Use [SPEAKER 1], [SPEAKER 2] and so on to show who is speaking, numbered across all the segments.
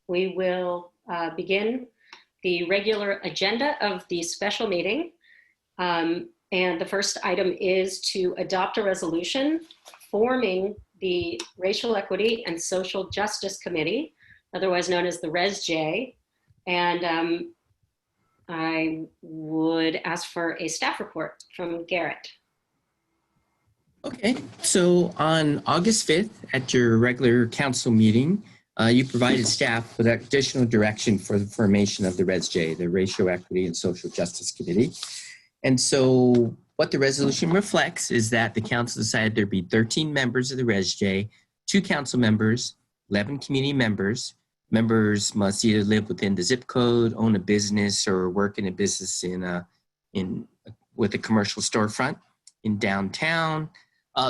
[SPEAKER 1] we will begin the regular agenda of the special meeting. And the first item is to adopt a resolution forming the Racial Equity and Social Justice Committee, otherwise known as the RESJ. And I would ask for a staff report from Garrett.
[SPEAKER 2] Okay, so on August 5th at your regular council meeting, you provided staff with additional direction for the formation of the RESJ, the Racial Equity and Social Justice Committee. And so what the resolution reflects is that the council decided there'd be 13 members of the RESJ, 2 council members, 11 community members. Members must either live within the zip code, own a business, or work in a business with a commercial storefront in downtown.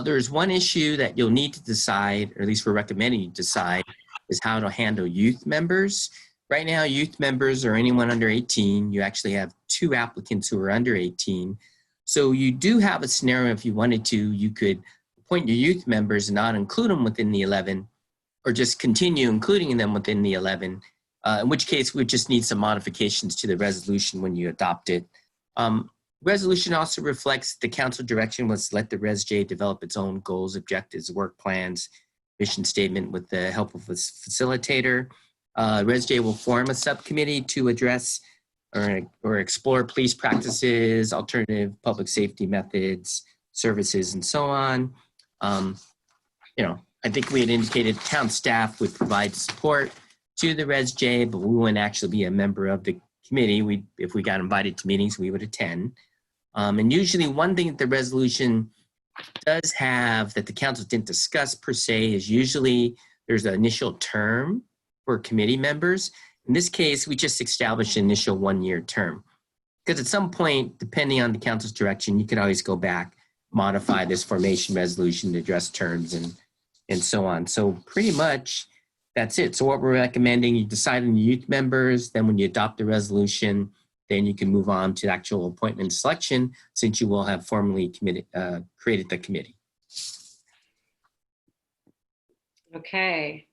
[SPEAKER 2] There's one issue that you'll need to decide, or at least we're recommending you decide, is how to handle youth members. Right now, youth members or anyone under 18, you actually have 2 applicants who are under 18. So you do have a scenario if you wanted to, you could appoint your youth members and not include them within the 11, or just continue including them within the 11, in which case we just need some modifications to the resolution when you adopt it. Resolution also reflects the council direction was to let the RESJ develop its own goals, objectives, work plans, mission statement with the help of a facilitator. RESJ will form a subcommittee to address or explore police practices, alternative public safety methods, services, and so on. I think we had indicated town staff would provide support to the RESJ, but we wouldn't actually be a member of the committee. If we got invited to meetings, we would attend. And usually one thing that the resolution does have that the council didn't discuss per se is usually there's an initial term for committee members. In this case, we just established an initial 1-year term. Because at some point, depending on the council's direction, you could always go back, modify this formation resolution to address terms and so on. So pretty much that's it. So what we're recommending, you decide on your youth members, then when you adopt the resolution, then you can move on to actual appointment selection since you will have formally created the committee.
[SPEAKER 1] Okay.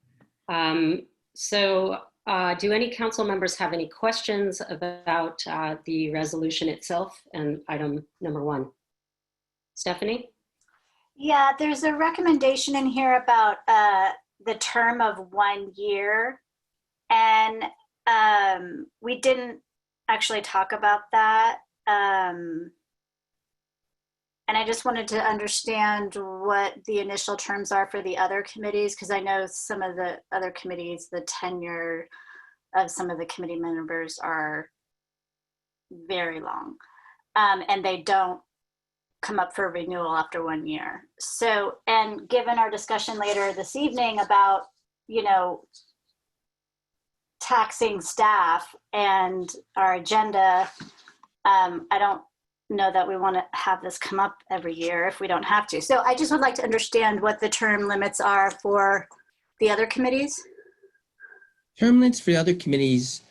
[SPEAKER 1] Do any council members have any questions about the resolution itself and item number 1? Stephanie?
[SPEAKER 3] Yeah, there's a recommendation in here about the term of 1 year, and we didn't actually talk about that. And I just wanted to understand what the initial terms are for the other committees, because I know some of the other committees, the tenure of some of the committee members are very long, and they don't come up for renewal after 1 year. So, and given our discussion later this evening about, taxing staff and our agenda, I don't know that we want to have this come up every year if we don't have to. So I just would like to understand what the term limits are for the other committees.
[SPEAKER 2] Term limits for the other committees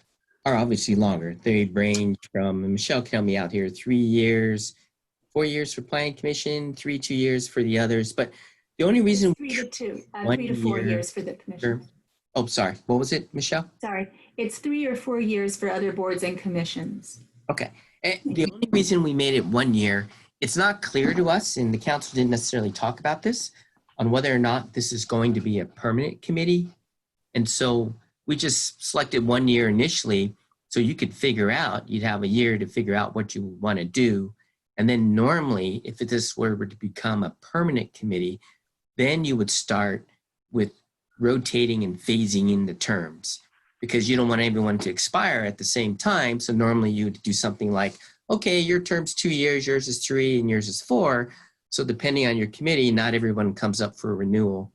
[SPEAKER 2] are obviously longer. They range from, and Michelle can help me out here, 3 years, 4 years for Planning Commission, 2 years for the others. But the only reason
[SPEAKER 4] 3 to 4 years for the commission.
[SPEAKER 2] Oh, sorry. What was it, Michelle?
[SPEAKER 4] Sorry, it's 3 or 4 years for other boards and commissions.
[SPEAKER 2] Okay. And the only reason we made it 1 year, it's not clear to us, and the council didn't necessarily talk about this, on whether or not this is going to be a permanent committee. And so we just selected 1 year initially, so you could figure out, you'd have a year to figure out what you want to do. And then normally, if this were to become a permanent committee, then you would start with rotating and phasing in the terms, because you don't want everyone to expire at the same time. So normally you would do something like, okay, your term's 2 years, yours is 3, and yours is 4. So depending on your committee, not everyone comes up for a renewal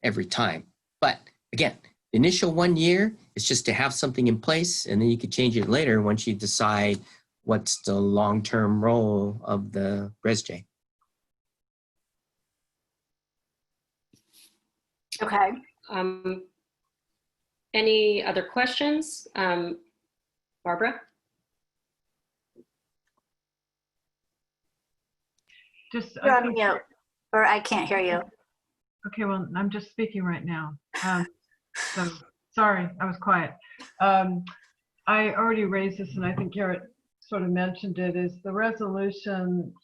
[SPEAKER 2] every time. But again, the initial 1 year is just to have something in place, and then you could change it later once you decide what's the long-term role of the RESJ.
[SPEAKER 3] Okay.
[SPEAKER 1] Any other questions? Barbara?
[SPEAKER 3] You're on mute, or I can't hear you.
[SPEAKER 5] Okay, well, I'm just speaking right now. So Sorry, I was quiet. I already raised this, and I think Garrett sort of mentioned it, is the resolution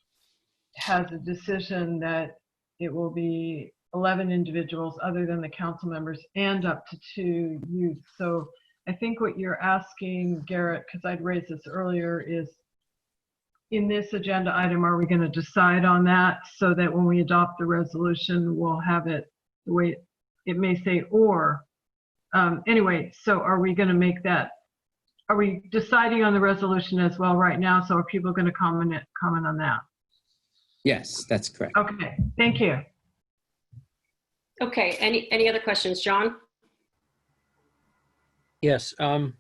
[SPEAKER 5] has a decision that it will be 11 individuals other than the council members and up to 2 youth. So I think what you're asking, Garrett, because I'd raised this earlier, is in this agenda item, are we going to decide on that so that when we adopt the resolution, we'll have it the way it may say or. Anyway, so are we going to make that, are we deciding on the resolution as well right now? So are people going to comment on that?
[SPEAKER 2] Yes, that's correct.
[SPEAKER 5] Okay, thank you.
[SPEAKER 1] Okay, any other questions, John?
[SPEAKER 6] Yes. I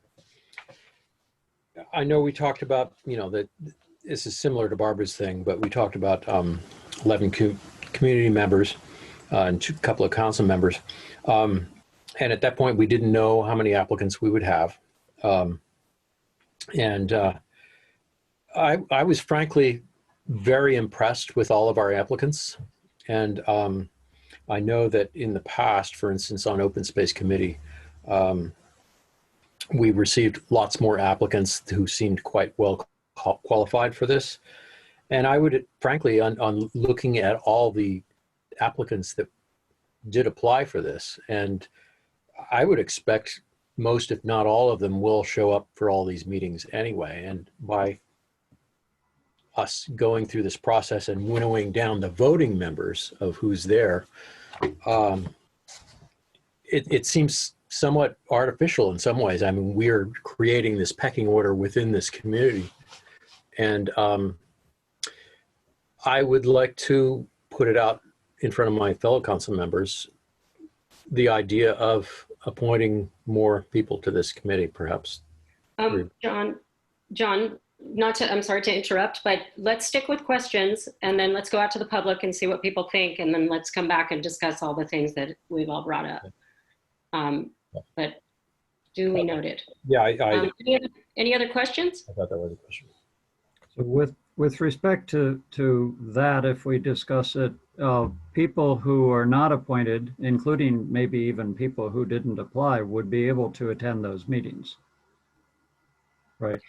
[SPEAKER 6] know we talked about, that this is similar to Barbara's thing, but we talked about 11 community members and a couple of council members. And at that point, we didn't know how many applicants we would have. I was frankly very impressed with all of our applicants. And I know that in the past, for instance, on Open Space Committee, we received lots more applicants who seemed quite well qualified for this. And I would, frankly, on looking at all the applicants that did apply for this, and I would expect most, if not all of them, will show up for all these meetings anyway. And by us going through this process and winnowing down the voting members of who's there, it seems somewhat artificial in some ways. I mean, we're creating this pecking order within this community. And I would like to put it out in front of my fellow council members, the idea of appointing more people to this committee, perhaps.
[SPEAKER 1] John, I'm sorry to interrupt, but let's stick with questions and then let's go out to the public and see what people think. And then let's come back and discuss all the things that we've all brought up. But duly noted.
[SPEAKER 6] Yeah,
[SPEAKER 1] any other questions?
[SPEAKER 6] I thought that was a question.
[SPEAKER 7] So with respect to that, if we discuss it, people who are not appointed, including maybe even people who didn't apply, would be able to attend those meetings. Right.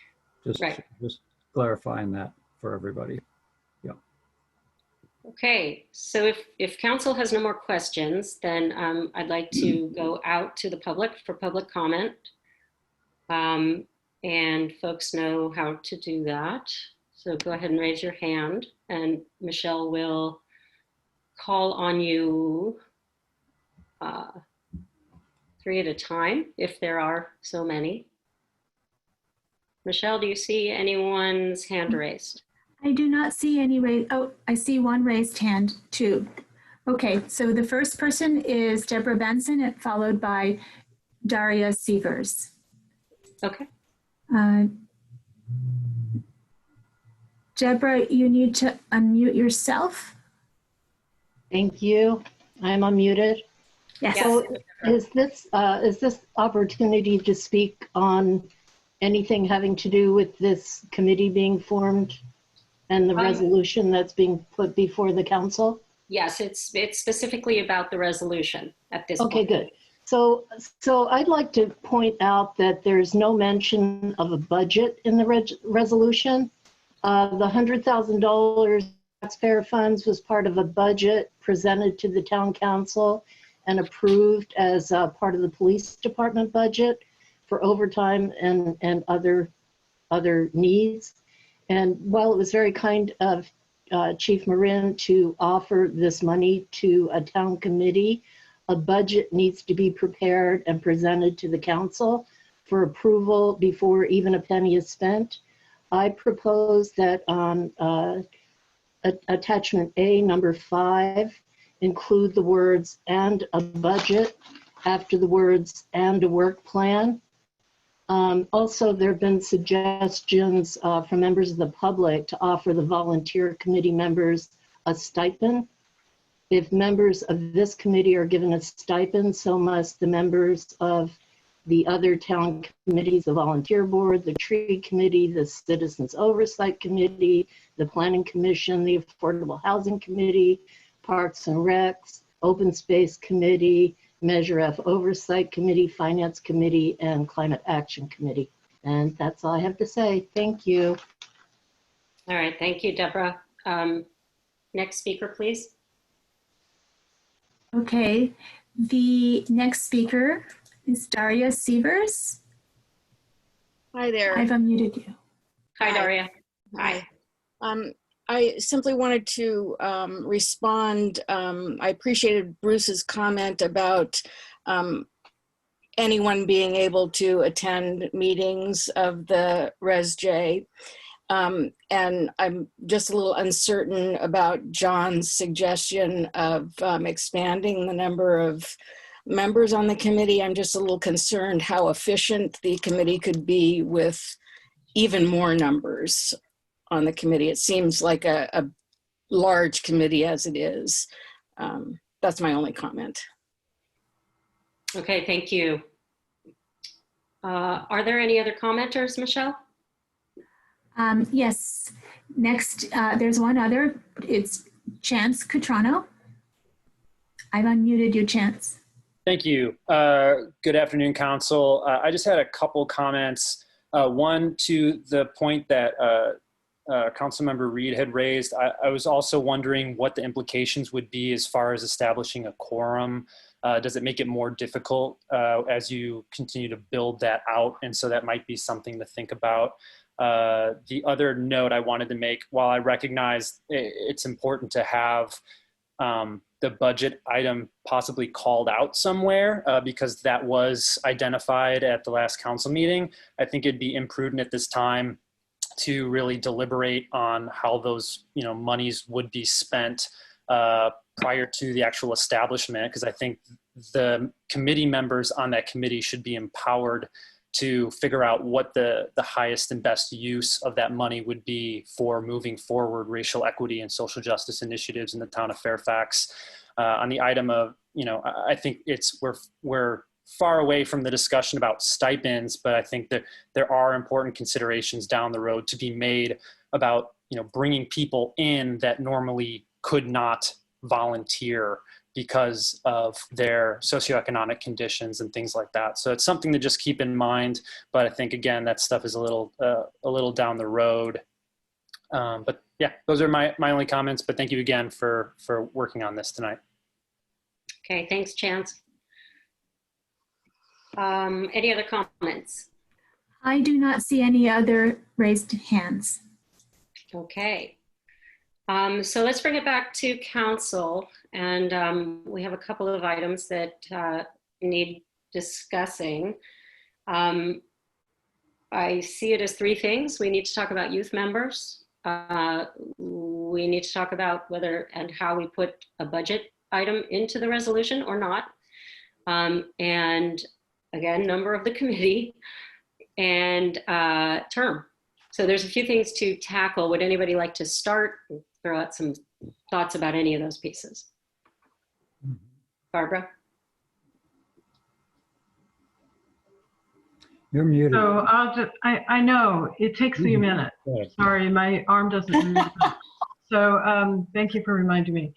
[SPEAKER 7] Just clarifying that for everybody. Yeah.
[SPEAKER 1] Okay, so if council has no more questions, then I'd like to go out to the public for public comment. And folks know how to do that. So go ahead and raise your hand and Michelle will call on you 3 at a time if there are so many. Michelle, do you see anyone's hand raised?
[SPEAKER 4] I do not see any raised. Oh, I see one raised hand too. Okay, so the first person is Deborah Benson, followed by Daria Sievers.
[SPEAKER 1] Okay.
[SPEAKER 4] Deborah, you need to unmute yourself.
[SPEAKER 8] Thank you. I'm unmuted.
[SPEAKER 4] Yes.
[SPEAKER 8] So is this opportunity to speak on anything having to do with this committee being formed and the resolution that's being put before the council?
[SPEAKER 1] Yes, it's specifically about the resolution at this
[SPEAKER 8] Okay,
[SPEAKER 1] point.
[SPEAKER 8] good. So I'd like to point out that there's no mention of a budget in the resolution. The $100,000 taxpayer funds was part of a budget presented to the town council and approved as part of the police department budget for overtime and other needs. And while it was very kind of Chief Marin to offer this money to a town committee, a budget needs to be prepared and presented to the council for approval before even a penny is spent. I propose that on attachment A, number 5, include the words "and a budget" after the words "and a work plan." Also, there have been suggestions from members of the public to offer the volunteer committee members a stipend. If members of this committee are given a stipend, so must the members of the other town committees, the volunteer board, the tree committee, the citizens oversight committee, the planning commission, the affordable housing committee, parks and recs, open space committee, Measure F Oversight Committee, Finance Committee, and Climate Action Committee. And that's all I have to say. Thank you.
[SPEAKER 1] All right, thank you, Deborah. Next speaker, please.
[SPEAKER 4] Okay, the next speaker is Daria Sievers.
[SPEAKER 9] Hi there.
[SPEAKER 4] I've unmuted you.
[SPEAKER 1] Hi,
[SPEAKER 9] Hi.
[SPEAKER 1] Daria.
[SPEAKER 9] Hi. I simply wanted to respond. I appreciated Bruce's comment about anyone being able to attend meetings of the ResJ. And I'm just a little uncertain about John's suggestion of expanding the number of members on the committee. I'm just a little concerned how efficient the committee could be with even more numbers on the committee. It seems like a large committee as it is. That's my only comment.
[SPEAKER 1] Okay, thank you. Are there any other commenters, Michelle?
[SPEAKER 4] Yes, next, there's one other. It's Chance Cutrano. I've unmuted you, Chance.
[SPEAKER 10] Thank you. Good afternoon, Council. I just had a couple comments. One, to the point that Councilmember Reed had raised, I was also wondering what the implications would be as far as establishing a quorum. Does it make it more difficult as you continue to build that out? And so that might be something to think about. The other note I wanted to make, while I recognize it's important to have the budget item possibly called out somewhere because that was identified at the last council meeting, I think it'd be imprudent at this time to really deliberate on how those monies would be spent prior to the actual establishment, because I think the committee members on that committee should be empowered to figure out what the highest and best use of that money would be for moving forward racial equity and social justice initiatives in the town of Fairfax. On the item of, I think we're far away from the discussion about stipends, but I think that there are important considerations down the road to be made about, bringing people in that normally could not volunteer because of their socioeconomic conditions and things like that. So it's something to just keep in mind. But I think, again, that stuff is a little down the road. But yeah, those are my only comments. But thank you again for working on this tonight.
[SPEAKER 1] Okay, thanks, Chance. Any other comments?
[SPEAKER 4] I do not see any other raised hands.
[SPEAKER 1] Okay. So let's bring it back to council, and we have a couple of items that need discussing. I see it as three things. We need to talk about youth members. We need to talk about whether and how we put a budget item into the resolution or not. And again, number of the committee and term. So there's a few things to tackle. Would anybody like to start? Throw out some thoughts about any of those pieces. Barbara?
[SPEAKER 7] You're muted.
[SPEAKER 5] So I know, it takes me a minute. Sorry, my arm doesn't move. So thank you for reminding me.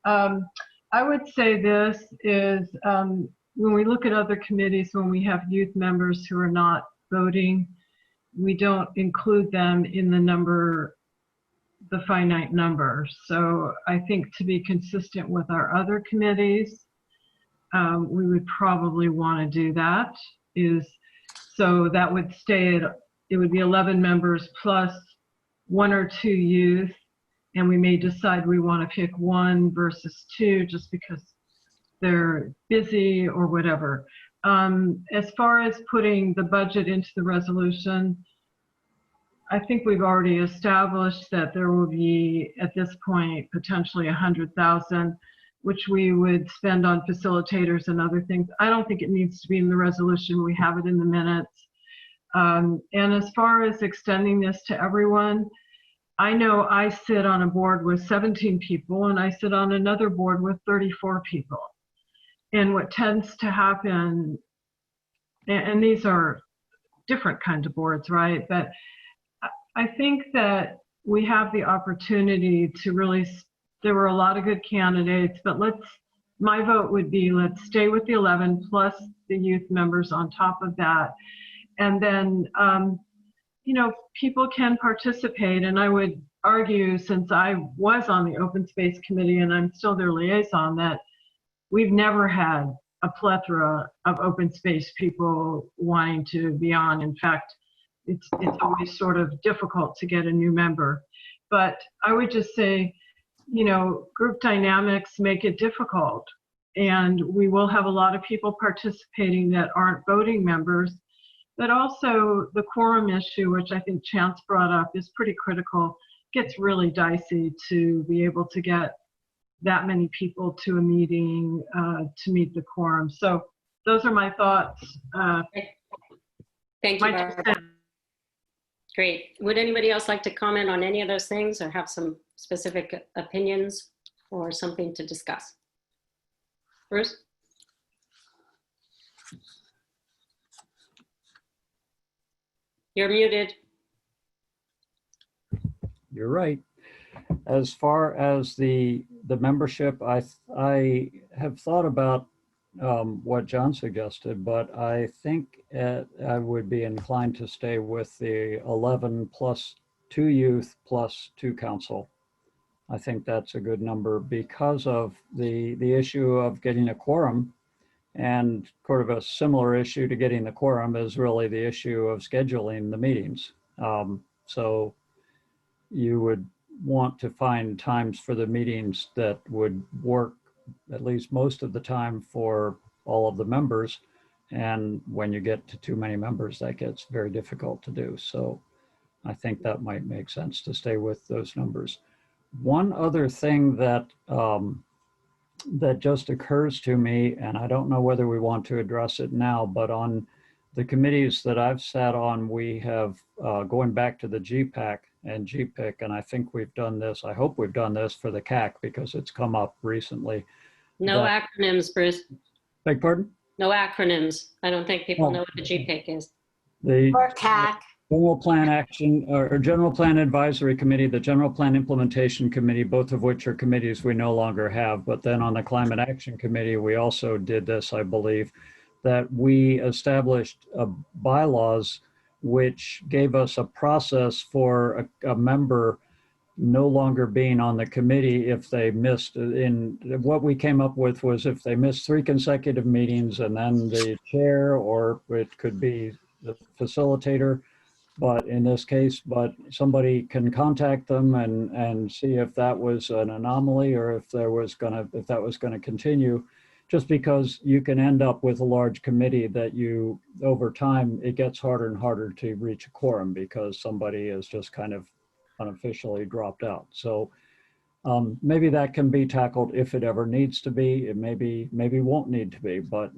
[SPEAKER 5] I would say this is, when we look at other committees, when we have youth members who are not voting, we don't include them in the finite number. So I think to be consistent with our other committees, we would probably want to do that. So that would stay at, it would be 11 members plus 1 or 2 youth, and we may decide we want to pick 1 versus 2 just because they're busy or whatever. As far as putting the budget into the resolution, I think we've already established that there will be, at this point, potentially 100,000, which we would spend on facilitators and other things. I don't think it needs to be in the resolution. We have it in the minutes. And as far as extending this to everyone, I know I sit on a board with 17 people and I sit on another board with 34 people. And what tends to happen, and these are different kinds of boards, right? But I think that we have the opportunity to really, there were a lot of good candidates, but let's my vote would be, let's stay with the 11 plus the youth members on top of that. And then, people can participate. And I would argue, since I was on the Open Space Committee and I'm still their liaison, that we've never had a plethora of open space people wanting to be on. In fact, it's always sort of difficult to get a new member. But I would just say, group dynamics make it difficult. And we will have a lot of people participating that aren't voting members. But also the quorum issue, which I think Chance brought up, is pretty critical. It gets really dicey to be able to get that many people to a meeting to meet the quorum. So those are my thoughts.
[SPEAKER 1] Thank you, Barbara. Great. Would anybody else like to comment on any of those things or have some specific opinions or something to discuss? Bruce? You're muted.
[SPEAKER 7] You're right. As far as the membership, I have thought about what John suggested, but I think I would be inclined to stay with the 11 plus 2 youth plus 2 council. I think that's a good number because of the issue of getting a quorum, and sort of a similar issue to getting the quorum is really the issue of scheduling the meetings. So you would want to find times for the meetings that would work at least most of the time for all of the members. And when you get to too many members, that gets very difficult to do. So I think that might make sense to stay with those numbers. One other thing that that just occurs to me, and I don't know whether we want to address it now, but on the committees that I've sat on, we have going back to the GPAC and GPIC, and I think we've done this, I hope we've done this for the CAC because it's come up recently.
[SPEAKER 1] No acronyms, Bruce.
[SPEAKER 7] Beg pardon?
[SPEAKER 1] No acronyms. I don't think people know what the GPIC is.
[SPEAKER 3] Or CAC.
[SPEAKER 7] General Plan Action or General Plan Advisory Committee, the General Plan Implementation Committee, both of which are committees we no longer have. But then on the Climate Action Committee, we also did this, I believe, that we established bylaws which gave us a process for a member no longer being on the committee if they missed. In what we came up with was if they missed 3 consecutive meetings, and then the chair, or it could be the facilitator, but in this case, somebody can contact them and see if that was an anomaly or if that was gonna continue. Just because you can end up with a large committee that over time, it gets harder and harder to reach a quorum because somebody is just kind of unofficially dropped out. So maybe that can be tackled if it ever needs to be. It maybe won't need to be, but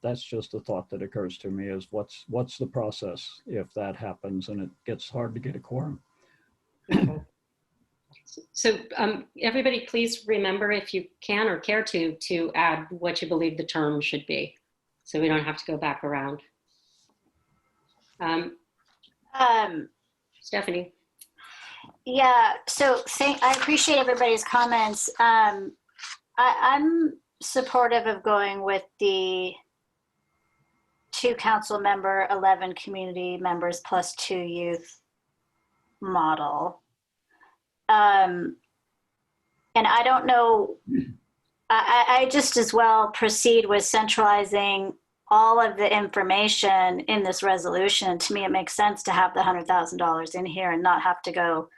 [SPEAKER 7] that's just a thought that occurs to me is what's the process if that happens and it gets hard to get a quorum.
[SPEAKER 1] So everybody please remember, if you can or care to add what you believe the term should be, so we don't have to go back around. Stephanie.
[SPEAKER 3] Yeah, so I appreciate everybody's comments. I'm supportive of going with the 2 council member, 11 community members plus 2 youth model. And I don't know, I just as well proceed with centralizing all of the information in this resolution. To me, it makes sense to have the $100,000 in here and not have to go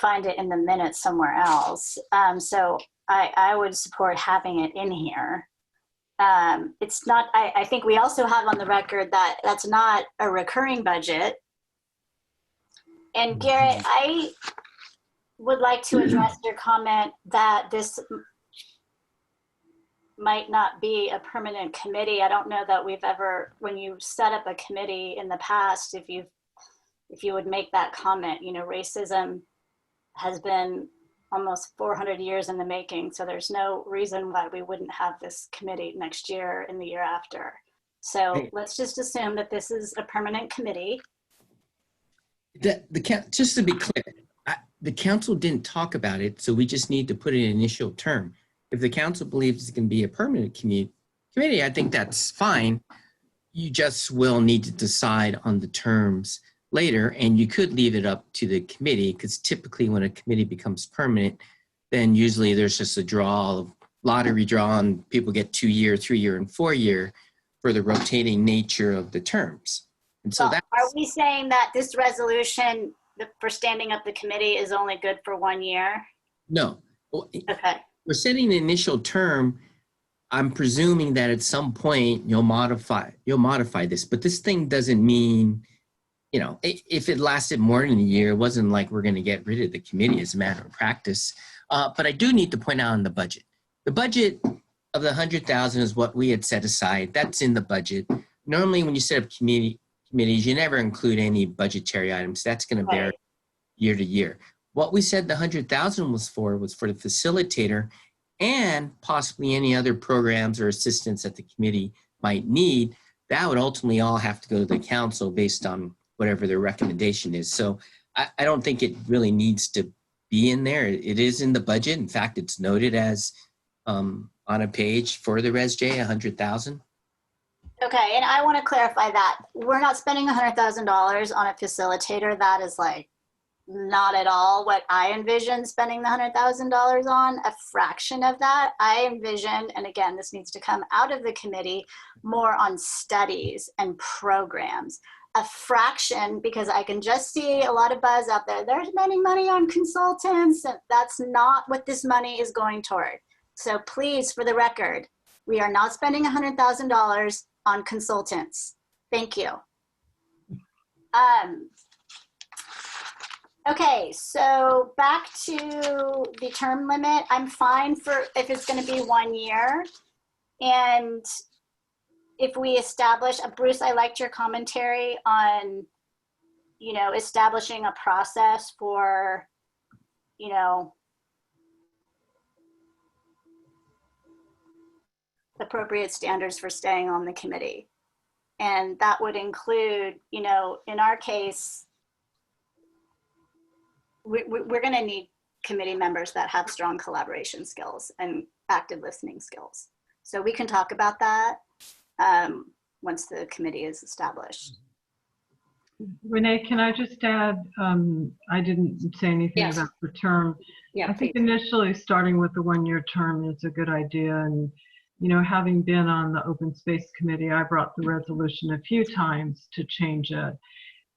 [SPEAKER 3] find it in the minutes somewhere else. So I would support having it in here. It's not, I think we also have on the record that that's not a recurring budget. And Garrett, I would like to address your comment that this might not be a permanent committee. I don't know that we've ever, when you set up a committee in the past, if you would make that comment. Racism has been almost 400 years in the making, so there's no reason why we wouldn't have this committee next year and the year after. So let's just assume that this is a permanent committee.
[SPEAKER 2] Just to be clear, the council didn't talk about it, so we just need to put an initial term. If the council believes it's going to be a permanent committee, I think that's fine. You just will need to decide on the terms later, and you could leave it up to the committee, because typically when a committee becomes permanent, then usually there's just a lottery draw, and people get 2-year, 3-year, and 4-year for the rotating nature of the terms. And so
[SPEAKER 3] Well, are we saying that this resolution for standing up the committee is only good for 1 year?
[SPEAKER 2] No. Well,
[SPEAKER 3] Okay.
[SPEAKER 2] we're setting the initial term. I'm presuming that at some point you'll modify this, but this thing doesn't mean, if it lasted more than a year, it wasn't like we're going to get rid of the committee as a matter of practice. But I do need to point out on the budget. The budget of the 100,000 is what we had set aside. That's in the budget. Normally, when you set up committees, you never include any budgetary items. That's going to vary year to year. What we said the 100,000 was for the facilitator and possibly any other programs or assistance that the committee might need. That would ultimately all have to go to the council based on whatever their recommendation is. So I don't think it really needs to be in there. It is in the budget. In fact, it's noted as on a page for the ResJ, 100,000.
[SPEAKER 3] Okay, and I want to clarify that we're not spending $100,000 on a facilitator. That is like not at all what I envision spending the $100,000 on. A fraction of that I envision, and again, this needs to come out of the committee, more on studies and programs. A fraction, because I can just see a lot of buzz out there. They're spending money on consultants, and that's not what this money is going toward. So please, for the record, we are not spending $100,000 on consultants. Thank you. Okay, so back to the term limit. I'm fine for if it's going to be 1 year. And if we establish, Bruce, I liked your commentary on, establishing a process for, appropriate standards for staying on the committee. And that would include, in our case, we're going to need committee members that have strong collaboration skills and active listening skills. So we can talk about that once the committee is established.
[SPEAKER 5] Renee, can I just add, I didn't say anything
[SPEAKER 1] Yes.
[SPEAKER 5] about the term.
[SPEAKER 1] Yeah,
[SPEAKER 5] I think
[SPEAKER 1] please.
[SPEAKER 5] initially starting with the 1-year term is a good idea. And, having been on the Open Space Committee, I brought the resolution a few times to change it.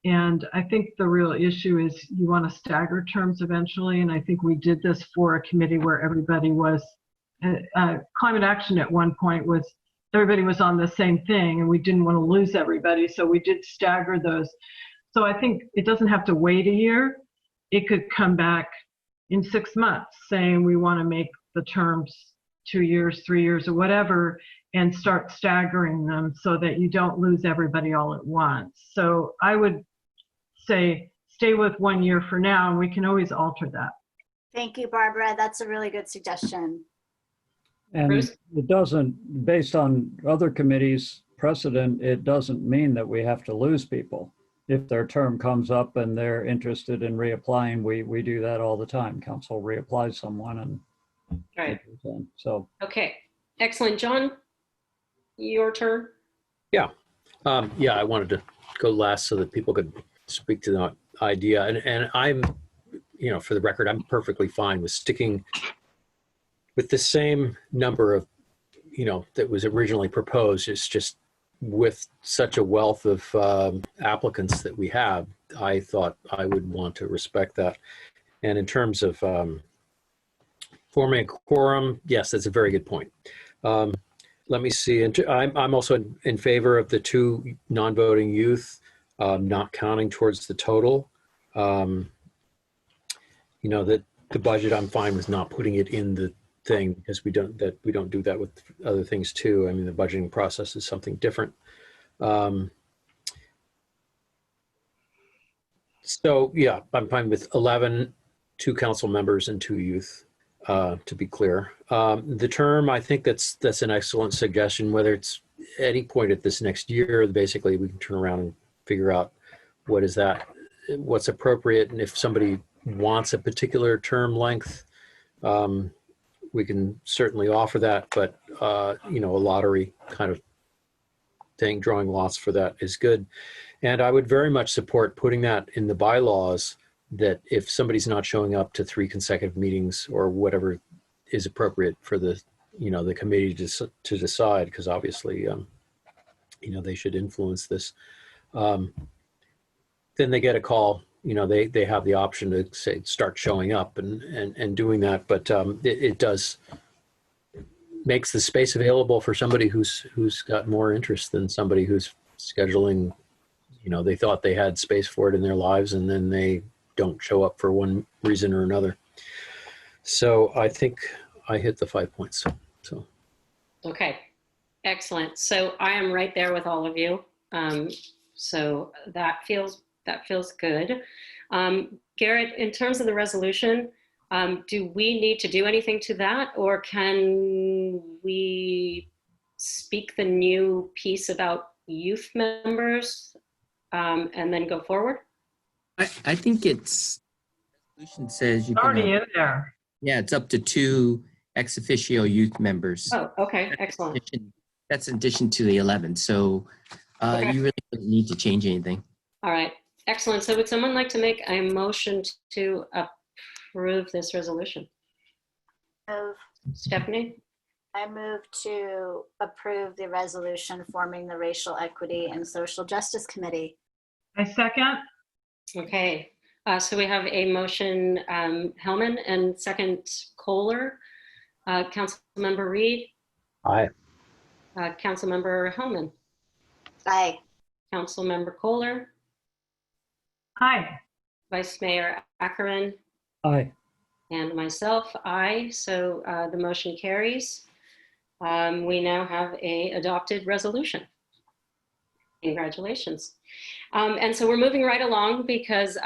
[SPEAKER 5] And I think the real issue is you want to stagger terms eventually. And I think we did this for a committee where everybody was, climate action at one point was, everybody was on the same thing and we didn't want to lose everybody. So we did stagger those. So I think it doesn't have to wait a year. It could come back in 6 months saying we want to make the terms 2 years, 3 years, or whatever, and start staggering them so that you don't lose everybody all at once. So I would say stay with 1 year for now, and we can always alter that.
[SPEAKER 3] Thank you, Barbara. That's a really good suggestion.
[SPEAKER 7] And
[SPEAKER 1] Bruce?
[SPEAKER 7] it doesn't, based on other committees' precedent, it doesn't mean that we have to lose people. If their term comes up and they're interested in reapplying, we do that all the time. Council reapplies someone and
[SPEAKER 1] Right.
[SPEAKER 7] so.
[SPEAKER 1] Okay. Excellent. John, your turn.
[SPEAKER 6] Yeah, I wanted to go last so that people could speak to the idea. And I'm, for the record, I'm perfectly fine with sticking with the same number of, that was originally proposed. It's just with such a wealth of applicants that we have, I thought I would want to respect that. And in terms of forming a quorum, yes, that's a very good point. Let me see. And I'm also in favor of the 2 non-voting youth not counting towards the total. That the budget, I'm fine with not putting it in the thing because we don't do that with other things too. I mean, the budgeting process is something different. So yeah, I'm fine with 11, 2 council members and 2 youth. To be clear, the term, I think that's an excellent suggestion. Whether it's any point at this next year, basically we can turn around and figure out what's appropriate, and if somebody wants a particular term length, we can certainly offer that, but you know, a lottery kind of thing, drawing lots for that is good. And I would very much support putting that in the bylaws, that if somebody's not showing up to 3 consecutive meetings or whatever is appropriate for the, you know, the committee to decide, because obviously, you know, they should influence this. Then they get a call, you know, they have the option to say, start showing up and doing that. But it does makes the space available for somebody who's got more interest than somebody who's scheduling, you know, they thought they had space for it in their lives and then they don't show up for one reason or another. So I think I hit the 5 points. So.
[SPEAKER 1] Okay, excellent. So I am right there with all of you. So that feels good. Garrett, in terms of the resolution, do we need to do anything to that, or can we speak the new piece about youth members and then go forward?
[SPEAKER 2] I think it's, resolution says you
[SPEAKER 5] It's already
[SPEAKER 2] can,
[SPEAKER 5] in there.
[SPEAKER 2] yeah, it's up to 2 ex officio youth members.
[SPEAKER 1] Oh, okay, excellent.
[SPEAKER 2] That's in addition to the 11. So
[SPEAKER 1] Okay.
[SPEAKER 2] you really don't need to change anything.
[SPEAKER 1] All right, excellent. So would someone like to make a motion to approve this resolution?
[SPEAKER 3] Move.
[SPEAKER 1] Stephanie?
[SPEAKER 3] I move to approve the resolution forming the Racial Equity and Social Justice Committee.
[SPEAKER 5] I second.
[SPEAKER 1] Okay, so we have a motion, Hellman, and second Kohler. Councilmember Reed,
[SPEAKER 6] Aye.
[SPEAKER 1] Councilmember Hellman,
[SPEAKER 3] Aye.
[SPEAKER 1] Councilmember Kohler,
[SPEAKER 5] Aye.
[SPEAKER 1] Vice Mayor Akron,
[SPEAKER 7] Aye.
[SPEAKER 1] and myself, aye. So the motion carries. We now have a adopted resolution. Congratulations. And so we're moving right along because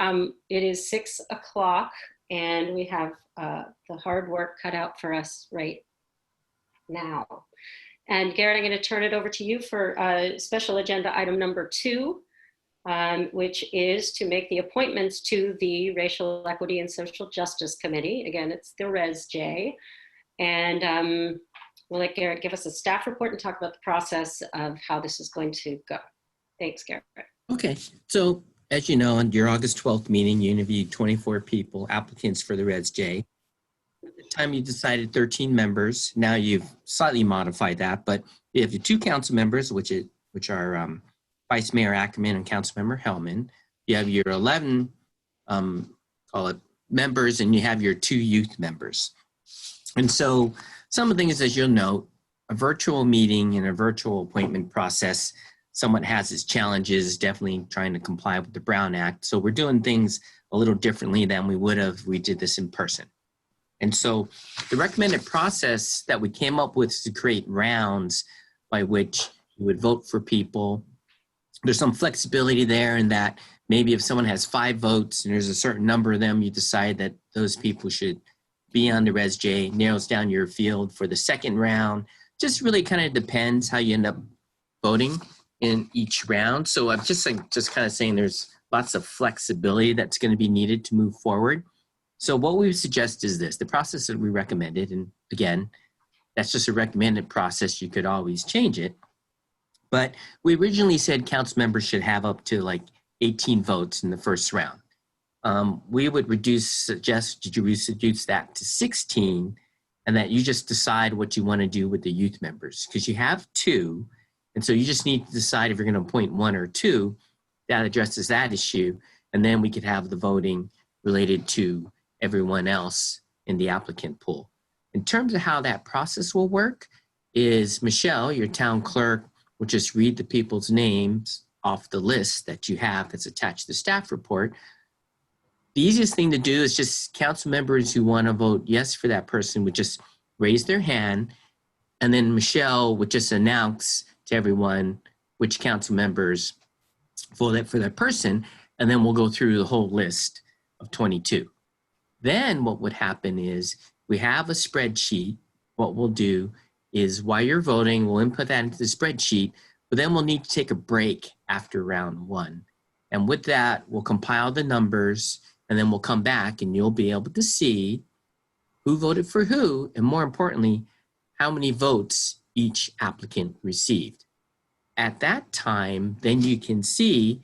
[SPEAKER 1] it is 6 o'clock and we have the hard work cut out for us right now. And Garrett, I'm going to turn it over to you for special agenda item number 2, which is to make the appointments to the Racial Equity and Social Justice Committee. Again, it's the ResJ. And we'll let Garrett give us a staff report and talk about the process of how this is going to go. Thanks, Garrett.
[SPEAKER 2] Okay, so as you know, on your August 12th meeting, you interviewed 24 people, applicants for the ResJ. At the time you decided 13 members. Now you've slightly modified that, but you have your 2 council members, which are Vice Mayor Ackerman and Councilmember Hellman. You have your 11 call it members, and you have your 2 youth members. And so some of the things, as you'll note, a virtual meeting and a virtual appointment process somewhat has its challenges, definitely trying to comply with the Brown Act. So we're doing things a little differently than we would have if we did this in person. And so the recommended process that we came up with is to create rounds by which you would vote for people. There's some flexibility there in that maybe if someone has 5 votes and there's a certain number of them, you decide that those people should be on the ResJ, narrows down your field for the second round. Just really kind of depends how you end up voting in each round. So I'm just kind of saying there's lots of flexibility that's going to be needed to move forward. So what we would suggest is this, the process that we recommended, and again, that's just a recommended process. You could always change it. But we originally said council members should have up to like 18 votes in the first round. We would suggest you reduce that to 16, and that you just decide what you want to do with the youth members, because you have 2. And so you just need to decide if you're going to appoint 1 or 2. That addresses that issue. And then we could have the voting related to everyone else in the applicant pool. In terms of how that process will work is Michelle, your town clerk, will just read the people's names off the list that you have that's attached to the staff report. The easiest thing to do is just council members who want to vote yes for that person would just raise their hand. And then Michelle would just announce to everyone which council members for that person. And then we'll go through the whole list of 22. Then what would happen is we have a spreadsheet. What we'll do is while you're voting, we'll input that into the spreadsheet, but then we'll need to take a break after round 1. And with that, we'll compile the numbers, and then we'll come back and you'll be able to see who voted for who, and more importantly, how many votes each applicant received. At that time, then you can see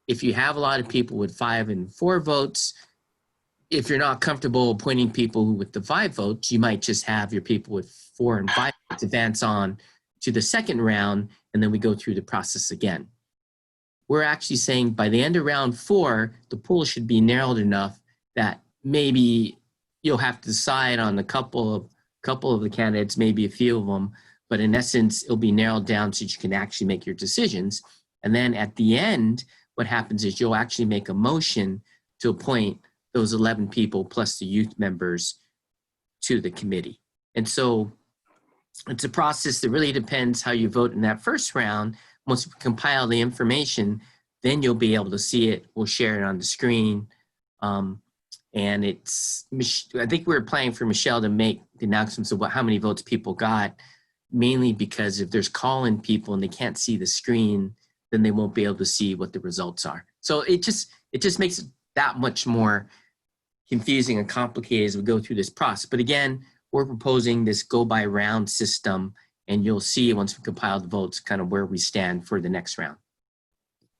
[SPEAKER 2] if you have a lot of people with 5 and 4 votes. If you're not comfortable appointing people with the 5 votes, you might just have your people with 4 and 5 votes advance on to the second round, and then we go through the process again. We're actually saying by the end of round 4, the pool should be narrowed enough that maybe you'll have to decide on a couple of the candidates, maybe a few of them, but in essence, it'll be narrowed down so you can actually make your decisions. And then at the end, what happens is you'll actually make a motion to appoint those 11 people plus the youth members to the committee. And so it's a process that really depends how you vote in that first round. Once we compile the information, then you'll be able to see it. We'll share it on the screen. And I think we were planning for Michelle to make the announcements of how many votes people got, mainly because if there's call-in people and they can't see the screen, then they won't be able to see what the results are. So it just makes it that much more confusing and complicated as we go through this process. But again, we're proposing this go by round system, and you'll see once we compile the votes kind of where we stand for the next round.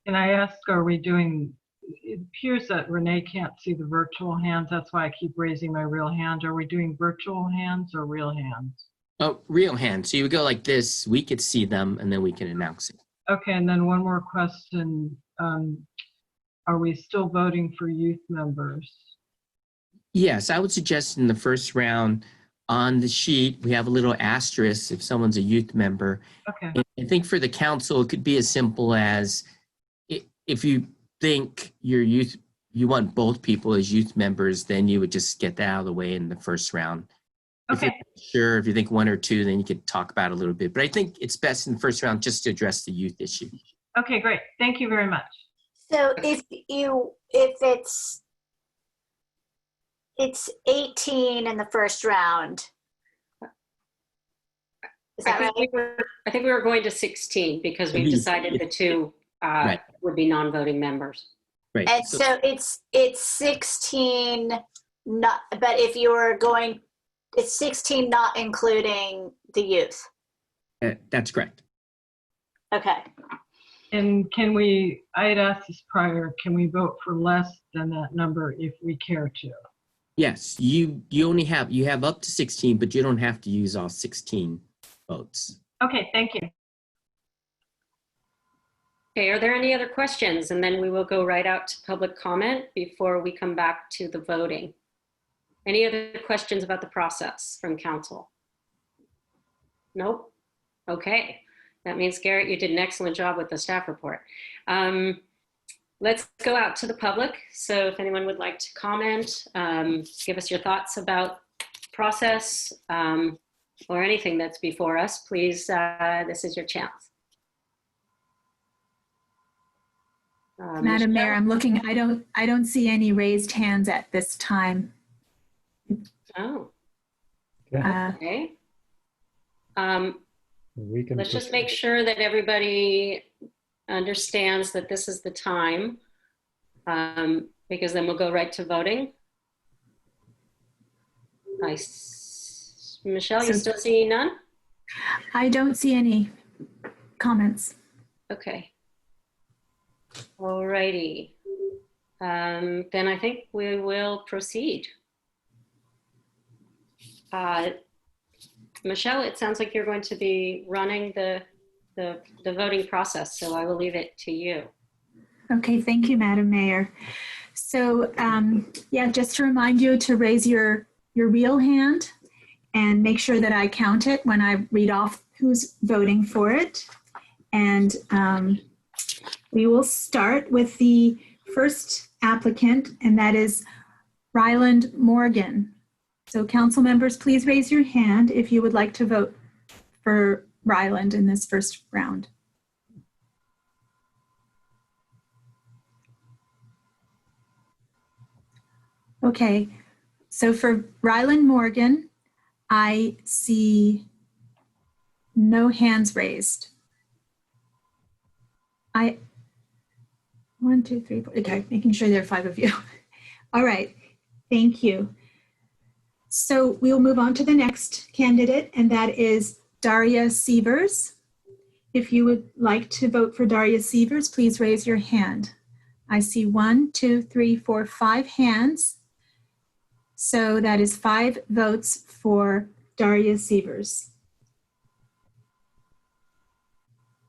[SPEAKER 5] Can I ask, are we doing, it appears that Renee can't see the virtual hands. That's why I keep raising my real hand. Are we doing virtual hands or real hands?
[SPEAKER 2] Oh, real hands. So you would go like this, we could see them, and then we can announce it.
[SPEAKER 5] Okay, and then one more question. Are we still voting for youth members?
[SPEAKER 2] Yes, I would suggest in the first round on the sheet, we have a little asterisk if someone's a youth member.
[SPEAKER 5] Okay.
[SPEAKER 2] And I think for the council, it could be as simple as if you think you want both people as youth members, then you would just get that out of the way in the first round.
[SPEAKER 5] Okay.
[SPEAKER 2] If you're not sure, if you think 1 or 2, then you could talk about it a little bit. But I think it's best in the first round just to address the youth issue.
[SPEAKER 5] Okay, great. Thank you very much.
[SPEAKER 3] So if it's 18 in the first round. Is that right?
[SPEAKER 1] I think we were going to 16 because we decided the 2
[SPEAKER 2] Right.
[SPEAKER 1] would be non-voting members.
[SPEAKER 2] Right.
[SPEAKER 3] And so it's 16 not, but if you were going, it's 16 not including the youth.
[SPEAKER 2] That's correct.
[SPEAKER 3] Okay.
[SPEAKER 5] And can we, I had asked this prior, can we vote for less than that number if we care to?
[SPEAKER 2] Yes, you have up to 16, but you don't have to use all 16 votes.
[SPEAKER 5] Okay, thank you.
[SPEAKER 1] Okay, are there any other questions? And then we will go right out to public comment before we come back to the voting. Any other questions about the process from council? Nope. Okay, that means Garrett, you did an excellent job with the staff report. Let's go out to the public. So if anyone would like to comment, give us your thoughts about process or anything that's before us, please, this is your chance.
[SPEAKER 4] Madam Mayor, I'm looking, I don't see any raised hands at this time.
[SPEAKER 1] Oh,
[SPEAKER 4] Uh,
[SPEAKER 1] okay.
[SPEAKER 7] We can
[SPEAKER 1] Let's just make sure that everybody understands that this is the time, because then we'll go right to voting. Michelle, you still see none?
[SPEAKER 4] I don't see any comments.
[SPEAKER 1] Okay. All righty. Then I think we will proceed. Michelle, it sounds like you're going to be running the voting process, so I will leave it to you.
[SPEAKER 4] Okay, thank you, Madam Mayor. So yeah, just to remind you to raise your real hand and make sure that I count it when I read off who's voting for it. And we will start with the first applicant, and that is Ryland Morgan. So council members, please raise your hand if you would like to vote for Ryland in this first round. Okay, so for Ryland Morgan, I see no hands raised. 1, 2, 3, 4. Okay, making sure there are 5 of you. All right, thank you. So we will move on to the next candidate, and that is Daria Severs. If you would like to vote for Daria Severs, please raise your hand. I see 1, 2, 3, 4, 5 hands. So that is 5 votes for Daria Severs.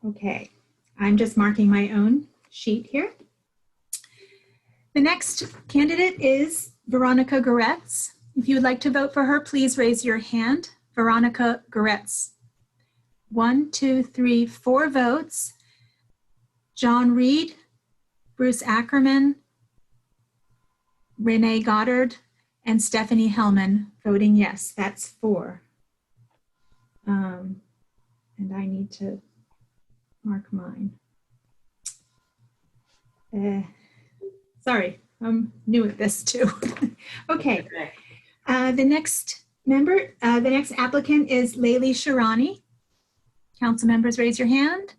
[SPEAKER 4] Okay, I'm just marking my own sheet here. The next candidate is Veronica Goretz. If you would like to vote for her, please raise your hand. Veronica Goretz. 1, 2, 3, 4 votes. John Reed, Bruce Ackerman, Renee Goddard, and Stephanie Hellman voting yes. That's 4. And I need to mark mine. Sorry, I'm new at this too. Okay. The next applicant is Layli Shirani. Council members, raise your hand.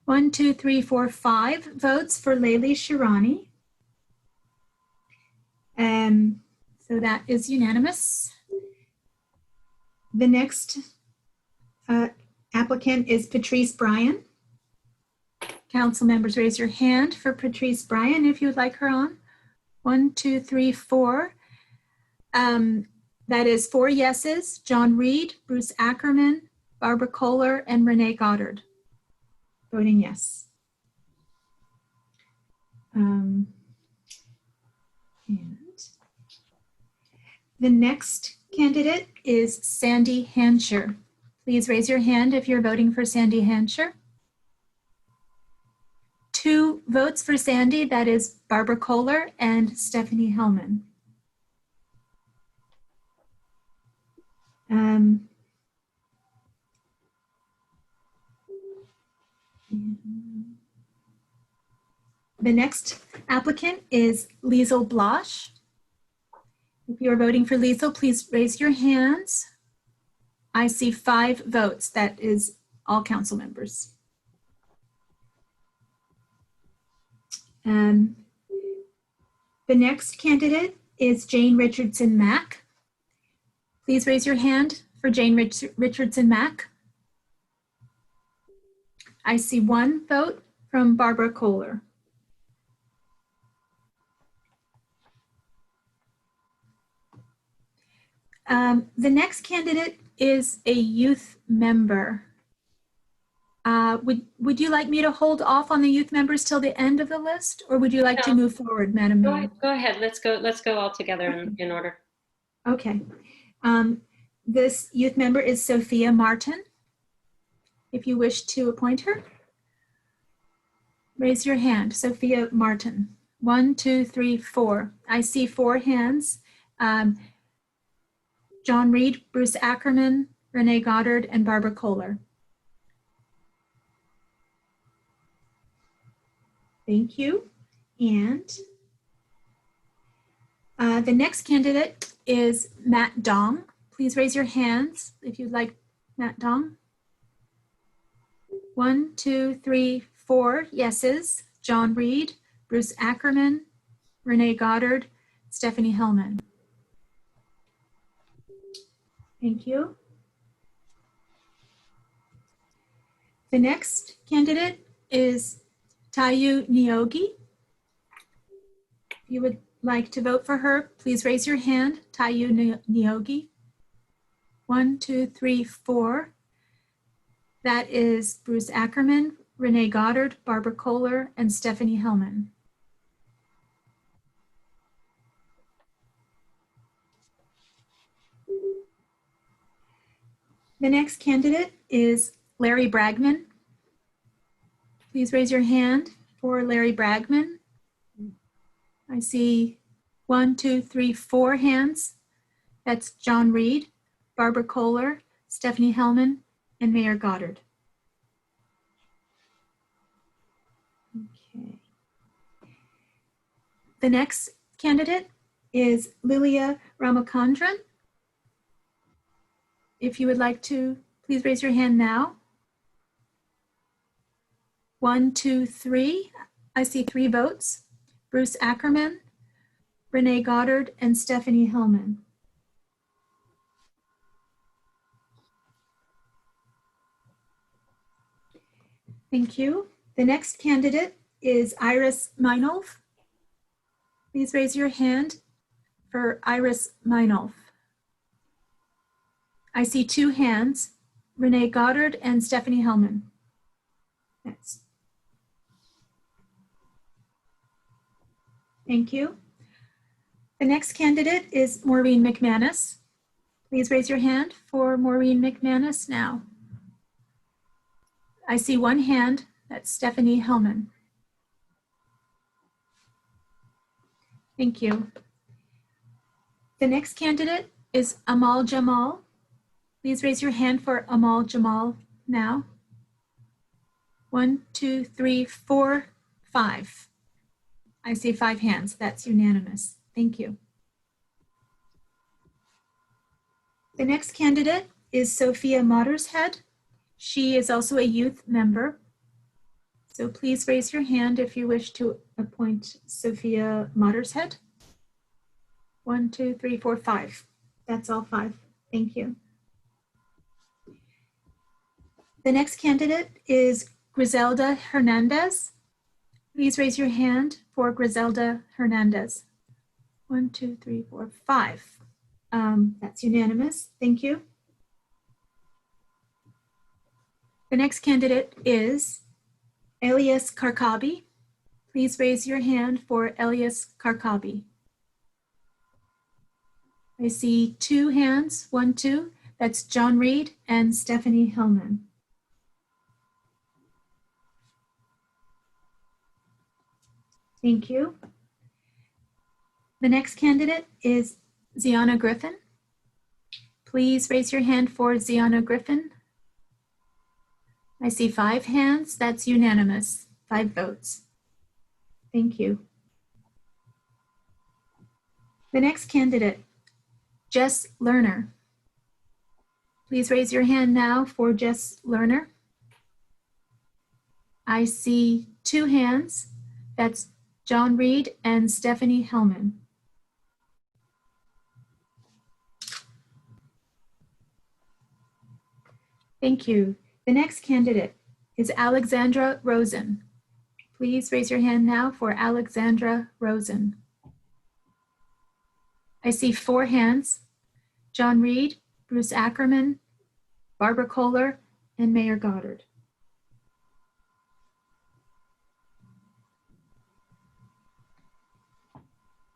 [SPEAKER 4] 1, 2, 3, 4, 5 votes for Layli Shirani. So that is unanimous. The next applicant is Patrice Bryan. Council members, raise your hand for Patrice Bryan if you would like her on. 1, 2, 3, 4. That is 4 yeses. John Reed, Bruce Ackerman, Barbara Kohler, and Renee Goddard voting yes. And the next candidate is Sandy Hansher. Please raise your hand if you're voting for Sandy Hansher. 2 votes for Sandy, that is Barbara Kohler and Stephanie Hellman. The next applicant is Liesel Blosch. If you are voting for Liesel, please raise your hands. I see 5 votes. That is all council members. The next candidate is Jane Richardson Mack. Please raise your hand for Jane Richardson Mack. I see 1 vote from Barbara Kohler. The next candidate is a youth member. Would you like me to hold off on the youth members till the end of the list, or would you like to move forward, Madam Mayor?
[SPEAKER 1] Go ahead. Let's go all together in order.
[SPEAKER 4] Okay. This youth member is Sophia Martin. If you wish to appoint her, raise your hand. Sophia Martin. 1, 2, 3, 4. I see 4 hands. John Reed, Bruce Ackerman, Renee Goddard, and Barbara Kohler. Thank you. And the next candidate is Matt Dong. Please raise your hands if you'd like Matt Dong. 1, 2, 3, 4 yeses. John Reed, Bruce Ackerman, Renee Goddard, Stephanie Hellman. Thank you. The next candidate is Tayu Niogi. If you would like to vote for her, please raise your hand. Tayu Niogi. 1, 2, 3, 4. That is Bruce Ackerman, Renee Goddard, Barbara Kohler, and Stephanie Hellman. The next candidate is Larry Bragman. Please raise your hand for Larry Bragman. I see 1, 2, 3, 4 hands. That's John Reed, Barbara Kohler, Stephanie Hellman, and Mayor Goddard. Okay. The next candidate is Lilia Ramachandran. If you would like to, please raise your hand now. 1, 2, 3. I see 3 votes. Bruce Ackerman, Renee Goddard, and Stephanie Hellman. Thank you. The next candidate is Iris Meinolf. Please raise your hand for Iris Meinolf. I see 2 hands, Renee Goddard and Stephanie Hellman. Yes. Thank you. The next candidate is Maureen McManus. Please raise your hand for Maureen McManus now. I see 1 hand, that's Stephanie Hellman. Thank you. The next candidate is Amal Jamal. Please raise your hand for Amal Jamal now. 1, 2, 3, 4, 5. I see 5 hands. That's unanimous. Thank you. The next candidate is Sophia Mottershead. She is also a youth member. So please raise your hand if you wish to appoint Sophia Mottershead. 1, 2, 3, 4, 5. That's all 5. Thank you. The next candidate is Griselda Hernandez. Please raise your hand for Griselda Hernandez. 1, 2, 3, 4, 5. That's unanimous. Thank you. The next candidate is Elias Karkabi. Please raise your hand for Elias Karkabi. I see 2 hands, 1, 2. That's John Reed and Stephanie Hellman. Thank you. The next candidate is Ziana Griffin. Please raise your hand for Ziana Griffin. I see 5 hands. That's unanimous. 5 votes. Thank you. The next candidate, Jess Lerner. Please raise your hand now for Jess Lerner. I see 2 hands. That's John Reed and Stephanie Hellman. Thank you. The next candidate is Alexandra Rosen. Please raise your hand now for Alexandra Rosen. I see 4 hands, John Reed, Bruce Ackerman, Barbara Kohler, and Mayor Goddard.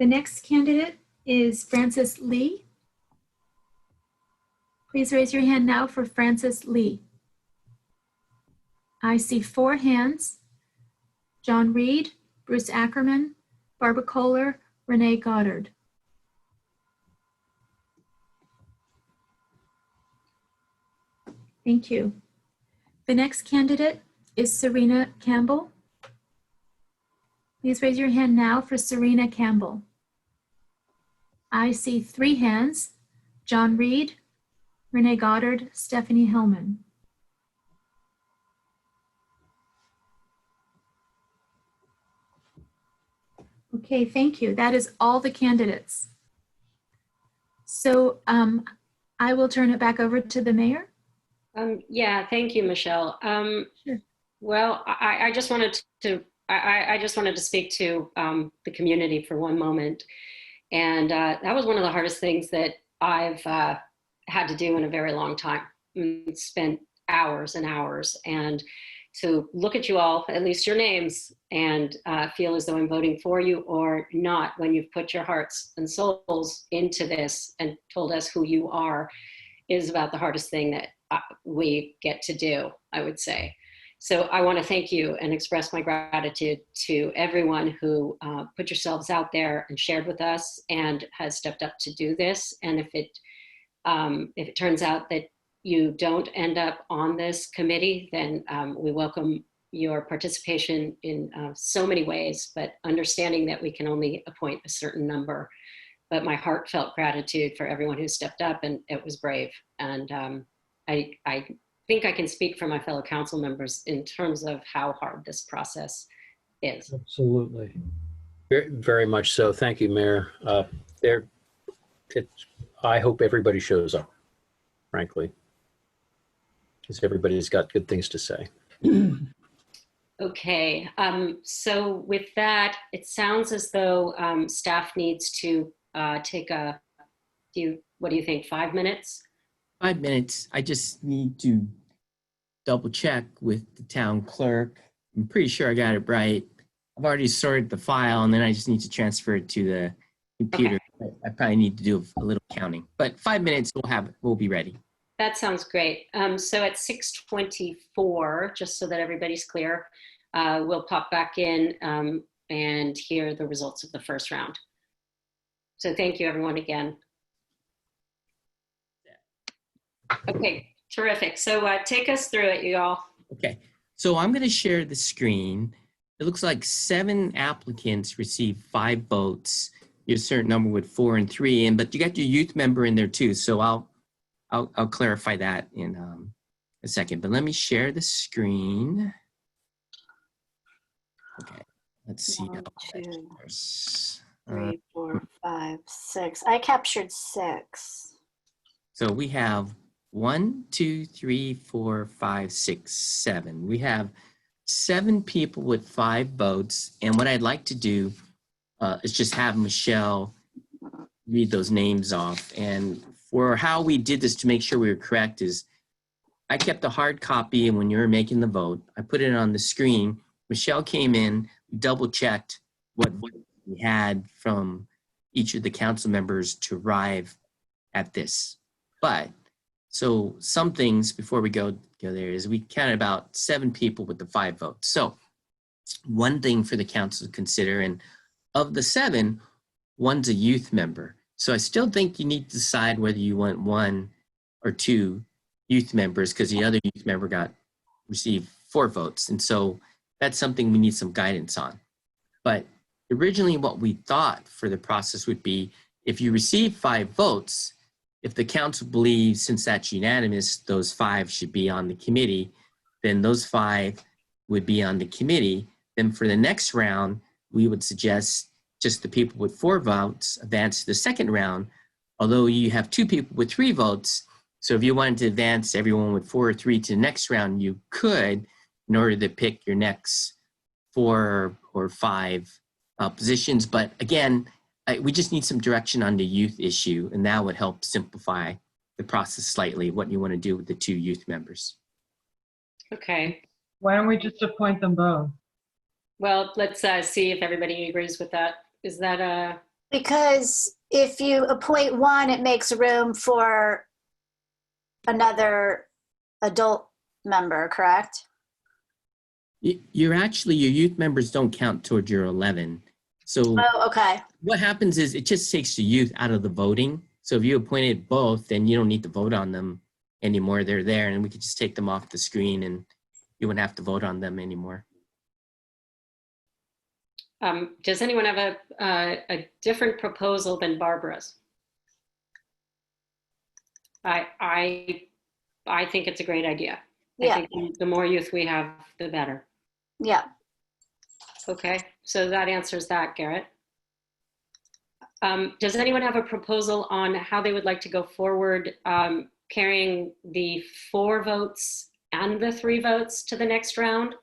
[SPEAKER 4] The next candidate is Frances Lee. Please raise your hand now for Frances Lee. I see 4 hands, John Reed, Bruce Ackerman, Barbara Kohler, Renee Goddard. Thank you. The next candidate is Serena Campbell. Please raise your hand now for Serena Campbell. I see 3 hands, John Reed, Renee Goddard, Stephanie Hellman. Okay, thank you. That is all the candidates. So I will turn it back over to the mayor.
[SPEAKER 1] Yeah, thank you, Michelle.
[SPEAKER 4] Sure.
[SPEAKER 1] Well, I just wanted to speak to the community for one moment. And that was one of the hardest things that I've had to do in a very long time. Spent hours and hours, and to look at you all, at least your names, and feel as though I'm voting for you or not when you've put your hearts and souls into this and told us who you are is about the hardest thing that we get to do, I would say. So I want to thank you and express my gratitude to everyone who put yourselves out there and shared with us and has stepped up to do this. And if it turns out that you don't end up on this committee, then we welcome your participation in so many ways, but understanding that we can only appoint a certain number. But my heartfelt gratitude for everyone who stepped up, and it was brave. And I think I can speak for my fellow council members in terms of how hard this process is.
[SPEAKER 7] Absolutely.
[SPEAKER 6] Very, very much so. Thank you, Mayor. I hope everybody shows up, frankly, because everybody's got good things to say.
[SPEAKER 1] Okay, so with that, it sounds as though staff needs to take what do you think, 5 minutes?
[SPEAKER 2] 5 minutes. I just need to double check with the town clerk. I'm pretty sure I got it right. I've already sorted the file and then I just need to transfer it to the computer.
[SPEAKER 1] Okay.
[SPEAKER 2] I probably need to do a little counting, but 5 minutes we'll be ready.
[SPEAKER 1] That sounds great. So at 6:24, just so that everybody's clear, we'll pop back in and hear the results of the first round. So thank you, everyone, again. Okay, terrific. So take us through it, you all.
[SPEAKER 2] Okay, so I'm going to share the screen. It looks like 7 applicants received 5 votes. You have a certain number with 4 and 3, but you got your youth member in there too. So I'll clarify that in a second. But let me share the screen. Okay, let's see.
[SPEAKER 3] 1,
[SPEAKER 2] now.
[SPEAKER 3] 2,
[SPEAKER 2] There's,
[SPEAKER 3] 3, 4, 5, 6. I captured 6.
[SPEAKER 2] So we have 1, 2, 3, 4, 5, 6, 7. We have 7 people with 5 votes. And what I'd like to do is just have Michelle read those names off. And for how we did this to make sure we were correct is I kept a hard copy, and when you were making the vote, I put it on the screen. Michelle came in, double checked what we had from each of the council members to arrive at this. But so some things before we go there is we counted about 7 people with the 5 votes. So one thing for the council to consider, and of the 7, one's a youth member. So I still think you need to decide whether you want 1 or 2 youth members, because the other youth member received 4 votes. And so that's something we need some guidance on. But originally what we thought for the process would be if you receive 5 votes, if the council believes, since that's unanimous, those 5 should be on the committee, then those 5 would be on the committee. Then for the next round, we would suggest just the people with 4 votes advance to the second round, although you have 2 people with 3 votes. So if you wanted to advance everyone with 4 or 3 to the next round, you could, in order to pick your next 4 or 5 positions. But again, we just need some direction on the youth issue, and that would help simplify the process slightly, what you want to do with the 2 youth members.
[SPEAKER 1] Okay.
[SPEAKER 5] Why don't we just appoint them both?
[SPEAKER 1] Well, let's see if everybody agrees with that. Is that
[SPEAKER 3] Because if you appoint one, it makes room for another adult member, correct?
[SPEAKER 2] Your youth members don't count towards your 11. So
[SPEAKER 3] okay.
[SPEAKER 2] What happens is it just takes the youth out of the voting. So if you appointed both, then you don't need to vote on them anymore. They're there, and we could just take them off the screen and you wouldn't have to vote on them anymore.
[SPEAKER 1] does anyone have a different proposal than Barbara's? I think it's a great idea.
[SPEAKER 3] Yeah.
[SPEAKER 1] I think the more youth we have, the better.
[SPEAKER 3] Yeah.
[SPEAKER 1] Okay, so that answers that, Garrett. Does anyone have a proposal on how they would like to go forward carrying the 4 votes and the 3 votes to the next round?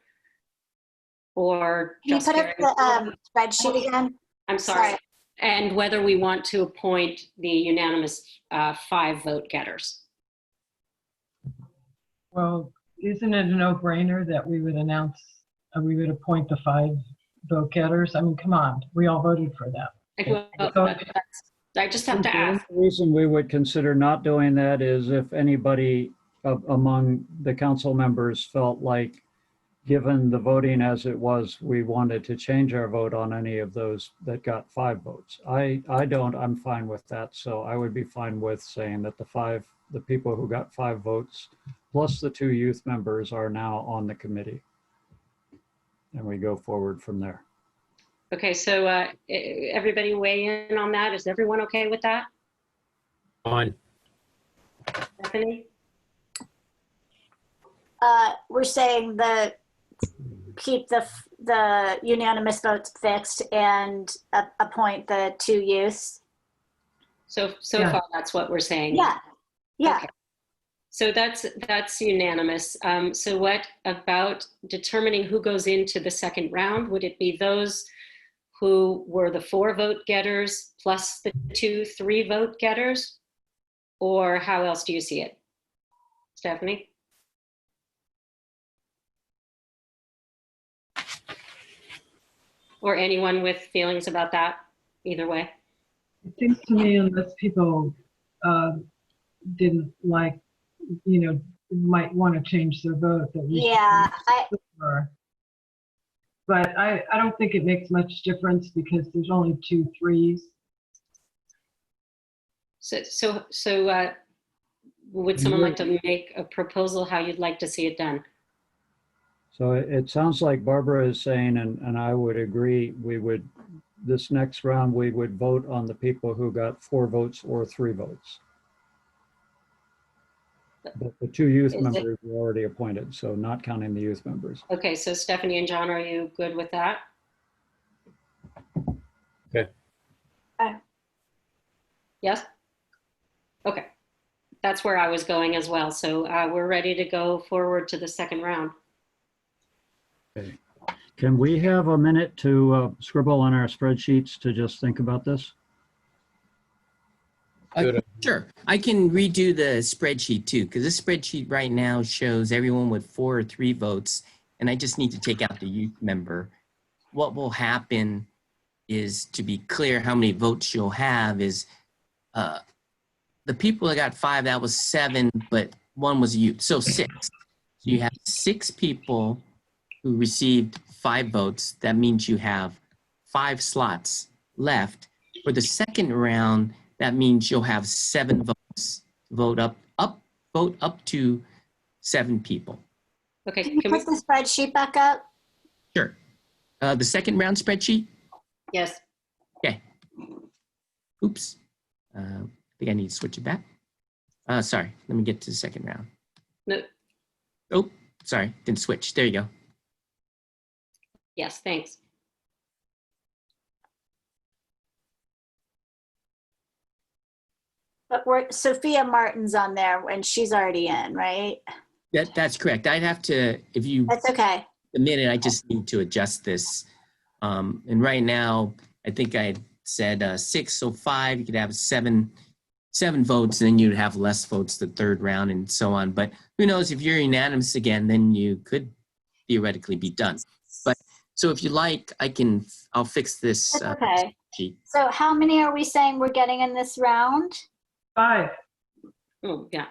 [SPEAKER 1] Or
[SPEAKER 3] Can you
[SPEAKER 1] just
[SPEAKER 3] put up the spreadsheet again?
[SPEAKER 1] I'm sorry. And whether we want to appoint the unanimous 5 vote getters.
[SPEAKER 5] Well, isn't it a no-brainer that we would announce, we would appoint the 5 vote getters? I mean, come on, we all voted for them.
[SPEAKER 1] I just have to ask.
[SPEAKER 7] The reason we would consider not doing that is if anybody among the council members felt like, given the voting as it was, we wanted to change our vote on any of those that got 5 votes. I'm fine with that. So I would be fine with saying that the people who got 5 votes plus the 2 youth members are now on the committee. And we go forward from there.
[SPEAKER 1] Okay, so everybody weigh in on that. Is everyone okay with that?
[SPEAKER 6] Fine.
[SPEAKER 1] Stephanie?
[SPEAKER 3] We're saying that keep the unanimous votes fixed and appoint the 2 youths.
[SPEAKER 1] So
[SPEAKER 5] Yeah.
[SPEAKER 1] far, that's what we're saying.
[SPEAKER 3] Yeah. Yeah.
[SPEAKER 1] Okay. So that's unanimous. So what about determining who goes into the second round? Would it be those who were the 4 vote getters plus the 2 3 vote getters? Or how else do you see it? Stephanie? Or anyone with feelings about that, either way?
[SPEAKER 5] It seems to me unless people didn't like, might want to change their vote, that we
[SPEAKER 3] Yeah,
[SPEAKER 5] should. But I don't think it makes much difference because there's only 2 3s.
[SPEAKER 1] So would someone like to make a proposal how you'd like to see it done?
[SPEAKER 7] So it sounds like Barbara is saying, and I would agree, this next round, we would vote on the people who got 4 votes or 3 votes. But the 2 youth members were already appointed, so not counting the youth members.
[SPEAKER 1] Okay, so Stephanie and John, are you good with that?
[SPEAKER 6] Okay.
[SPEAKER 1] Yes? Okay, that's where I was going as well. So we're ready to go forward to the second round.
[SPEAKER 7] Okay. Can we have a minute to scribble on our spreadsheets to just think about this?
[SPEAKER 2] Sure, I can redo the spreadsheet too, because this spreadsheet right now shows everyone with 4 or 3 votes, and I just need to take out the youth member. What will happen is, to be clear how many votes you'll have, is the people that got 5, that was 7, but 1 was a youth, so 6. So you have 6 people who received 5 votes. That means you have 5 slots left. For the second round, that means you'll have 7 votes. Vote up to 7 people.
[SPEAKER 1] Okay,
[SPEAKER 3] can you put the spreadsheet back up?
[SPEAKER 2] Sure. The second round spreadsheet?
[SPEAKER 1] Yes.
[SPEAKER 2] Okay. Oops. I think I need to switch it back. Sorry, let me get to the second round.
[SPEAKER 1] No.
[SPEAKER 2] Oh, sorry, didn't switch. There you go.
[SPEAKER 1] Yes, thanks.
[SPEAKER 3] But Sophia Martin's on there and she's already in, right?
[SPEAKER 2] That's correct. I'd have to, if you
[SPEAKER 3] That's okay.
[SPEAKER 2] a minute, I just need to adjust this. And right now, I think I said 6, so 5, you could have 7 votes, and then you'd have less votes the third round and so on. But who knows, if you're unanimous again, then you could theoretically be done. But so if you like, I'll fix this.
[SPEAKER 3] That's okay.
[SPEAKER 2] Sheet.
[SPEAKER 3] So how many are we saying we're getting in this round?
[SPEAKER 5] 5.
[SPEAKER 1] Oh, yeah.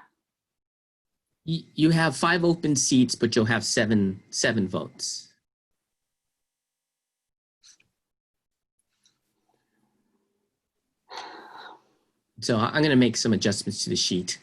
[SPEAKER 2] You have 5 open seats, but you'll have 7 votes. So I'm going to make some adjustments to the sheet.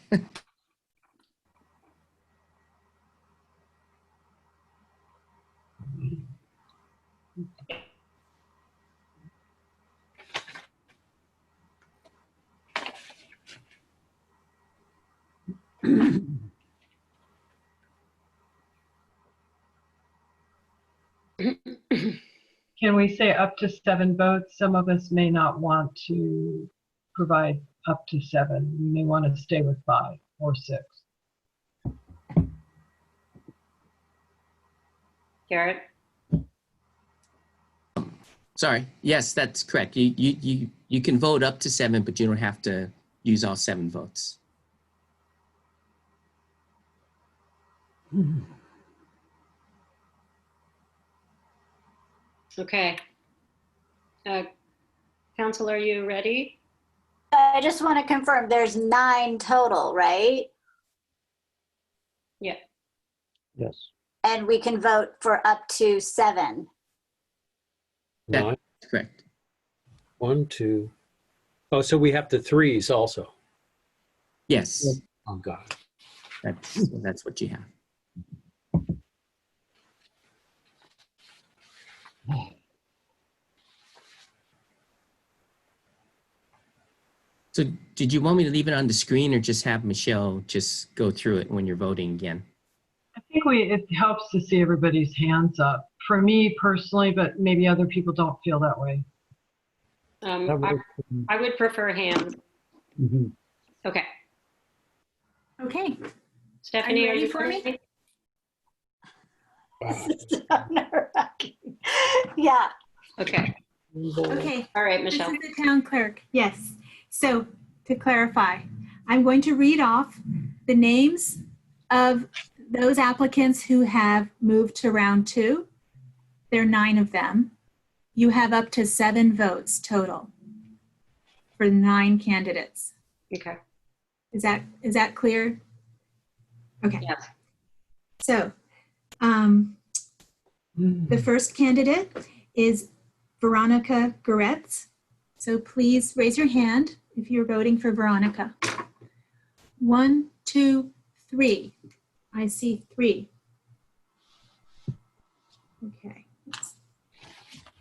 [SPEAKER 5] Can we say up to 7 votes? Some of us may not want to provide up to 7. We may want to stay with 5 or 6.
[SPEAKER 1] Garrett?
[SPEAKER 2] Sorry. Yes, that's correct. You can vote up to 7, but you don't have to use all 7 votes.
[SPEAKER 1] Okay. Council, are you ready?
[SPEAKER 3] I just want to confirm there's 9 total, right?
[SPEAKER 1] Yeah.
[SPEAKER 7] Yes.
[SPEAKER 3] And we can vote for up to 7.
[SPEAKER 6] Nine.
[SPEAKER 2] That's correct.
[SPEAKER 6] 1, 2. Oh, so we have the 3s also.
[SPEAKER 2] Yes,
[SPEAKER 6] Oh, God.
[SPEAKER 2] that's what you have. So did you want me to leave it on the screen or just have Michelle just go through it when you're voting again?
[SPEAKER 5] I think it helps to see everybody's hands up. For me personally, but maybe other people don't feel that way.
[SPEAKER 1] I would prefer hands.
[SPEAKER 7] Mm-hmm.
[SPEAKER 1] Okay.
[SPEAKER 4] Okay.
[SPEAKER 1] Stephanie, are
[SPEAKER 4] ready
[SPEAKER 1] you
[SPEAKER 4] for me?
[SPEAKER 1] ready?
[SPEAKER 3] Yeah.
[SPEAKER 1] Okay.
[SPEAKER 4] Okay.
[SPEAKER 1] All right,
[SPEAKER 4] This
[SPEAKER 1] Michelle.
[SPEAKER 4] is the town clerk. Yes. So to clarify, I'm going to read off the names of those applicants who have moved to round 2. There are 9 of them. You have up to 7 votes total for 9 candidates.
[SPEAKER 1] Okay.
[SPEAKER 4] Is that clear? Okay.
[SPEAKER 1] Yes.
[SPEAKER 4] So the first candidate is Veronica Goretz. So please raise your hand if you're voting for Veronica. 1, 2, 3. I see 3. Okay.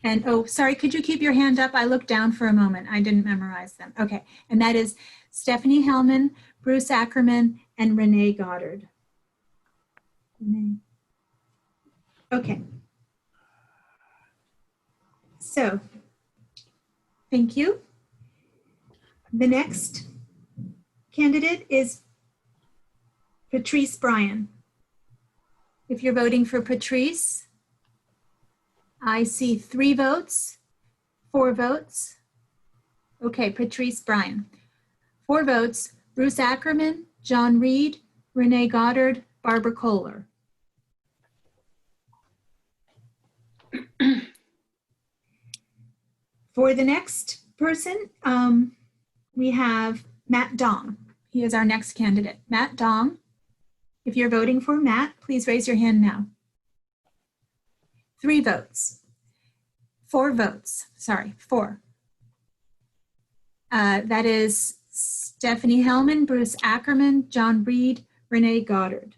[SPEAKER 4] And oh, sorry, could you keep your hand up? I looked down for a moment. I didn't memorize them. Okay. And that is Stephanie Hellman, Bruce Ackerman, and Renee Goddard. Okay. So, thank you. The next candidate is Patrice Bryan. If you're voting for Patrice, I see 3 votes, 4 votes. Okay, Patrice Bryan. 4 votes, Bruce Ackerman, John Reed, Renee Goddard, Barbara Kohler. For the next person, we have Matt Dong. He is our next candidate. Matt Dong. If you're voting for Matt, please raise your hand now. 3 votes. 4 votes. Sorry, 4. That is Stephanie Hellman, Bruce Ackerman, John Reed, Renee Goddard.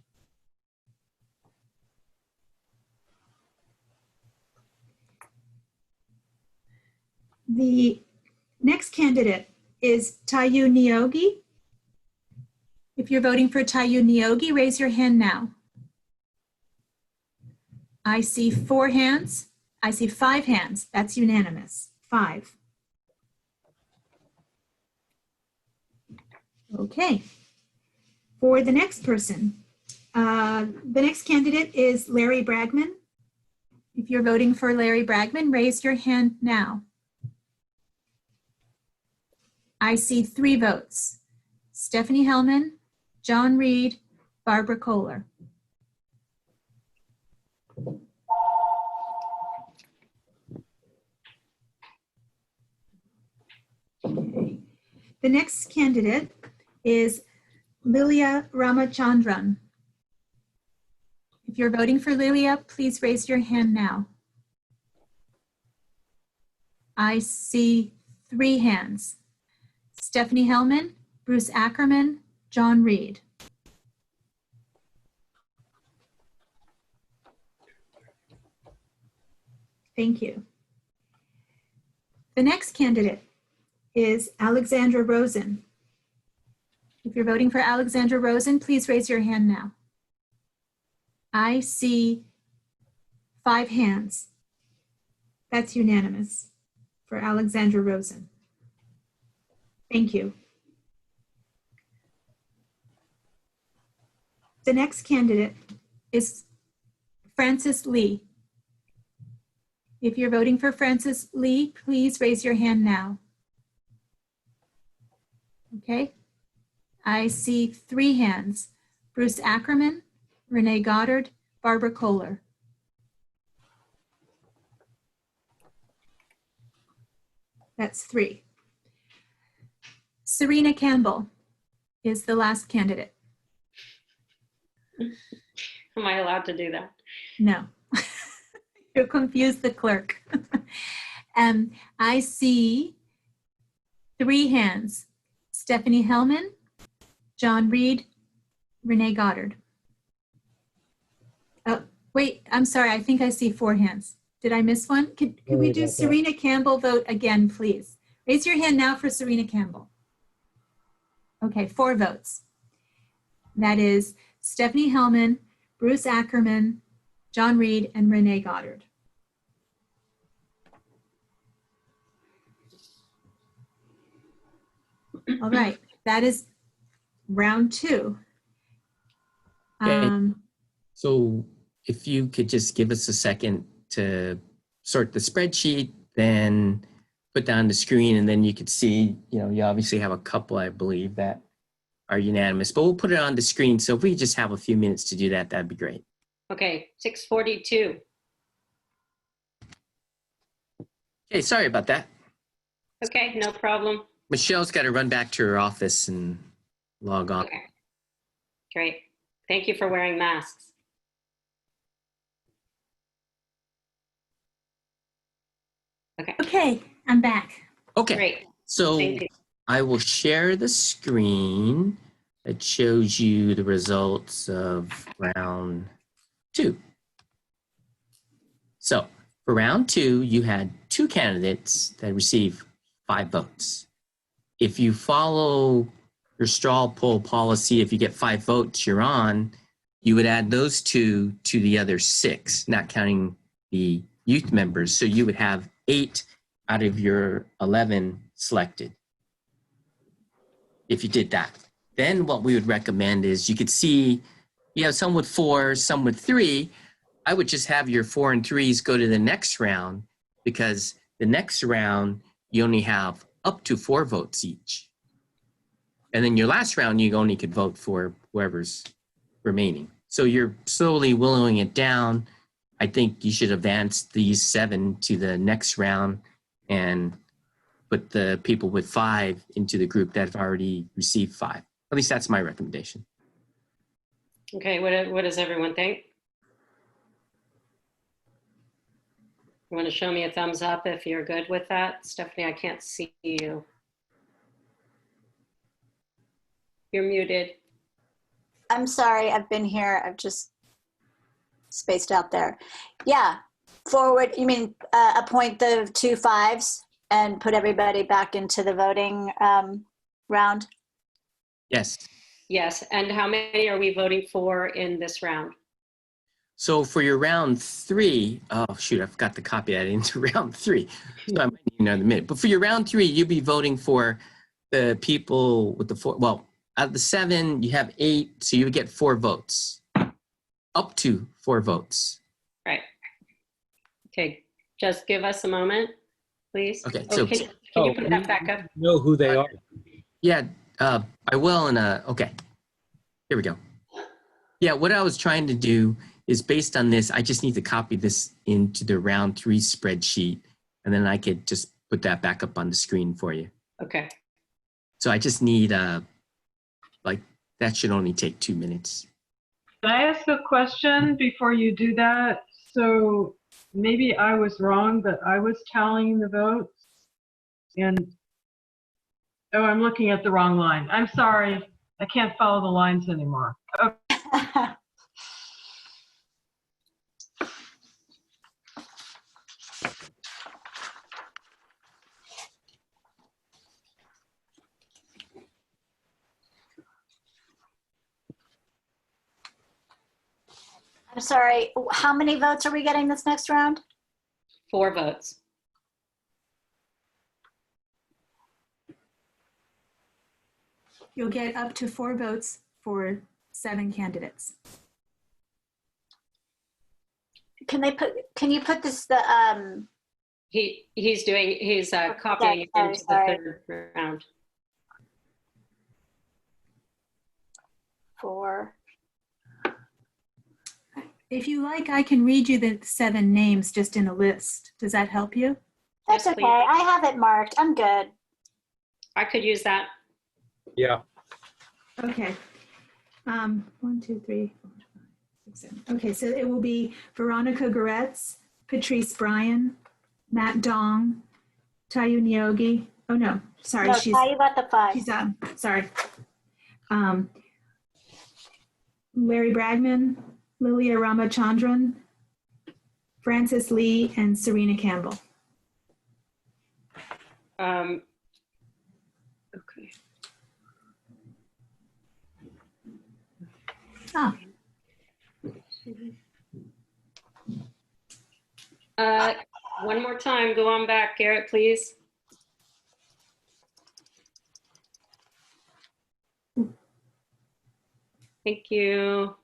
[SPEAKER 4] The next candidate is Tayu Niogi. If you're voting for Tayu Niogi, raise your hand now. I see 4 hands. I see 5 hands. That's unanimous. 5. Okay. For the next person, the next candidate is Larry Bragman. If you're voting for Larry Bragman, raise your hand now. I see 3 votes. Stephanie Hellman, John Reed, Barbara Kohler. Okay. The next candidate is Lilia Ramachandran. If you're voting for Lilia, please raise your hand now. I see 3 hands. Stephanie Hellman, Bruce Ackerman, John Reed. Thank you. The next candidate is Alexandra Rosen. If you're voting for Alexandra Rosen, please raise your hand now. I see 5 hands. That's unanimous for Alexandra Rosen. Thank you. The next candidate is Francis Lee. If you're voting for Francis Lee, please raise your hand now. Okay. I see 3 hands. Bruce Ackerman, Renee Goddard, Barbara Kohler. That's 3. Serena Campbell is the last candidate.
[SPEAKER 1] Am I allowed to do that?
[SPEAKER 4] No. You'll confuse the clerk. I see 3 hands. Stephanie Hellman, John Reed, Renee Goddard. Oh, wait, I'm sorry. I think I see 4 hands. Did I miss one? Could we do Serena Campbell vote again, please? Raise your hand now for Serena Campbell. Okay, 4 votes. That is Stephanie Hellman, Bruce Ackerman, John Reed, and Renee Goddard. All right, that is round 2.
[SPEAKER 2] Okay.
[SPEAKER 4] Um,
[SPEAKER 2] So if you could just give us a second to sort the spreadsheet, then put down the screen, and then you could see, you obviously have a couple, I believe, that are unanimous, but we'll put it on the screen. So if we just have a few minutes to do that, that'd be great.
[SPEAKER 1] Okay, 6:42.
[SPEAKER 2] Okay, sorry about that.
[SPEAKER 1] Okay, no problem.
[SPEAKER 2] Michelle's got to run back to her office and log on.
[SPEAKER 1] Okay, great. Thank you for wearing masks. Okay,
[SPEAKER 4] okay, I'm back.
[SPEAKER 2] Okay,
[SPEAKER 1] great.
[SPEAKER 2] so
[SPEAKER 1] Thank you.
[SPEAKER 2] I will share the screen that shows you the results of round 2. So for round 2, you had 2 candidates that received 5 votes. If you follow your straw poll policy, if you get 5 votes, you're on, you would add those 2 to the other 6, not counting the youth members. So you would have 8 out of your 11 selected. If you did that, then what we would recommend is you could see, some with 4, some with 3. I would just have your 4 and 3s go to the next round, because the next round, you only have up to 4 votes each. And then your last round, you only could vote for whoever's remaining. So you're slowly willowing it down. I think you should advance these 7 to the next round and put the people with 5 into the group that have already received 5. At least that's my recommendation.
[SPEAKER 1] Okay, what does everyone think? You want to show me a thumbs up if you're good with that? Stephanie, I can't see you. You're muted.
[SPEAKER 3] I'm sorry, I've been here. I've just spaced out there. Yeah, forward, you mean appoint the 2 5s and put everybody back into the voting round?
[SPEAKER 2] Yes.
[SPEAKER 1] Yes, and how many are we voting for in this round?
[SPEAKER 2] So for your round 3, oh shoot, I forgot to copy that into round 3. So I might need another minute. But for your round 3, you'll be voting for the people with the 4. Well, out of the 7, you have 8, so you would get 4 votes. Up to 4 votes.
[SPEAKER 1] Right. Okay, just give us a moment, please.
[SPEAKER 2] Okay,
[SPEAKER 1] Oh,
[SPEAKER 2] so
[SPEAKER 1] can you put that back up?
[SPEAKER 6] Know who they are.
[SPEAKER 2] yeah, I will. And okay, here we go. Yeah, what I was trying to do is, based on this, I just need to copy this into the round 3 spreadsheet, and then I could just put that back up on the screen for you.
[SPEAKER 1] Okay.
[SPEAKER 2] So I just need that should only take 2 minutes.
[SPEAKER 5] Can I ask a question before you do that? So maybe I was wrong, but I was tallying the votes. And, oh, I'm looking at the wrong line. I'm sorry. I can't follow the lines anymore. Okay.
[SPEAKER 3] I'm sorry, how many votes are we getting this next round?
[SPEAKER 1] 4 votes.
[SPEAKER 4] You'll get up to 4 votes for 7 candidates.
[SPEAKER 3] Can you put this,
[SPEAKER 1] He's copying it into
[SPEAKER 3] sorry.
[SPEAKER 1] the 3rd round.
[SPEAKER 3] 4.
[SPEAKER 4] If you like, I can read you the 7 names just in a list. Does that help you?
[SPEAKER 3] That's
[SPEAKER 1] Yes,
[SPEAKER 3] okay,
[SPEAKER 1] please.
[SPEAKER 3] I have it marked, I'm good.
[SPEAKER 1] I could use that.
[SPEAKER 6] Yeah.
[SPEAKER 4] Okay. 1, 2, 3, 4, 5, 6, 7. Okay, so it will be Veronica Goretz, Patrice Bryan, Matt Dong, Tayu Nyogi. Oh no, sorry,
[SPEAKER 3] No, you got the 5.
[SPEAKER 4] she's sorry. Larry Bragman, Lilia Ramachandran, Francis Lee, and Serena Campbell.
[SPEAKER 1] Okay.
[SPEAKER 4] Ah,
[SPEAKER 1] One more time, go on back, Garrett, please. Thank you.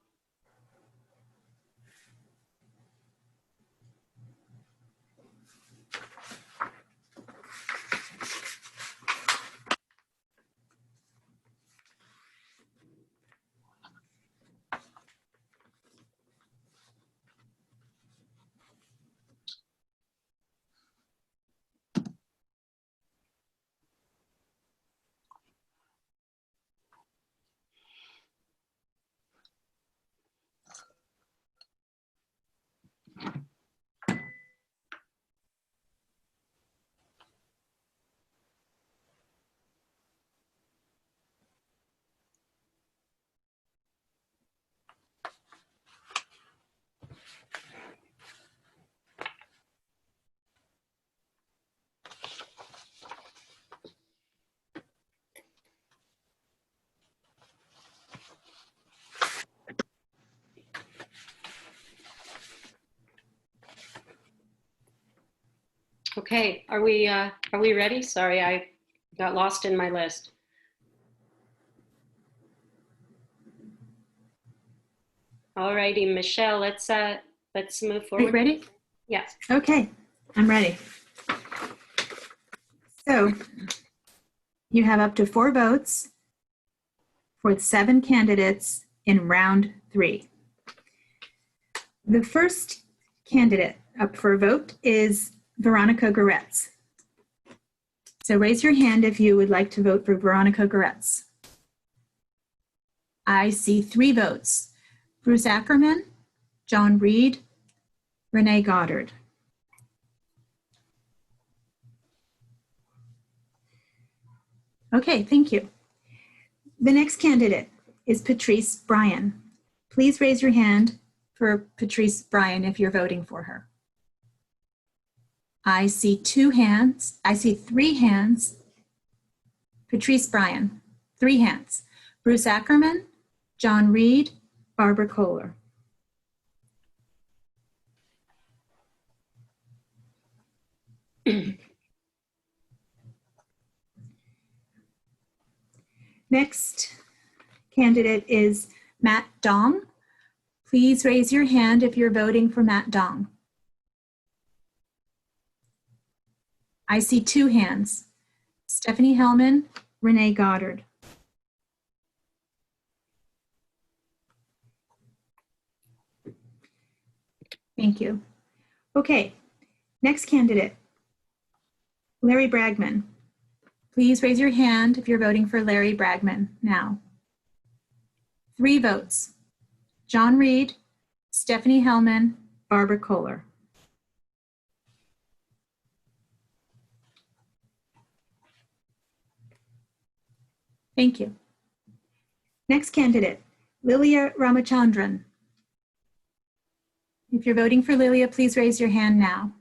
[SPEAKER 1] Okay, are we ready? Sorry, I got lost in my list. All righty, Michelle, let's move
[SPEAKER 4] Are you
[SPEAKER 1] forward.
[SPEAKER 4] ready?
[SPEAKER 1] Yes.
[SPEAKER 4] Okay, I'm ready. So you have up to 4 votes for 7 candidates in round 3. The first candidate up for a vote is Veronica Goretz. So raise your hand if you would like to vote for Veronica Goretz. I see 3 votes. Bruce Ackerman, John Reed, Renee Goddard. Okay, thank you. The next candidate is Patrice Bryan. Please raise your hand for Patrice Bryan if you're voting for her. I see 2 hands. I see 3 hands. Patrice Bryan, 3 hands. Bruce Ackerman, John Reed, Barbara Kohler. Next candidate is Matt Dong. Please raise your hand if you're voting for Matt Dong. I see 2 hands. Stephanie Hellman, Renee Goddard. Thank you. Okay, next candidate, Larry Bragman. Please raise your hand if you're voting for Larry Bragman now. 3 votes. John Reed, Stephanie Hellman, Barbara Kohler. Thank you. Next candidate, Lilia Ramachandran. If you're voting for Lilia, please raise your hand now.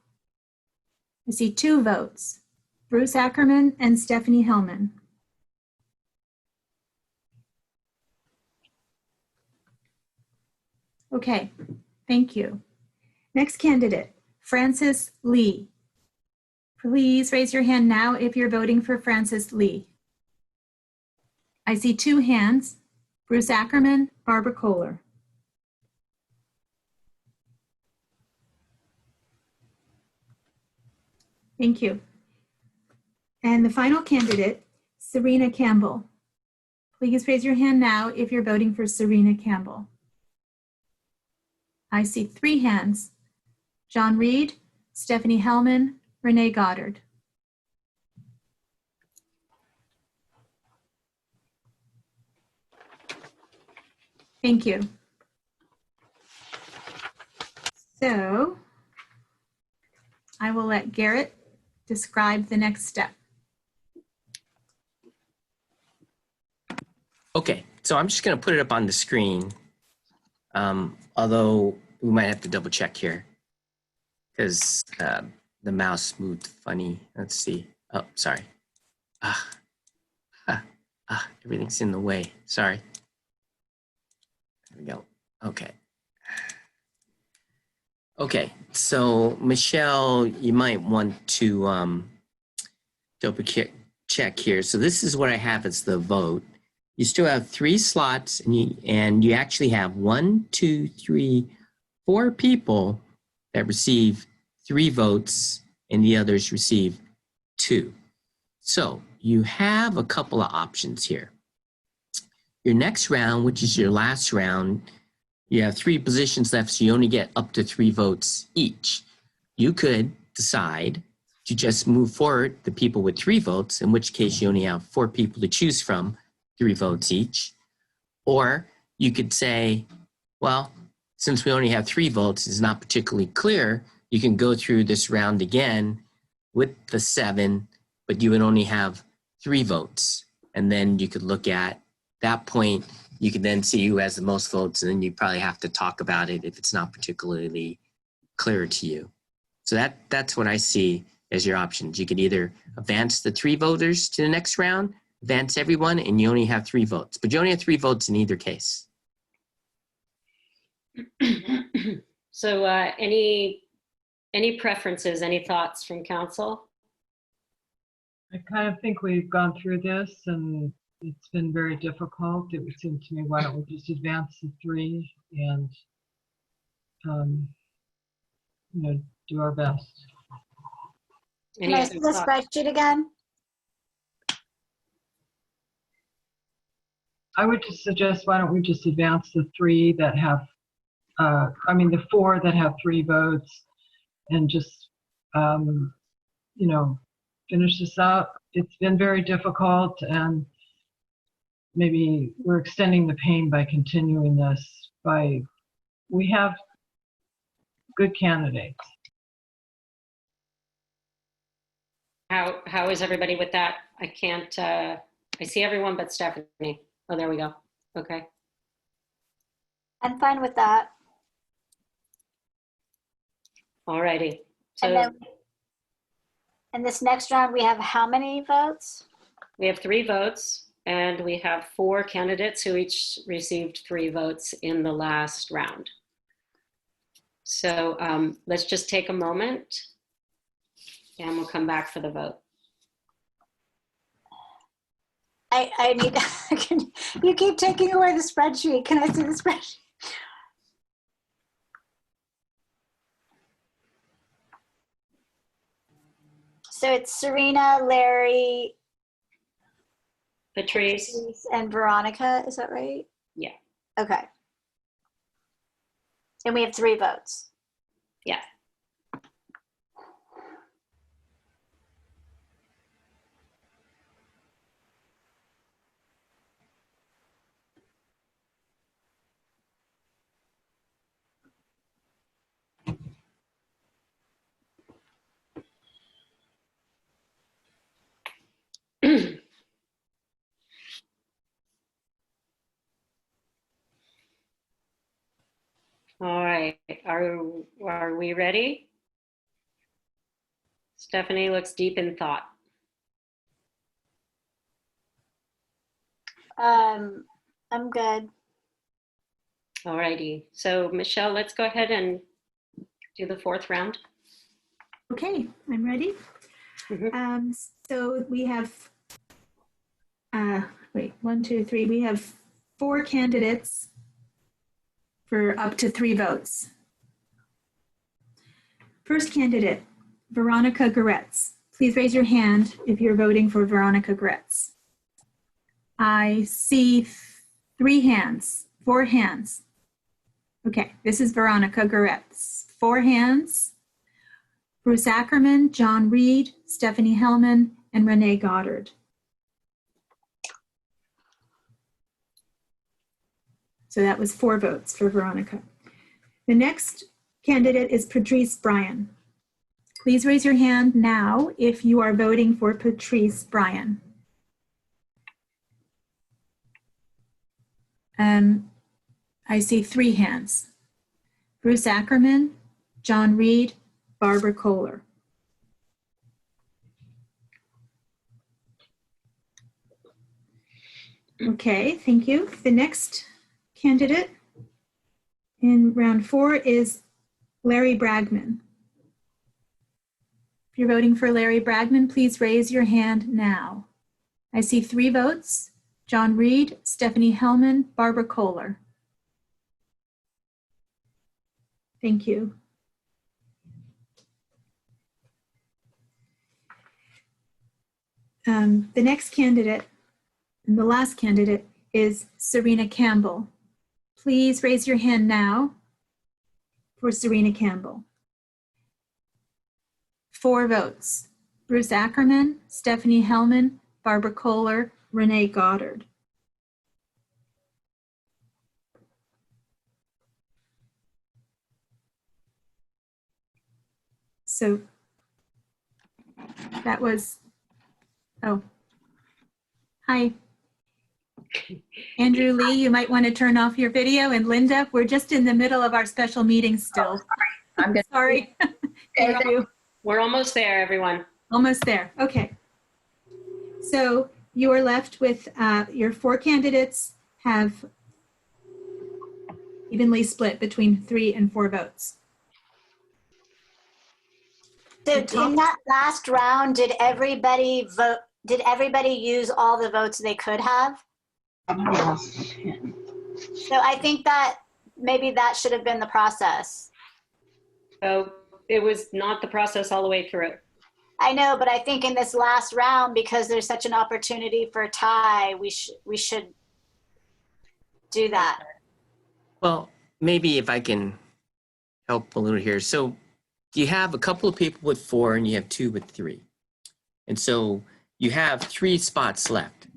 [SPEAKER 4] I see 2 votes, Bruce Ackerman and Stephanie Hellman. Okay, thank you. Next candidate, Francis Lee. Please raise your hand now if you're voting for Francis Lee. I see 2 hands, Bruce Ackerman, Barbara Kohler. Thank you. And the final candidate, Serena Campbell. Please raise your hand now if you're voting for Serena Campbell. I see 3 hands, John Reed, Stephanie Hellman, Renee Goddard. Thank you. So I will let Garrett describe the next step.
[SPEAKER 2] Okay, so I'm just going to put it up on the screen, although we might have to double check here because the mouse moved funny. Let's see. Oh, sorry. Everything's in the way. Sorry. There we go. Okay. Okay, so Michelle, you might want to double check here. So this is what I have as the vote. You still have 3 slots, and you actually have 1, 2, 3, 4 people that receive 3 votes, and the others receive 2. So you have a couple of options here. Your next round, which is your last round, you have 3 positions left, so you only get up to 3 votes each. You could decide to just move forward the people with 3 votes, in which case you only have 4 people to choose from, 3 votes each. Or you could say, well, since we only have 3 votes, it's not particularly clear, you can go through this round again with the 7, but you would only have 3 votes. And then you could look at that point, you could then see who has the most votes, and then you probably have to talk about it if it's not particularly clear to you. So that's what I see as your options. You could either advance the 3 voters to the next round, advance everyone, and you only have 3 votes. But you only have 3 votes in either case.
[SPEAKER 1] So any Any preferences, any thoughts from council?
[SPEAKER 5] I kind of think we've gone through this and it's been very difficult. It would seem to me, why don't we just advance the 3 and, do our best.
[SPEAKER 3] Can
[SPEAKER 1] Any
[SPEAKER 3] I
[SPEAKER 1] other
[SPEAKER 3] see the
[SPEAKER 1] thoughts?
[SPEAKER 3] spreadsheet again?
[SPEAKER 5] I would just suggest, why don't we just advance the 3 that have, the 4 that have 3 votes and just, finish this up. It's been very difficult and maybe we're extending the pain by continuing this we have good candidates.
[SPEAKER 1] How is everybody with that? I can't, I see everyone but Stephanie. Oh, there we go. Okay.
[SPEAKER 3] I'm fine with that.
[SPEAKER 1] All righty.
[SPEAKER 3] And
[SPEAKER 1] So
[SPEAKER 3] then in this next round, we have how many votes?
[SPEAKER 1] we have 3 votes and we have 4 candidates who each received 3 votes in the last round. So let's just take a moment and we'll come back for the vote.
[SPEAKER 3] I need, you keep taking away the spreadsheet. Can I see the spreadsheet? So it's Serena, Larry,
[SPEAKER 1] Patrice?
[SPEAKER 3] and Veronica, is that right?
[SPEAKER 1] Yeah.
[SPEAKER 3] Okay. And we have 3 votes.
[SPEAKER 1] Yeah. All right, are we ready? Stephanie looks deep in thought.
[SPEAKER 3] I'm good.
[SPEAKER 1] All righty, so Michelle, let's go ahead and do the 4th round.
[SPEAKER 4] Okay, I'm ready.
[SPEAKER 1] Mhm.
[SPEAKER 4] So we have, 1, 2, 3. We have 4 candidates for up to 3 votes. First candidate, Veronica Goretz. Please raise your hand if you're voting for Veronica Goretz. I see 3 hands, 4 hands. Okay, this is Veronica Goretz. 4 hands. Bruce Ackerman, John Reed, Stephanie Hellman, and Renee Goddard. So that was 4 votes for Veronica. The next candidate is Patrice Bryan. Please raise your hand now if you are voting for Patrice Bryan. I see 3 hands. Bruce Ackerman, John Reed, Barbara Kohler. Okay, thank you. The next candidate in round 4 is Larry Bragman. If you're voting for Larry Bragman, please raise your hand now. I see 3 votes: John Reed, Stephanie Hellman, Barbara Kohler. Thank you. The next candidate, and the last candidate, is Serena Campbell. Please raise your hand now for Serena Campbell. 4 votes: Bruce Ackerman, Stephanie Hellman, Barbara Kohler, Renee Goddard. So that was, oh, hi. Andrew Lee, you might want to turn off your video. And Linda, we're just in the middle of our special meeting still.
[SPEAKER 11] I'm good.
[SPEAKER 4] Sorry. Thank you.
[SPEAKER 1] We're almost there, everyone.
[SPEAKER 4] Almost there. Okay. So you are left with your 4 candidates have evenly split between 3 and 4 votes.
[SPEAKER 3] So
[SPEAKER 4] to talk.
[SPEAKER 3] in that last round, did everybody vote? Did everybody use all the votes they could have?
[SPEAKER 8] Yes.
[SPEAKER 3] So I think that maybe that should have been the process.
[SPEAKER 1] So it was not the process all the way through.
[SPEAKER 3] I know, but I think in this last round, because there's such an opportunity for a tie, we should do that.
[SPEAKER 2] Well, maybe if I can help a little here. So you have a couple of people with 4 and you have 2 with 3. And so you have 3 spots left.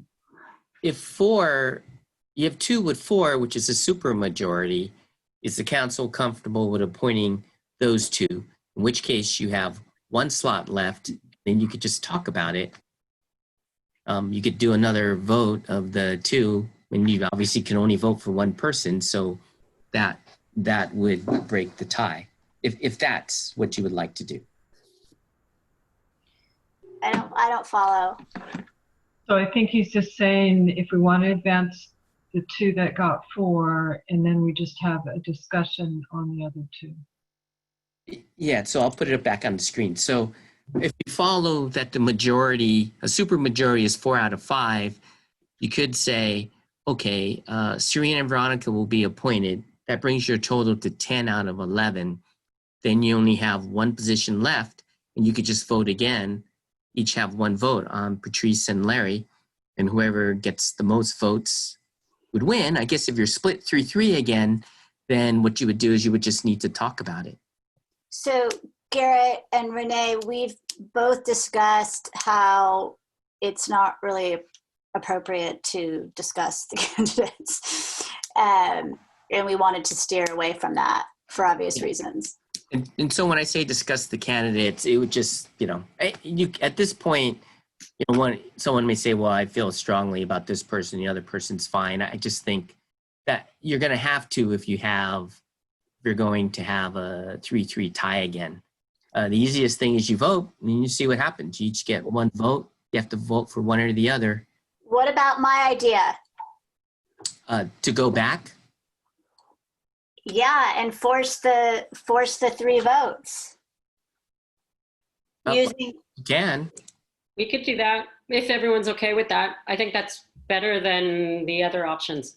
[SPEAKER 2] If you have 2 with 4, which is a super majority, is the council comfortable with appointing those 2? In which case you have 1 slot left, then you could just talk about it. You could do another vote of the 2, and you obviously can only vote for 1 person, so that would break the tie, if that's what you would like to do.
[SPEAKER 3] I don't follow.
[SPEAKER 5] So I think he's just saying if we want to advance the 2 that got 4, and then we just have a discussion on the other 2.
[SPEAKER 2] Yeah, so I'll put it back on the screen. So if you follow that the majority, a super majority is 4 out of 5, you could say, okay, Serena and Veronica will be appointed. That brings your total to 10 out of 11. Then you only have 1 position left, and you could just vote again. Each have 1 vote on Patrice and Larry, and whoever gets the most votes would win. I guess if you're split 3-3 again, then what you would do is you would just need to talk about it.
[SPEAKER 3] So Garrett and Renee, we've both discussed how it's not really appropriate to discuss the candidates. And we wanted to steer away from that for obvious reasons.
[SPEAKER 2] And so when I say discuss the candidates, it would just, at this point, someone may say, well, I feel strongly about this person, the other person's fine. I just think that you're going to have to if you're going to have a 3-3 tie again. The easiest thing is you vote, and you see what happens. You each get 1 vote. You have to vote for one or the other.
[SPEAKER 3] What about my idea?
[SPEAKER 2] To go back?
[SPEAKER 3] Yeah, and force the 3 votes. Using
[SPEAKER 2] You can.
[SPEAKER 1] We could do that if everyone's okay with that. I think that's better than the other options.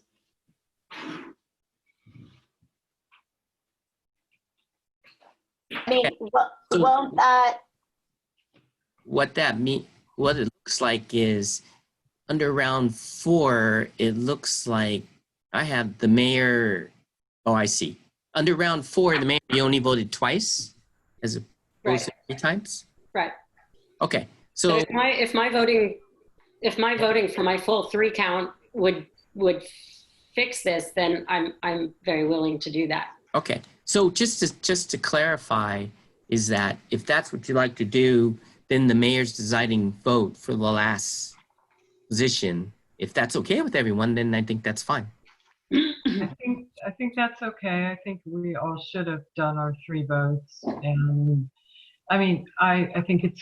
[SPEAKER 3] I mean, won't that?
[SPEAKER 2] What it looks like is under round 4, it looks like I have the mayor. Oh, I see. Under round 4, the mayor, you only voted twice as opposed to 3 times?
[SPEAKER 1] Right.
[SPEAKER 2] Okay.
[SPEAKER 1] So
[SPEAKER 2] So
[SPEAKER 1] if my voting for my full 3 count would fix this, then I'm very willing to do that.
[SPEAKER 2] okay. So just to clarify, is that if that's what you like to do, then the mayor's deciding vote for the last position. If that's okay with everyone, then I think that's fine.
[SPEAKER 5] I think that's okay. I think we all should have done our 3 votes. And I mean, I think it's.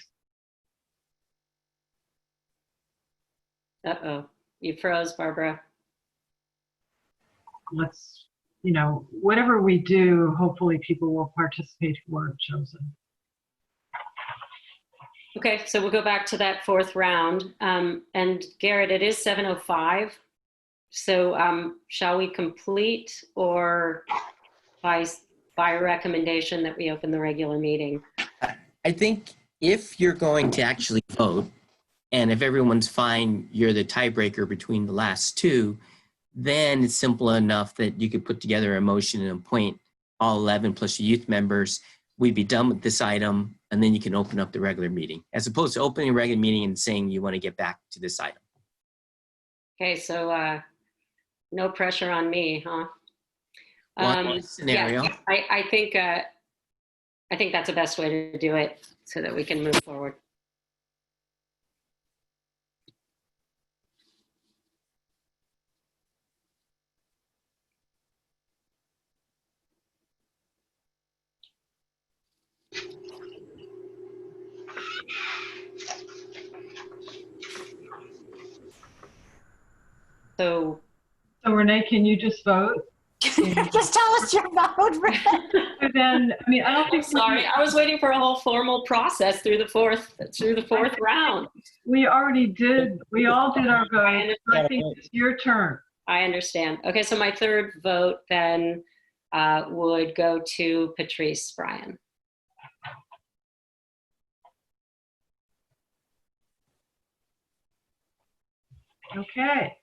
[SPEAKER 1] Uh-oh, you froze, Barbara.
[SPEAKER 5] Let's, whatever we do, hopefully people will participate who aren't chosen.
[SPEAKER 1] Okay, so we'll go back to that 4th round. And Garrett, it is 7:05. So shall we complete, or by recommendation that we open the regular meeting?
[SPEAKER 2] I think if you're going to actually vote, and if everyone's fine, you're the tiebreaker between the last 2, then it's simple enough that you could put together a motion and appoint all 11 plus your youth members. We'd be done with this item, and then you can open up the regular meeting, as opposed to opening a regular meeting and saying you want to get back to this item.
[SPEAKER 1] Okay, so no pressure on me, huh?
[SPEAKER 2] Well, in this scenario.
[SPEAKER 1] Yeah, I think that's the best way to do it so that we can move forward. So
[SPEAKER 5] So Renee, can you just vote?
[SPEAKER 3] Just tell us your vote.
[SPEAKER 5] But then, I mean, I don't
[SPEAKER 1] I'm
[SPEAKER 5] think
[SPEAKER 1] sorry, I was waiting for a whole formal process through the fourth round.
[SPEAKER 5] we already did. We all did our vote.
[SPEAKER 1] understand.
[SPEAKER 5] So I think it's your turn.
[SPEAKER 1] I understand. Okay, so my third vote then would go to Patrice Bryan.
[SPEAKER 5] Okay.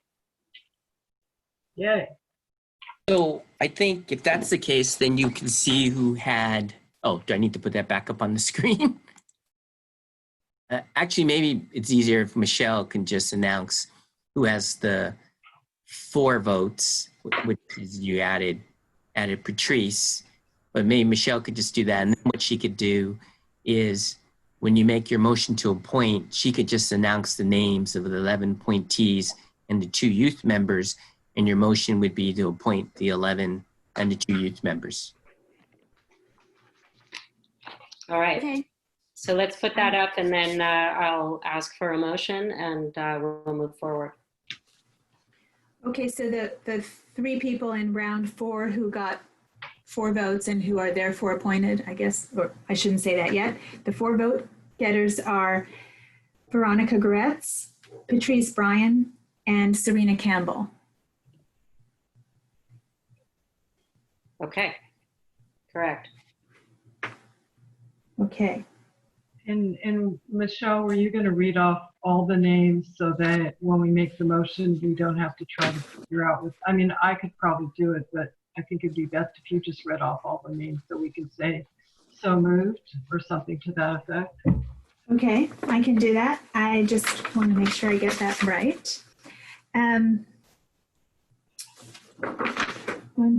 [SPEAKER 5] Yay.
[SPEAKER 2] So I think if that's the case, then you can see who had, oh, do I need to put that back up on the screen? Actually, maybe it's easier if Michelle can just announce who has the 4 votes, which is you added Patrice, but maybe Michelle could just do that. And then what she could do is when you make your motion to appoint, she could just announce the names of the 11 appointees and the 2 youth members, and your motion would be to appoint the 11 and the 2 youth members.
[SPEAKER 1] All right.
[SPEAKER 4] Okay.
[SPEAKER 1] So let's put that up, and then I'll ask for a motion, and we'll move forward.
[SPEAKER 4] Okay, so the 3 people in round 4 who got 4 votes and who are therefore appointed, I guess, or I shouldn't say that yet. The 4 vote getters are Veronica Goretz, Patrice Bryan, and Serena Campbell.
[SPEAKER 1] Okay, correct.
[SPEAKER 4] Okay.
[SPEAKER 5] And Michelle, were you going to read off all the names so that when we make the motion, we don't have to try to figure out what, I mean, I could probably do it, but I think it'd be best if you just read off all the names so we can say so moved or something to that effect.
[SPEAKER 4] Okay, I can do that. I just want to make sure I get that right. 1,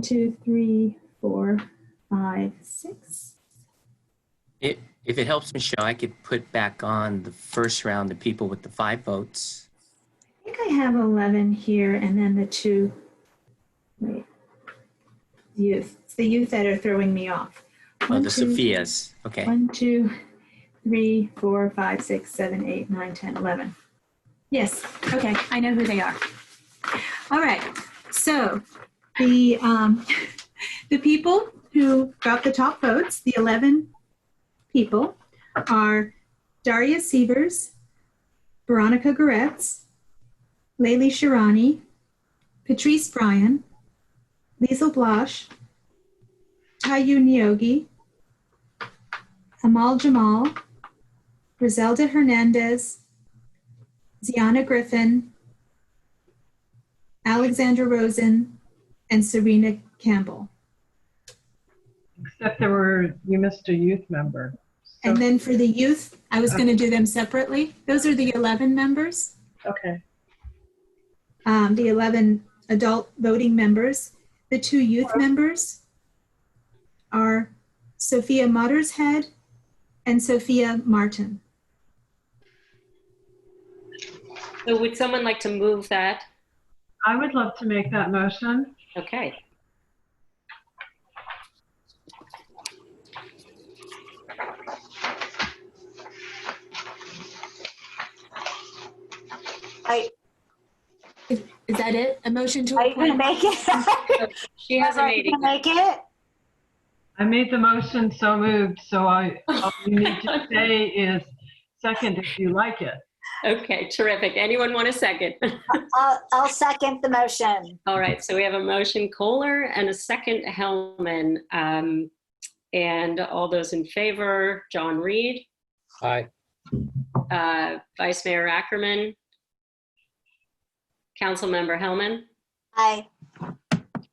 [SPEAKER 4] 2, 3, 4, 5, 6.
[SPEAKER 2] If it helps, Michelle, I could put back on the first round the people with the 5 votes.
[SPEAKER 4] I think I have 11 here, and then the 2, wait, youth. It's the youth that are throwing me off.
[SPEAKER 2] Oh, the Sophias. Okay.
[SPEAKER 4] 1, 2, 3, 4, 5, 6, 7, 8, 9, 10, 11. Yes. Okay. I know who they are. All right. So the people who got the top votes, the 11 people, are Daria Sievers, Veronica Goretz, Layli Shirani, Patrice Bryan, Liesl Blasch, Tayu Niogi, Amal Jamal, Griselda Hernandez, Ziana Griffin, Alexandra Rosen, and Serena Campbell.
[SPEAKER 5] Except you missed a youth member. So,
[SPEAKER 4] And then for the youth, I was going to do them separately. Those are the 11 members,
[SPEAKER 5] okay.
[SPEAKER 4] the 11 adult voting members. The 2 youth members are Sophia Mottershead and Sophia Martin.
[SPEAKER 1] So would someone like to move that?
[SPEAKER 5] I would love to make that motion.
[SPEAKER 1] Okay.
[SPEAKER 4] Is that it? A motion to
[SPEAKER 3] Are you going to
[SPEAKER 4] appoint?
[SPEAKER 3] make it?
[SPEAKER 1] She hasn't
[SPEAKER 3] Are
[SPEAKER 1] made
[SPEAKER 3] you
[SPEAKER 1] it.
[SPEAKER 3] going to make it?
[SPEAKER 5] I made the motion, so moved. So all you need to say is second if you like it.
[SPEAKER 1] Okay, terrific. Anyone want a second?
[SPEAKER 3] I'll second the motion.
[SPEAKER 1] All right, so we have a motion Kohler and a second Hellman. And all those in favor, John Reed,
[SPEAKER 6] Aye.
[SPEAKER 1] Vice Mayor Ackerman, Councilmember Hellman,
[SPEAKER 3] Aye.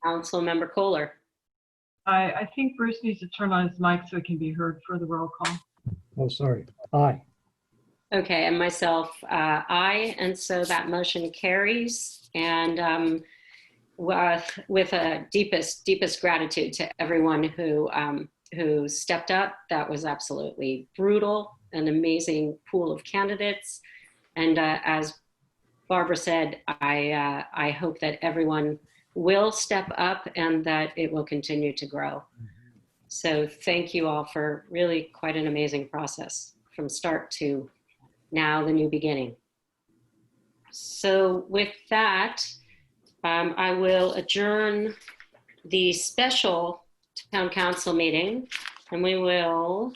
[SPEAKER 1] Councilmember Kohler.
[SPEAKER 5] I think Bruce needs to turn on his mic so it can be heard for the roll call.
[SPEAKER 7] Oh, sorry. Aye.
[SPEAKER 1] Okay, and myself, aye, and so that motion carries. And with a deepest gratitude to everyone who stepped up. That was absolutely brutal, an amazing pool of candidates. And as Barbara said, I hope that everyone will step up and that it will continue to grow. So thank you all for really quite an amazing process from start to now, the new beginning. So with that, I will adjourn the special town council meeting, and we will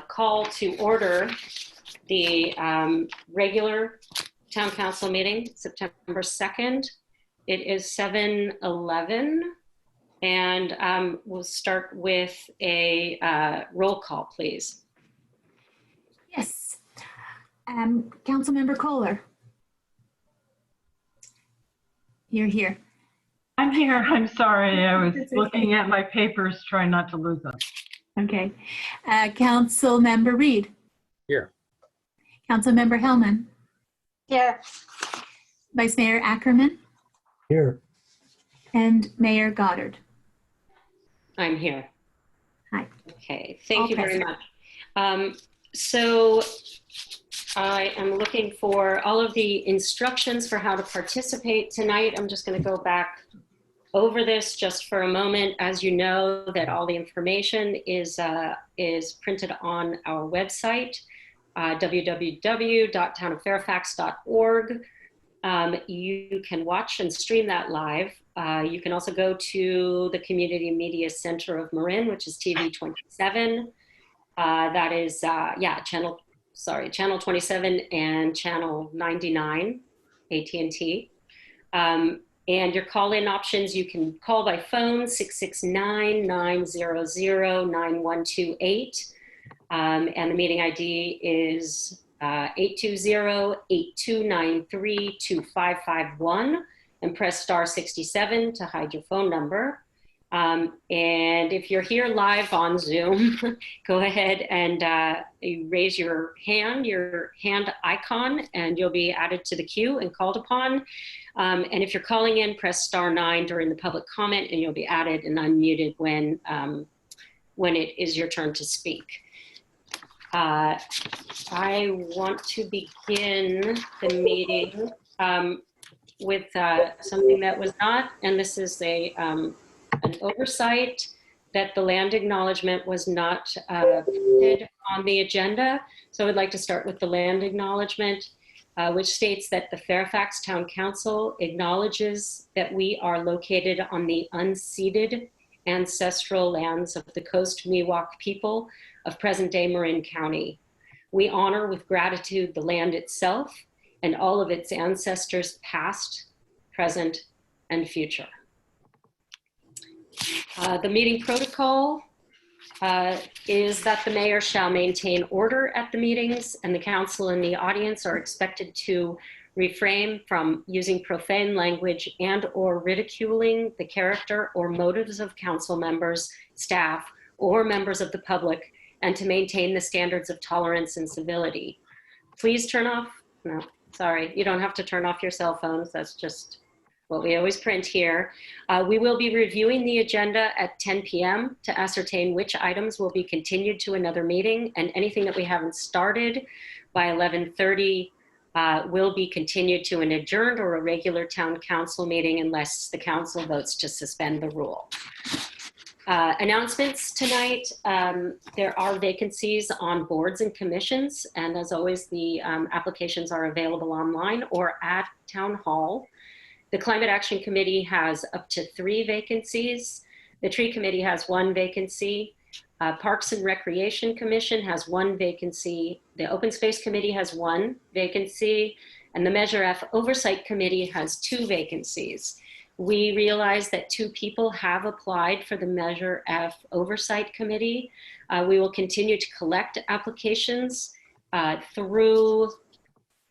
[SPEAKER 1] call to order the regular town council meeting, September 2nd. It is 7:11, and we'll start with a roll call, please.
[SPEAKER 4] Yes. Councilmember Kohler. You're here.
[SPEAKER 5] I'm here. I'm sorry. I was
[SPEAKER 4] That's okay.
[SPEAKER 5] looking at my papers, trying not to lose them.
[SPEAKER 4] Okay. Councilmember Reed.
[SPEAKER 6] Here.
[SPEAKER 4] Councilmember Hellman.
[SPEAKER 3] Here.
[SPEAKER 4] Vice Mayor Ackerman.
[SPEAKER 6] Here.
[SPEAKER 4] And Mayor Goddard.
[SPEAKER 1] I'm here.
[SPEAKER 4] Hi.
[SPEAKER 1] Okay, thank
[SPEAKER 4] All
[SPEAKER 1] you very
[SPEAKER 4] present.
[SPEAKER 1] much. So I am looking for all of the instructions for how to participate tonight. I'm just going to go back over this just for a moment. As you know, that all the information is printed on our website, www.townoffairfax.org. You can watch and stream that live. You can also go to the Community Media Center of Marin, which is TV 27. That is, channel 27 and channel 99, AT&T. And your call-in options, you can call by phone, 669-900-9128. And the meeting ID is 820-8293-2551, and press star 67 to hide your phone number. And if you're here live on Zoom, go ahead and raise your hand icon, and you'll be added to the queue and called upon. And if you're calling in, press star 9 during the public comment, and you'll be added and unmuted when it is your turn to speak. I want to begin the meeting with something that was not, and this is an oversight, that the land acknowledgement was not printed on the agenda. So I'd like to start with the land acknowledgement, which states that the Fairfax Town Council acknowledges that we are located on the unceded ancestral lands of the Coast Miwok people of present-day Marin County. We honor with gratitude the land itself and all of its ancestors past, present, and future. The meeting protocol is that the mayor shall maintain order at the meetings, and the council and the audience are expected to refrain from using profane language and or ridiculing the character or motives of council members, staff, or members of the public, and to maintain the standards of tolerance and civility. Please turn off, no, sorry, you don't have to turn off your cell phones. That's just what we always print here. We will be reviewing the agenda at 10 p.m. to ascertain which items will be continued to another meeting, and anything that we haven't started by 11:30 will be continued to an adjourned or a regular town council meeting unless the council votes to suspend the rule. Announcements tonight, there are vacancies on boards and commissions, and as always, the applications are available online or at Town Hall. The Climate Action Committee has up to 3 vacancies. The Tree Committee has 1 vacancy. Parks and Recreation Commission has 1 vacancy. The Open Space Committee has 1 vacancy, and the Measure F Oversight Committee has 2 vacancies. We realize that 2 people have applied for the Measure F Oversight Committee. We will continue to collect applications through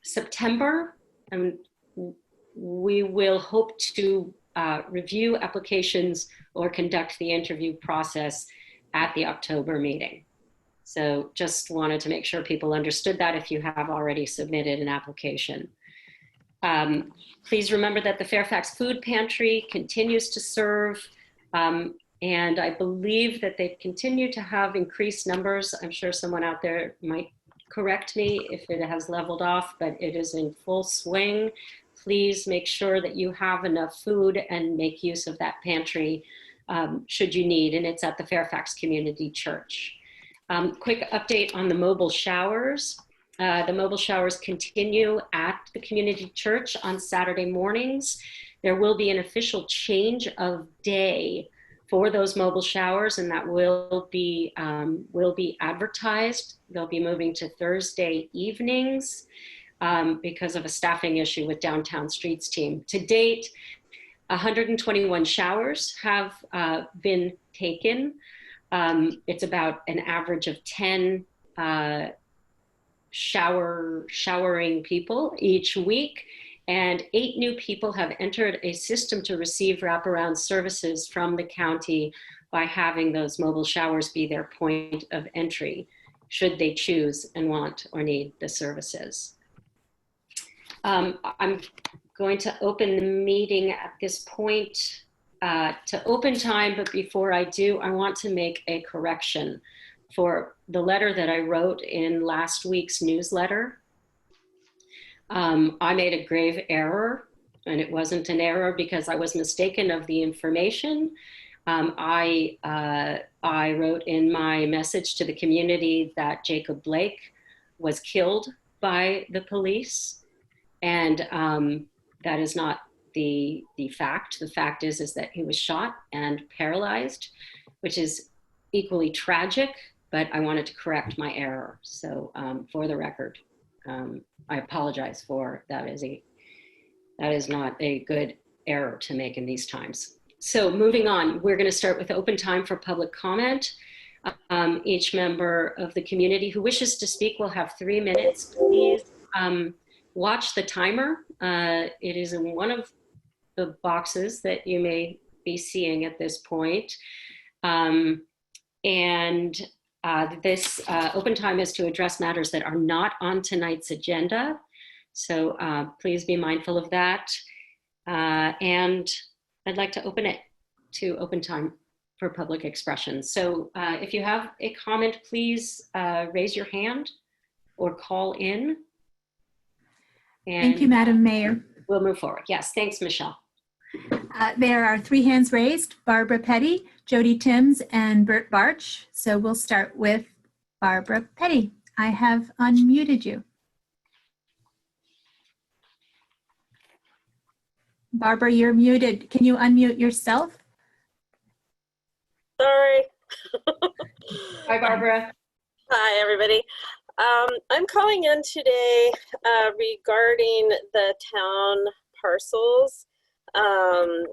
[SPEAKER 1] September, and we will hope to review applications or conduct the interview process at the October meeting. So just wanted to make sure people understood that if you have already submitted an application. Please remember that the Fairfax Food Pantry continues to serve, and I believe that they continue to have increased numbers. I'm sure someone out there might correct me if it has leveled off, but it is in full swing. Please make sure that you have enough food and make use of that pantry should you need, and it's at the Fairfax Community Church. Quick update on the mobile showers. The mobile showers continue at the community church on Saturday mornings. There will be an official change of day for those mobile showers, and that will be advertised. They'll be moving to Thursday evenings because of a staffing issue with Downtown Streets team. To date, 121 showers have been taken. It's about an average of 10 showering people each week, and 8 new people have entered a system to receive wraparound services from the county by having those mobile showers be their point of entry, should they choose and want or need the services. I'm going to open the meeting at this point to open time, but before I do, I want to make a correction for the letter that I wrote in last week's newsletter. I made a grave error, and it wasn't an error because I was mistaken of the information. I wrote in my message to the community that Jacob Blake was killed by the police, and that is not the fact. The fact is that he was shot and paralyzed, which is equally tragic, but I wanted to correct my error. So for the record, I apologize for that. That is not a good error to make in these times. So moving on, we're going to start with open time for public comment. Each member of the community who wishes to speak will have 3 minutes. Please watch the timer. It is in one of the boxes that you may be seeing at this point. This open time is to address matters that are not on tonight's agenda. So please be mindful of that. And I'd like to open it to open time for public expression. So if you have a comment, please raise your hand or call in. And
[SPEAKER 4] Thank you, Madam Mayor.
[SPEAKER 1] We'll move forward. Yes, thanks, Michelle.
[SPEAKER 4] There are 3 hands raised: Barbara Petty, Jody Timms, and Bert Barch. So we'll start with Barbara Petty. I have unmuted you. Barbara, you're muted. Can you unmute yourself?
[SPEAKER 11] Sorry.
[SPEAKER 1] Hi, Barbara.
[SPEAKER 11] Hi, everybody. I'm calling in today regarding the town parcels. And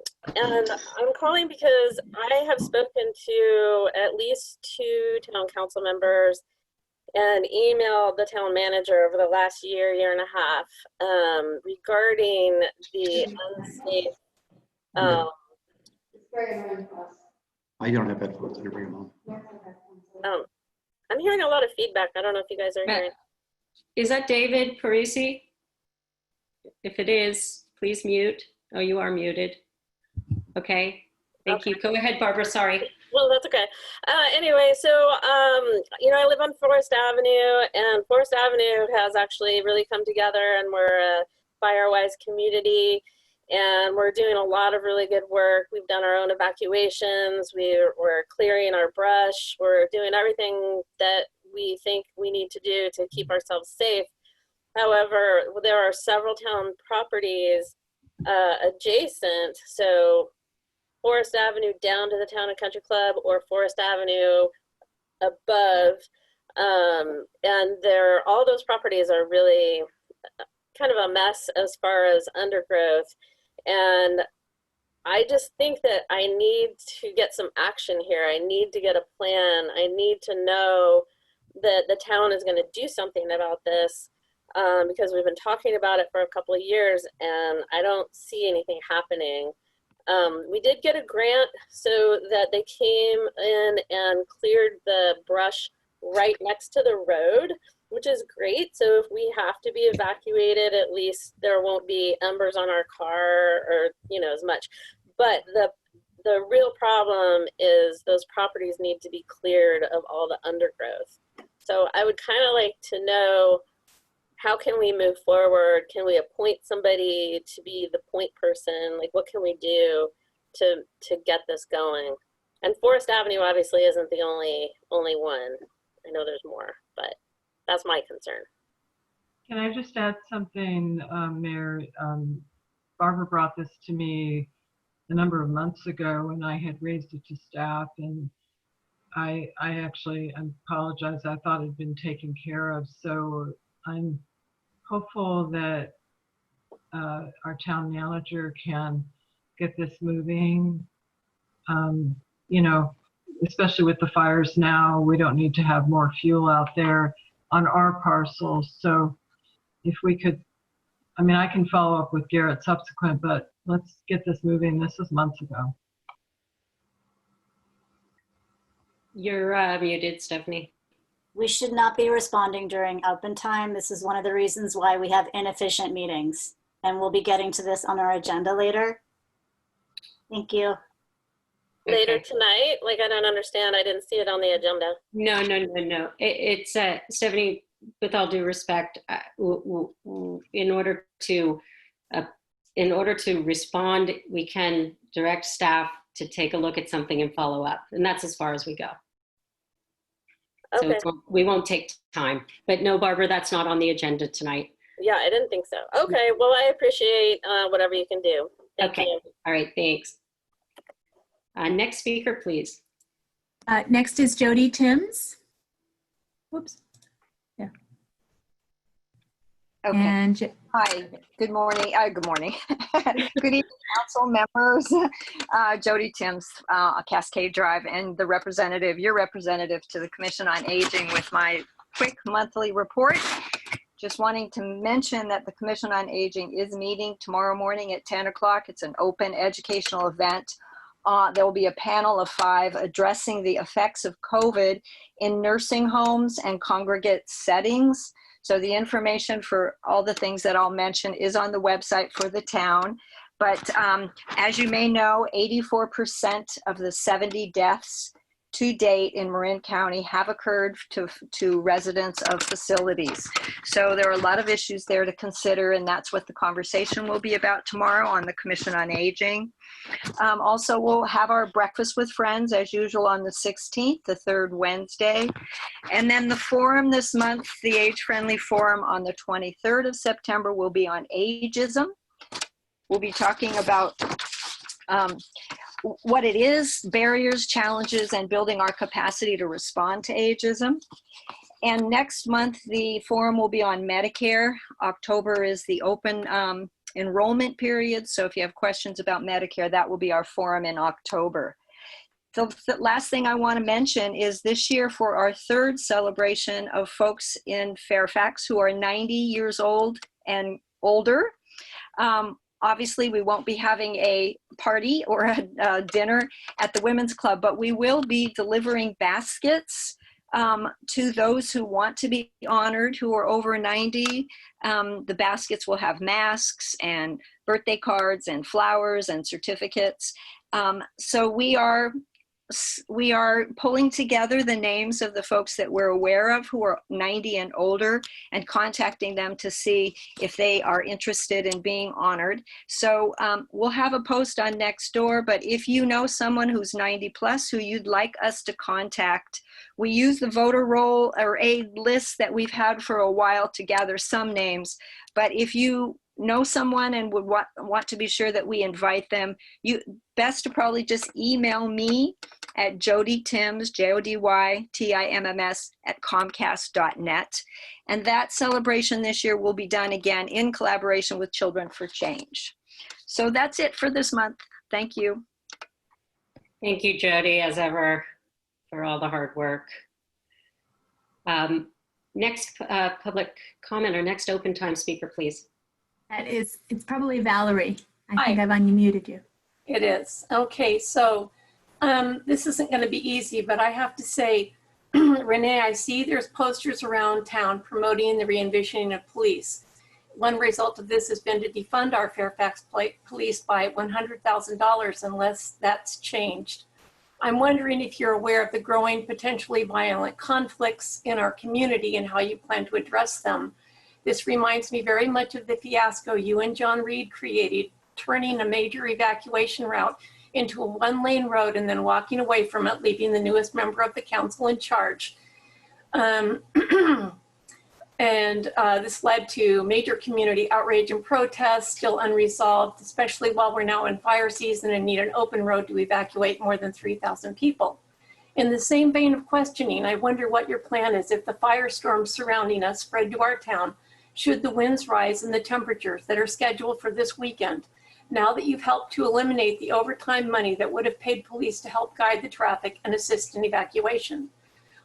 [SPEAKER 11] I'm calling because I have spoken to at least 2 town council members and emailed the town manager over the last year and a half regarding the unsafe.
[SPEAKER 12] You don't have headphones, I can bring them on.
[SPEAKER 11] I'm hearing a lot of feedback. I don't know if you guys are hearing.
[SPEAKER 1] Is that David Parisi? If it is, please mute. Oh, you are muted. Okay, thank you. Go ahead, Barbara, sorry.
[SPEAKER 11] Well, that's okay. Anyway, so, you know, I live on Forest Avenue, and Forest Avenue has actually really come together, and we're a fire-wise community, and we're doing a lot of really good work. We've done our own evacuations. We're clearing our brush. We're doing everything that we think we need to do to keep ourselves safe. However, there are several town properties adjacent, so Forest Avenue down to the Town and Country Club or Forest Avenue above, and all those properties are really kind of a mess as far as undergrowth, and I just think that I need to get some action here. I need to get a plan. I need to know that the town is going to do something about this. Because we've been talking about it for a couple of years and I don't see anything happening. We did get a grant so that they came in and cleared the brush right next to the road, which is great. So if we have to be evacuated, at least there won't be embers on our car or, you know, as much. But the real problem is those properties need to be cleared of all the undergrowth. So I would kind of like to know, how can we move forward? Can we appoint somebody to be the point person? Like, what can we do to get this going? And Forest Avenue obviously isn't the only one. I know there's more, but that's my concern.
[SPEAKER 5] Can I just add something, Mayor? Barbara brought this to me a number of months ago, and I had raised it to staff, and I apologize. I thought it had been taken care of. So I'm hopeful that our town manager can get this moving. You know, especially with the fires now, we don't need to have more fuel out there on our parcels. So if we could, I mean, I can follow up with Garrett subsequent, but let's get this moving. This was months ago.
[SPEAKER 1] You're muted, Stephanie.
[SPEAKER 3] We should not be responding during open time. This is one of the reasons why we have inefficient meetings. And we'll be getting to this on our agenda later. Thank you.
[SPEAKER 11] Later
[SPEAKER 1] Okay.
[SPEAKER 11] tonight? Like, I don't understand. I didn't see it on the agenda.
[SPEAKER 1] No. It's Stephanie, with all due respect, in order to respond, we can direct staff to take a look at something and follow up. And that's as far as we go.
[SPEAKER 11] Okay.
[SPEAKER 1] So we won't take time. But no, Barbara, that's not on the agenda tonight.
[SPEAKER 11] Yeah, I didn't think so. Okay, well, I appreciate whatever you can do. Thank
[SPEAKER 1] Okay.
[SPEAKER 11] you.
[SPEAKER 1] All right, thanks. Next speaker, please.
[SPEAKER 4] Next is Jody Timms. Whoops. Yeah.
[SPEAKER 13] Okay.
[SPEAKER 4] And
[SPEAKER 13] Hi. Good morning. Good morning. Good evening, council members. Jody Timms, Cascade Drive, and the representative, your representative to the Commission on Aging with my quick monthly report. Just wanting to mention that the Commission on Aging is meeting tomorrow morning at 10 o'clock. It's an open educational event. There will be a panel of 5 addressing the effects of COVID in nursing homes and congregate settings. So the information for all the things that I'll mention is on the website for the town. But as you may know, 84% of the 70 deaths to date in Marin County have occurred to residents of facilities. So there are a lot of issues there to consider, and that's what the conversation will be about tomorrow on the Commission on Aging. Also, we'll have our Breakfast with Friends as usual on the 16th, the third Wednesday. And then the forum this month, the Age Friendly Forum on the 23rd of September, will be on ageism. We'll be talking about what it is, barriers, challenges, and building our capacity to respond to ageism. And next month, the forum will be on Medicare. October is the open enrollment period. So if you have questions about Medicare, that will be our forum in October. The last thing I want to mention is this year for our 3rd celebration of folks in Fairfax who are 90 years old and older. Obviously, we won't be having a party or a dinner at the Women's Club, but we will be delivering baskets to those who want to be honored who are over 90. The baskets will have masks and birthday cards and flowers and certificates. So we are pulling together the names of the folks that we're aware of who are 90 and older and contacting them to see if they are interested in being honored. So we'll have a post on Nextdoor, but if you know someone who's 90 plus who you'd like us to contact, we use the voter roll or a list that we've had for a while to gather some names. But if you know someone and would want to be sure that we invite them, you best to probably just email me at jodytimms, JODYTIMMS @comcast.net. And that celebration this year will be done again in collaboration with Children for Change. So that's it for this month. Thank you.
[SPEAKER 1] Thank you, Jody, as ever, for all the hard work. Next public comment or next open time speaker, please.
[SPEAKER 4] it's probably Valerie. I think I've unmuted you.
[SPEAKER 14] It is. Okay, so this isn't going to be easy, but I have to say, Renee, I see there's posters around town promoting the re-envisioning of police. One result of this has been to defund our Fairfax police by $100,000 unless that's changed. I'm wondering if you're aware of the growing potentially violent conflicts in our community and how you plan to address them. This reminds me very much of the fiasco you and John Reed created, turning a major evacuation route into a one-lane road and then walking away from it, leaving the newest member of the council in charge. And this led to major community outrage and protests, still unresolved, especially while we're now in fire season and need an open road to evacuate more than 3,000 people. In the same vein of questioning, I wonder what your plan is if the firestorms surrounding us spread to our town, should the winds rise and the temperatures that are scheduled for this weekend. Now that you've helped to eliminate the overtime money that would have paid police to help guide the traffic and assist in evacuation.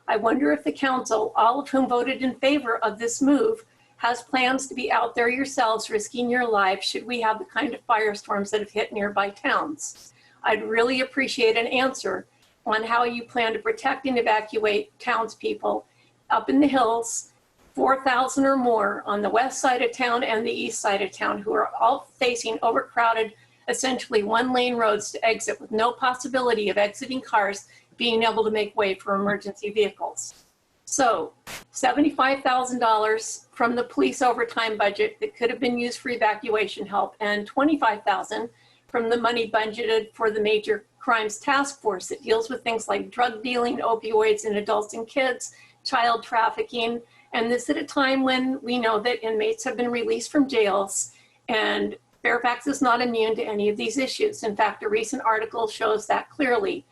[SPEAKER 14] I wonder if the council, all of whom voted in favor of this move, has plans to be out there yourselves risking your lives should we have the kind of firestorms that have hit nearby towns. I'd really appreciate an answer on how you plan to protect and evacuate townspeople up in the hills, 4,000 or more on the west side of town and the east side of town, who are all facing overcrowded, essentially one-lane roads to exit with no possibility of exiting cars being able to make way for emergency vehicles. So $75,000 from the police overtime budget that could have been used for evacuation help, and $25,000 from the money budgeted for the major crimes task force that deals with things like drug dealing, opioids in adults and kids, child trafficking, and this at a time when we know that inmates have been released from jails, and Fairfax is not immune to any of these issues. In fact, a recent article shows that clearly.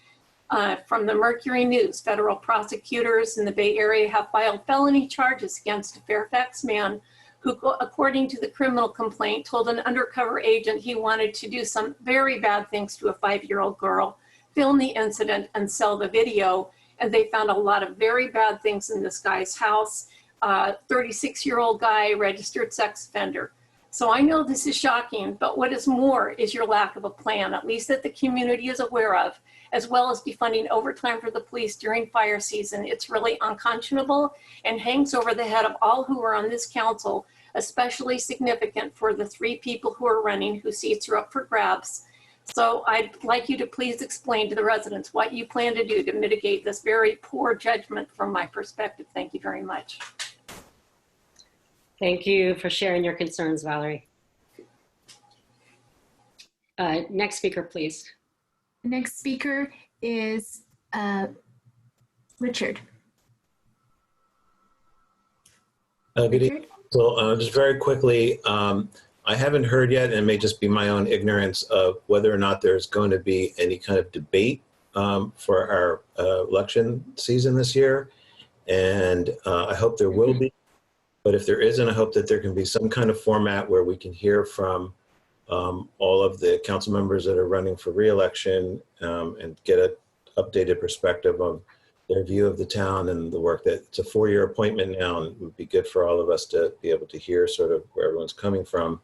[SPEAKER 14] From the Mercury News, federal prosecutors in the Bay Area have filed felony charges against a Fairfax man who, according to the criminal complaint, told an undercover agent he wanted to do some very bad things to a 5-year-old girl, film the incident and sell the video. And they found a lot of very bad things in this guy's house. 36-year-old guy, registered sex offender. So I know this is shocking, but what is more is your lack of a plan, at least that the community is aware of, as well as defunding overtime for the police during fire season. It's really unconscionable and hangs over the head of all who are on this council, especially significant for the 3 people who are running whose seats are up for grabs. So I'd like you to please explain to the residents what you plan to do to mitigate this very poor judgment from my perspective. Thank you very much.
[SPEAKER 1] Thank you for sharing your concerns, Valerie. Next speaker, please.
[SPEAKER 4] The next speaker is Richard.
[SPEAKER 15] Good evening. So just very quickly, I haven't heard yet, and it may just be my own ignorance of whether or not there's going to be any kind of debate for our election season this year. And I hope there will be. But if there isn't, I hope that there can be some kind of format where we can hear from all of the council members that are running for re-election and get an updated perspective of their view of the town and the work that it's a 4-year appointment now, and it would be good for all of us to be able to hear sort of where everyone's coming from.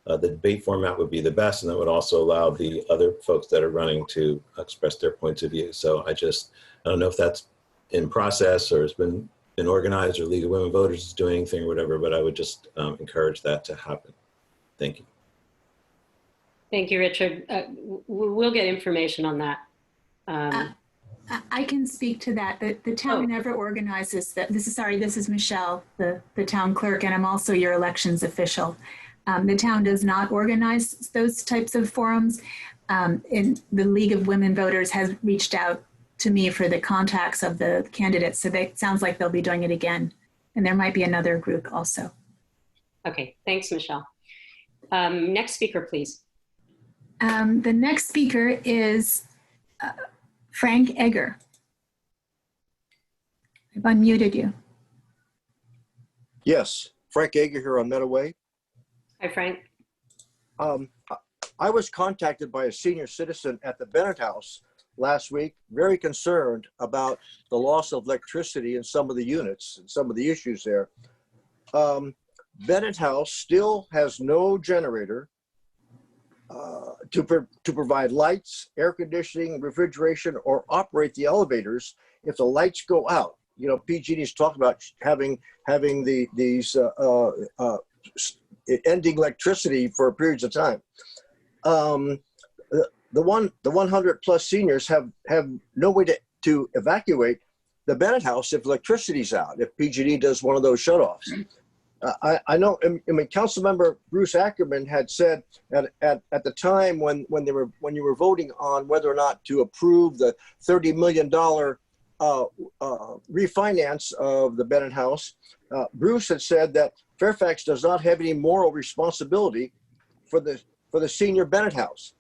[SPEAKER 15] The debate format would be the best, and that would also allow the other folks that are running to express their points of view. So I don't know if that's in process or has been organized or League of Women Voters is doing anything or whatever, but I would just encourage that to happen. Thank you.
[SPEAKER 1] Thank you, Richard. We'll get information on that.
[SPEAKER 4] I can speak to that. The town never organizes that. This is Michelle, the town clerk, and I'm also your elections official. The town does not organize those types of forums. And the League of Women Voters has reached out to me for the contacts of the candidates. So it sounds like they'll be doing it again. And there might be another group also.
[SPEAKER 1] Okay, thanks, Michelle. Next speaker, please.
[SPEAKER 4] The next speaker is Frank Egger. I've unmuted you.
[SPEAKER 16] Yes, Frank Egger here on Meadoway.
[SPEAKER 1] Hi, Frank.
[SPEAKER 16] I was contacted by a senior citizen at the Bennett House last week, very concerned about the loss of electricity in some of the units and some of the issues there. Bennett House still has no generator to provide lights, air conditioning, refrigeration, or operate the elevators if the lights go out. You know, PG&E's talked about having these ending electricity for periods of time. The 100 plus seniors have no way to evacuate the Bennett House if electricity's out, if PG&E does one of those shutoffs. I know, I mean, Councilmember Bruce Ackerman had said at the time when you were voting on whether or not to approve the $30 million refinance of the Bennett House, Bruce had said that Fairfax does not have any moral responsibility for the senior Bennett House.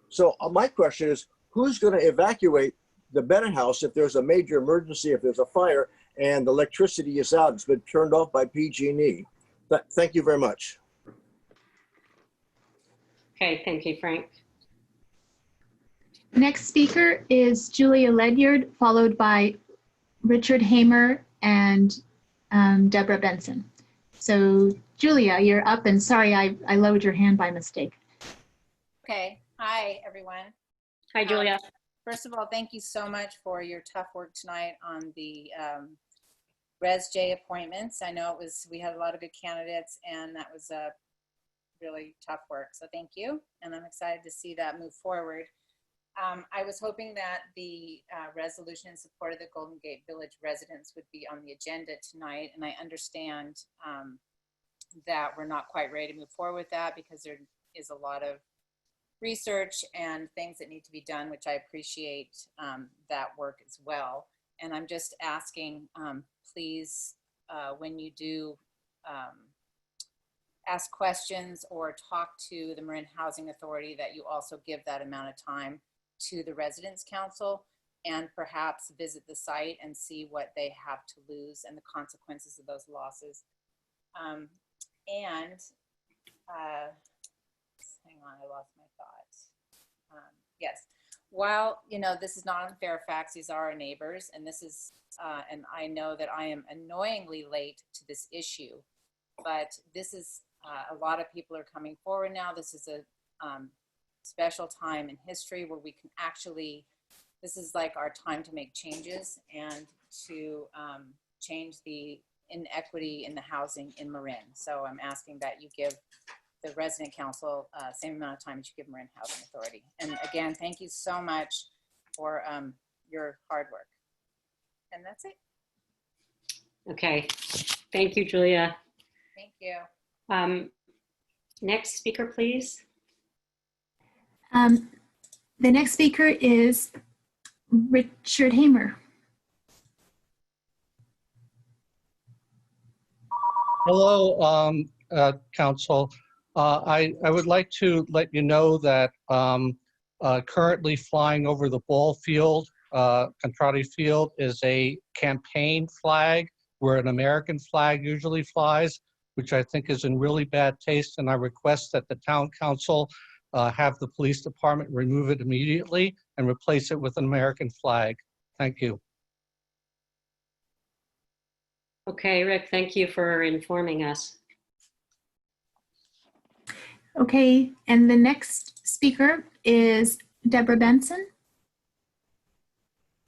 [SPEAKER 16] So my question is, who's going to evacuate the Bennett House if there's a major emergency, if there's a fire and the electricity is out, it's been turned off by PG&E? Thank you very much.
[SPEAKER 1] Okay, thank you, Frank.
[SPEAKER 4] Next speaker is Julia Ledyard, followed by Richard Hamer and Deborah Benson. So Julia, you're up, and sorry, I lowered your hand by mistake.
[SPEAKER 17] Okay. Hi, everyone.
[SPEAKER 1] Hi, Julia.
[SPEAKER 17] First of all, thank you so much for your tough work tonight on the Res J appointments. I know we had a lot of good candidates, and that was a really tough work. So thank you. And I'm excited to see that move forward. I was hoping that the resolution in support of the Golden Gate Village residents would be on the agenda tonight. And I understand that we're not quite ready to move forward with that because there is a lot of research and things that need to be done, which I appreciate that work as well. And I'm just asking, please, when you do ask questions or talk to the Marin Housing Authority, that you also give that amount of time to the Residents Council and perhaps visit the site and see what they have to lose and the consequences of those losses. Hang on, I lost my thoughts. Yes, while this is not on Fairfax, these are our neighbors, and this is, and I know that I am annoyingly late to this issue, but this is a lot of people are coming forward now. This is a special time in history where we can actually, this is like our time to make changes and to change the inequity in the housing in Marin. So I'm asking that you give the Resident Council same amount of time as you give Marin Housing Authority. And again, thank you so much for your hard work. And that's it.
[SPEAKER 1] Okay, thank you, Julia.
[SPEAKER 17] Thank you.
[SPEAKER 1] Next speaker, please.
[SPEAKER 4] The next speaker is Richard Hamer.
[SPEAKER 18] Hello, Council. I would like to let you know that currently flying over the ball field, Contrati Field, is a campaign flag where an American flag usually flies, which I think is in really bad taste, and I request that the Town Council have the police department remove it immediately and replace it with an American flag. Thank you.
[SPEAKER 1] Okay, Rick, thank you for informing us.
[SPEAKER 4] Okay, and the next speaker is Deborah Benson.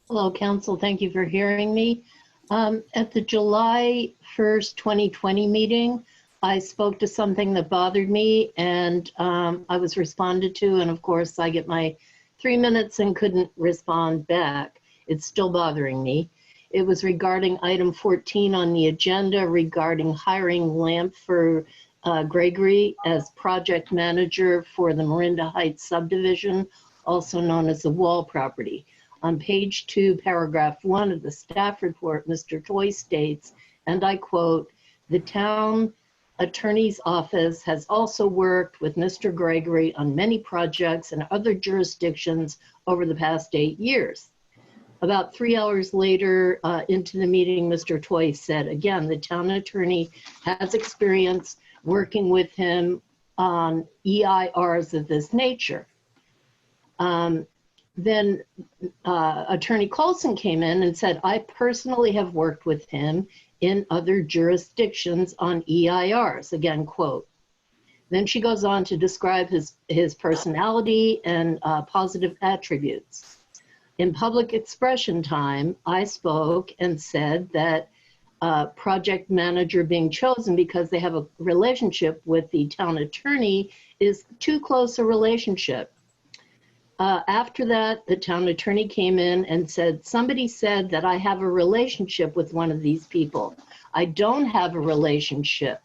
[SPEAKER 8] Hello, Council. Thank you for hearing me. At the July 1st, 2020 meeting, I spoke to something that bothered me, and I was responded to, and of course I get my 3 minutes and couldn't respond back. It's still bothering me. It was regarding item 14 on the agenda regarding hiring Lamp for Gregory as project manager for the Marinda Heights subdivision, also known as the Wall property. On page 2, paragraph 1 of the staff report, Mr. Toy states, and I quote, "The town attorney's office has also worked with Mr. Gregory on many projects in other jurisdictions over the past 8 years. About 3 hours later into the meeting, Mr. Toy said, again, the town attorney has experience working with him on EIRs of this nature. Then Attorney Colson came in and said, I personally have worked with him in other jurisdictions on EIRs, again, quote. Then she goes on to describe his personality and positive attributes. In public expression time, I spoke and said that project manager being chosen because they have a relationship with the town attorney is too close a relationship. After that, the town attorney came in and said, somebody said that I have a relationship with one of these people. I don't have a relationship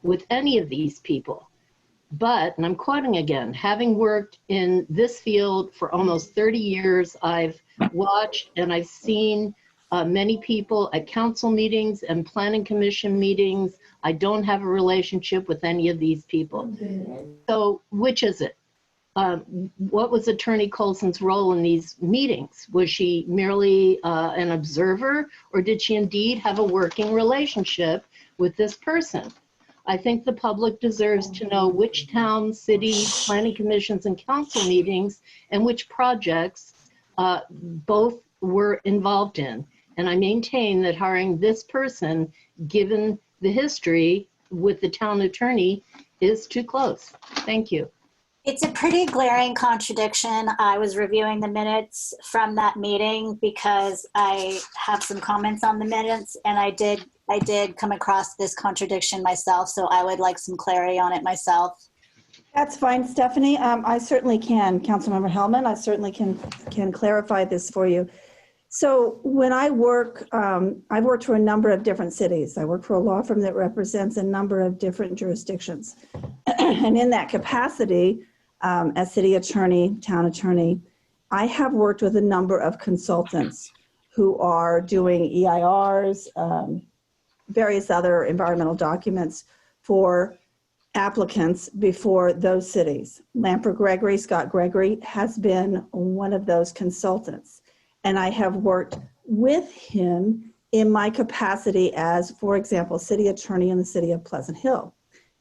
[SPEAKER 8] with any of these people. But, and I'm quoting again, having worked in this field for almost 30 years, I've watched and I've seen many people at council meetings and planning commission meetings. I don't have a relationship with any of these people. So which is it? What was Attorney Colson's role in these meetings? Was she merely an observer, or did she indeed have a working relationship with this person? I think the public deserves to know which town, city, planning commissions, and council meetings and which projects both were involved in. And I maintain that hiring this person, given the history with the town attorney, is too close. Thank you.
[SPEAKER 3] It's a pretty glaring contradiction. I was reviewing the minutes from that meeting because I have some comments on the minutes, and I did come across this contradiction myself, so I would like some clarity on it myself.
[SPEAKER 19] That's fine, Stephanie. I certainly can, Councilmember Hellman, I certainly can clarify this for you. So when I work, I've worked for a number of different cities. I work for a law firm that represents a number of different jurisdictions. And in that capacity, as city attorney, town attorney, I have worked with a number of consultants who are doing EIRs, various other environmental documents for applicants before those cities. Lamper Gregory, Scott Gregory, has been one of those consultants. And I have worked with him in my capacity as, for example, city attorney in the city of Pleasant Hill.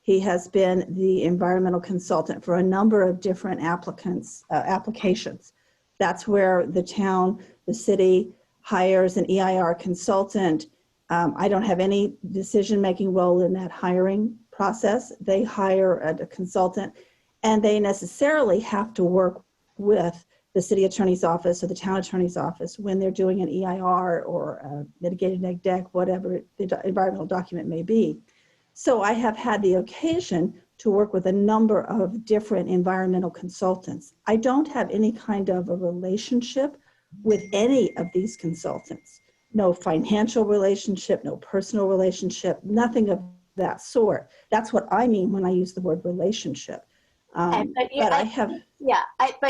[SPEAKER 19] He has been the environmental consultant for a number of different applications. That's where the town, the city hires an EIR consultant. I don't have any decision-making role in that hiring process. They hire a consultant, and they necessarily have to work with the city attorney's office or the town attorney's office when they're doing an EIR or a mitigated neg deck, whatever the environmental document may be. So I have had the occasion to work with a number of different environmental consultants. I don't have any kind of a relationship with any of these consultants. No financial relationship, no personal relationship, nothing of that sort. That's what I mean when I use the word relationship. But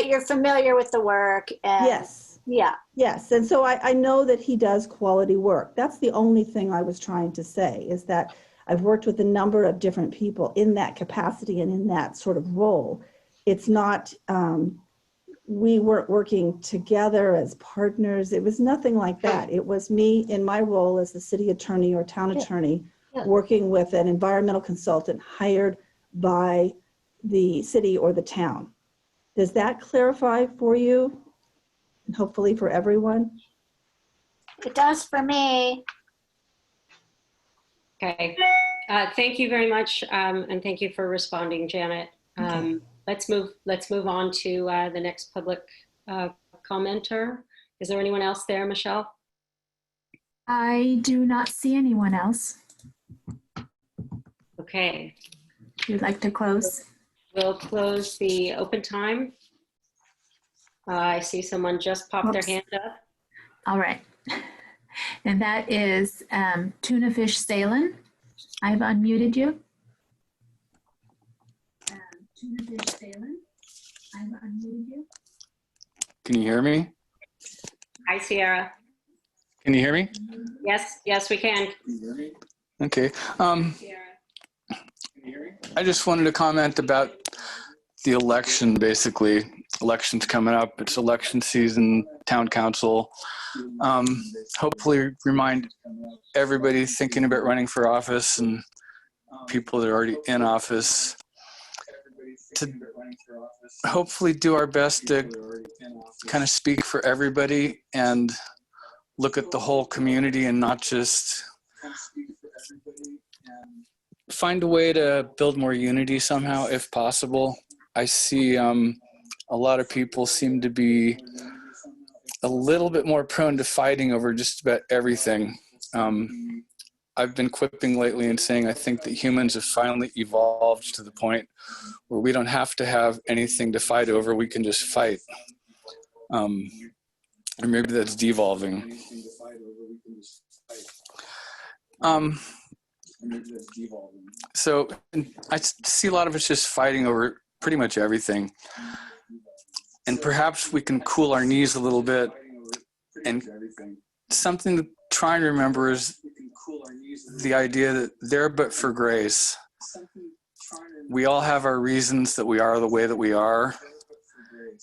[SPEAKER 19] you're familiar with the work. And yes. Yeah. Yes. And so I know that he does quality work. That's the only thing I was trying to say, is that I've worked with a number of different people in that capacity and in that sort of role. It's not, we weren't working together as partners. It was nothing like that. It was me in my role as the city attorney or town attorney working with an environmental consultant hired by the city or the town. Does that clarify for you? And hopefully for everyone?
[SPEAKER 3] It does for me.
[SPEAKER 1] Okay, thank you very much, and thank you for responding, Janet. Let's move on to the next public commenter. Is there anyone else there, Michelle?
[SPEAKER 4] I do not see anyone else.
[SPEAKER 1] Okay.
[SPEAKER 4] You'd like to close?
[SPEAKER 1] We'll close the open time. I see someone just popped their hand up.
[SPEAKER 4] All right. And that is Tuna Fish Salin. I've unmuted you. Tuna Fish Salin, I've unmuted you.
[SPEAKER 20] Can you hear me?
[SPEAKER 1] Hi, Sierra.
[SPEAKER 20] Can you hear me?
[SPEAKER 1] Yes, we can.
[SPEAKER 20] Okay. I just wanted to comment about the election, basically. Election's coming up. It's election season, town council. Hopefully remind everybody thinking about running for office and people that are already in office to hopefully do our best to kind of speak for everybody and look at the whole community and not just find a way to build more unity somehow, if possible. I see a lot of people seem to be a little bit more prone to fighting over just about everything. I've been quipping lately and saying I think that humans have finally evolved to the point where we don't have to have anything to fight over. We can just fight. Or maybe that's devolving. So I see a lot of us just fighting over pretty much everything. And perhaps we can cool our knees a little bit And something to try and remember is the idea that there but for grace. We all have our reasons that we are the way that we are,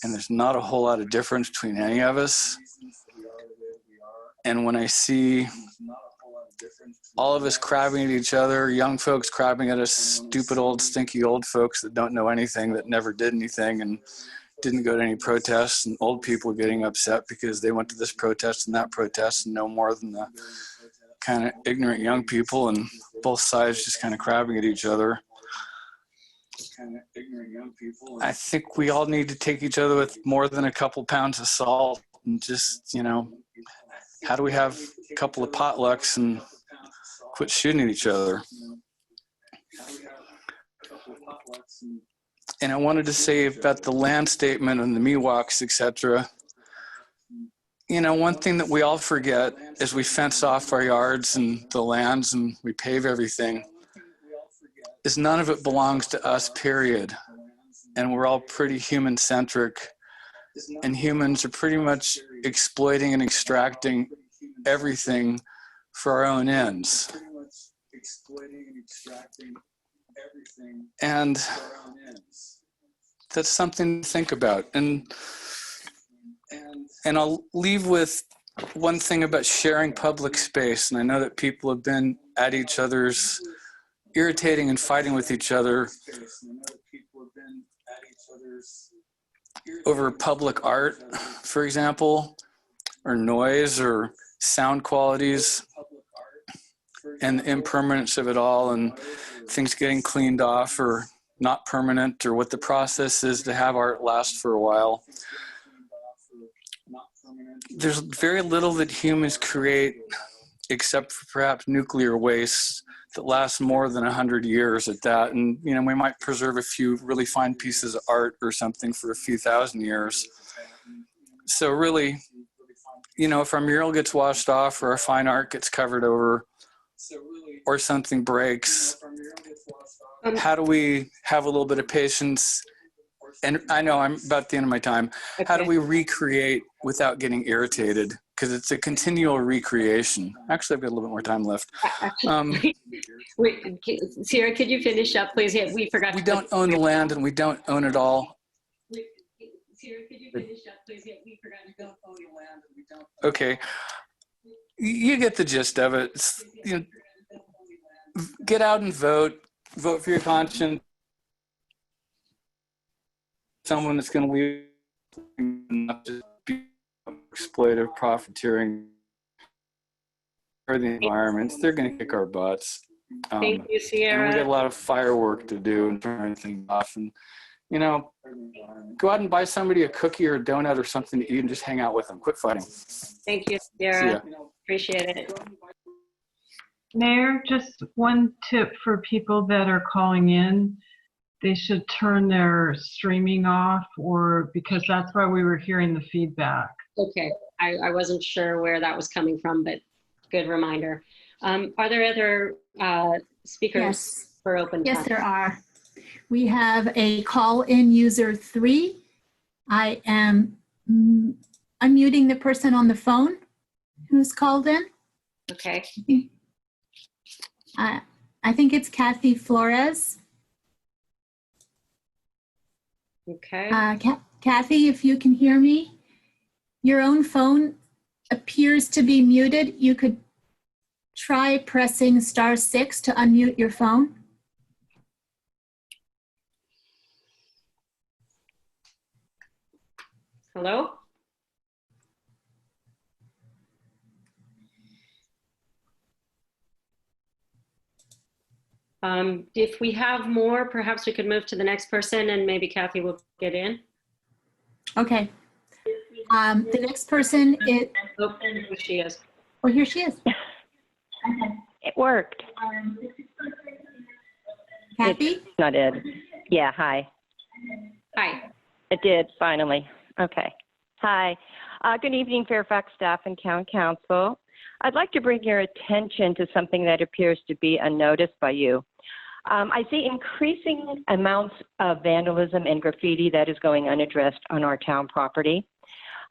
[SPEAKER 20] and there's not a whole lot of difference between any of us. And when I see all of us crabbing at each other, young folks crabbing at us, stupid old stinky old folks that don't know anything, that never did anything and didn't go to any protests, and old people getting upset because they went to this protest and that protest and no more than the kind of ignorant young people, and both sides just kind of crabbing at each other. I think we all need to take each other with more than a couple pounds of salt and just, you know, how do we have a couple of potlucks and quit shooting at each other? And I wanted to say about the land statement and the Miwoks, etc. You know, one thing that we all forget is we fence off our yards and the lands and we pave everything, is none of it belongs to us, period. And we're all pretty human-centric, and humans are pretty much exploiting and extracting everything for our own ends. And that's something to think about. And I'll leave with one thing about sharing public space. And I know that people have been at each other's, irritating and fighting with each other over public art, for example, or noise or sound qualities, and the impermanence of it all, and things getting cleaned off or not permanent, or what the process is to have art last for a while. There's very little that humans create except for perhaps nuclear waste that lasts more than 100 years at that. And, you know, we might preserve a few really fine pieces of art or something for a few thousand years. So really, you know, if our mural gets washed off or our fine art gets covered over or something breaks, how do we have a little bit of patience? And I know I'm about the end of my time. Okay. How do we recreate without getting irritated? Because it's a continual recreation. Actually, I've got a little bit more time left.
[SPEAKER 1] Wait, Sierra, could you finish up, please? Yeah, we forgot.
[SPEAKER 20] We don't own the land, and we don't own it all.
[SPEAKER 1] Sierra, could you finish up, please? Yeah, we forgot. We don't own the land, and we don't.
[SPEAKER 20] Okay, you get the gist of it. It's, you know, get out and vote. Vote for your conscience. Someone that's going to leave, not just be exploitive, profiteering for the environment. They're going to kick our butts.
[SPEAKER 1] Thank you, Sierra.
[SPEAKER 20] And we got a lot of firework to do and turn things off. And, you know, go out and buy somebody a cookie or a donut or something to eat and just hang out with them. Quit fighting.
[SPEAKER 1] Thank you, Sierra. Appreciate it.
[SPEAKER 5] Mayor, just one tip for people that are calling in. They should turn their streaming off, or because that's why we were hearing the feedback.
[SPEAKER 1] Okay, I wasn't sure where that was coming from, but good reminder. Are there other speakers for open
[SPEAKER 4] Yes,
[SPEAKER 1] comment?
[SPEAKER 4] there are. We have a call-in user 3. I am unmuting the person on the phone who's called in.
[SPEAKER 1] Okay.
[SPEAKER 4] I think it's Kathy Flores.
[SPEAKER 1] Okay.
[SPEAKER 4] Kathy, if you can hear me, your own phone appears to be muted. You could try pressing *6 to unmute your phone.
[SPEAKER 1] Hello? If we have more, perhaps we could move to the next person and maybe Kathy will get in.
[SPEAKER 4] Okay. The next person is.
[SPEAKER 1] Oh, here she is.
[SPEAKER 4] Oh, here she is.
[SPEAKER 21] It worked.
[SPEAKER 4] Kathy?
[SPEAKER 21] It's not Ed. Yeah, hi.
[SPEAKER 1] Hi.
[SPEAKER 21] It did, finally. Okay. Hi. Good evening, Fairfax staff and town council. I'd like to bring your attention to something that appears to be unnoticed by you. I see increasing amounts of vandalism and graffiti that is going unaddressed on our town property.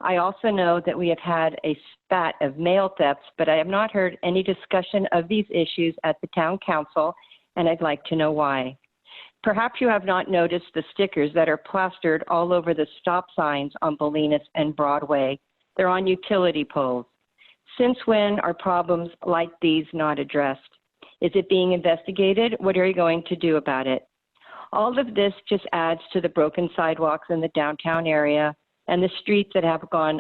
[SPEAKER 21] I also know that we have had a spat of mail thefts, but I have not heard any discussion of these issues at the town council, and I'd like to know why. Perhaps you have not noticed the stickers that are plastered all over the stop signs on Bolinas and Broadway. They're on utility poles. Since when are problems like these not addressed? Is it being investigated? What are you going to do about it? All of this just adds to the broken sidewalks in the downtown area and the streets that have gone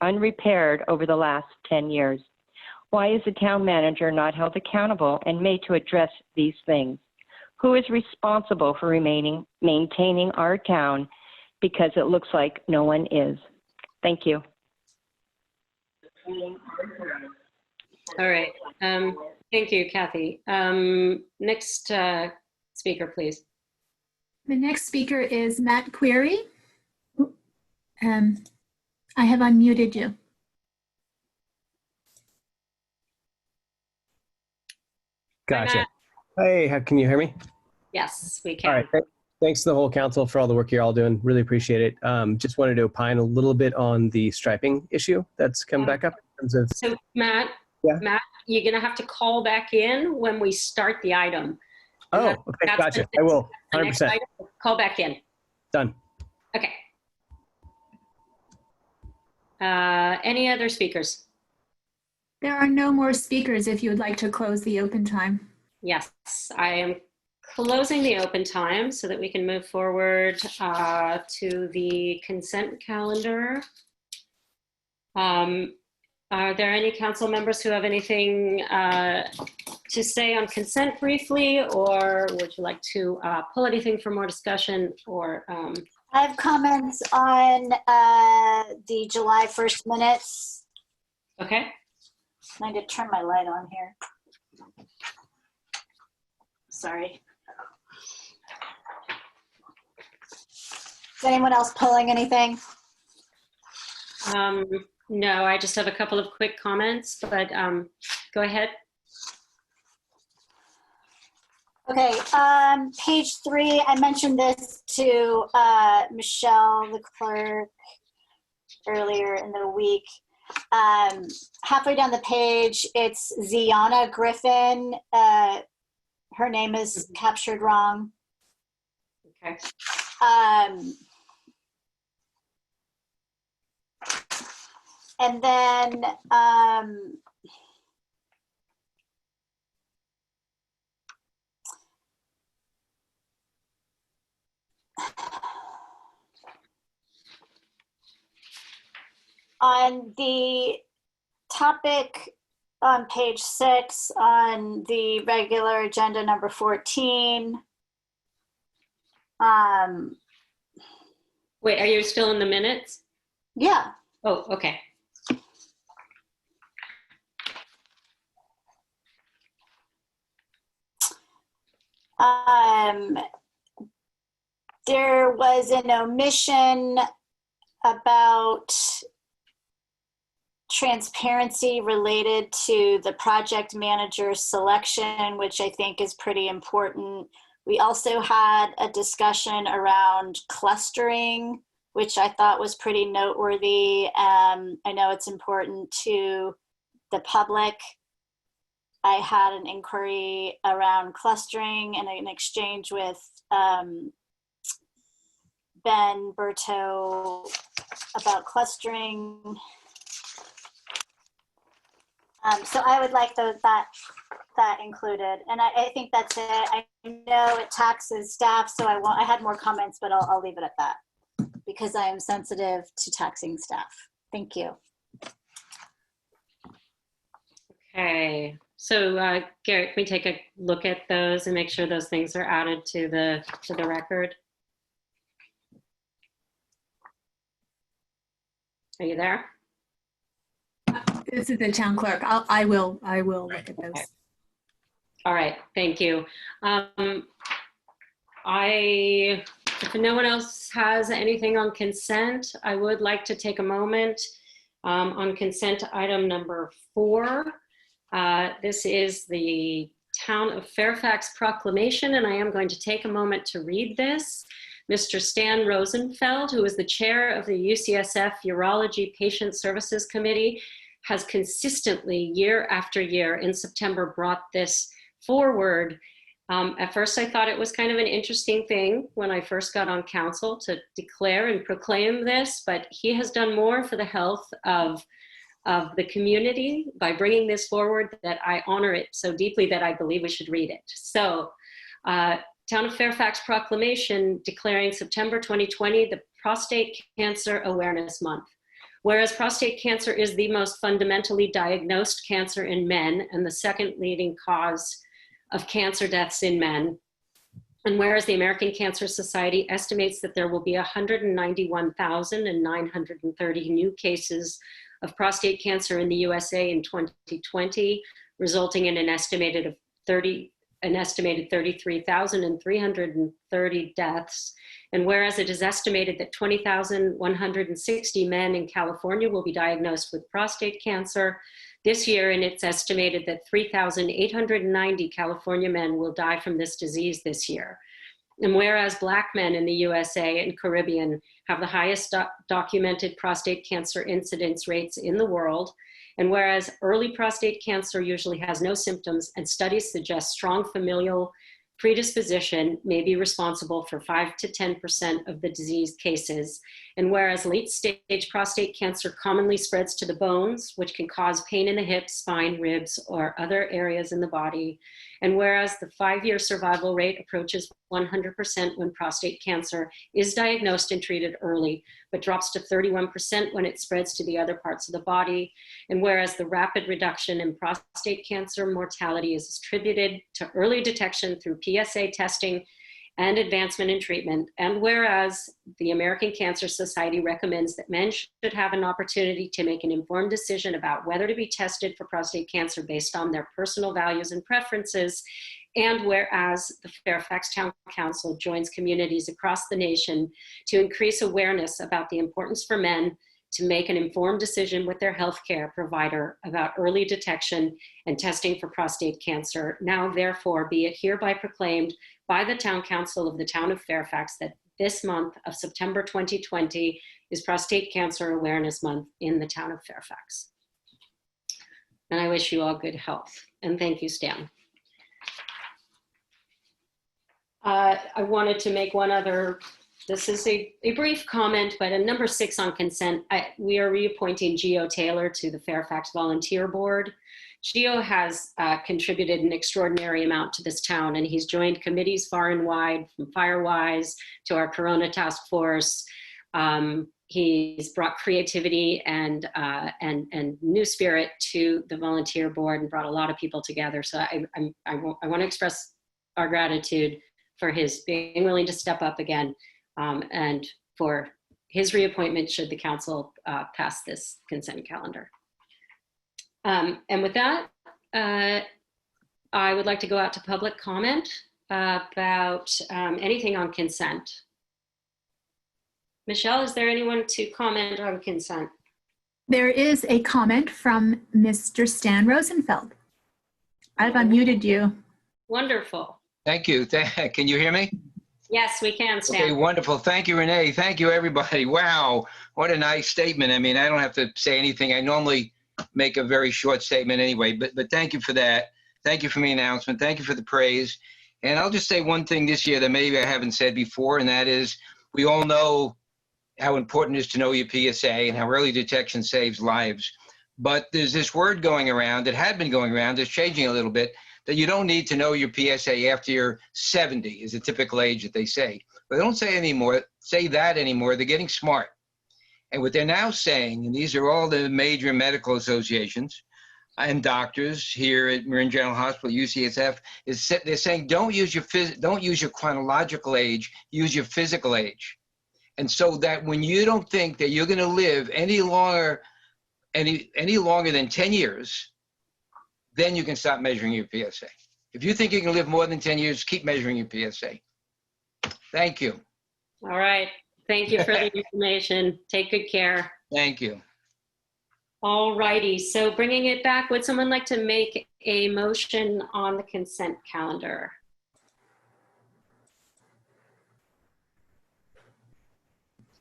[SPEAKER 21] unrepaired over the last 10 years. Why is the town manager not held accountable and made to address these things? Who is responsible for maintaining our town? Because it looks like no one is. Thank you.
[SPEAKER 1] All right. Thank you, Kathy. Next speaker, please.
[SPEAKER 4] The next speaker is Matt Query. I have unmuted you.
[SPEAKER 9] Gotcha. Hey, can you hear me?
[SPEAKER 1] Yes, we can.
[SPEAKER 9] All right. Thanks to the whole council for all the work you're all doing. Really appreciate it. Just wanted to opine a little bit on the striping issue that's come back up in terms of.
[SPEAKER 1] So Matt, you're going to have to call back in when we start the item.
[SPEAKER 9] Oh, okay, gotcha. I will. 100%.
[SPEAKER 1] Call back in.
[SPEAKER 9] Done.
[SPEAKER 1] Okay. Any other speakers?
[SPEAKER 4] There are no more speakers if you would like to close the open time.
[SPEAKER 1] Yes, I am closing the open time so that we can move forward to the consent calendar. Are there any council members who have anything to say on consent briefly, or would you like to pull anything for more discussion? Or
[SPEAKER 3] I have comments on the July 1st minutes.
[SPEAKER 1] Okay.
[SPEAKER 3] I need to turn my light on here. Sorry. Is anyone else pulling anything?
[SPEAKER 1] No, I just have a couple of quick comments, but go ahead.
[SPEAKER 3] Okay, page 3, I mentioned this to Michelle, the clerk, earlier in the week. Halfway down the page, it's Ziana Griffin. Her name is captured wrong.
[SPEAKER 1] Okay.
[SPEAKER 3] And then on the topic on page 6 on the regular agenda number 14.
[SPEAKER 1] Wait, are you still in the minutes?
[SPEAKER 3] Yeah.
[SPEAKER 1] Oh, okay.
[SPEAKER 3] There was an omission about transparency related to the project manager selection, which I think is pretty important. We also had a discussion around clustering, which I thought was pretty noteworthy. I know it's important to the public. I had an inquiry around clustering and an exchange with Ben Berto about clustering. So I would like that included, and I think that's it. I know it taxes staff, so I had more comments, but I'll leave it at that because I am sensitive to taxing staff. Thank you.
[SPEAKER 1] Okay, so Garrett, can we take a look at those and make sure those things are added to the record? Are you there?
[SPEAKER 4] This is the town clerk. I will look at those.
[SPEAKER 1] Okay. All right, thank you. If no one else has anything on consent, I would like to take a moment on consent item number 4. This is the Town of Fairfax proclamation, and I am going to take a moment to read this. Mr. Stan Rosenfeld, who is the chair of the UCSF Urology Patient Services Committee, has consistently, year after year, in September brought this forward. At first, I thought it was kind of an interesting thing when I first got on council to declare and proclaim this, but he has done more for the health of the community by bringing this forward that I honor it so deeply that I believe we should read it. So, Town of Fairfax proclamation declaring September 2020 the Prostate Cancer Awareness Month. Whereas prostate cancer is the most fundamentally diagnosed cancer in men and the second leading cause of cancer deaths in men, and whereas the American Cancer Society estimates that there will be 191,930 new cases of prostate cancer in the USA in 2020, resulting in an estimated 33,330 deaths. And whereas it is estimated that 20,160 men in California will be diagnosed with prostate cancer this year, and it's estimated that 3,890 California men will die from this disease this year. And whereas Black men in the USA and Caribbean have the highest documented prostate cancer incidence rates in the world, and whereas early prostate cancer usually has no symptoms and studies suggest strong familial predisposition may be responsible for 5 to 10% of the disease cases, and whereas late stage prostate cancer commonly spreads to the bones, which can cause pain in the hips, spine, ribs, or other areas in the body, and whereas the 5-year survival rate approaches 100% when prostate cancer is diagnosed and treated early, but drops to 31% when it spreads to the other parts of the body, and whereas the rapid reduction in prostate cancer mortality is attributed to early detection through PSA testing and advancement in treatment, and whereas the American Cancer Society recommends that men should have an opportunity to make an informed decision about whether to be tested for prostate cancer based on their personal values and preferences, and whereas the Fairfax Town Council joins communities across the nation to increase awareness about the importance for men to make an informed decision with their healthcare provider about early detection and testing for prostate cancer. Now, therefore, be it hereby proclaimed by the Town Council of the Town of Fairfax that this month of September 2020 is Prostate Cancer Awareness Month in the Town of Fairfax. And I wish you all good health. And thank you, Stan. I wanted to make one other, this is a brief comment, but a number 6 on consent. We are reappointing Gio Taylor to the Fairfax Volunteer Board. Gio has contributed an extraordinary amount to this town, and he's joined committees far and wide, from Firewise to our Corona Task Force. He's brought creativity and new spirit to the volunteer board and brought a lot of people together. So I want to express our gratitude for his being willing to step up again, and for his reappointment should the council pass this consent calendar. And with that, I would like to go out to public comment about anything on consent. Michelle, is there anyone to comment on consent?
[SPEAKER 4] There is a comment from Mr. Stan Rosenfeld. I've unmuted you.
[SPEAKER 1] Wonderful.
[SPEAKER 10] Thank you. Can you hear me?
[SPEAKER 1] Yes, we can, Stan.
[SPEAKER 10] Okay, wonderful. Thank you, Renee. Thank you, everybody. Wow, what a nice statement. I mean, I don't have to say anything. I normally make a very short statement anyway, but thank you for that. Thank you for the announcement. Thank you for the praise. And I'll just say one thing this year that maybe I haven't said before, and that is we all know how important it is to know your PSA and how early detection saves lives. But there's this word going around that had been going around, it's changing a little bit, that you don't need to know your PSA after you're 70 is a typical age that they say. But they don't say that anymore. They're getting smart. And what they're now saying, and these are all the major medical associations and doctors here at Marin General Hospital, UCSF, they're saying don't use your chronological age, use your physical age. And so that when you don't think that you're going to live any longer than 10 years, then you can stop measuring your PSA. If you think you can live more than 10 years, keep measuring your PSA. Thank you.
[SPEAKER 1] All right. Thank you for the information. Take good care.
[SPEAKER 10] Thank you.
[SPEAKER 1] All righty. So bringing it back, would someone like to make a motion on the consent calendar?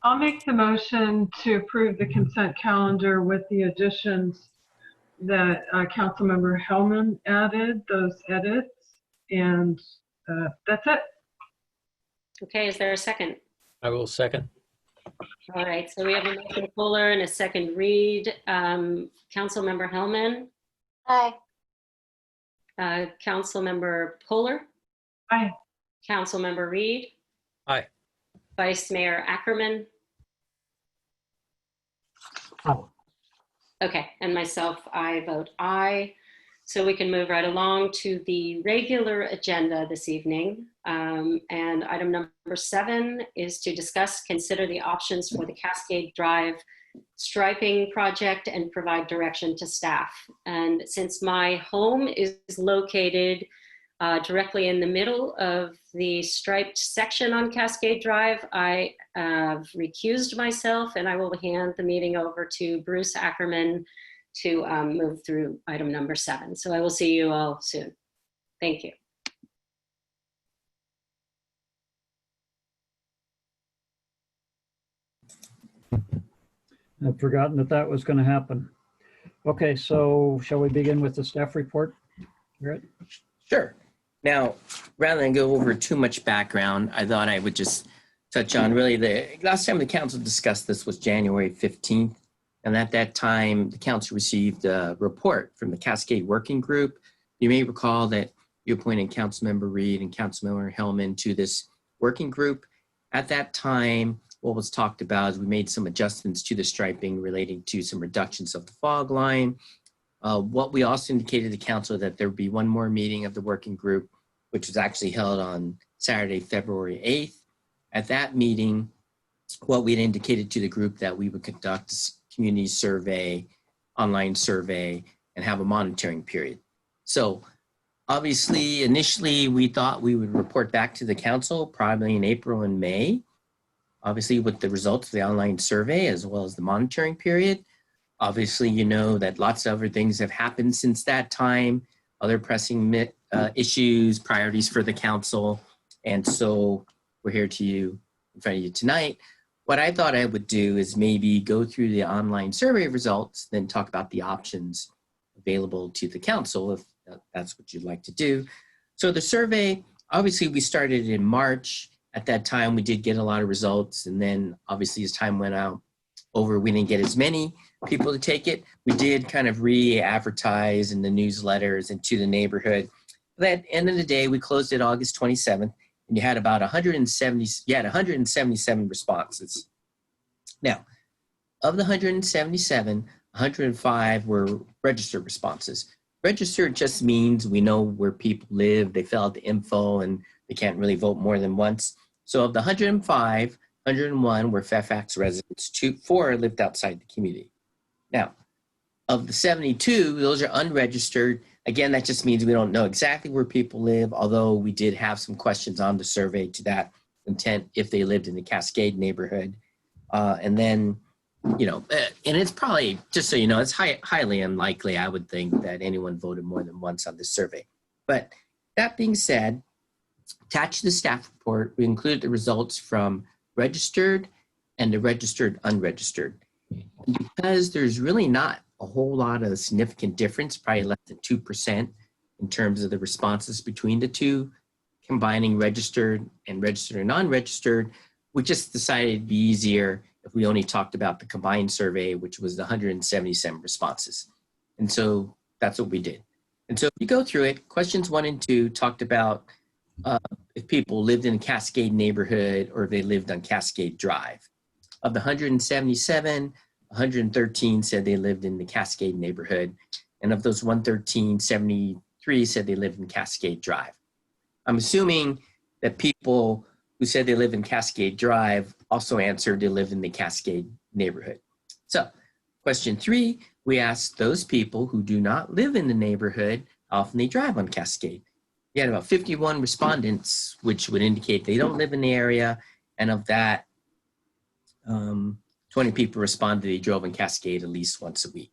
[SPEAKER 5] I'll make the motion to approve the consent calendar with the additions that Councilmember Hellman added, those edits, and that's it.
[SPEAKER 1] Okay, is there a second?
[SPEAKER 6] I will second.
[SPEAKER 1] All right, so we have a motion Fuller and a second Reed. Councilmember Hellman,
[SPEAKER 3] Aye.
[SPEAKER 1] Councilmember Puller,
[SPEAKER 5] Aye.
[SPEAKER 1] Councilmember Reed,
[SPEAKER 6] Aye.
[SPEAKER 1] Vice Mayor Ackerman. Okay, and myself, I vote aye. So we can move right along to the regular agenda this evening. And item number 7 is to discuss, consider the options for the Cascade Drive striping project and provide direction to staff. And since my home is located directly in the middle of the striped section on Cascade Drive, I have recused myself, and I will hand the meeting over to Bruce Ackerman to move through item number 7. So I will see you all soon. Thank you.
[SPEAKER 7] I'd forgotten that that was going to happen. Okay, so shall we begin with the staff report? Garrett?
[SPEAKER 2] Sure. Now, rather than go over too much background, I thought I would just touch on really the last time the council discussed this was January 15th. And at that time, the council received a report from the Cascade Working Group. You may recall that you appointed Councilmember Reed and Councilmember Hellman to this working group. At that time, what was talked about is we made some adjustments to the striping relating to some reductions of the fog line. What we also indicated to council that there would be one more meeting of the working group, which was actually held on Saturday, February 8th. At that meeting, what we had indicated to the group that we would conduct a community survey, online survey, and have a monitoring period. So obviously, initially, we thought we would report back to the council probably in April and May, obviously with the results of the online survey as well as the monitoring period. Obviously, you know that lots of other things have happened since that time, other pressing issues, priorities for the council. And so we're here to you in front of you tonight. What I thought I would do is maybe go through the online survey results, then talk about the options available to the council if that's what you'd like to do. So the survey, obviously we started in March. At that time, we did get a lot of results. And then obviously as time went over, we didn't get as many people to take it. We did kind of re-advertise in the newsletters and to the neighborhood. But at the end of the day, we closed it August 27th, and you had about 177 responses. Now, of the 177, 105 were registered responses. Registered just means we know where people live, they fill out the info, and they can't really vote more than once. So of the 105, 101 were Fairfax residents, 4 lived outside the community. Now, of the 72, those are unregistered. Again, that just means we don't know exactly where people live, although we did have some questions on the survey to that intent if they lived in the Cascade neighborhood. And then, you know, and it's probably, just so you know, it's highly unlikely, I would think, that anyone voted more than once on this survey. But that being said, attached to the staff report, we included the results from registered and the registered unregistered. And because there's really not a whole lot of significant difference, probably less than 2% in terms of the responses between the two, combining registered and non-registered, we just decided it'd be easier if we only talked about the combined survey, which was the 177 responses. And so that's what we did. And so if you go through it, questions 1 and 2 talked about if people lived in a Cascade neighborhood or if they lived on Cascade Drive. Of the 177, 113 said they lived in the Cascade neighborhood. And of those 113, 73 said they lived in Cascade Drive. I'm assuming that people who said they live in Cascade Drive also answered they live in the Cascade neighborhood. So question 3, we asked those people who do not live in the neighborhood how often they drive on Cascade. We had about 51 respondents, which would indicate they don't live in the area. And of that, 20 people responded they drove in Cascade at least once a week.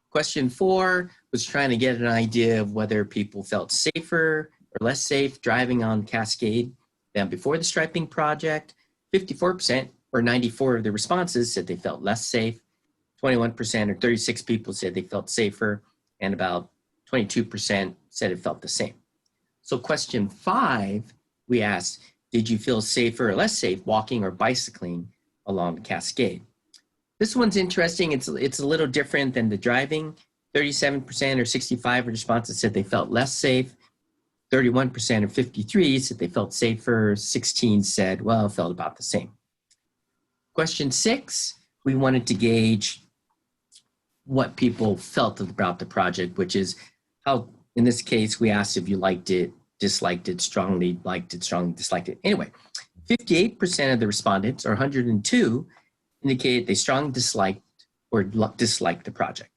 [SPEAKER 2] Question 4 was trying to get an idea of whether people felt safer or less safe driving on Cascade than before the striping project. 54% or 94 of the responses said they felt less safe. 21% or 36 people said they felt safer, and about 22% said it felt the same. So question 5, we asked, did you feel safer or less safe walking or bicycling along the Cascade? This one's interesting. It's a little different than the driving. 37% or 65 responses said they felt less safe. 31% or 53 said they felt safer. 16 said, well, it felt about the same. Question 6, we wanted to gauge what people felt about the project, which is how, in this case, we asked if you liked it, disliked it, strongly liked it, strongly disliked it. Anyway, 58% of the respondents, or 102, indicated they strongly disliked or disliked the project.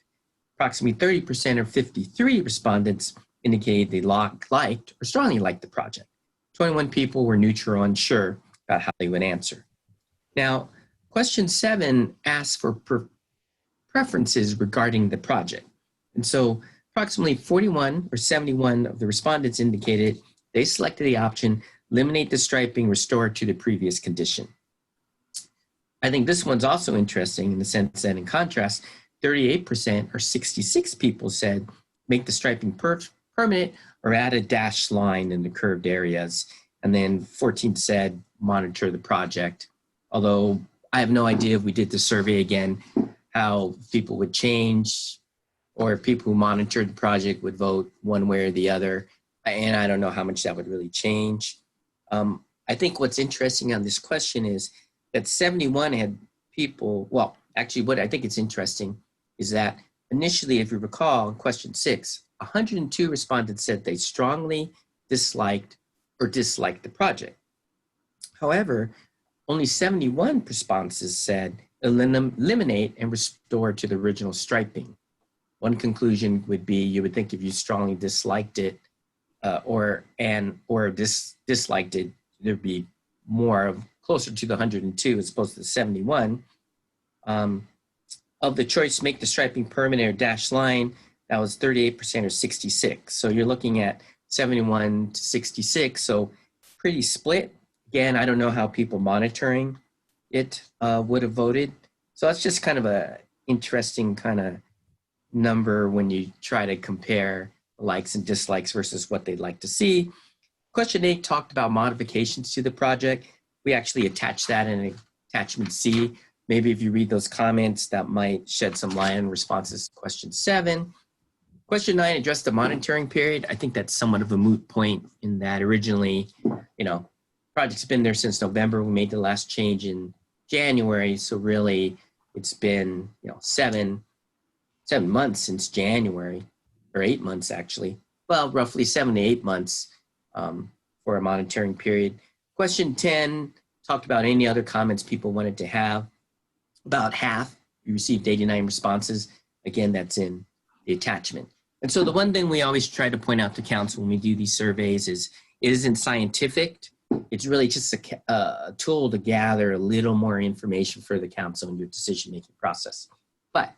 [SPEAKER 2] Approximately 30% or 53 respondents indicated they liked or strongly liked the project. 21 people were neutral or unsure about how they would answer. Now, question 7 asks for preferences regarding the project. And so approximately 41 or 71 of the respondents indicated they selected the option, eliminate the striping, restore to the previous condition. I think this one's also interesting in the sense that, in contrast, 38% or 66 people said make the striping permanent or add a dashed line in the curved areas. And then 14 said monitor the project. Although I have no idea if we did the survey again, how people would change, or if people who monitored the project would vote one way or the other. And I don't know how much that would really change. I think what's interesting on this question is that 71 had people, well, actually what I think is interesting is that initially, if you recall, in question 6, 102 respondents said they strongly disliked or disliked the project. However, only 71 responses said eliminate and restore to the original striping. One conclusion would be you would think if you strongly disliked it or disliked it, there'd be more closer to the 102 as opposed to the 71. Of the choice, make the striping permanent or dashed line, that was 38% or 66. So you're looking at 71 to 66, so pretty split. Again, I don't know how people monitoring it would have voted. So that's just kind of a interesting kind of number when you try to compare likes and dislikes versus what they'd like to see. Question 8 talked about modifications to the project. We actually attached that in attachment C. Maybe if you read those comments, that might shed some light on responses to question 7. Question 9 addressed the monitoring period. I think that's somewhat of a moot point in that originally, project's been there since November. We made the last change in January. So really it's been, 7 months since January, or 8 months actually. Well, roughly 7 to 8 months for a monitoring period. Question 10 talked about any other comments people wanted to have. About half, we received 89 responses. Again, that's in the attachment. And so the one thing we always try to point out to council when we do these surveys is it isn't scientific. It's really just a tool to gather a little more information for the council in your decision-making process. But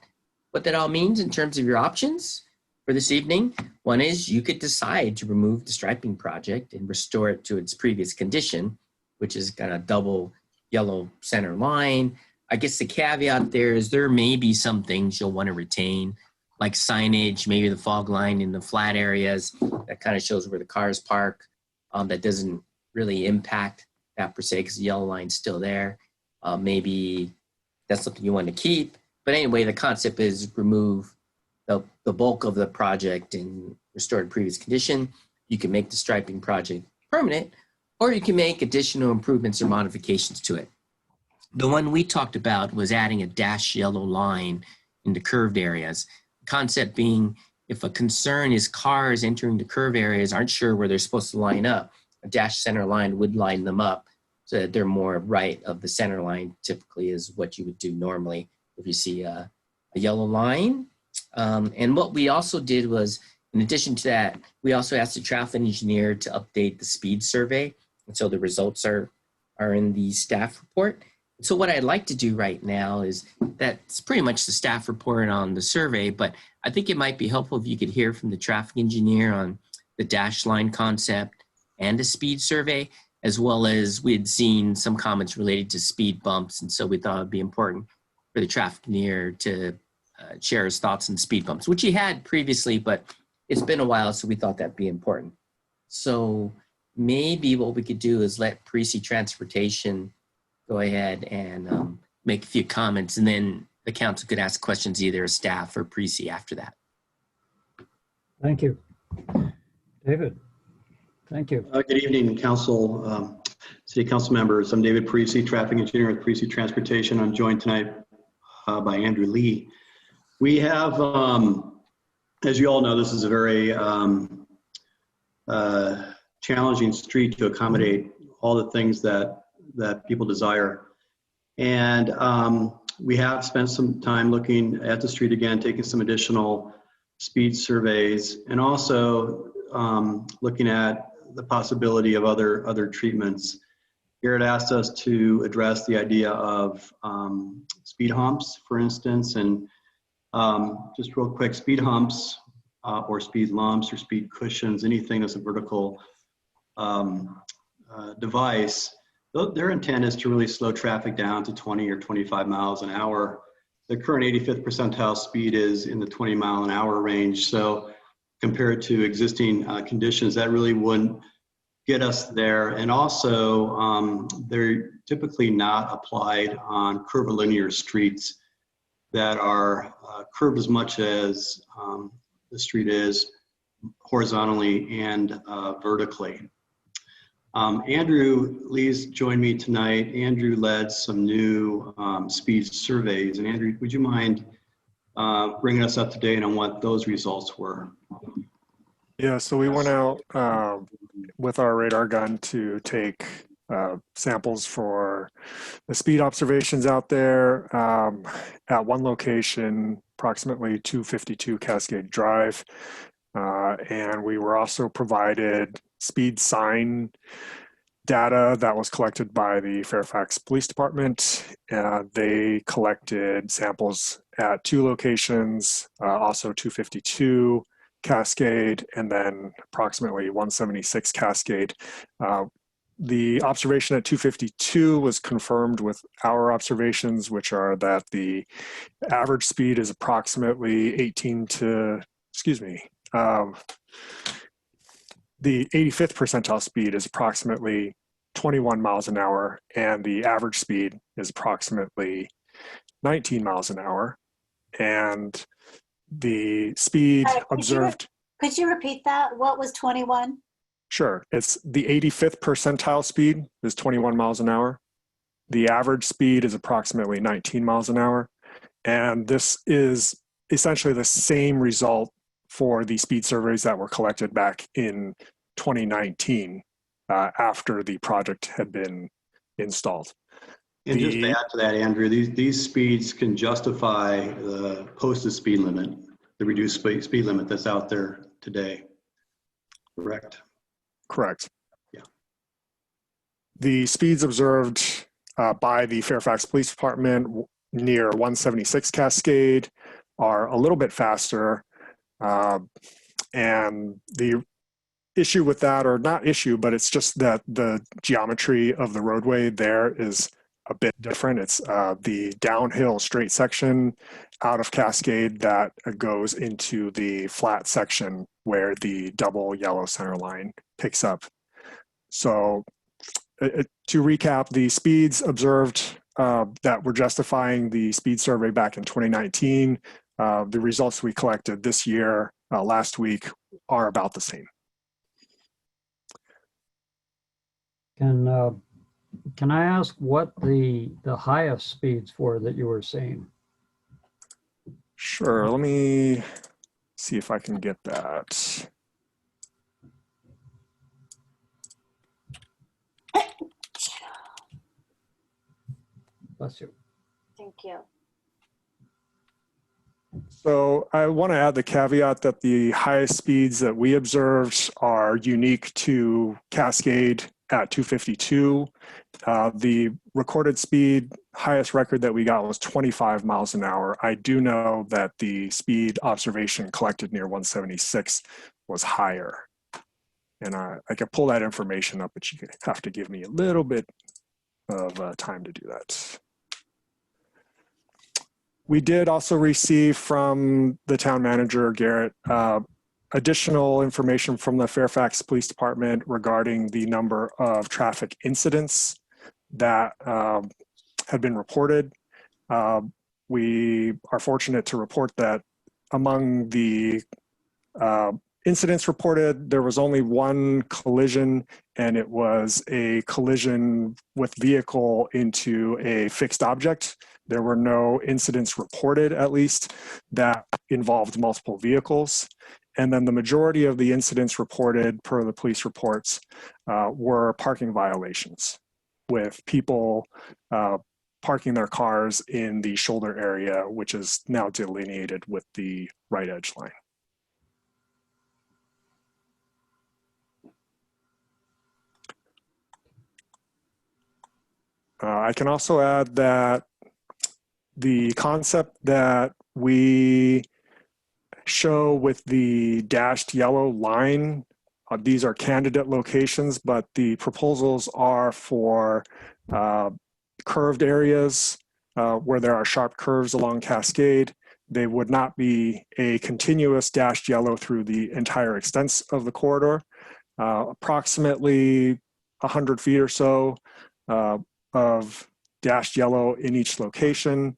[SPEAKER 2] what that all means in terms of your options for this evening, one is you could decide to remove the striping project and restore it to its previous condition, which is got a double yellow center line. I guess the caveat there is there may be some things you'll want to retain, like signage, maybe the fog line in the flat areas that kind of shows where the cars park. That doesn't really impact that per se because the yellow line's still there. Maybe that's something you want to keep. But anyway, the concept is remove the bulk of the project and restore to previous condition. You can make the striping project permanent, or you can make additional improvements or modifications to it. The one we talked about was adding a dashed yellow line in the curved areas. The concept being if a concern is cars entering the curved areas aren't sure where they're supposed to line up, a dashed center line would line them up so that they're more right of the center line, typically is what you would do normally if you see a yellow line. And what we also did was, in addition to that, we also asked the traffic engineer to update the speed survey. And so the results are in the staff report. So what I'd like to do right now is that's pretty much the staff report on the survey, but I think it might be helpful if you could hear from the traffic engineer on the dash line concept and the speed survey. as well as we had seen some comments related to speed bumps. And so we thought it'd be important for the traffic engineer to share his thoughts on speed bumps, which he had previously, but it's been a while, so we thought that'd be important. So maybe what we could do is let Precinct Transportation go ahead and make a few comments, and then the council could ask questions either as staff or Precinct after that.
[SPEAKER 7] Thank you. David, thank you.
[SPEAKER 12] Good evening, council, city council members. I'm David Parisi, traffic engineer with Precinct Transportation. I'm joined tonight by Andrew Lee. We have, as you all know, this is a very challenging street to accommodate all the things that people desire. And we have spent some time looking at the street again, taking some additional speed surveys, and also looking at the possibility of other treatments. Garrett asked us to address the idea of speed humps, for instance, and just real quick, speed humps or speed lumps or speed cushions, anything that's a vertical device, their intent is to really slow traffic down to 20 or 25 miles an hour. The current 85th percentile speed is in the 20 mile an hour range. So compared to existing conditions, that really wouldn't get us there. And also, they're typically not applied on curvilinear streets that are curved as much as the street is horizontally and vertically. Andrew Lee's joined me tonight. Andrew led some new speed surveys. And Andrew, would you mind bringing us up to date on what those results were?
[SPEAKER 22] Yeah, so we went out with our radar gun to take samples for the speed observations out there at one location, approximately 252 Cascade Drive. And we were also provided speed sign data that was collected by the Fairfax Police Department. They collected samples at 2 locations, also 252 Cascade, and then approximately 176 Cascade. The observation at 252 was confirmed with our observations, which are that the average speed is approximately the 85th percentile speed is approximately 21 miles an hour, and the average speed is approximately 19 miles an hour. And the speed observed.
[SPEAKER 3] Could you repeat that? What was 21?
[SPEAKER 22] Sure. It's the 85th percentile speed is 21 miles an hour. The average speed is approximately 19 miles an hour. And this is essentially the same result for the speed surveys that were collected back in 2019 after the project had been installed.
[SPEAKER 12] And just to add to that, Andrew, these speeds can justify the posted speed limit, the reduced speed limit that's out there today. Correct?
[SPEAKER 22] Correct.
[SPEAKER 12] Yeah.
[SPEAKER 22] The speeds observed by the Fairfax Police Department near 176 Cascade are a little bit faster. And the issue with that, or not issue, but it's just that the geometry of the roadway there is a bit different. It's the downhill straight section out of Cascade that goes into the flat section where the double yellow center line picks up. So to recap, the speeds observed that were justifying the speed survey back in 2019, the results we collected this year, last week, are about the same.
[SPEAKER 7] Can I ask what the highest speeds were that you were seeing?
[SPEAKER 22] Sure, let me see if I can get that.
[SPEAKER 7] Bless you.
[SPEAKER 3] Thank you.
[SPEAKER 22] So I want to add the caveat that the highest speeds that we observed are unique to Cascade at 252. The recorded speed, highest record that we got was 25 miles an hour. I do know that the speed observation collected near 176 was higher. And I could pull that information up, but you have to give me a little bit of time to do that. We did also receive from the town manager, Garrett, additional information from the Fairfax Police Department regarding the number of traffic incidents that had been reported. We are fortunate to report that among the incidents reported, there was only one collision, and it was a collision with vehicle into a fixed object. There were no incidents reported, at least, that involved multiple vehicles. And then the majority of the incidents reported per the police reports were parking violations, with people parking their cars in the shoulder area, which is now delineated with the right edge line. I can also add that the concept that we show with the dashed yellow line, these are candidate locations, but the proposals are for curved areas where there are sharp curves along Cascade. They would not be a continuous dashed yellow through the entire extent of the corridor. Approximately 100 feet or so of dashed yellow in each location.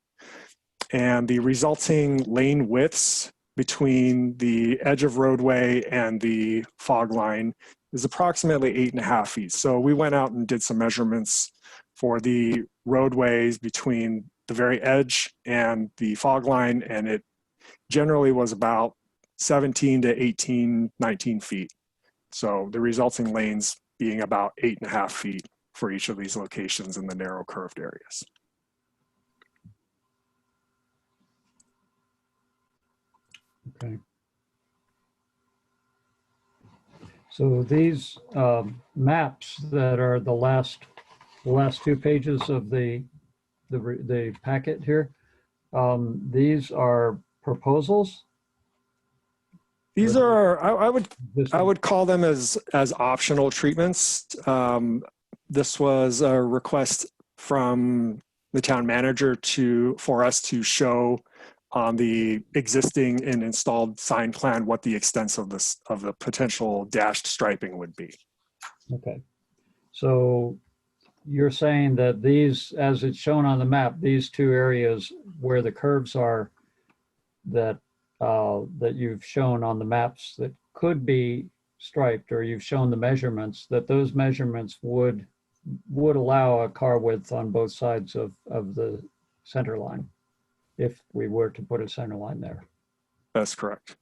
[SPEAKER 22] And the resulting lane widths between the edge of roadway and the fog line is approximately 8.5 feet. So we went out and did some measurements for the roadways between the very edge and the fog line, and it generally was about 17 to 18, 19 feet. So the resulting lanes being about 8.5 feet for each of these locations in the narrow curved areas.
[SPEAKER 7] Okay. So these maps that are the last 2 pages of the packet here, these are proposals?
[SPEAKER 22] These are, I would call them as optional treatments. This was a request from the town manager for us to show on the existing and installed sign plan what the extents of the potential dashed striping would be.
[SPEAKER 7] Okay. So you're saying that these, as it's shown on the map, these 2 areas where the curves are that you've shown on the maps that could be striped, or you've shown the measurements, that those measurements would allow a car width on both sides of the center line, if we were to put a center line there.
[SPEAKER 22] That's correct.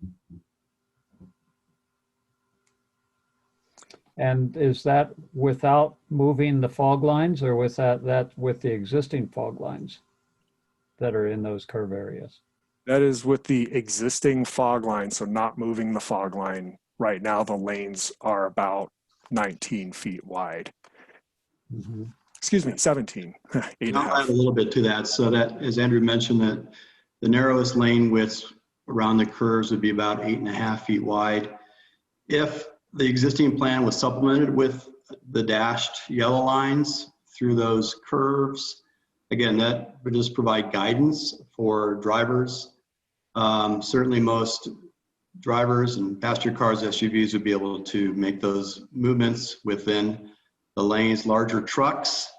[SPEAKER 7] And is that without moving the fog lines, or with that with the existing fog lines that are in those curve areas?
[SPEAKER 22] That is with the existing fog line, so not moving the fog line. Right now, the lanes are about 19 feet wide.
[SPEAKER 7] Mm-hmm.
[SPEAKER 22] Excuse me, 17.
[SPEAKER 12] I'll add a little bit to that. So that, as Andrew mentioned, that the narrowest lane widths around the curves would be about 8.5 feet wide. If the existing plan was supplemented with the dashed yellow lines through those curves, again, that would just provide guidance for drivers. Certainly most drivers and passenger cars, SUVs would be able to make those movements within the lanes. Larger trucks,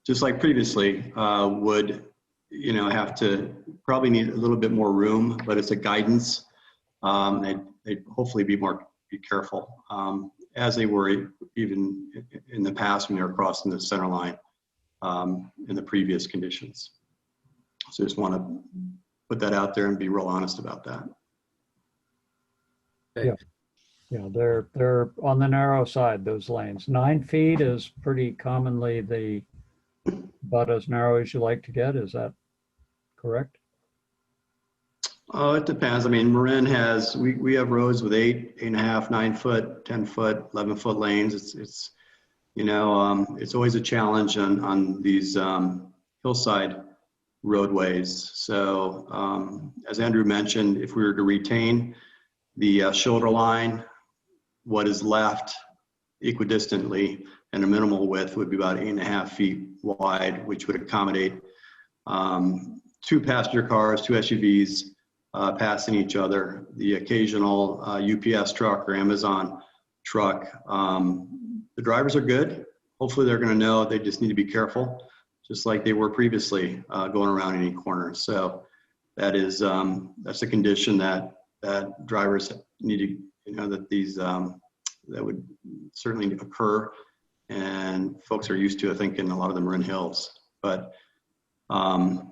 [SPEAKER 12] just like previously, would have to probably need a little bit more room, but it's a guidance. They'd hopefully be careful, as they were even in the past when they were crossing the center line in the previous conditions. So just want to put that out there and be real honest about that.
[SPEAKER 7] Yeah, yeah, they're on the narrow side, those lanes. 9 feet is pretty commonly about as narrow as you like to get. Is that correct?
[SPEAKER 12] Oh, it depends. I mean, Marin has, we have roads with 8.5, 9 foot, 10 foot, 11 foot lanes. It's it's always a challenge on these hillside roadways. So as Andrew mentioned, if we were to retain the shoulder line what is left equidistantly, and a minimal width would be about 8.5 feet wide, which would accommodate 2 passenger cars, 2 SUVs passing each other, the occasional UPS truck or Amazon truck. The drivers are good. Hopefully they're going to know they just need to be careful, just like they were previously going around any corner. So that is that's a condition that drivers need to, you know, that these that would certainly occur, and folks are used to, I think, and a lot of them are in hills. But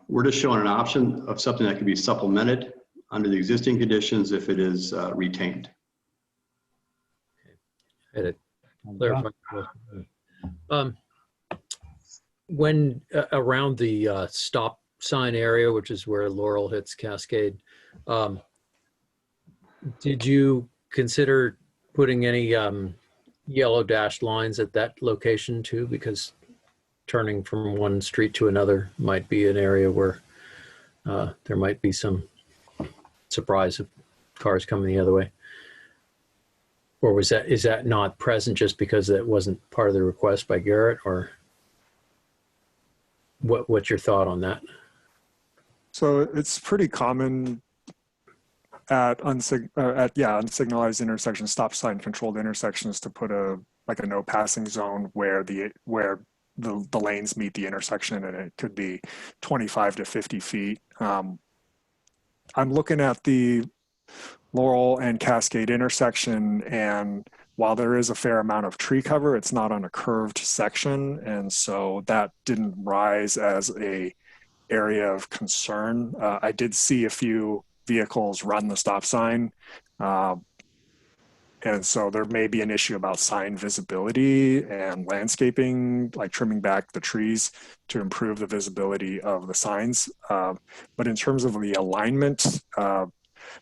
[SPEAKER 12] we're just showing an option of something that could be supplemented under the existing conditions if it is retained.
[SPEAKER 6] Clarify. When around the stop sign area, which is where Laurel hits Cascade, did you consider putting any yellow dashed lines at that location too? Because turning from one street to another might be an area where there might be some surprise of cars coming the other way. Or is that not present just because that wasn't part of the request by Garrett, or what's your thought on that?
[SPEAKER 22] So it's pretty common at unsignalized intersections, stop sign controlled intersections, to put a no passing zone where the lanes meet the intersection, and it could be 25 to 50 feet. I'm looking at the Laurel and Cascade intersection, and while there is a fair amount of tree cover, it's not on a curved section, and so that didn't rise as a area of concern. I did see a few vehicles run the stop sign, and so there may be an issue about sign visibility and landscaping, like trimming back the trees to improve the visibility of the signs. But in terms of the alignment,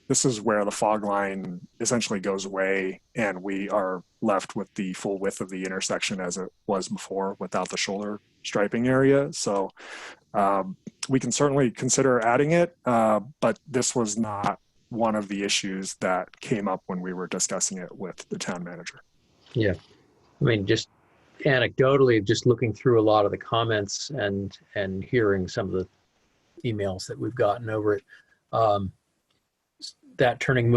[SPEAKER 22] this is where the fog line essentially goes away, and we are left with the full width of the intersection as it was before without the shoulder striping area. So we can certainly consider adding it, but this was not one of the issues that came up when we were discussing it with the town manager.
[SPEAKER 6] Yeah, I mean, just anecdotally, just looking through a lot of the comments and hearing some of the emails that we've gotten over it, that turning,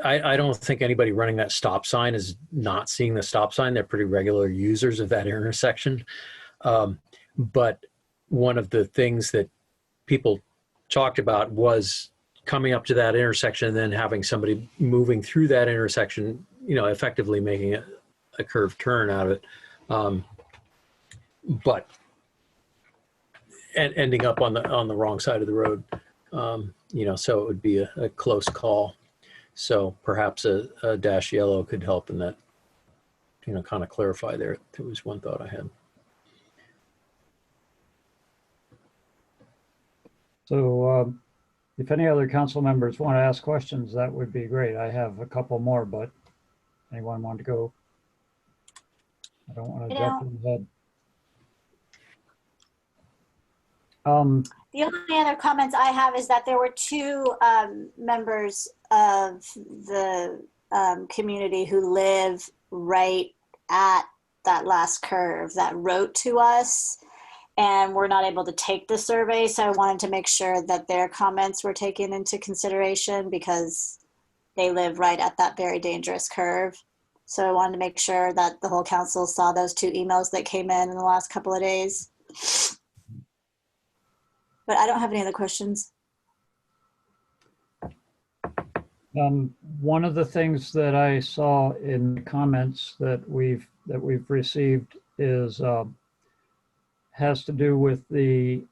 [SPEAKER 6] I don't think anybody running that stop sign is not seeing the stop sign. They're pretty regular users of that intersection. But one of the things that people talked about was coming up to that intersection and then having somebody moving through that intersection, you know, effectively making it a curved turn out of it. But ending up on the wrong side of the road. You know, so it would be a close call. So perhaps a dash yellow could help in that, you know, kind of clarify there. That was one thought I had.
[SPEAKER 7] So if any other council members want to ask questions, that would be great. I have a couple more, but anyone want to go? I don't want to jump in the head.
[SPEAKER 3] The only other comments I have is that there were 2 members of the community who live right at that last curve that wrote to us, and were not able to take the survey. So I wanted to make sure that their comments were taken into consideration because they live right at that very dangerous curve. So I wanted to make sure that the whole council saw those 2 emails that came in the last couple of days. But I don't have any other questions.
[SPEAKER 7] One of the things that I saw in the comments that we've received is has to do with the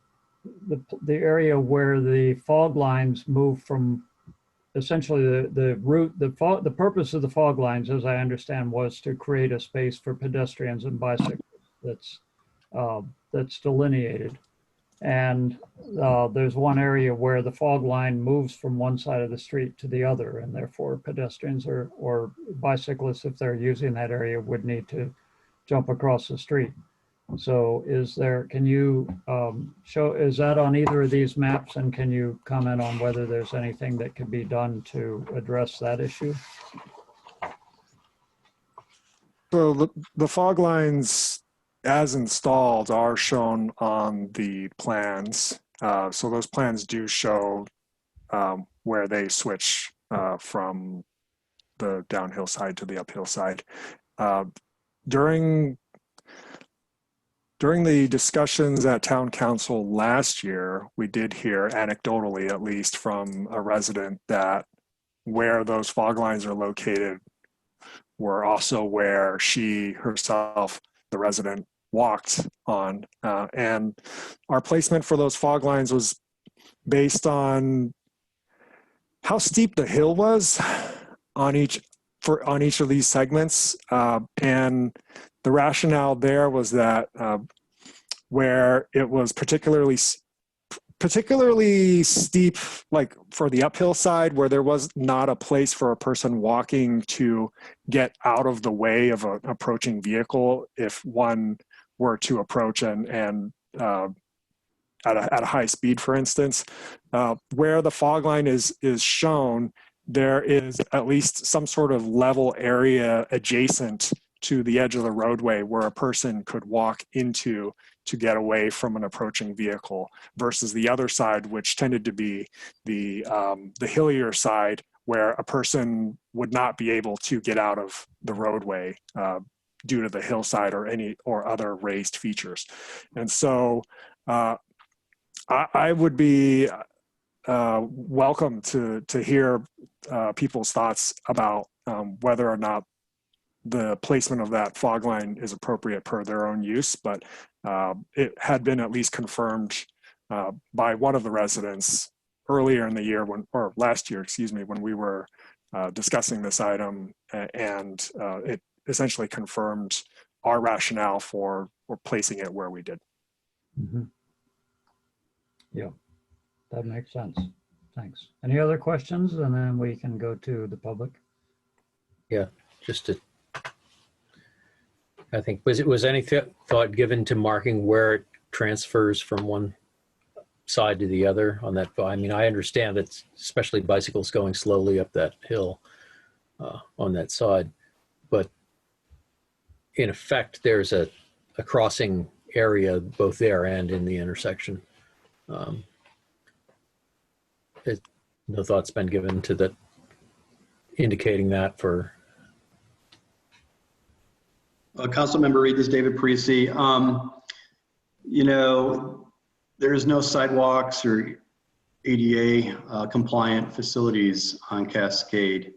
[SPEAKER 7] area where the fog lines move from. Essentially, the purpose of the fog lines, as I understand, was to create a space for pedestrians and bicyclists that's delineated. And there's one area where the fog line moves from one side of the street to the other, and therefore pedestrians or bicyclists, if they're using that area, would need to jump across the street. So can you show, is that on either of these maps, and can you comment on whether there's anything that can be done to address that issue?
[SPEAKER 22] So the fog lines as installed are shown on the plans. So those plans do show where they switch from the downhill side to the uphill side. During the discussions at town council last year, we did hear anecdotally, at least from a resident, that where those fog lines are located were also where she herself, the resident, walked on. And our placement for those fog lines was based on how steep the hill was on each of these segments. And the rationale there was that where it was particularly steep, like for the uphill side, where there was not a place for a person walking to get out of the way of an approaching vehicle if one were to approach and at a high speed, for instance. Where the fog line is shown, there is at least some sort of level area adjacent to the edge of the roadway where a person could walk into to get away from an approaching vehicle, versus the other side, which tended to be the hillier side, where a person would not be able to get out of the roadway due to the hillside or other raised features. And so I would be welcome to hear people's thoughts about whether or not the placement of that fog line is appropriate per their own use, but it had been at least confirmed by one of the residents earlier in the year, or last year, excuse me, when we were discussing this item, and it essentially confirmed our rationale for placing it where we did.
[SPEAKER 7] Mm-hmm. Yeah, that makes sense. Thanks. Any other questions? And then we can go to the public.
[SPEAKER 6] Yeah, just to, I think, was any thought given to marking where it transfers from one side to the other on that? I mean, I understand it's especially bicycles going slowly up that hill on that side, but in effect, there's a crossing area both there and in the intersection. No thought's been given to that, indicating that for.
[SPEAKER 12] Councilmember Reed, this is David Parisi. You know, there is no sidewalks or ADA compliant facilities on Cascade,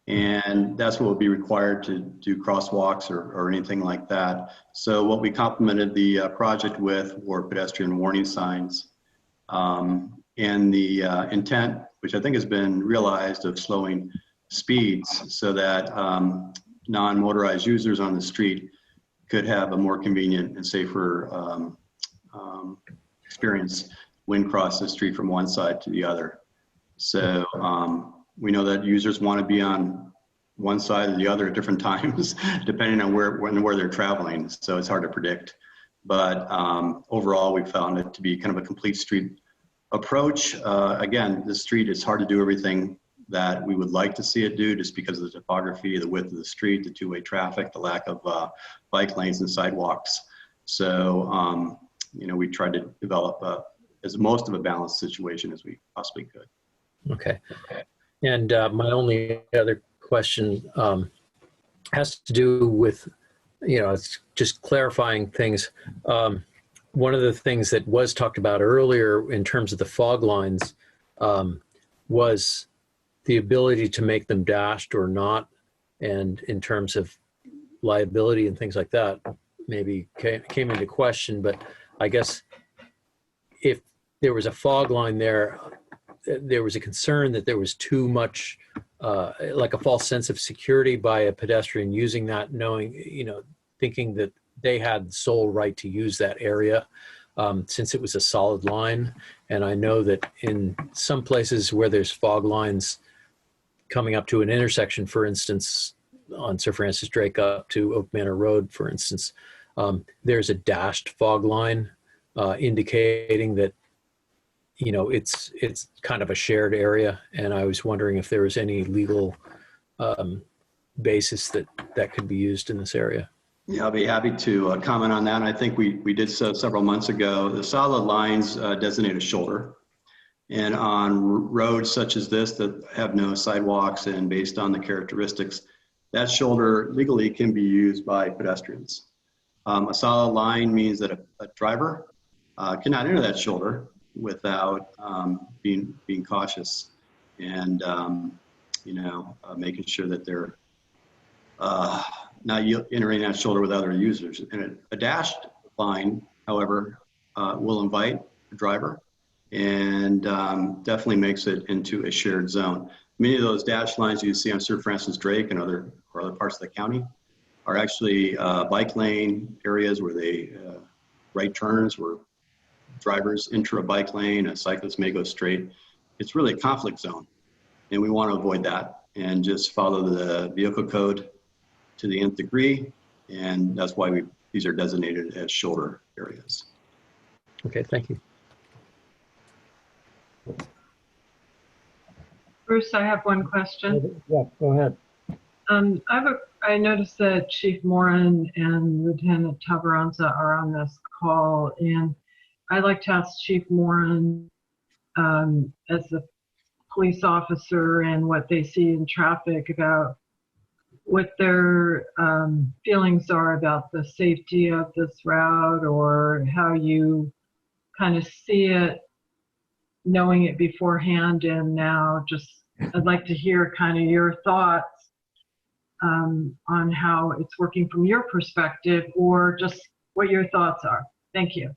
[SPEAKER 12] and that's what would be required to do crosswalks or anything like that. So what we complemented the project with were pedestrian warning signs, and the intent, which I think has been realized, of slowing speeds so that non-motorized users on the street could have a more convenient and safer experience when crossing the street from one side to the other. So we know that users want to be on one side or the other at different times, depending on where they're traveling. So it's hard to predict. But overall, we found it to be kind of a complete street approach. Again, this street is hard to do everything that we would like to see it do, just because of the topography, the width of the street, the two-way traffic, the lack of bike lanes and sidewalks. So, you know, we tried to develop as most of a balanced situation as we possibly could.
[SPEAKER 6] Okay. And my only other question has to do with, you know, it's just clarifying things. One of the things that was talked about earlier in terms of the fog lines was the ability to make them dashed or not, and in terms of liability and things like that, maybe came into question. But I guess if there was a fog line there, there was a concern that there was too much, like a false sense of security by a pedestrian using that, knowing, you know, thinking that they had the sole right to use that area since it was a solid line. And I know that in some places where there's fog lines coming up to an intersection, for instance, on Sir Francis Drake up to Oak Manor Road, for instance, there's a dashed fog line indicating that, you know, it's kind of a shared area. And I was wondering if there was any legal basis that could be used in this area.
[SPEAKER 12] Yeah, I'll be happy to comment on that. And I think we did so several months ago. The solid lines designate a shoulder. And on roads such as this that have no sidewalks and based on the characteristics, that shoulder legally can be used by pedestrians. A solid line means that a driver cannot enter that shoulder without being cautious and making sure that they're not entering that shoulder with other users. And a dashed line, however, will invite the driver and definitely makes it into a shared zone. Many of those dashed lines you see on Sir Francis Drake and other parts of the county are actually bike lane areas where they right turns where drivers enter a bike lane, a cyclist may go straight. It's really a conflict zone, and we want to avoid that and just follow the vehicle code to the nth degree, and that's why these are designated as shoulder areas.
[SPEAKER 6] Okay, thank you.
[SPEAKER 5] Bruce, I have one question.
[SPEAKER 7] Yeah, go ahead.
[SPEAKER 5] I noticed that Chief Moran and Lieutenant Tabaranza are on this call, and I'd like to ask Chief Moran, as a police officer and what they see in traffic, about what their feelings are about the safety of this route, or how you kind of see it, knowing it beforehand and now. Just, I'd like to hear kind of your thoughts on how it's working from your perspective, or just what your thoughts are. Thank you.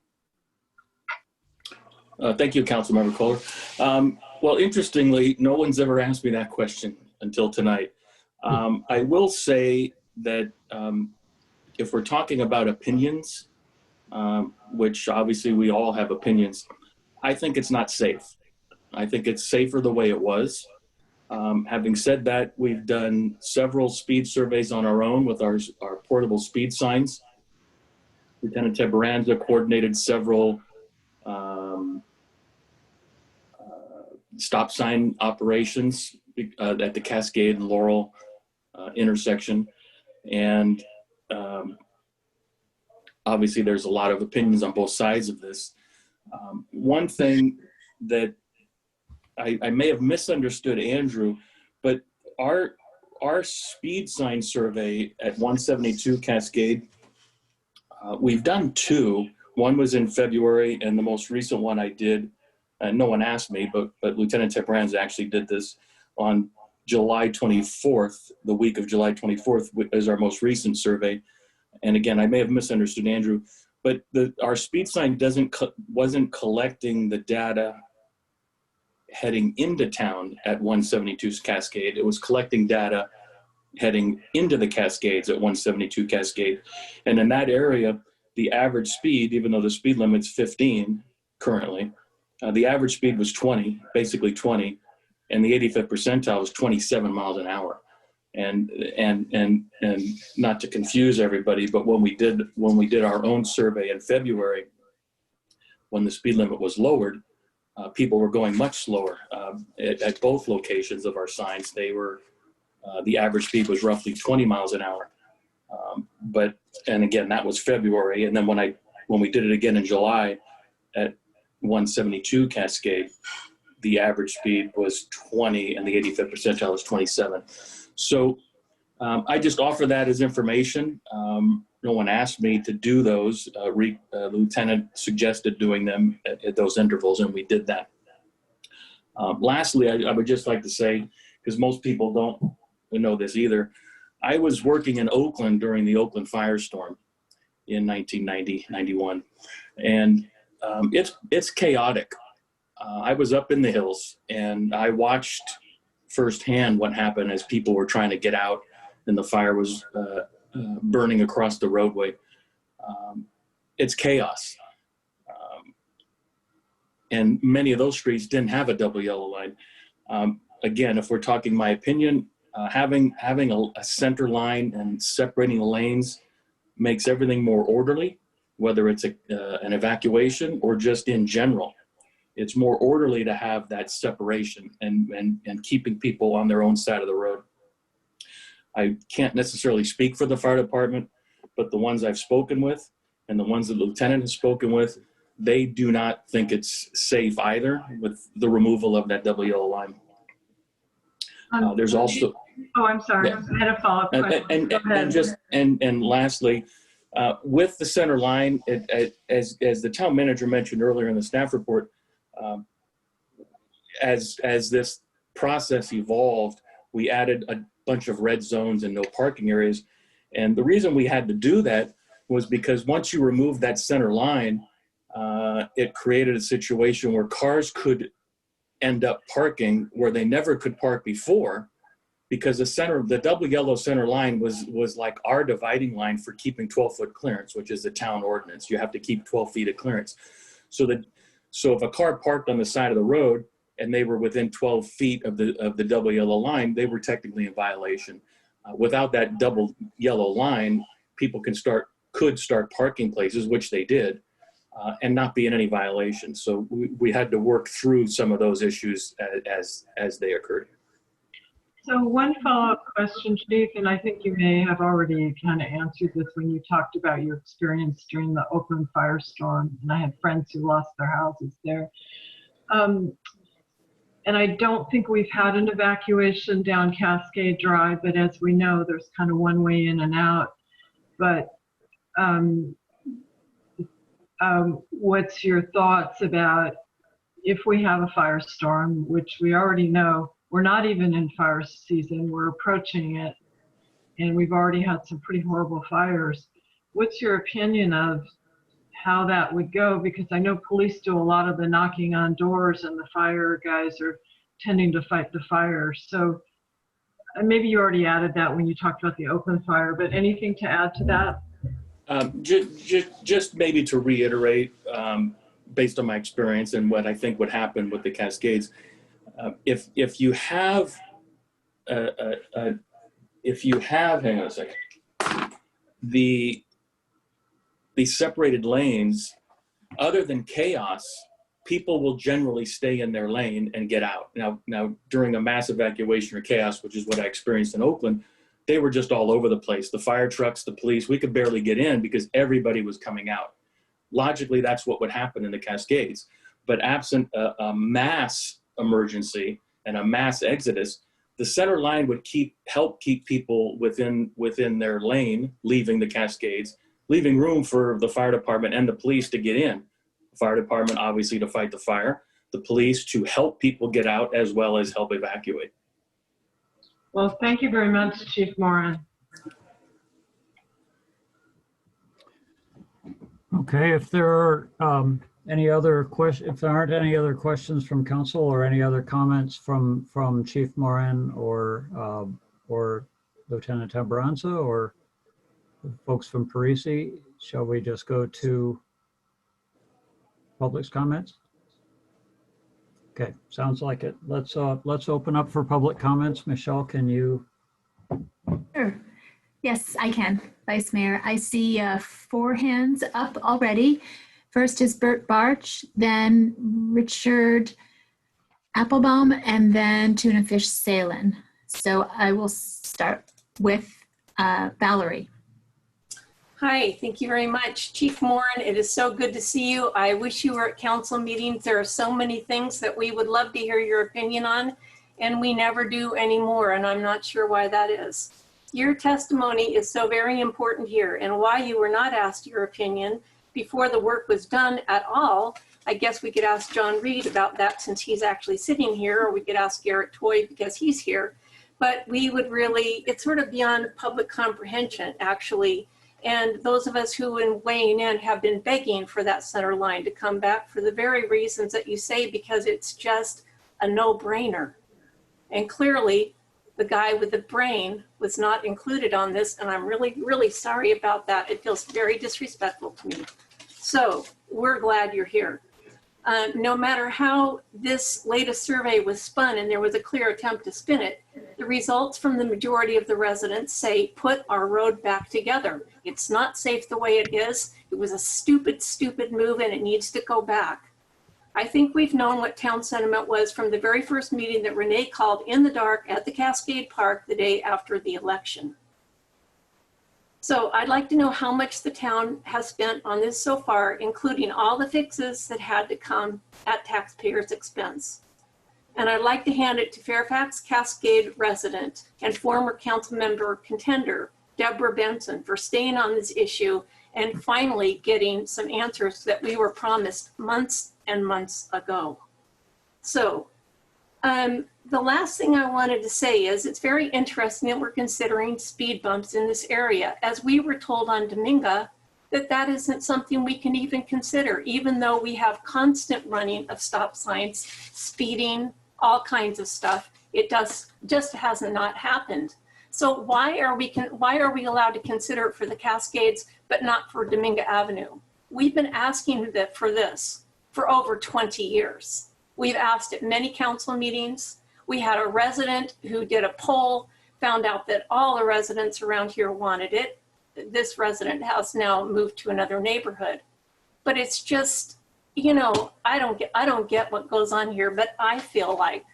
[SPEAKER 11] Thank you, Councilmember Kohler. Well, interestingly, no one's ever asked me that question until tonight. I will say that if we're talking about opinions, which obviously we all have opinions, I think it's not safe. I think it's safer the way it was. Having said that, we've done several speed surveys on our own with our portable speed signs. Lieutenant Tabaranza coordinated several stop sign operations at the Cascade and Laurel intersection. And obviously there's a lot of opinions on both sides of this. One thing that I may have misunderstood Andrew, but our speed sign survey at 172 Cascade, we've done two. One was in February, and the most recent one I did, no one asked me, but Lieutenant Tabaranza actually did this on July 24th, the week of July 24th is our most recent survey. And again, I may have misunderstood Andrew, but our speed sign wasn't collecting the data heading into town at 172 Cascade. It was collecting data heading into the Cascades at 172 Cascade. And in that area, the average speed, even though the speed limit's 15 currently, the average speed was 20, basically 20, and the 85th percentile was 27 miles an hour. And not to confuse everybody, but when we did our own survey in February, when the speed limit was lowered, people were going much slower at both locations of our signs. They were the average speed was roughly 20 miles an hour. And again, that was February. And then when we did it again in July at 172 Cascade, the average speed was 20 and the 85th percentile was 27. So I just offer that as information. No one asked me to do those. Lieutenant suggested doing them at those intervals, and we did that. Lastly, I would just like to say, because most people don't know this either, I was working in Oakland during the Oakland firestorm in 1990-91, and it's chaotic. I was up in the hills, and I watched firsthand what happened as people were trying to get out, and the fire was burning across the roadway. It's chaos. And many of those streets didn't have a double yellow line. Again, if we're talking my opinion, having a center line and separating the lanes makes everything more orderly, whether it's an evacuation or just in general. It's more orderly to have that separation and keeping people on their own side of the road. I can't necessarily speak for the fire department, but the ones I've spoken with and the ones that the lieutenant has spoken with, they do not think it's safe either with the removal of that double yellow line. There's also,
[SPEAKER 5] Oh, I'm sorry.
[SPEAKER 11] yeah.
[SPEAKER 5] I had a follow-up question. Go ahead.
[SPEAKER 11] And lastly, with the center line, as the town manager mentioned earlier in the staff report, as this process evolved, we added a bunch of red zones and no parking areas. And the reason we had to do that was because once you remove that center line, it created a situation where cars could end up parking where they never could park before, because the double yellow center line was like our dividing line for keeping 12-foot clearance, which is the town ordinance. You have to keep 12 feet of clearance. So if a car parked on the side of the road and they were within 12 feet of the double yellow line, they were technically in violation. Without that double yellow line, people could start parking places, which they did, and not be in any violation. So we had to work through some of those issues as they occurred.
[SPEAKER 5] So one follow-up question, Chief, and I think you may have already kind of answered this when you talked about your experience during the Oakland firestorm, and I had friends who lost their houses there. And I don't think we've had an evacuation down Cascade Drive, but as we know, there's kind of one way in and out. But what's your thoughts about if we have a firestorm, which we already know, we're not even in fire season, we're approaching it, and we've already had some pretty horrible fires. What's your opinion of how that would go? Because I know police do a lot of the knocking on doors and the fire guys are tending to fight the fire. So maybe you already added that when you talked about the Oakland fire, but anything to add to that?
[SPEAKER 11] Just maybe to reiterate, based on my experience and what I think would happen with the Cascades, if you have hang on a second, the separated lanes, other than chaos, people will generally stay in their lane and get out. Now during a mass evacuation or chaos, which is what I experienced in Oakland, they were just all over the place. The fire trucks, the police, we could barely get in because everybody was coming out. Logically, that's what would happen in the Cascades. But absent a mass emergency and a mass exodus, the center line would help keep people within their lane, leaving the Cascades, leaving room for the fire department and the police to get in. The fire department, obviously, to fight the fire, the police to help people get out as well as help evacuate.
[SPEAKER 5] Well, thank you very much, Chief Moran.
[SPEAKER 7] Okay, if there are any other questions, if there aren't any other questions from council or any other comments from Chief Moran or Lieutenant Tamburanza or folks from Parisi, shall we just go to public's comments? Okay, sounds like it. Let's open up for public comments. Michelle, can you?
[SPEAKER 4] Sure. Yes, I can, Vice Mayor. I see 4 hands up already. First is Bert Barch, then Richard Applebaum, and then Tuna Fish Salen. So I will start with Valerie.
[SPEAKER 13] Hi, thank you very much. Chief Moran, it is so good to see you. I wish you were at council meetings. There are so many things that we would love to hear your opinion on, and we never do anymore, and I'm not sure why that is. Your testimony is so very important here, and why you were not asked your opinion before the work was done at all. I guess we could ask John Reed about that since he's actually sitting here, or we could ask Garrett Toy because he's here. But we would really, it's sort of beyond public comprehension, actually. And those of us who in weighing in have been begging for that center line to come back for the very reasons that you say, because it's just a no-brainer. And clearly, the guy with the brain was not included on this, and I'm really, really sorry about that. It feels very disrespectful to me. So we're glad you're here. No matter how this latest survey was spun, and there was a clear attempt to spin it, the results from the majority of the residents say, put our road back together. It's not safe the way it is. It was a stupid, stupid move, and it needs to go back. I think we've known what town sentiment was from the very first meeting that Renee called in the dark at the Cascade Park the day after the election. So I'd like to know how much the town has spent on this so far, including all the fixes that had to come at taxpayers' expense. And I'd like to hand it to Fairfax Cascade resident and former council member contender, Deborah Benson, for staying on this issue and finally getting some answers that we were promised months and months ago. So the last thing I wanted to say is it's very interesting that we're considering speed bumps in this area. As we were told on Dominga, that isn't something we can even consider, even though we have constant running of stop signs, speeding, all kinds of stuff. It just hasn't not happened. So why are we allowed to consider it for the Cascades, but not for Dominga Avenue? We've been asking for this for over 20 years. We've asked at many council meetings. We had a resident who did a poll, found out that all the residents around here wanted it. This resident has now moved to another neighborhood. But it's just, you know, I don't get what goes on here, but I feel like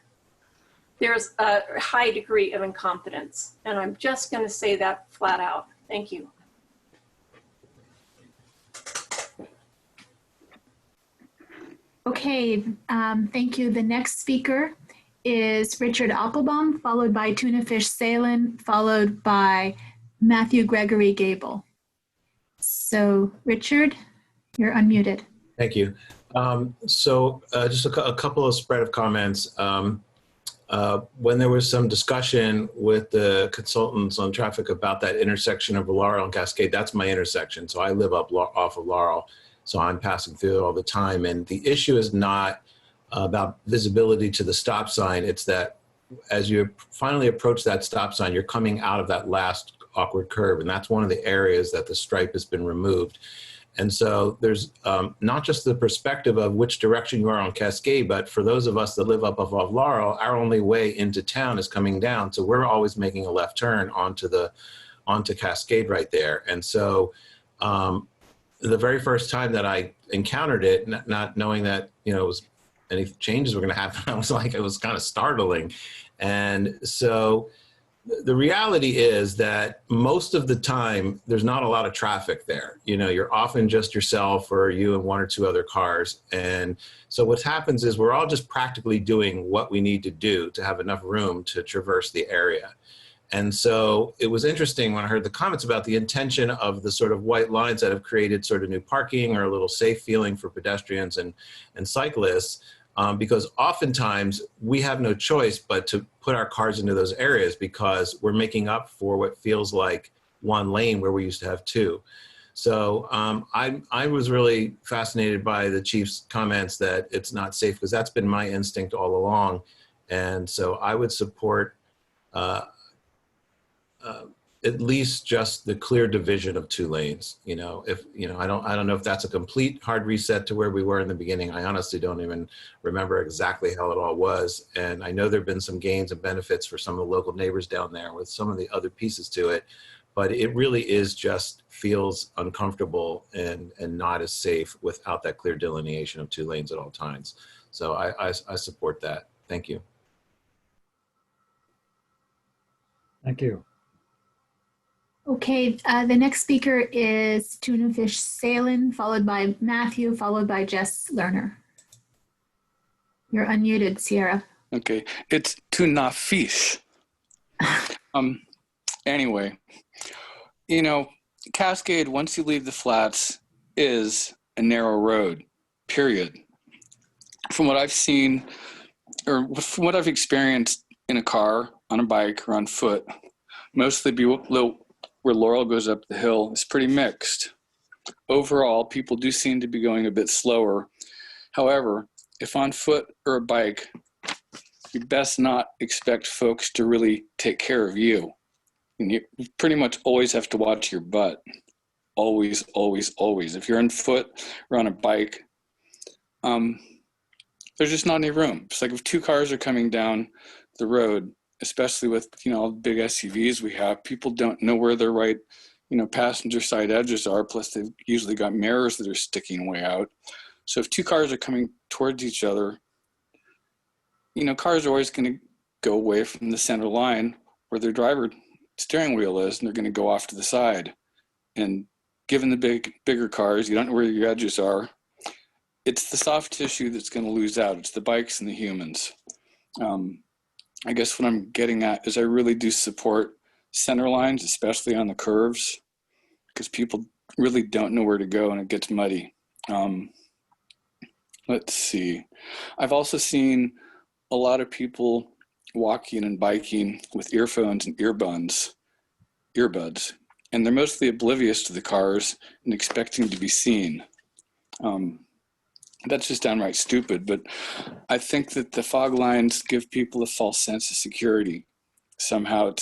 [SPEAKER 13] there's a high degree of incompetence. And I'm just going to say that flat out. Thank you.
[SPEAKER 4] Okay, thank you. The next speaker is Richard Applebaum, followed by Tuna Fish Salen, followed by Matthew Gregory Gable. So Richard, you're unmuted.
[SPEAKER 14] Thank you. Just a couple of spread of comments. When there was some discussion with the consultants on traffic about that intersection of Laurel and Cascade, that's my intersection. So I live off of Laurel. So I'm passing through it all the time. And the issue is not about visibility to the stop sign. It's that as you finally approach that stop sign, you're coming out of that last awkward curve. And that's one of the areas that the stripe has been removed. And so there's not just the perspective of which direction you are on Cascade, but for those of us that live up above Laurel, our only way into town is coming down. So we're always making a left turn onto Cascade right there. And so the very first time that I encountered it, not knowing that, you know, any changes were going to happen, I was like, it was kind of startling. And so the reality is that most of the time, there's not a lot of traffic there. You know, you're often just yourself or you and one or two other cars. And so what happens is we're all just practically doing what we need to do to have enough room to traverse the area. And so it was interesting when I heard the comments about the intention of the sort of white lines that have created sort of new parking or a little safe feeling for pedestrians and cyclists. Because oftentimes we have no choice but to put our cars into those areas because we're making up for what feels like one lane where we used to have two. So I was really fascinated by the chief's comments that it's not safe because that's been my instinct all along. And so I would support at least just the clear division of two lanes. You know, if, you know, I don't know if that's a complete hard reset to where we were in the beginning. I honestly don't even remember exactly how it all was. And I know there've been some gains and benefits for some of the local neighbors down there with some of the other pieces to it, but it really is just feels uncomfortable and not as safe without that clear delineation of two lanes at all times. So I support that. Thank you.
[SPEAKER 7] Thank you.
[SPEAKER 4] Okay, the next speaker is Tuna Fish Salen, followed by Matthew, followed by Jess Lerner. You're unmuted, Sierra.
[SPEAKER 20] Okay, it's tuna fish. Anyway, you know, Cascade, once you leave the flats, is a narrow road, period. From what I've seen, or from what I've experienced in a car, on a bike, or on foot, mostly below where Laurel goes up the hill is pretty mixed. Overall, people do seem to be going a bit slower. However, if on foot or a bike, you best not expect folks to really take care of you. And you pretty much always have to watch your butt. Always, always, always. If you're on foot or on a bike, there's just not any room. It's like if two cars are coming down the road, especially with, you know, all the big SUVs we have, people don't know where their right, you know, passenger side edges are. Plus they've usually got mirrors that are sticking way out. So if two cars are coming towards each other, you know, cars are always going to go away from the center line where their driver steering wheel is, and they're going to go off to the side. And given the bigger cars, you don't know where your edges are. It's the soft tissue that's going to lose out. It's the bikes and the humans. I guess what I'm getting at is I really do support center lines, especially on the curves, because people really don't know where to go and it gets muddy. Let's see. I've also seen a lot of people walking and biking with earphones and earbuds, and they're mostly oblivious to the cars and expecting to be seen. That's just downright stupid, but I think that the fog lines give people a false sense of security. Somehow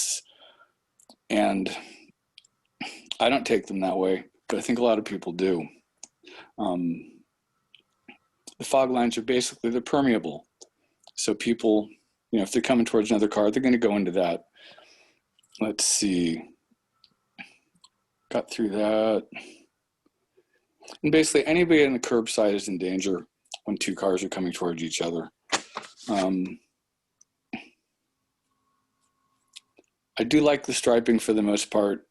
[SPEAKER 20] and I don't take them that way, but I think a lot of people do. The fog lines are basically, they're permeable. So people, you know, if they're coming towards another car, they're going to go into that. Let's see. Got through that. And basically anybody on the curbside is in danger when two cars are coming towards each other. I do like the striping for the most part,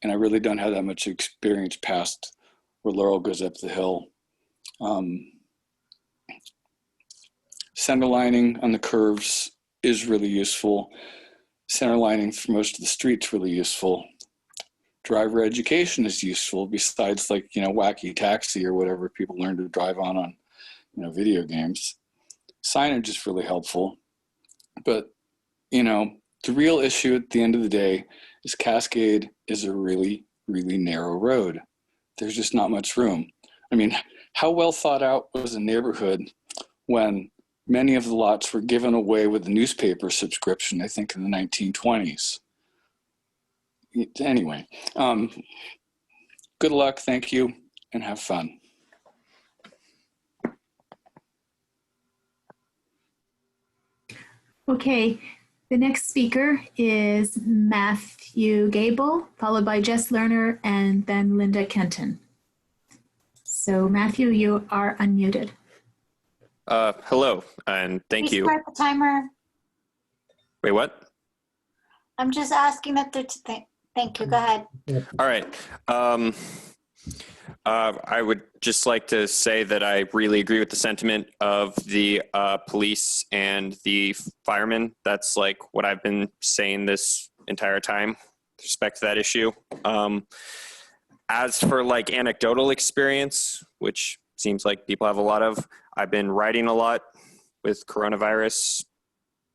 [SPEAKER 20] and I really don't have that much experience past where Laurel goes up the hill. Center lining on the curves is really useful. Center lining for most of the streets really useful. Driver education is useful besides, like, you know, wacky taxi or whatever people learn to drive on, you know, video games. Signage is really helpful. But, you know, the real issue at the end of the day is Cascade is a really, really narrow road. There's just not much room. I mean, how well thought out was a neighborhood when many of the lots were given away with a newspaper subscription, I think in the 1920s. Anyway, good luck, thank you, and have fun.
[SPEAKER 4] Okay, the next speaker is Matthew Gable, followed by Jess Lerner, and then Linda Kenton. So Matthew, you are unmuted.
[SPEAKER 15] Hello, and thank you.
[SPEAKER 3] Start the timer.
[SPEAKER 15] Wait, what?
[SPEAKER 3] I'm just asking that thank you. Go ahead.
[SPEAKER 15] All right. I would just like to say that I really agree with the sentiment of the police and the firemen. That's like what I've been saying this entire time with respect to that issue. As for like anecdotal experience, which seems like people have a lot of, I've been writing a lot with coronavirus,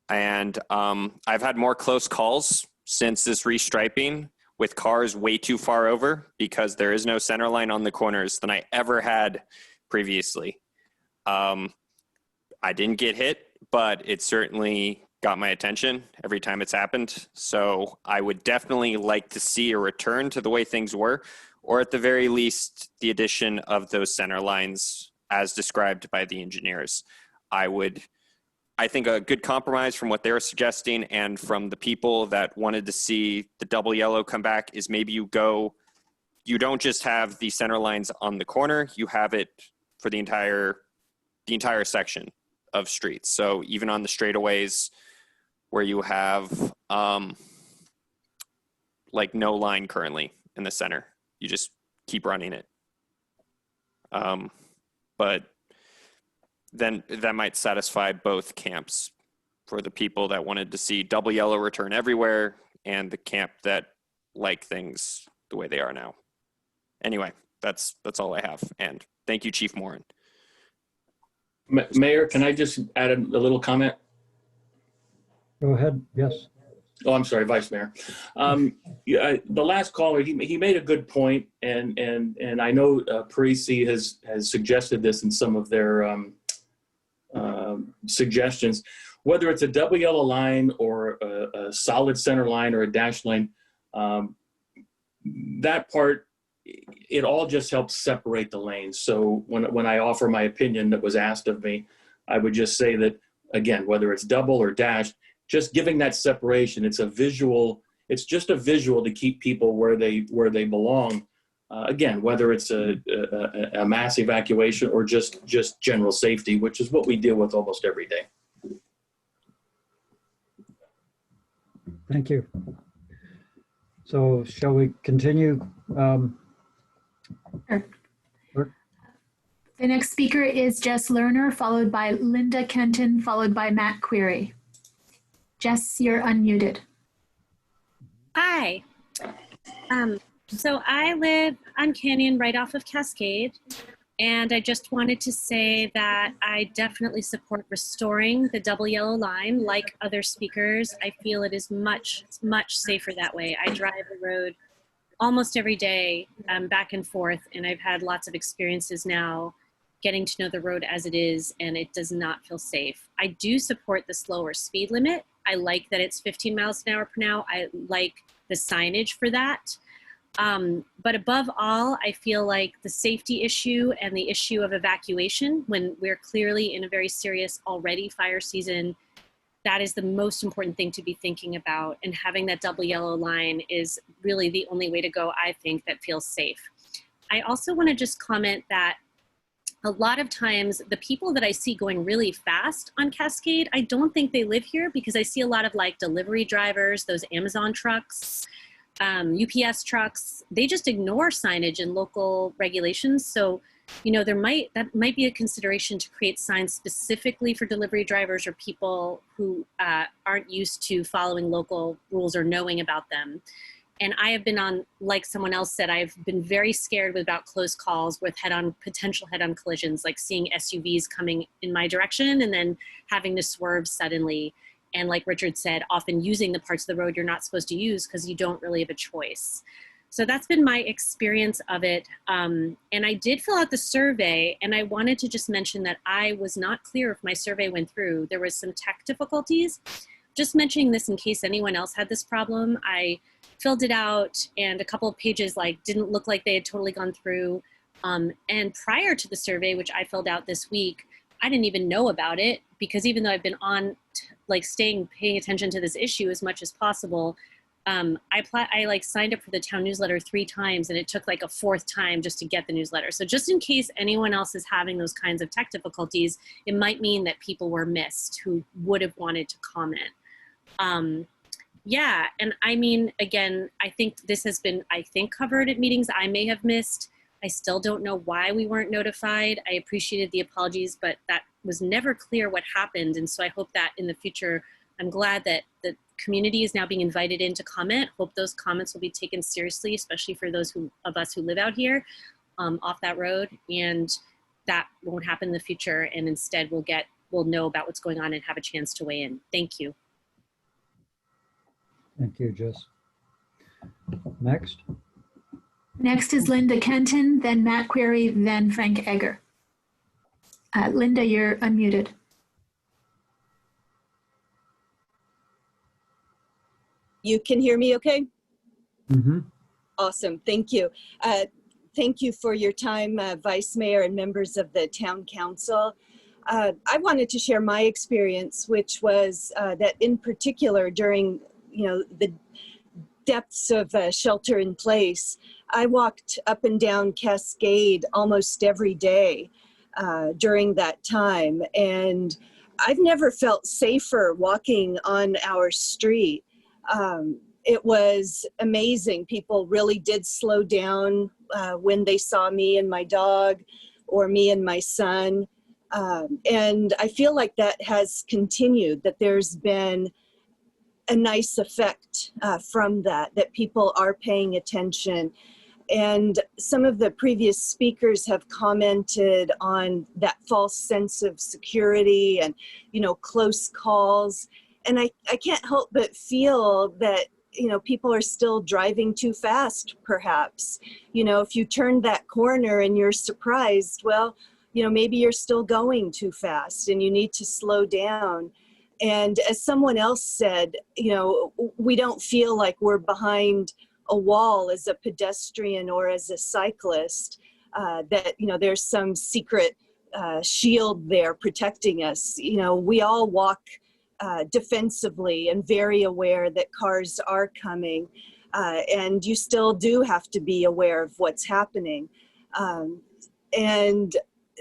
[SPEAKER 15] and I've had more close calls since this restriping with cars way too far over because there is no center line on the corners than I ever had previously. I didn't get hit, but it certainly got my attention every time it's happened. So I would definitely like to see a return to the way things were, or at the very least, the addition of those center lines as described by the engineers. I think a good compromise from what they were suggesting and from the people that wanted to see the double yellow come back is maybe you don't just have the center lines on the corner, you have it for the entire section of streets. So even on the straightaways where you have like no line currently in the center, you just keep running it. But then that might satisfy both camps, for the people that wanted to see double yellow return everywhere and the camp that like things the way they are now. Anyway, that's all I have. And thank you, Chief Moran.
[SPEAKER 11] Mayor, can I just add a little comment?
[SPEAKER 7] Go ahead, yes.
[SPEAKER 11] Oh, I'm sorry, Vice Mayor. Yeah, the last caller, he made a good point, and I know Parisi has suggested this in some of their suggestions. Whether it's a double yellow line or a solid center line or a dash line, that part, it all just helps separate the lanes. So when I offer my opinion that was asked of me, I would just say that, again, whether it's double or dash, just giving that separation, it's just a visual to keep people where they belong. Again, whether it's a mass evacuation or just general safety, which is what we deal with almost every day.
[SPEAKER 7] Thank you. So shall we continue?
[SPEAKER 4] Sure. The next speaker is Jess Lerner, followed by Linda Kenton, followed by Matt Query. Jess, you're unmuted.
[SPEAKER 16] Hi. So I live on Canyon right off of Cascade, and I just wanted to say that I definitely support restoring the double yellow line. Like other speakers, I feel it is much, much safer that way. I drive the road almost every day back and forth, and I've had lots of experiences now getting to know the road as it is, and it does not feel safe. I do support the slower speed limit. I like that it's 15 miles an hour per now. I like the signage for that. But above all, I feel like the safety issue and the issue of evacuation, when we're clearly in a very serious already fire season, that is the most important thing to be thinking about. And having that double yellow line is really the only way to go, I think, that feels safe. I also want to just comment that a lot of times the people that I see going really fast on Cascade, I don't think they live here, because I see a lot of like delivery drivers, those Amazon trucks, UPS trucks, they just ignore signage and local regulations. So, you know, that might be a consideration to create signs specifically for delivery drivers or people who aren't used to following local rules or knowing about them. And I have been on, like someone else said, I've been very scared about close calls with potential head-on collisions, like seeing SUVs coming in my direction and then having to swerve suddenly. And like Richard said, often using the parts of the road you're not supposed to use because you don't really have a choice. So that's been my experience of it. And I did fill out the survey, and I wanted to just mention that I was not clear if my survey went through. There was some tech difficulties. Just mentioning this in case anyone else had this problem. I filled it out, and a couple of pages didn't look like they had totally gone through. And prior to the survey, which I filled out this week, I didn't even know about it, because even though I've been on paying attention to this issue as much as possible, I signed up for the town newsletter 3 times, and it took like a 4th time just to get the newsletter. So just in case anyone else is having those kinds of tech difficulties, it might mean that people were missed who would have wanted to comment. Yeah, and I mean, again, I think this has been, covered at meetings I may have missed. I still don't know why we weren't notified. I appreciated the apologies, but that was never clear what happened. And so I hope that in the future, I'm glad that the community is now being invited in to comment. Hope those comments will be taken seriously, especially for those of us who live out here off that road. And that won't happen in the future. And instead we'll know about what's going on and have a chance to weigh in. Thank you.
[SPEAKER 7] Thank you, Jess. Next.
[SPEAKER 4] Next is Linda Kenton, then Matt Query, then Frank Egger. Linda, you're unmuted.
[SPEAKER 17] You can hear me okay?
[SPEAKER 7] Mm-hmm.
[SPEAKER 17] Awesome, thank you. Thank you for your time, Vice Mayor and members of the Town Council. I wanted to share my experience, which was that in particular during the depths of shelter in place, I walked up and down Cascade almost every day during that time. And I've never felt safer walking on our street. It was amazing. People really did slow down when they saw me and my dog or me and my son. And I feel like that has continued, that there's been a nice effect from that people are paying attention. And some of the previous speakers have commented on that false sense of security and, close calls. And I can't help but feel that, people are still driving too fast, perhaps. If you turn that corner and you're surprised, well, maybe you're still going too fast and you need to slow down. And as someone else said, we don't feel like we're behind a wall as a pedestrian or as a cyclist, that, there's some secret shield there protecting us. We all walk defensively and very aware that cars are coming. and you still do have to be aware of what's happening. And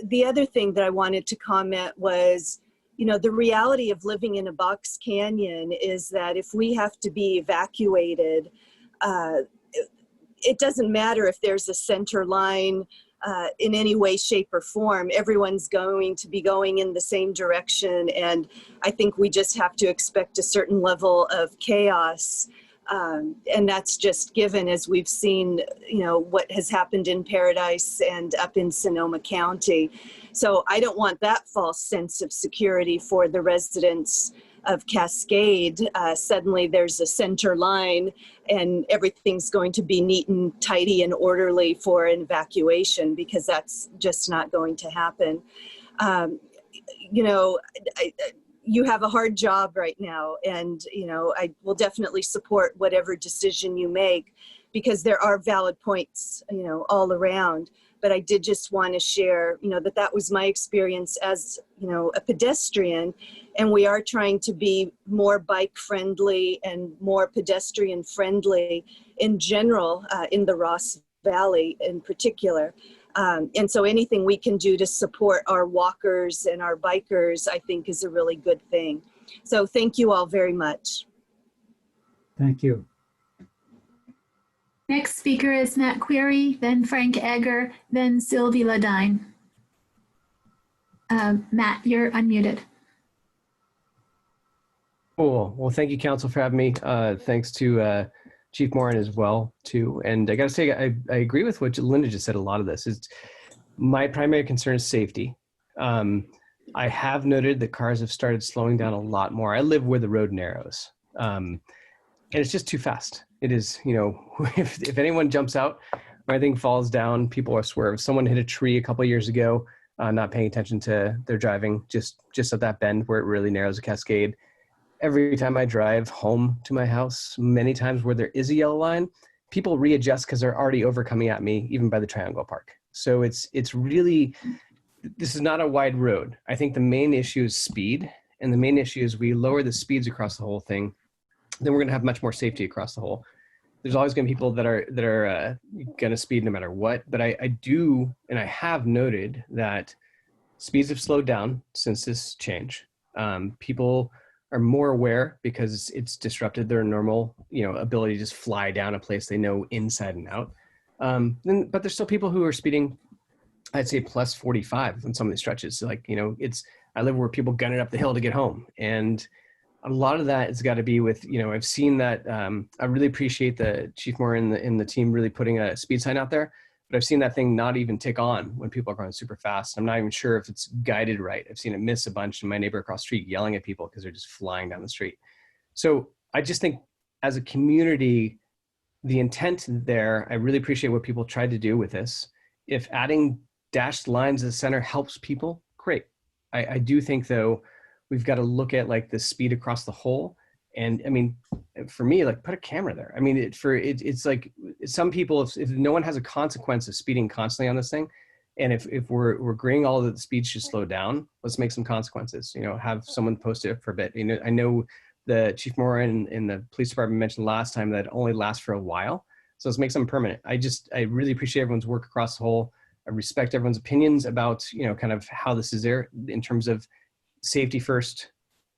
[SPEAKER 17] the other thing that I wanted to comment was, you know, the reality of living in a box canyon is that if we have to be evacuated, it doesn't matter if there's a center line in any way, shape, or form. Everyone's going to be going in the same direction. And I think we just have to expect a certain level of chaos. And that's just given, as we've seen, you know, what has happened in Paradise and up in Sonoma County. So I don't want that false sense of security for the residents of Cascade. Suddenly there's a center line and everything's going to be neat and tidy and orderly for an evacuation, because that's just not going to happen. You know, you have a hard job right now, and, you know, I will definitely support whatever decision you make, because there are valid points, you know, all around. But I did just want to share, you know, that was my experience as, you know, a pedestrian. And we are trying to be more bike friendly and more pedestrian friendly in general, in the Ross Valley in particular. And so anything we can do to support our walkers and our bikers, I think, is a really good thing. So thank you all very much.
[SPEAKER 7] Thank you.
[SPEAKER 4] Next speaker is Matt Query, then Frank Egger, then Sylvie Ladine. Matt, you're unmuted.
[SPEAKER 9] Cool. Well, thank you, Council, for having me. Thanks to Chief Moran as well, too. And I got to say, I agree with what Linda just said. A lot of this is my primary concern is safety. I have noted that cars have started slowing down a lot more. I live where the road narrows, and it's just too fast. It is, you know, if anyone jumps out or anything falls down, people are swerved. Someone hit a tree a couple of years ago, not paying attention to their driving, just at that bend where it really narrows a Cascade. Every time I drive home to my house, many times where there is a yellow line, people readjust because they're already over coming at me, even by the Triangle Park. So it's really, this is not a wide road. I think the main issue is speed, and the main issue is we lower the speeds across the whole thing, then we're going to have much more safety across the whole. There's always going to be people that are going to speed no matter what. But I do, and I have noted that speeds have slowed down since this change. People are more aware because it's disrupted their normal, you know, ability to just fly down a place they know inside and out. But there's still people who are speeding, I'd say plus 45 on some of these stretches. So, like, you know, I live where people gun it up the hill to get home, and a lot of that has got to be with, you know, I've seen that. I really appreciate the Chief Moran in the team really putting a speed sign out there, but I've seen that thing not even tick on when people are going super fast. I'm not even sure if it's guided right. I've seen it miss a bunch, and my neighbor across the street yelling at people because they're just flying down the street. So I just think as a community, the intent there, I really appreciate what people tried to do with this. If adding dashed lines at the center helps people, great. I do think, though, we've got to look at like the speed across the whole. And I mean, for me, like, put a camera there. I mean, it's like some people, if no one has a consequence of speeding constantly on this thing, and if we're agreeing all that the speed should slow down, let's make some consequences, you know, have someone post it for a bit. You know, I know the Chief Moran in the police department mentioned last time that it only lasts for a while. So let's make something permanent. I really appreciate everyone's work across the whole. I respect everyone's opinions about, you know, kind of how this is there in terms of safety first,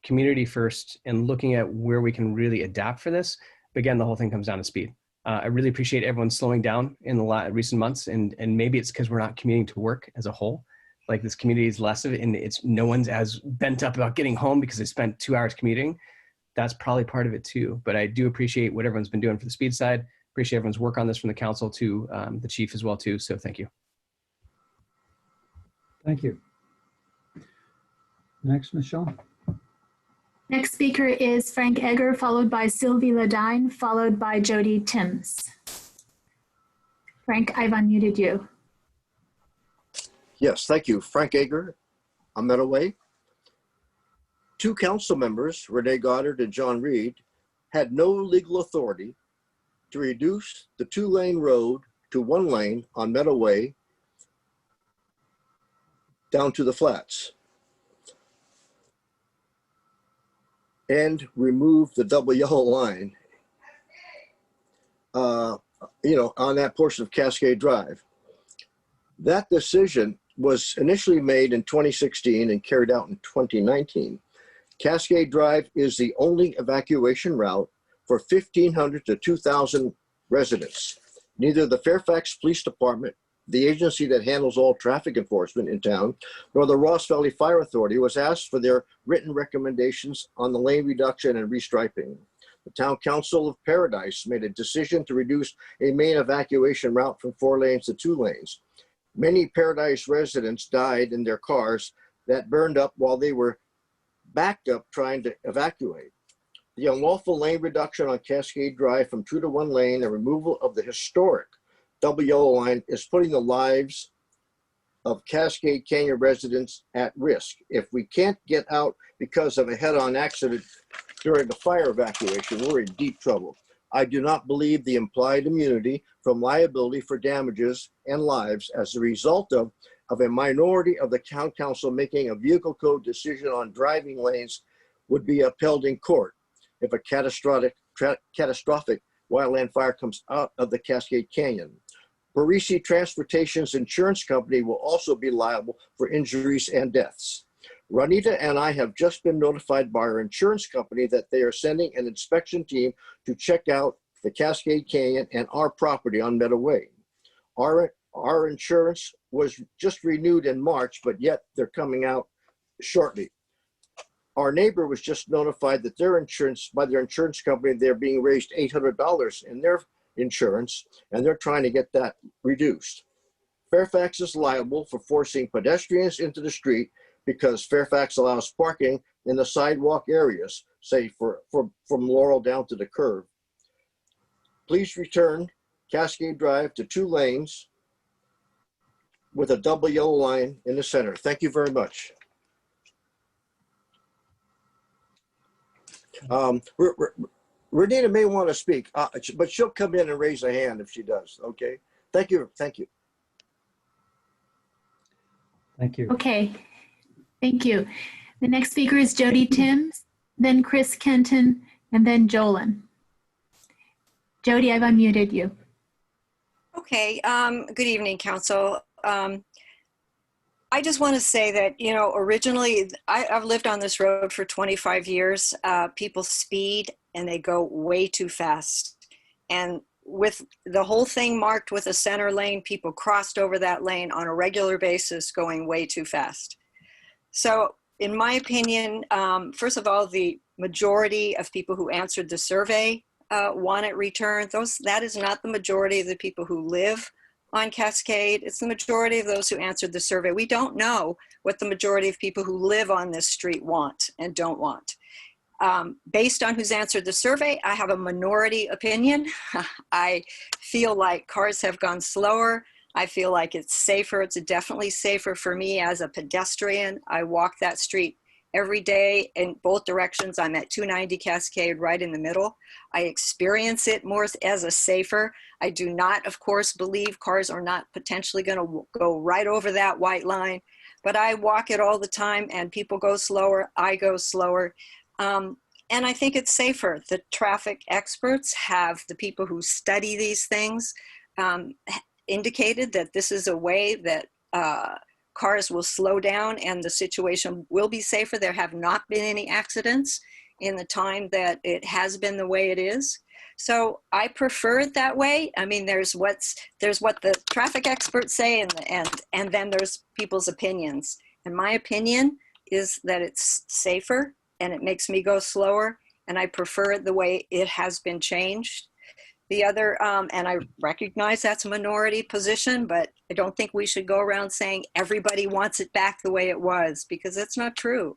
[SPEAKER 9] community first, and looking at where we can really adapt for this. But again, the whole thing comes down to speed. I really appreciate everyone slowing down in the recent months, and maybe it's because we're not commuting to work as a whole. Like, this community is less of it, and it's no one's as bent up about getting home because they spent 2 hours commuting. That's probably part of it too. But I do appreciate what everyone's been doing for the speed side. Appreciate everyone's work on this from the council to the chief as well too. So thank you.
[SPEAKER 7] Thank you. Next, Michelle.
[SPEAKER 4] Next speaker is Frank Egger, followed by Sylvie Ladine, followed by Jody Timms. Frank, I've unmuted you.
[SPEAKER 8] Yes, thank you. Frank Egger, on Meadowway. 2 council members, Renee Goddard and John Reed, had no legal authority to reduce the 2-lane road to 1 lane on Meadowway down to the flats and remove the double yellow line. on that portion of Cascade Drive. That decision was initially made in 2016 and carried out in 2019. Cascade Drive is the only evacuation route for 1,500 to 2,000 residents. Neither the Fairfax Police Department, the agency that handles all traffic enforcement in town, nor the Ross Valley Fire Authority was asked for their written recommendations on the lane reduction and restriping. The Town Council of Paradise made a decision to reduce a main evacuation route from 4 lanes to 2 lanes. Many Paradise residents died in their cars that burned up while they were backed up trying to evacuate. The unlawful lane reduction on Cascade Drive from 2 to 1 lane and removal of the historic double yellow line is putting the lives of Cascade Canyon residents at risk. If we can't get out because of a head-on accident during the fire evacuation, we're in deep trouble. I do not believe the implied immunity from liability for damages and lives as a result of a minority of the town council making a vehicle code decision on driving lanes would be upheld in court if a catastrophic wildland fire comes out of the Cascade Canyon. Parisi Transportation's insurance company will also be liable for injuries and deaths. Ranita and I have just been notified by our insurance company that they are sending an inspection team to check out the Cascade Canyon and our property on Meadow Way. Our insurance was just renewed in March, but yet they're coming out shortly. Our neighbor was just notified that by their insurance company, they're being raised $800 in their insurance, and they're trying to get that reduced. Fairfax is liable for forcing pedestrians into the street because Fairfax allows parking in the sidewalk areas, say from Laurel down to the curve. Please return Cascade Drive to 2 lanes with a double yellow line in the center. Thank you very much. Renita may want to speak, but she'll come in and raise a hand if she does. Okay. Thank you. Thank you.
[SPEAKER 7] Thank you.
[SPEAKER 4] Okay, thank you. The next speaker is Jody Timms, then Chris Kenton, and then Jolyn. Jody, I've unmuted you.
[SPEAKER 18] Okay, good evening, Council. I just want to say that, originally I've lived on this road for 25 years. People speed and they go way too fast. And with the whole thing marked with a center lane, people crossed over that lane on a regular basis going way too fast. So in my opinion, first of all, the majority of people who answered the survey want it returned. That is not the majority of the people who live on Cascade. It's the majority of those who answered the survey. We don't know what the majority of people who live on this street want and don't want. Based on who's answered the survey, I have a minority opinion. I feel like cars have gone slower. I feel like it's safer. It's definitely safer for me as a pedestrian. I walk that street every day in both directions. I'm at 290 Cascade right in the middle. I experience it more as a safer. I do not, of course, believe cars are not potentially going to go right over that white line, but I walk it all the time and people go slower, I go slower. And I think it's safer. The traffic experts the people who study these things indicated that this is a way that cars will slow down and the situation will be safer. There have not been any accidents in the time that it has been the way it is. So I prefer it that way. I mean, there's what the traffic experts say and then there's people's opinions. And my opinion is that it's safer and it makes me go slower, and I prefer it the way it has been changed. The other, and I recognize that's a minority position, but I don't think we should go around saying everybody wants it back the way it was, because that's not true.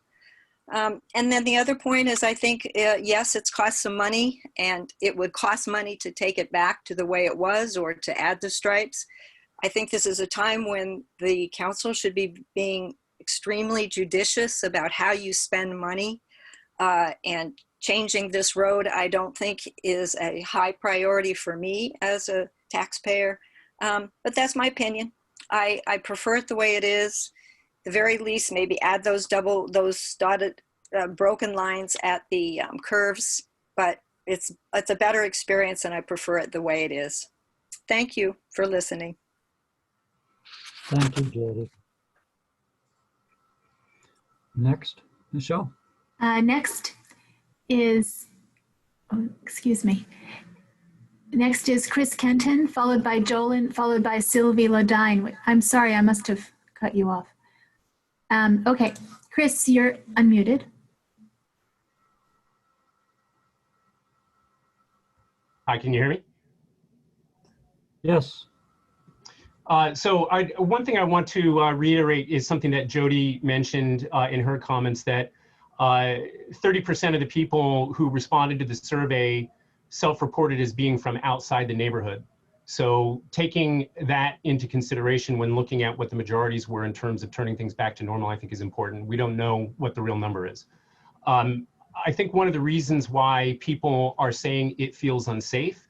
[SPEAKER 18] And then the other point is, I think, yes, it's cost some money, and it would cost money to take it back to the way it was or to add the stripes. I think this is a time when the council should be being extremely judicious about how you spend money, and changing this road, I don't think is a high priority for me as a taxpayer, but that's my opinion. I prefer it the way it is. At the very least, maybe add those dotted broken lines at the curves, but it's a better experience, and I prefer it the way it is. Thank you for listening.
[SPEAKER 7] Thank you, Jody. Next, Michelle.
[SPEAKER 4] Next is, oh, excuse me. Next is Chris Kenton, followed by Jolin, followed by Sylvie Ladine. I'm sorry, I must have cut you off. Okay, Chris, you're unmuted.
[SPEAKER 19] Hi, can you hear me?
[SPEAKER 7] Yes.
[SPEAKER 19] So one thing I want to reiterate is something that Jody mentioned in her comments, that 30% of the people who responded to the survey self-reported as being from outside the neighborhood. So taking that into consideration when looking at what the majorities were in terms of turning things back to normal, I think is important. We don't know what the real number is. I think one of the reasons why people are saying it feels unsafe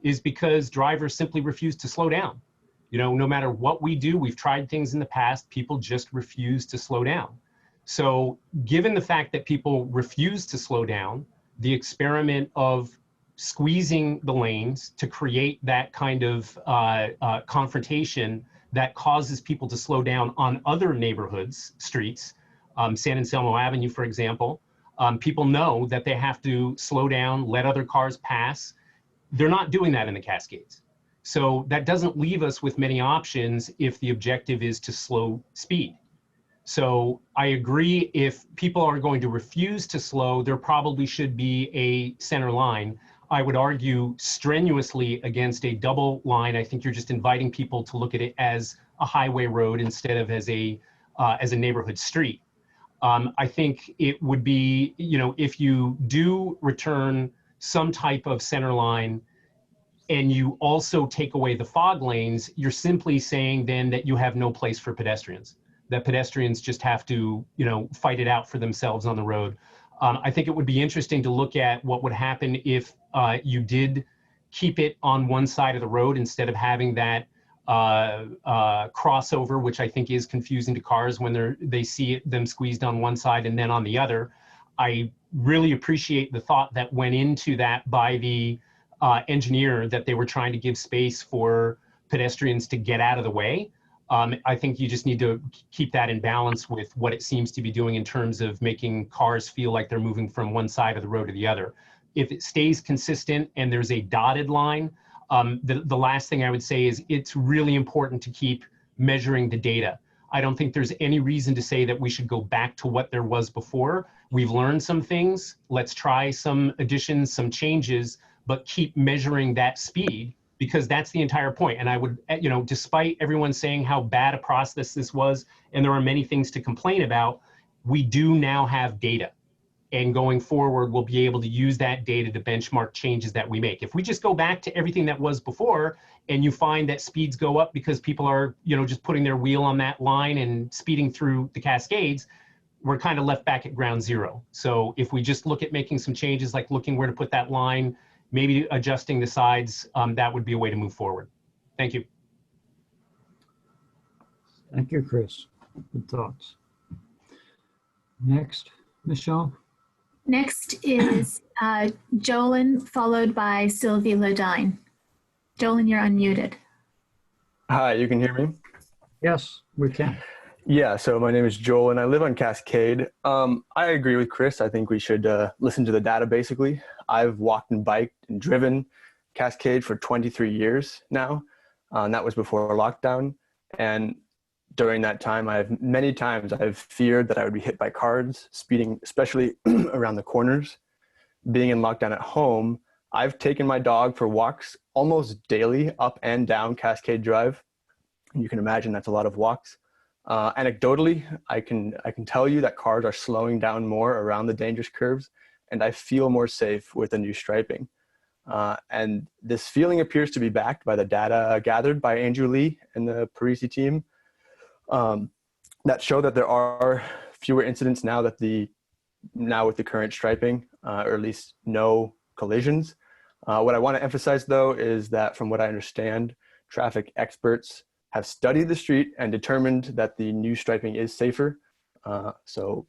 [SPEAKER 19] is because drivers simply refuse to slow down. You know, no matter what we do, we've tried things in the past, people just refuse to slow down. So given the fact that people refuse to slow down, the experiment of squeezing the lanes to create that kind of confrontation that causes people to slow down on other neighborhoods, streets, San Anselmo Avenue, for example, people know that they have to slow down, let other cars pass. They're not doing that in the Cascades. So that doesn't leave us with many options if the objective is to slow speed. So I agree, if people are going to refuse to slow, there probably should be a center line. I would argue strenuously against a double line. I think you're just inviting people to look at it as a highway road instead of as a neighborhood street. I think it would be, you know, if you do return some type of center line and you also take away the fog lanes, you're simply saying then that you have no place for pedestrians, that pedestrians just have to, you know, fight it out for themselves on the road. I think it would be interesting to look at what would happen if you did keep it on one side of the road instead of having that crossover, which I think is confusing to cars when they see them squeezed on one side and then on the other. I really appreciate the thought that went into that by the engineer, that they were trying to give space for pedestrians to get out of the way. I think you just need to keep that in balance with what it seems to be doing in terms of making cars feel like they're moving from one side of the road to the other. If it stays consistent and there's a dotted line, the last thing I would say is it's really important to keep measuring the data. I don't think there's any reason to say that we should go back to what there was before. We've learned some things. Let's try some additions, some changes, but keep measuring that speed, because that's the entire point. And I would, you know, despite everyone saying how bad a process this was, and there are many things to complain about, we do now have data. And going forward, we'll be able to use that data to benchmark changes that we make. If we just go back to everything that was before, and you find that speeds go up because people are, you know, just putting their wheel on that line and speeding through the Cascades, we're kind of left back at ground zero. So if we just look at making some changes, like looking where to put that line, maybe adjusting the sides, that would be a way to move forward. Thank you.
[SPEAKER 7] Thank you, Chris. Good thoughts. Next, Michelle.
[SPEAKER 4] Next is Jolin, followed by Sylvie Ladine. Jolin, you're unmuted.
[SPEAKER 21] Hi, you can hear me?
[SPEAKER 7] Yes, we can.
[SPEAKER 21] Yeah, so my name is Joel and I live on Cascade. I agree with Chris. I think we should listen to the data basically. I've walked and biked and driven Cascade for 23 years now. And that was before lockdown. And during that time, many times I've feared that I would be hit by cars, speeding, especially around the corners. Being in lockdown at home, I've taken my dog for walks almost daily up and down Cascade Drive. And you can imagine that's a lot of walks. Anecdotally, I can tell you that cars are slowing down more around the dangerous curves, and I feel more safe with the new striping. And this feeling appears to be backed by the data gathered by Andrew Lee and the Parisi team that show that there are fewer incidents now with the current striping, or at least no collisions. What I want to emphasize though is that from what I understand, traffic experts have studied the street and determined that the new striping is safer. So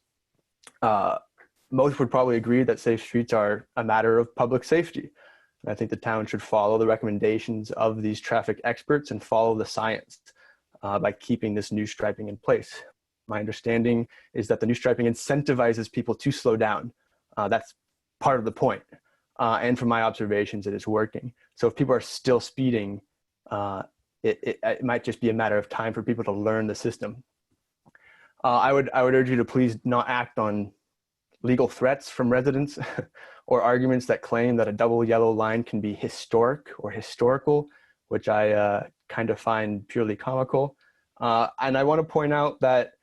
[SPEAKER 21] most would probably agree that safe streets are a matter of public safety. And I think the town should follow the recommendations of these traffic experts and follow the science by keeping this new striping in place. My understanding is that the new striping incentivizes people to slow down. That's part of the point. And from my observations, it is working. So if people are still speeding, it might just be a matter of time for people to learn the system. I would urge you to please not act on legal threats from residents or arguments that claim that a double yellow line can be historic or historical, which I kind of find purely comical. And I want to point out that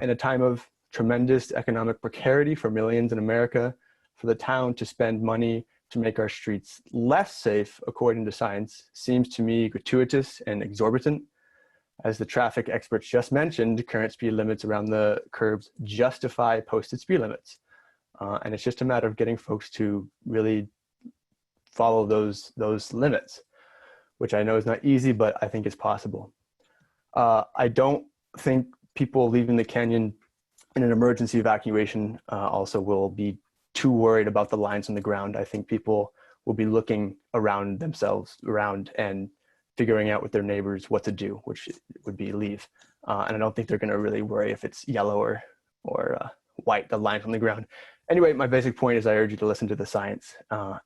[SPEAKER 21] in a time of tremendous economic precarity for millions in America, for the town to spend money to make our streets less safe, according to science, seems to me gratuitous and exorbitant. As the traffic experts just mentioned, current speed limits around the curbs justify posted speed limits. And it's just a matter of getting folks to really follow those limits, which I know is not easy, but I think is possible. I don't think people leaving the canyon in an emergency evacuation also will be too worried about the lines on the ground. I think people will be looking around themselves and figuring out with their neighbors what to do, which would be leave. And I don't think they're going to really worry if it's yellow or white, the line from the ground. Anyway, my basic point is I urge you to listen to the science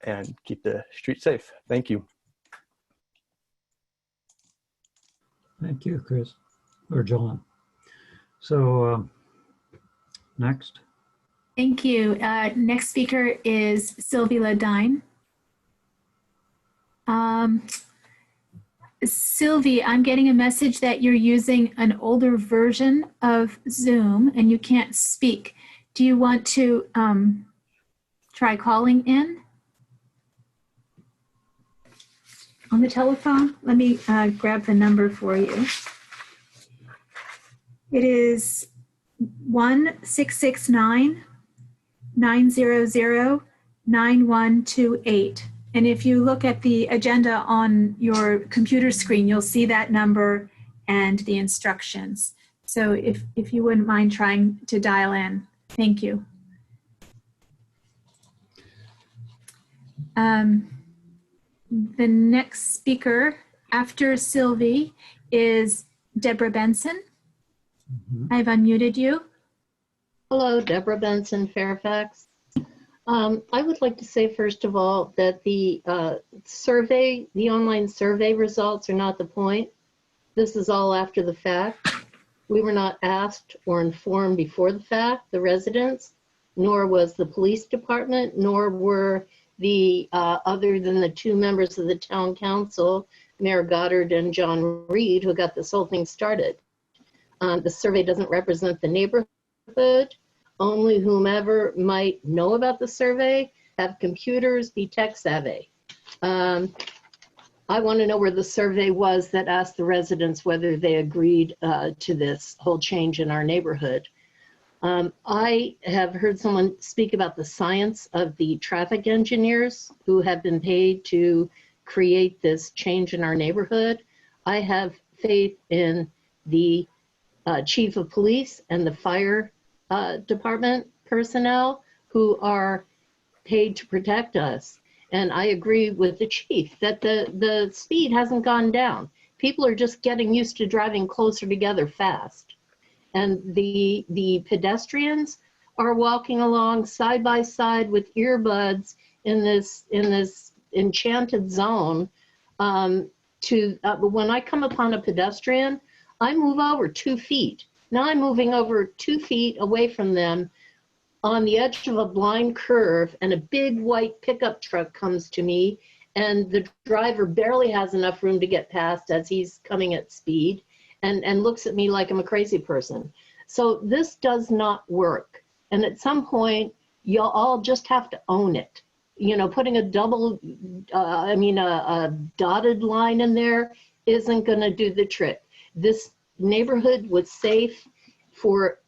[SPEAKER 21] and keep the street safe. Thank you.
[SPEAKER 7] Thank you, Chris, or John. So next.
[SPEAKER 4] Thank you. Next speaker is Sylvie Ladine. Sylvie, I'm getting a message that you're using an older version of Zoom and you can't speak. Do you want to try calling in on the telephone? Let me grab the number for you. It is 1-669-900-9128. And if you look at the agenda on your computer screen, you'll see that number and the instructions. So if you wouldn't mind trying to dial in, thank you. The next speaker after Sylvie is Deborah Benson. I've unmuted you.
[SPEAKER 1] Hello, Deborah Benson, Fairfax. I would like to say, first of all, that the survey, the online survey results are not the point. This is all after the fact. We were not asked or informed before the fact, the residents, nor was the police department, nor were the, other than the two members of the town council, Mayor Goddard and John Reed, who got this whole thing started. The survey doesn't represent the neighborhood. Only whomever might know about the survey, have computers, be tech savvy. I want to know where the survey was that asked the residents whether they agreed to this whole change in our neighborhood. I have heard someone speak about the science of the traffic engineers who have been paid to create this change in our neighborhood. I have faith in the chief of police and the fire department personnel who are paid to protect us. And I agree with the chief that the speed hasn't gone down. People are just getting used to driving closer together fast. And the pedestrians are walking along side by side with earbuds in this enchanted zone. When I come upon a pedestrian, I move over 2 feet. Now I'm moving over 2 feet away from them on the edge of a blind curve, and a big white pickup truck comes to me, and the driver barely has enough room to get past as he's coming at speed, and looks at me like I'm a crazy person. So this does not work. And at some point, you'll all just have to own it. You know, putting a dotted line in there isn't gonna do the trick. This neighborhood was safe for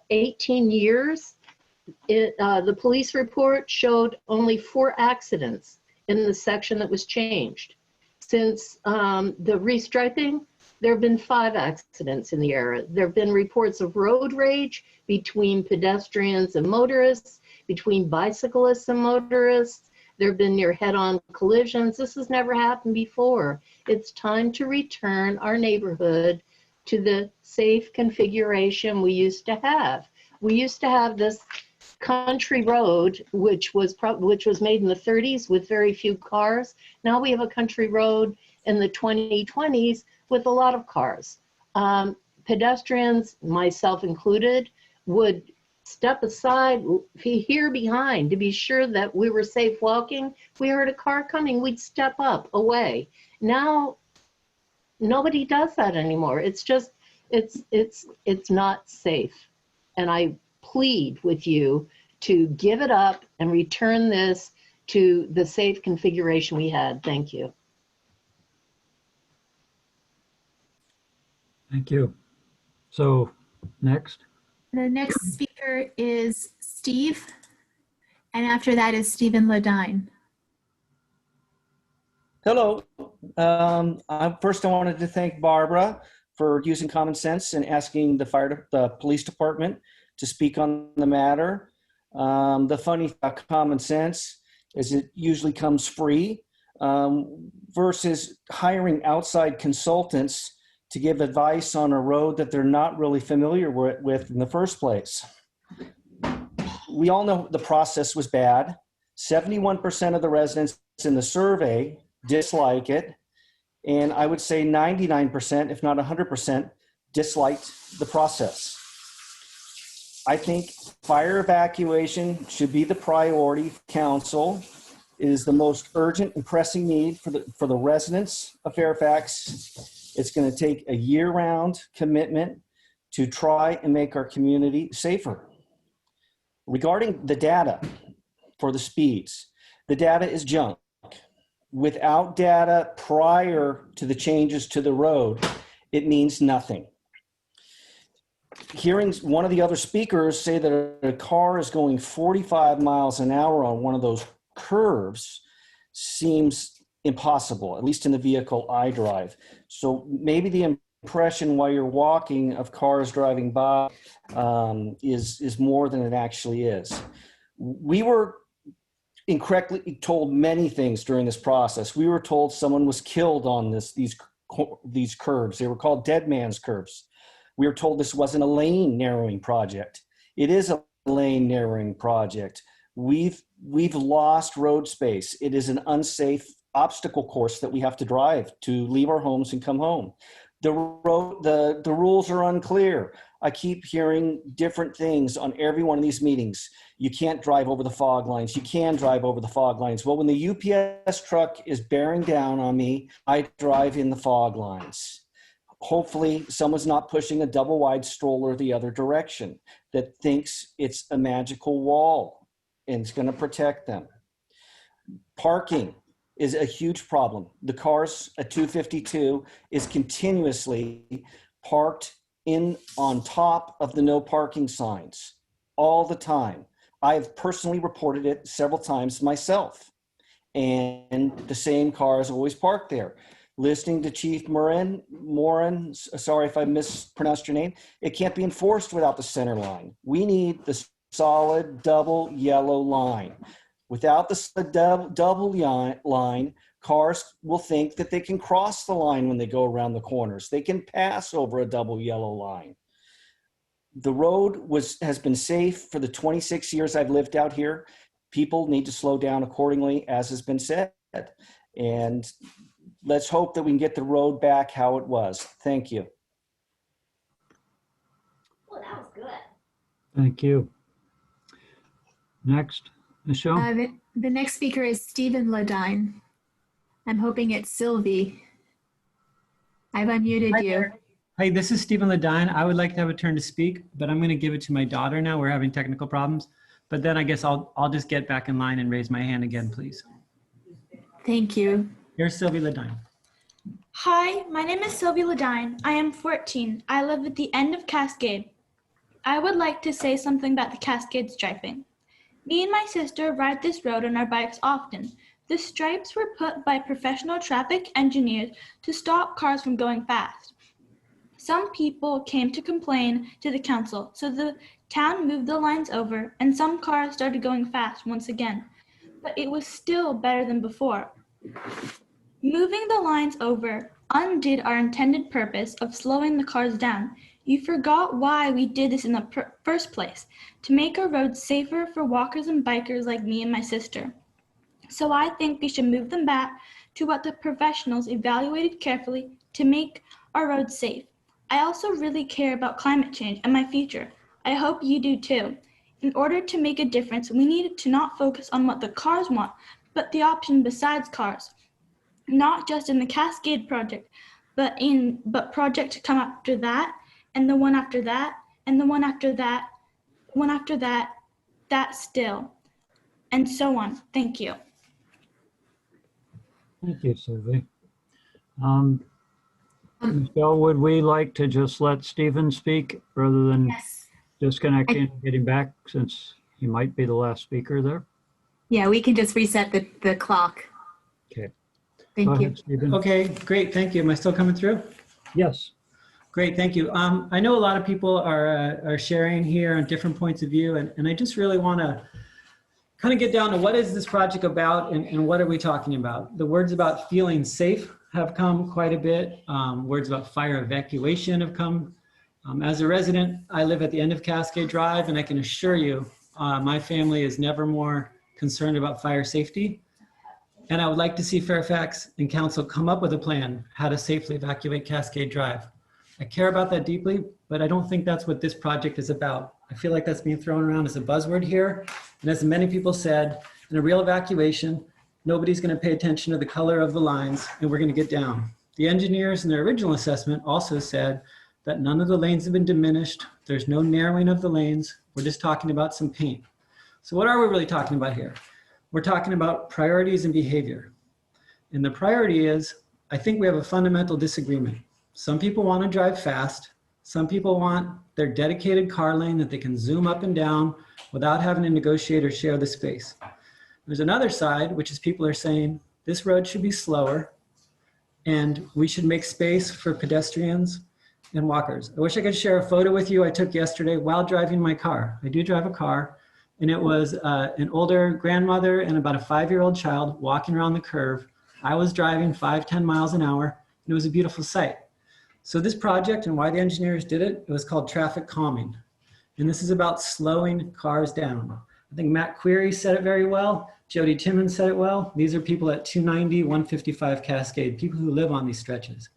[SPEAKER 1] 18 years. The police report showed only 4 accidents in the section that was changed. Since the restriping, there have been 5 accidents in the area. There have been reports of road rage between pedestrians and motorists, between bicyclists and motorists. There have been near head-on collisions. This has never happened before. It's time to return our neighborhood to the safe configuration we used to have. We used to have this country road, which was made in the 30s with very few cars. Now we have a country road in the 2020s with a lot of cars. Pedestrians, myself included, would step aside here behind to be sure that we were safe walking. If we heard a car coming, we'd step up away. Now, nobody does that anymore. It's just, it's not safe. And I plead with you to give it up and return this to the safe configuration we had. Thank you.
[SPEAKER 7] Thank you. So next.
[SPEAKER 4] The next speaker is Steve, and after that is Stephen Ledine.
[SPEAKER 2] Hello. First, I wanted to thank Barbara for using common sense and asking the police department to speak on the matter. The funny thing about common sense is it usually comes free versus hiring outside consultants to give advice on a road that they're not really familiar with in the first place. We all know the process was bad. 71% of the residents in the survey dislike it. And I would say 99%, if not 100%, disliked the process. I think fire evacuation should be the priority. Council is the most urgent and pressing need for the residents of Fairfax. It's going to take a year-round commitment to try and make our community safer. Regarding the data for the speeds, the data is junk. Without data prior to the changes to the road, it means nothing. Hearing one of the other speakers say that a car is going 45 miles an hour on one of those curves seems impossible, at least in the vehicle I drive. So maybe the impression while you're walking of cars driving by is more than it actually is. We were incorrectly told many things during this process. We were told someone was killed on these curves. They were called dead man's curves. We were told this wasn't a lane narrowing project. It is a lane narrowing project. We've lost road space. It is an unsafe obstacle course that we have to drive to leave our homes and come home. The rules are unclear. I keep hearing different things on every one of these meetings. You can't drive over the fog lines. You can drive over the fog lines. Well, when the UPS truck is bearing down on me, I drive in the fog lines. Hopefully someone's not pushing a double wide stroller the other direction that thinks it's a magical wall and it's going to protect them. Parking is a huge problem. The cars at 252 is continuously parked on top of the no parking signs all the time. I have personally reported it several times myself, and the same car is always parked there. Listening to Chief Moran, sorry if I mispronounced your name, it can't be enforced without the center line. We need the solid double yellow line. Without the double line, cars will think that they can cross the line when they go around the corners. They can pass over a double yellow line. The road has been safe for the 26 years I've lived out here. People need to slow down accordingly, as has been said. And let's hope that we can get the road back how it was. Thank you.
[SPEAKER 3] Well, that was good.
[SPEAKER 7] Thank you. Next, Michelle.
[SPEAKER 4] The next speaker is Stephen Ledine. I'm hoping it's Sylvie. I've unmuted you.
[SPEAKER 10] Hi, this is Stephen Ledine. I would like to have a turn to speak, but I'm going to give it to my daughter now. We're having technical problems. But then I guess I'll just get back in line and raise my hand again, please.
[SPEAKER 4] Thank you.
[SPEAKER 10] Here's Sylvie Ledine.
[SPEAKER 23] Hi, my name is Sylvie Ledine. I am 14. I live at the end of Cascade. I would like to say something about the Cascade striping. Me and my sister ride this road on our bikes often. The stripes were put by professional traffic engineers to stop cars from going fast. Some people came to complain to the council, so the town moved the lines over and some cars started going fast once again. But it was still better than before. Moving the lines over undid our intended purpose of slowing the cars down. You forgot why we did this in the first place, to make our roads safer for walkers and bikers like me and my sister. So I think we should move them back to what the professionals evaluated carefully to make our roads safe. I also really care about climate change and my future. I hope you do too. In order to make a difference, we need to not focus on what the cars want, but the option besides cars. Not just in the Cascade project, but project to come after that, and the one after that, and the one after that, one after that, that still, and so on. Thank you.
[SPEAKER 7] Thank you, Sylvie. Michelle, would we like to just let Stephen speak rather than disconnecting and getting back, since he might be the last speaker there?
[SPEAKER 6] Yeah, we can just reset the clock.
[SPEAKER 7] Okay.
[SPEAKER 6] Thank you.
[SPEAKER 7] Stephen.
[SPEAKER 10] Okay, great. Thank you. Am I still coming through?
[SPEAKER 7] Yes.
[SPEAKER 10] Great. Thank you. I know a lot of people are sharing here on different points of view, and I just really want to kind of get down to what is this project about and what are we talking about? The words about feeling safe have come quite a bit. Words about fire evacuation have come. As a resident, I live at the end of Cascade Drive, and I can assure you, my family is never more concerned about fire safety. And I would like to see Fairfax and council come up with a plan how to safely evacuate Cascade Drive. I care about that deeply, but I don't think that's what this project is about. I feel like that's being thrown around as a buzzword here. And as many people said, in a real evacuation, nobody's going to pay attention to the color of the lines, and we're going to get down. The engineers in their original assessment also said that none of the lanes have been diminished. There's no narrowing of the lanes. We're just talking about some paint. So what are we really talking about here? We're talking about priorities and behavior. And the priority is, I think we have a fundamental disagreement. Some people want to drive fast. Some people want their dedicated car lane that they can zoom up and down without having to negotiate or share the space. There's another side, which is people are saying this road should be slower and we should make space for pedestrians and walkers. I wish I could share a photo with you I took yesterday while driving my car. I do drive a car. And it was an older grandmother and about a 5-year-old child walking around the curve. I was driving 5-10 miles an hour, and it was a beautiful sight. So this project and why the engineers did it, it was called traffic calming. And this is about slowing cars down. I think Matt Query said it very well. Jody Timmons said it well. These are people at 290, 155 Cascade, people who live on these stretches.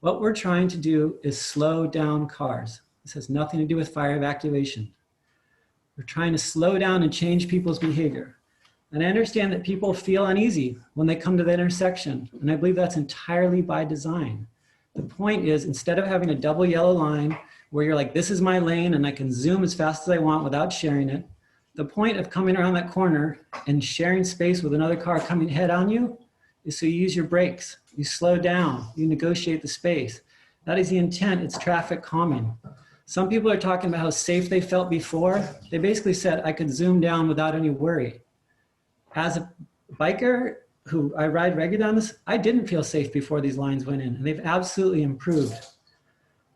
[SPEAKER 10] What we're trying to do is slow down cars. This has nothing to do with fire evacuation. We're trying to slow down and change people's behavior. And I understand that people feel uneasy when they come to the intersection. And I believe that's entirely by design. The point is, instead of having a double yellow line where you're like, this is my lane and I can zoom as fast as I want without sharing it, the point of coming around that corner and sharing space with another car coming head on you is so you use your brakes, you slow down, you negotiate the space. That is the intent, it's traffic calming. Some people are talking about how safe they felt before. They basically said, I could zoom down without any worry. As a biker who I ride regularly on this, I didn't feel safe before these lines went in, and they've absolutely improved.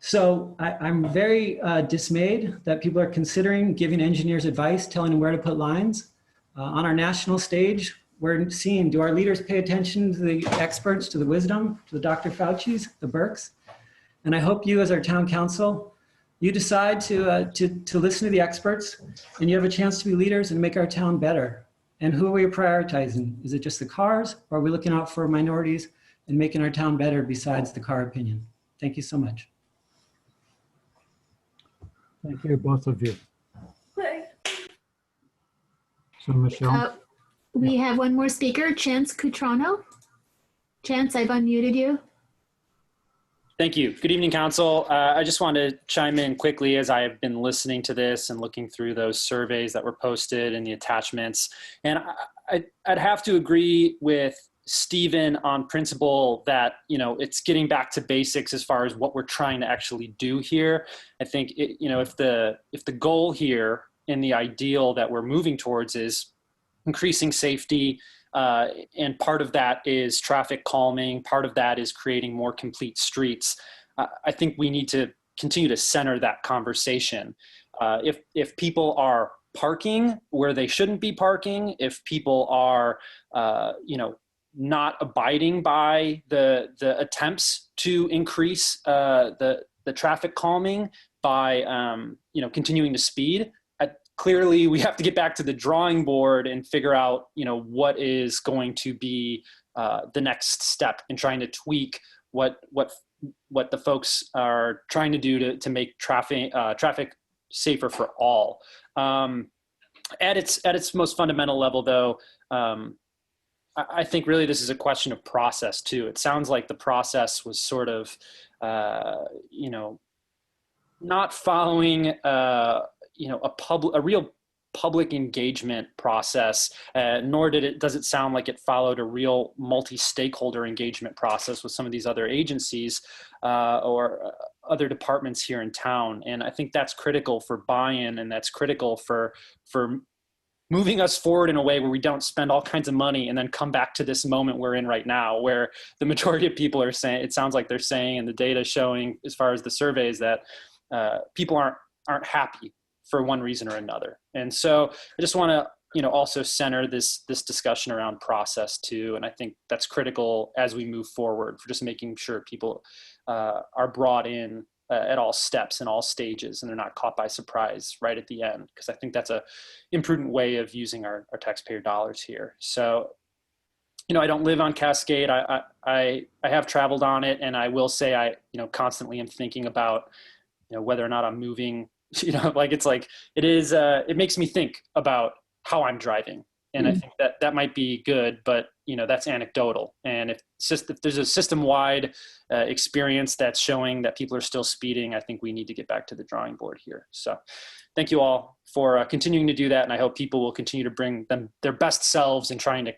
[SPEAKER 10] So I'm very dismayed that people are considering giving engineers advice, telling them where to put lines. On our national stage, we're seeing, do our leaders pay attention to the experts, to the wisdom, to the Dr. Fauci's, the Birks? And I hope you as our town council, you decide to listen to the experts, and you have a chance to be leaders and make our town better. And who are we prioritizing? Is it just the cars, or are we looking out for minorities and making our town better besides the car opinion? Thank you so much.
[SPEAKER 7] Thank you, both of you. So Michelle?
[SPEAKER 6] We have one more speaker, Chance Cutrano. Chance, I've unmuted you.
[SPEAKER 12] Thank you. Good evening, Council. I just wanted to chime in quickly as I have been listening to this and looking through those surveys that were posted and the attachments. And I'd have to agree with Stephen on principle that, you know, it's getting back to basics as far as what we're trying to actually do here. I think, if the goal here and the ideal that we're moving towards is increasing safety, and part of that is traffic calming. Part of that is creating more complete streets. I think we need to continue to center that conversation. If people are parking where they shouldn't be parking, if people are, not abiding by the attempts to increase the traffic calming by, continuing to speed, clearly we have to get back to the drawing board and figure out, what is going to be the next step in trying to tweak what the folks are trying to do to make traffic safer for all. At its most fundamental level, though, I think really this is a question of process too. It sounds like the process was sort of, not following, a real public engagement process, nor does it sound like it followed a real multi-stakeholder engagement process with some of these other agencies or other departments here in town. And I think that's critical for buy-in, and that's critical for moving us forward in a way where we don't spend all kinds of money and then come back to this moment we're in right now, where the majority of people are saying, it sounds like they're saying, and the data showing as far as the surveys, that people aren't happy for one reason or another. And so I just want to, also center this discussion around process too. And I think that's critical as we move forward for just making sure people are brought in at all steps and all stages, and they're not caught by surprise right at the end, because I think that's a imprudent way of using our taxpayer dollars here. So, I don't live on Cascade. I have traveled on it, and I will say I, constantly am thinking about, whether or not I'm moving. It makes me think about how I'm driving. And I think that might be good, but that's anecdotal. And if there's a system-wide experience that's showing that people are still speeding, I think we need to get back to the drawing board here. So thank you all for continuing to do that. And I hope people will continue to bring their best selves in trying to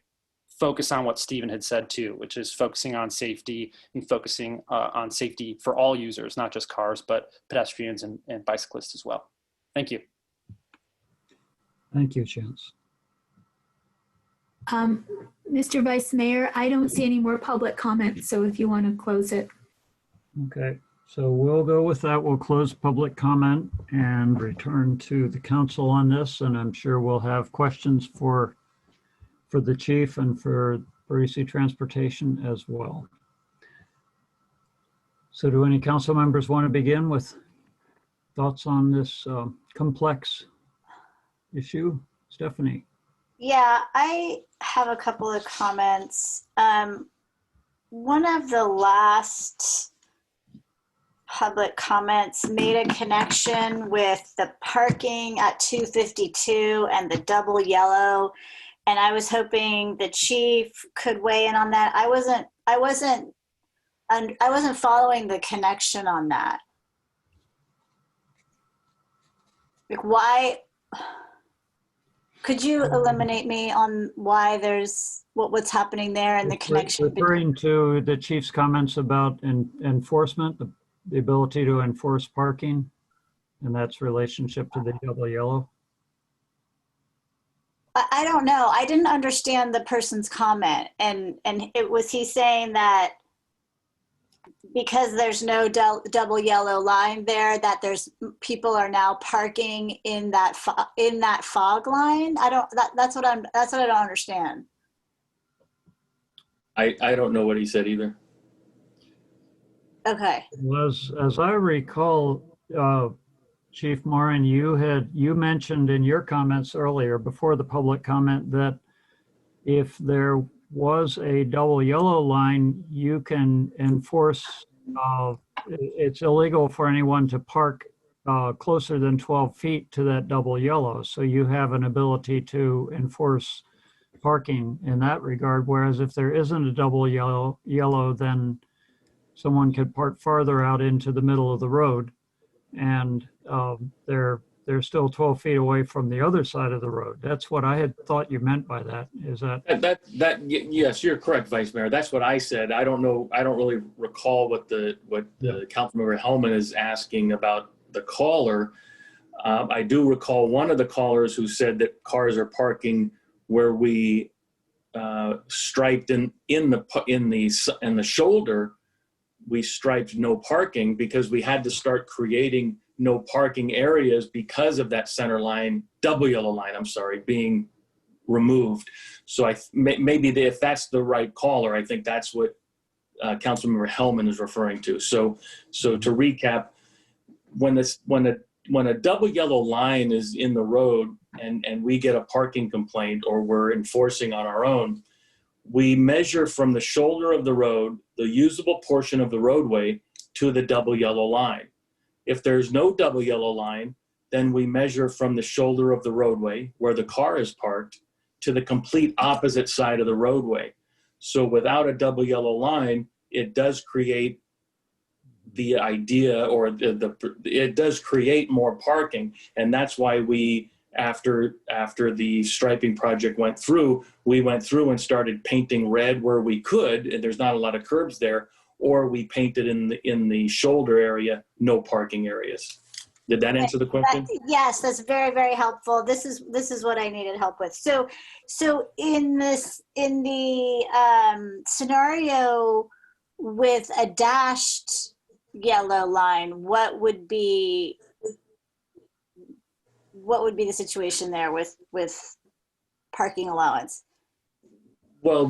[SPEAKER 12] focus on what Stephen had said too, which is focusing on safety and focusing on safety for all users, not just cars, but pedestrians and bicyclists as well. Thank you.
[SPEAKER 7] Thank you, Chance.
[SPEAKER 6] Mr. Vice Mayor, I don't see any more public comments, so if you want to close it.
[SPEAKER 7] Okay, so we'll go with that. We'll close public comment and return to the council on this, and I'm sure we'll have questions for the chief and for EC Transportation as well. So do any council members want to begin with thoughts on this complex issue? Stephanie?
[SPEAKER 3] Yeah, I have a couple of comments. One of the last public comments made a connection with the parking at 252 and the double yellow. And I was hoping the chief could weigh in on that. I wasn't following the connection on that. Like, why? Could you eliminate me on why there's what's happening there and the connection?
[SPEAKER 7] Referring to the chief's comments about enforcement, the ability to enforce parking, and that's relationship to the double yellow.
[SPEAKER 3] I don't know. I didn't understand the person's comment, and was he saying that because there's no double yellow line there, that there's people are now parking in that fog line? That's what I don't understand.
[SPEAKER 11] I don't know what he said either.
[SPEAKER 3] Okay.
[SPEAKER 7] As I recall, Chief Moran, you mentioned in your comments earlier before the public comment that if there was a double yellow line, you can enforce, it's illegal for anyone to park closer than 12 feet to that double yellow. So you have an ability to enforce parking in that regard. Whereas if there isn't a double yellow, then someone could park farther out into the middle of the road, and they're still 12 feet away from the other side of the road. That's what I had thought you meant by that. Is that?
[SPEAKER 11] Yes, you're correct, Vice Mayor. That's what I said. I don't know. I don't really recall what the Councilmember Hellman is asking about the caller. I do recall one of the callers who said that cars are parking where we striped in the shoulder we striped no parking because we had to start creating no parking areas because of that center line, double yellow line, I'm sorry, being removed. So maybe if that's the right caller, I think that's what Councilmember Hellman is referring to. So to recap, when a double yellow line is in the road and we get a parking complaint or we're enforcing on our own, we measure from the shoulder of the road, the usable portion of the roadway, to the double yellow line. If there's no double yellow line, then we measure from the shoulder of the roadway where the car is parked to the complete opposite side of the roadway. So without a double yellow line, it does create the idea, or it does create more parking. And that's why we, after the striping project went through, we went through and started painting red where we could, and there's not a lot of curbs there, or we painted in the shoulder area, no parking areas. Did that answer the question?
[SPEAKER 3] Yes, that's very, very helpful. This is what I needed help with. So in the scenario with a dashed yellow line, what would be the situation there with parking allowance?
[SPEAKER 11] Well,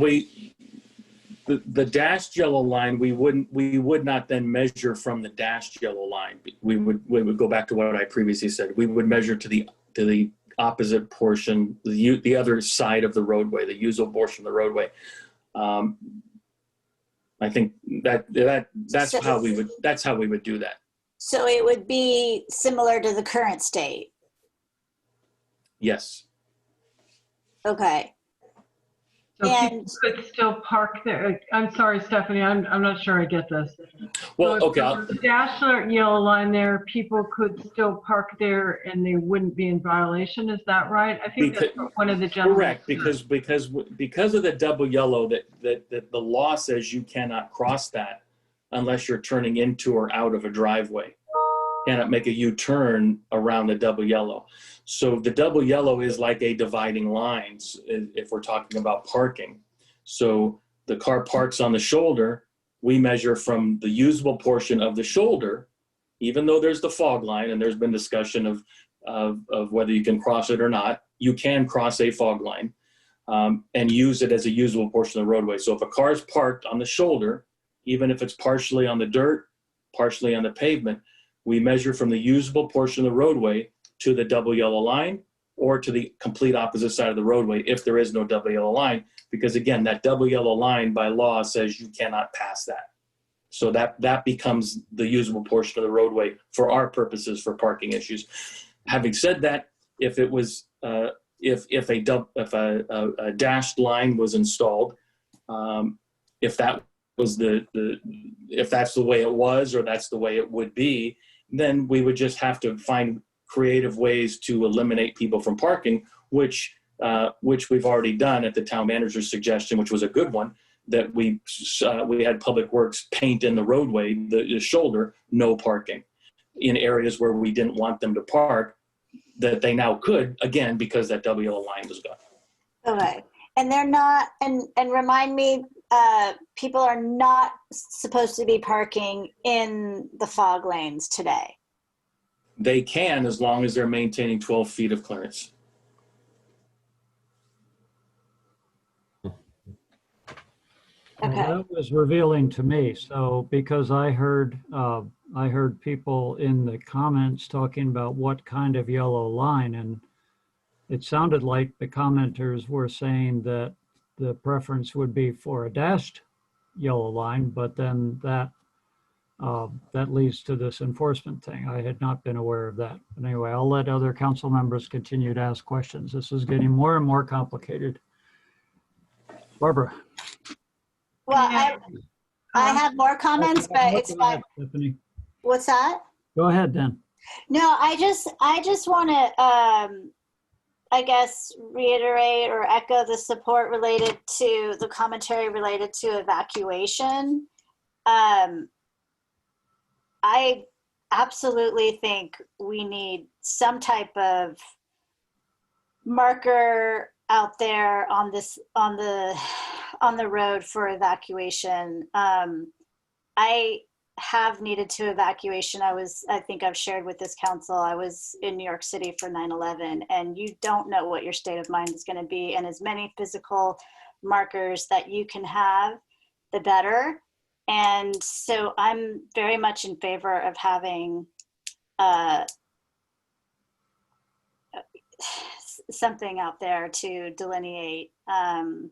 [SPEAKER 11] the dashed yellow line, we would not then measure from the dashed yellow line. We would go back to what I previously said. We would measure to the opposite portion, the other side of the roadway, the usable portion of the roadway. I think that's how we would do that.
[SPEAKER 3] So it would be similar to the current state.
[SPEAKER 11] Yes.
[SPEAKER 3] Okay.
[SPEAKER 5] So people could still park there. I'm sorry, Stephanie, I'm not sure I get this.
[SPEAKER 11] Well,
[SPEAKER 5] so
[SPEAKER 11] okay.
[SPEAKER 5] The dashed yellow line there, people could still park there and they wouldn't be in violation. Is that right? I think that's what one of the gentlemen
[SPEAKER 11] correct, because of the double yellow that the law says you cannot cross that unless you're turning into or out of a driveway. Cannot make a U-turn around the double yellow. So the double yellow is like a dividing line if we're talking about parking. So the car parks on the shoulder, we measure from the usable portion of the shoulder, even though there's the fog line and there's been discussion of whether you can cross it or not. You can cross a fog line and use it as a usable portion of the roadway. So if a car is parked on the shoulder, even if it's partially on the dirt, partially on the pavement, we measure from the usable portion of the roadway to the double yellow line or to the complete opposite side of the roadway if there is no double yellow line, because again, that double yellow line by law says you cannot pass that. So that becomes the usable portion of the roadway for our purposes for parking issues. Having said that, if it was if a dashed line was installed, if that was if that's the way it was or that's the way it would be, then we would just have to find creative ways to eliminate people from parking, which we've already done at the town manager's suggestion, which was a good one, that we had Public Works paint in the roadway, the shoulder, no parking in areas where we didn't want them to park, that they now could, again, because that double yellow line was gone.
[SPEAKER 3] Okay. And they're not, and remind me, people are not supposed to be parking in the fog lanes today.
[SPEAKER 11] They can, as long as they're maintaining 12 feet of clearance.
[SPEAKER 7] Well, that was revealing to me. So because I heard people in the comments talking about what kind of yellow line, and it sounded like the commenters were saying that the preference would be for a dashed yellow line, but then that leads to this enforcement thing. I had not been aware of that. But anyway, I'll let other council members continue to ask questions. This is getting more and more complicated. Barbara.
[SPEAKER 3] Well, I have more comments, but it's fine.
[SPEAKER 7] Stephanie.
[SPEAKER 3] What's that?
[SPEAKER 7] Go ahead, then.
[SPEAKER 3] No, I just want to, I guess, reiterate or echo the support related to the commentary related to evacuation. I absolutely think we need some type of marker out there on the road for evacuation. I have needed to evacuation. I think I've shared with this council, I was in New York City for 9/11, and you don't know what your state of mind is going to be. And as many physical markers that you can have, the better. And so I'm very much in favor of having something out there to delineate. And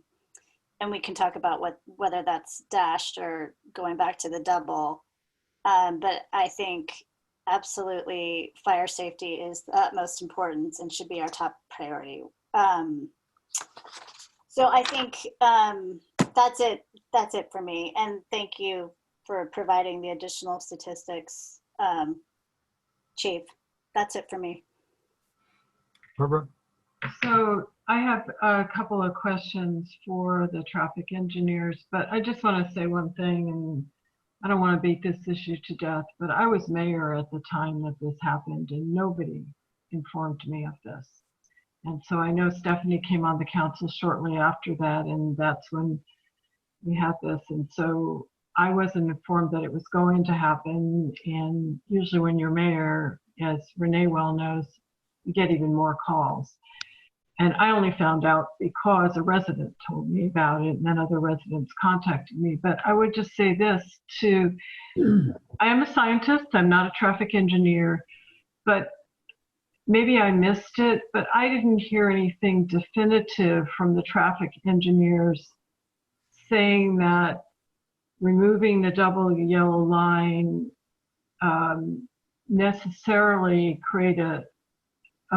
[SPEAKER 3] we can talk about whether that's dashed or going back to the double. But I think absolutely fire safety is the utmost importance and should be our top priority. So I think that's it. That's it for me. And thank you for providing the additional statistics, Chief. That's it for me.
[SPEAKER 7] Barbara?
[SPEAKER 5] So I have a couple of questions for the traffic engineers, but I just want to say one thing, and I don't want to beat this issue to death, but I was mayor at the time that this happened and nobody informed me of this. And so I know Stephanie came on the council shortly after that, and that's when we had this. And so I wasn't informed that it was going to happen. And usually when you're mayor, as Renee well knows, you get even more calls. And I only found out because a resident told me about it, and then other residents contacted me. But I would just say this too. I am a scientist, I'm not a traffic engineer, but maybe I missed it, but I didn't hear anything definitive from the traffic engineers saying that removing the double yellow line necessarily create a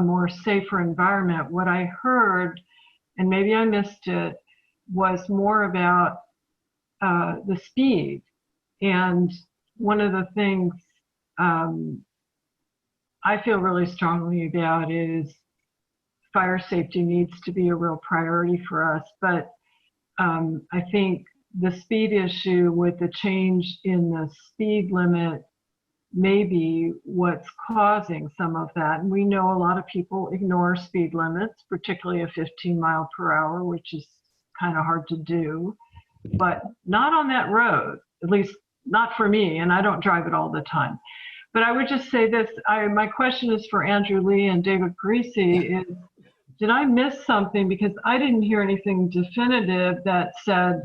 [SPEAKER 5] more safer environment. What I heard, and maybe I missed it, was more about the speed. And one of the things I feel really strongly about is fire safety needs to be a real priority for us. But I think the speed issue with the change in the speed limit may be what's causing some of that. And we know a lot of people ignore speed limits, particularly a 15 mile per hour, which is kind of hard to do, but not on that road, at least not for me, and I don't drive it all the time. But I would just say this, my question is for Andrew Lee and David Parisi, is did I miss something? Because I didn't hear anything definitive that said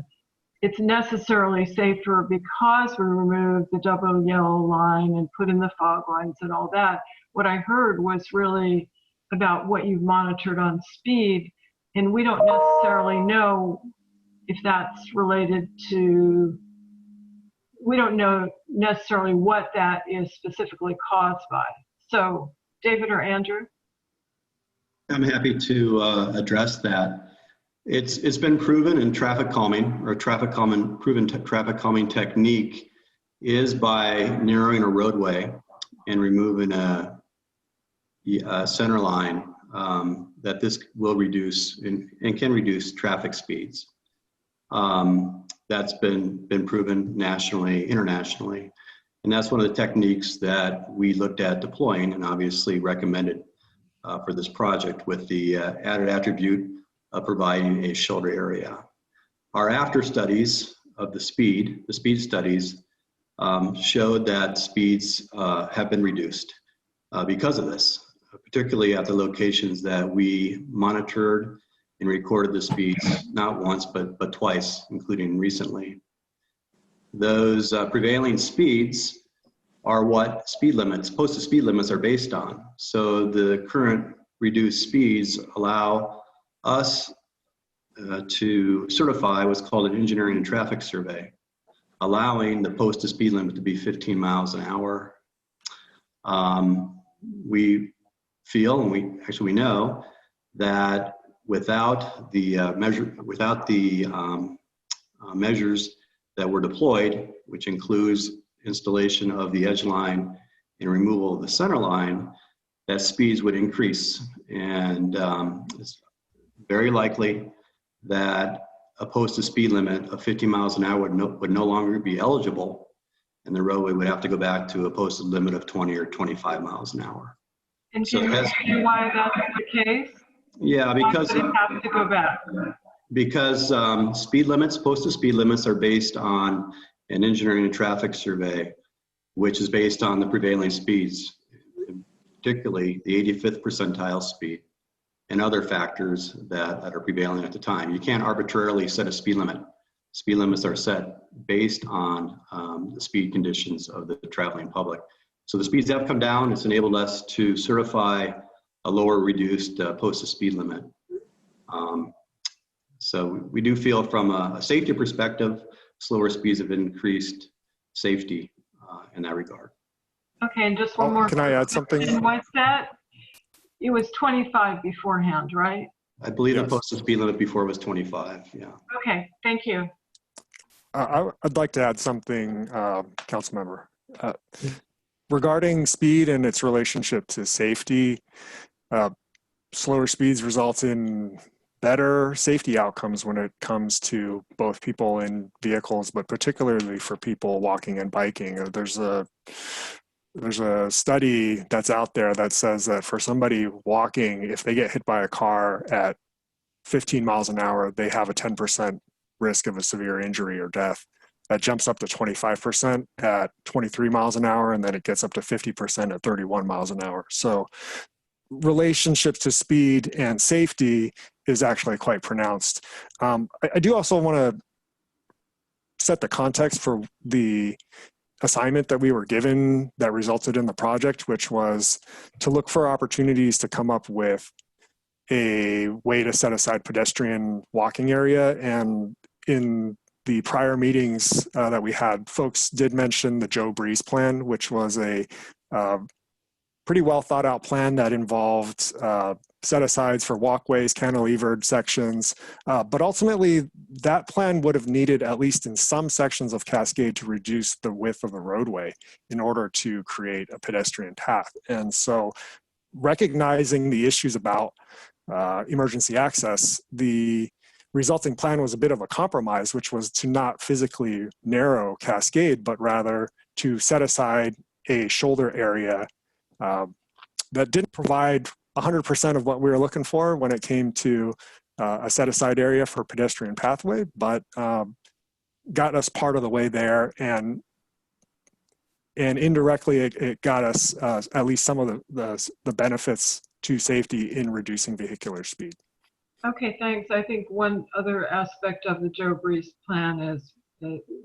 [SPEAKER 5] it's necessarily safer because we removed the double yellow line and put in the fog lines and all that. What I heard was really about what you've monitored on speed, and we don't necessarily know if that's related to, we don't know necessarily what that is specifically caused by. So David or Andrew?
[SPEAKER 13] I'm happy to address that. It's been proven in traffic calming, or proven traffic calming technique is by narrowing a roadway and removing a center line, that this will reduce and can reduce traffic speeds. That's been proven nationally, internationally. And that's one of the techniques that we looked at deploying and obviously recommended for this project, with the added attribute of providing a shoulder area. Our after studies of the speed studies showed that speeds have been reduced because of this, particularly at the locations that we monitored and recorded the speeds, not once, but twice, including recently. Those prevailing speeds are what posted speed limits are based on. So the current reduced speeds allow us to certify what's called an engineering and traffic survey, allowing the posted speed limit to be 15 miles an hour. We feel, and we know that without the measures that were deployed, which includes installation of the edge line and removal of the center line, that speeds would increase. And it's very likely that a posted speed limit of 50 miles an hour would no longer be eligible, and the roadway would have to go back to a posted limit of 20 or 25 miles an hour.
[SPEAKER 5] And can you explain why that's the case?
[SPEAKER 13] Yeah, because
[SPEAKER 5] it has to go back.
[SPEAKER 13] Because posted speed limits are based on an engineering and traffic survey, which is based on the prevailing speeds, particularly the 85th percentile speed and other factors that are prevailing at the time. You can't arbitrarily set a speed limit. Speed limits are set based on the speed conditions of the traveling public. So the speeds have come down. It's enabled us to certify a lower reduced posted speed limit. So we do feel from a safety perspective, slower speeds have increased safety in that regard.
[SPEAKER 5] Okay, and just one more.
[SPEAKER 14] Can I add something?
[SPEAKER 5] Was that, it was 25 beforehand, right?
[SPEAKER 13] I believe
[SPEAKER 14] Yes.
[SPEAKER 13] the posted speed limit before was 25, yeah.
[SPEAKER 5] Okay, thank you.
[SPEAKER 14] I'd like to add something, Councilmember. Regarding speed and its relationship to safety, slower speeds result in better safety outcomes when it comes to both people and vehicles, but particularly for people walking and biking. There's a study that's out there that says that for somebody walking, if they get hit by a car at 15 miles an hour, they have a 10% risk of a severe injury or death. That jumps up to 25% at 23 miles an hour, and then it gets up to 50% at 31 miles an hour. So relationships to speed and safety is actually quite pronounced. I do also want to set the context for the assignment that we were given that resulted in the project, which was to look for opportunities to come up with a way to set aside pedestrian walking area. And in the prior meetings that we had, folks did mention the Joe Breeze plan, which was a pretty well thought out plan that involved set asides for walkways, cantilevered sections, but ultimately that plan would have needed, at least in some sections of Cascade, to reduce the width of the roadway in order to create a pedestrian path. And so recognizing the issues about emergency access, the resulting plan was a bit of a compromise, which was to not physically narrow Cascade, but rather to set aside a shoulder area that didn't provide 100% of what we were looking for when it came to a set-aside area for pedestrian pathway, but got us part of the way there, and indirectly it got us at least some of the benefits to safety in reducing vehicular speed.
[SPEAKER 5] Okay, thanks. I think one other aspect of the Joe Breeze plan is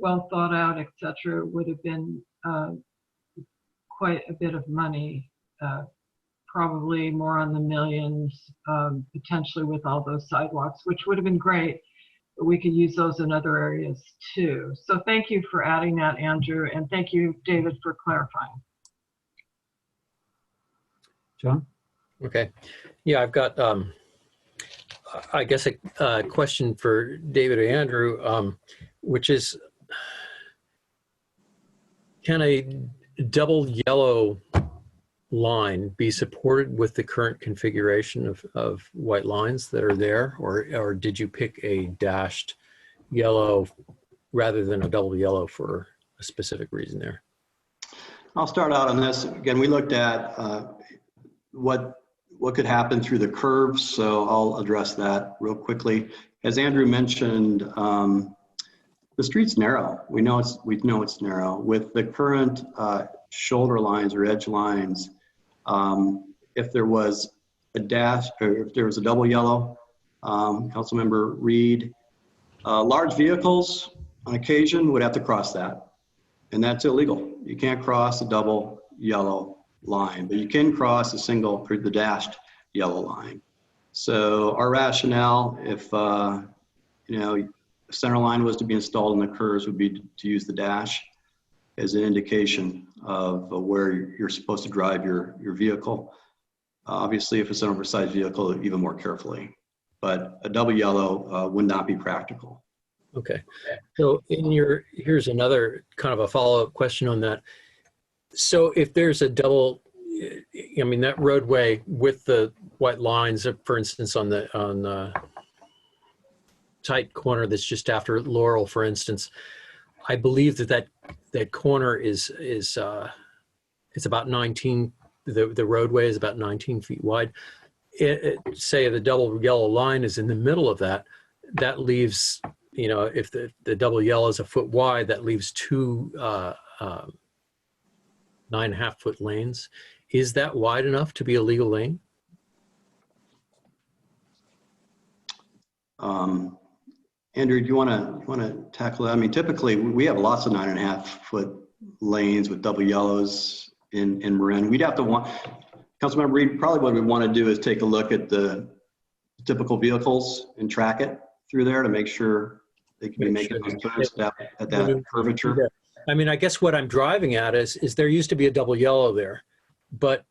[SPEAKER 5] well thought out, et cetera, would have been quite a bit of money, probably more on the millions, potentially with all those sidewalks, which would have been great, but we could use those in other areas too. So thank you for adding that, Andrew, and thank you, David, for clarifying.
[SPEAKER 7] John?
[SPEAKER 20] Okay. Yeah, I've got, I guess, a question for David or Andrew, which is, can a double yellow line be supported with the current configuration of white lines that are there, or did you pick a dashed yellow rather than a double yellow for a specific reason there?
[SPEAKER 13] I'll start out on this. Again, we looked at what could happen through the curves, so I'll address that real quickly. As Andrew mentioned, the street's narrow. We know it's narrow. With the current shoulder lines or edge lines, if there was a dash, or if there was a double yellow, Councilmember Reed, large vehicles on occasion would have to cross that, and that's illegal. You can't cross a double yellow line, but you can cross the dashed yellow line. So our rationale, if a center line was to be installed in the curves, would be to use the dash as an indication of where you're supposed to drive your vehicle. Obviously, if it's an oversized vehicle, even more carefully. But a double yellow would not be practical.
[SPEAKER 20] Okay. So here's another kind of a follow-up question on that. So if there's a double, I mean, that roadway with the white lines, for instance, on the tight corner that's just after Laurel, for instance, I believe that corner is it's about 19. The roadway is about 19 feet wide. Say the double yellow line is in the middle of that. That leaves you know, if the double yellow is a foot wide, that leaves two 9.5 foot lanes. Is that wide enough to be a legal lane?
[SPEAKER 13] Andrew, do you want to tackle that? I mean, typically we have lots of 9.5 foot lanes with double yellows in Marin. We'd have to Councilmember Reed, probably what we want to do is take a look at the typical vehicles and track it through there to make sure they can be making those turns at that curvature.
[SPEAKER 20] I mean, I guess what I'm driving at is there used to be a double yellow there, but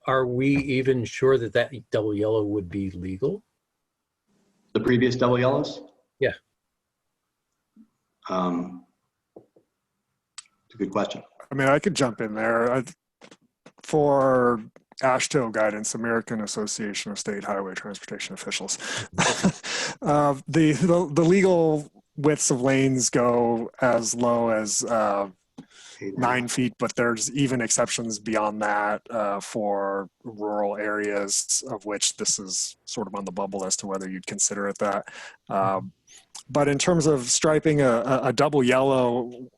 [SPEAKER 20] are we even sure that that double yellow would be legal?
[SPEAKER 13] The previous double yellows?
[SPEAKER 20] Yeah.
[SPEAKER 13] It's a good question.
[SPEAKER 14] I mean, I could jump in there. For AASHTO guidance, American Association of State Highway Transportation Officials, the legal widths of lanes go as low as 9 feet, but there's even exceptions beyond that for rural areas, of which this is sort of on the bubble as to whether you'd consider it that. But in terms of striping a double yellow,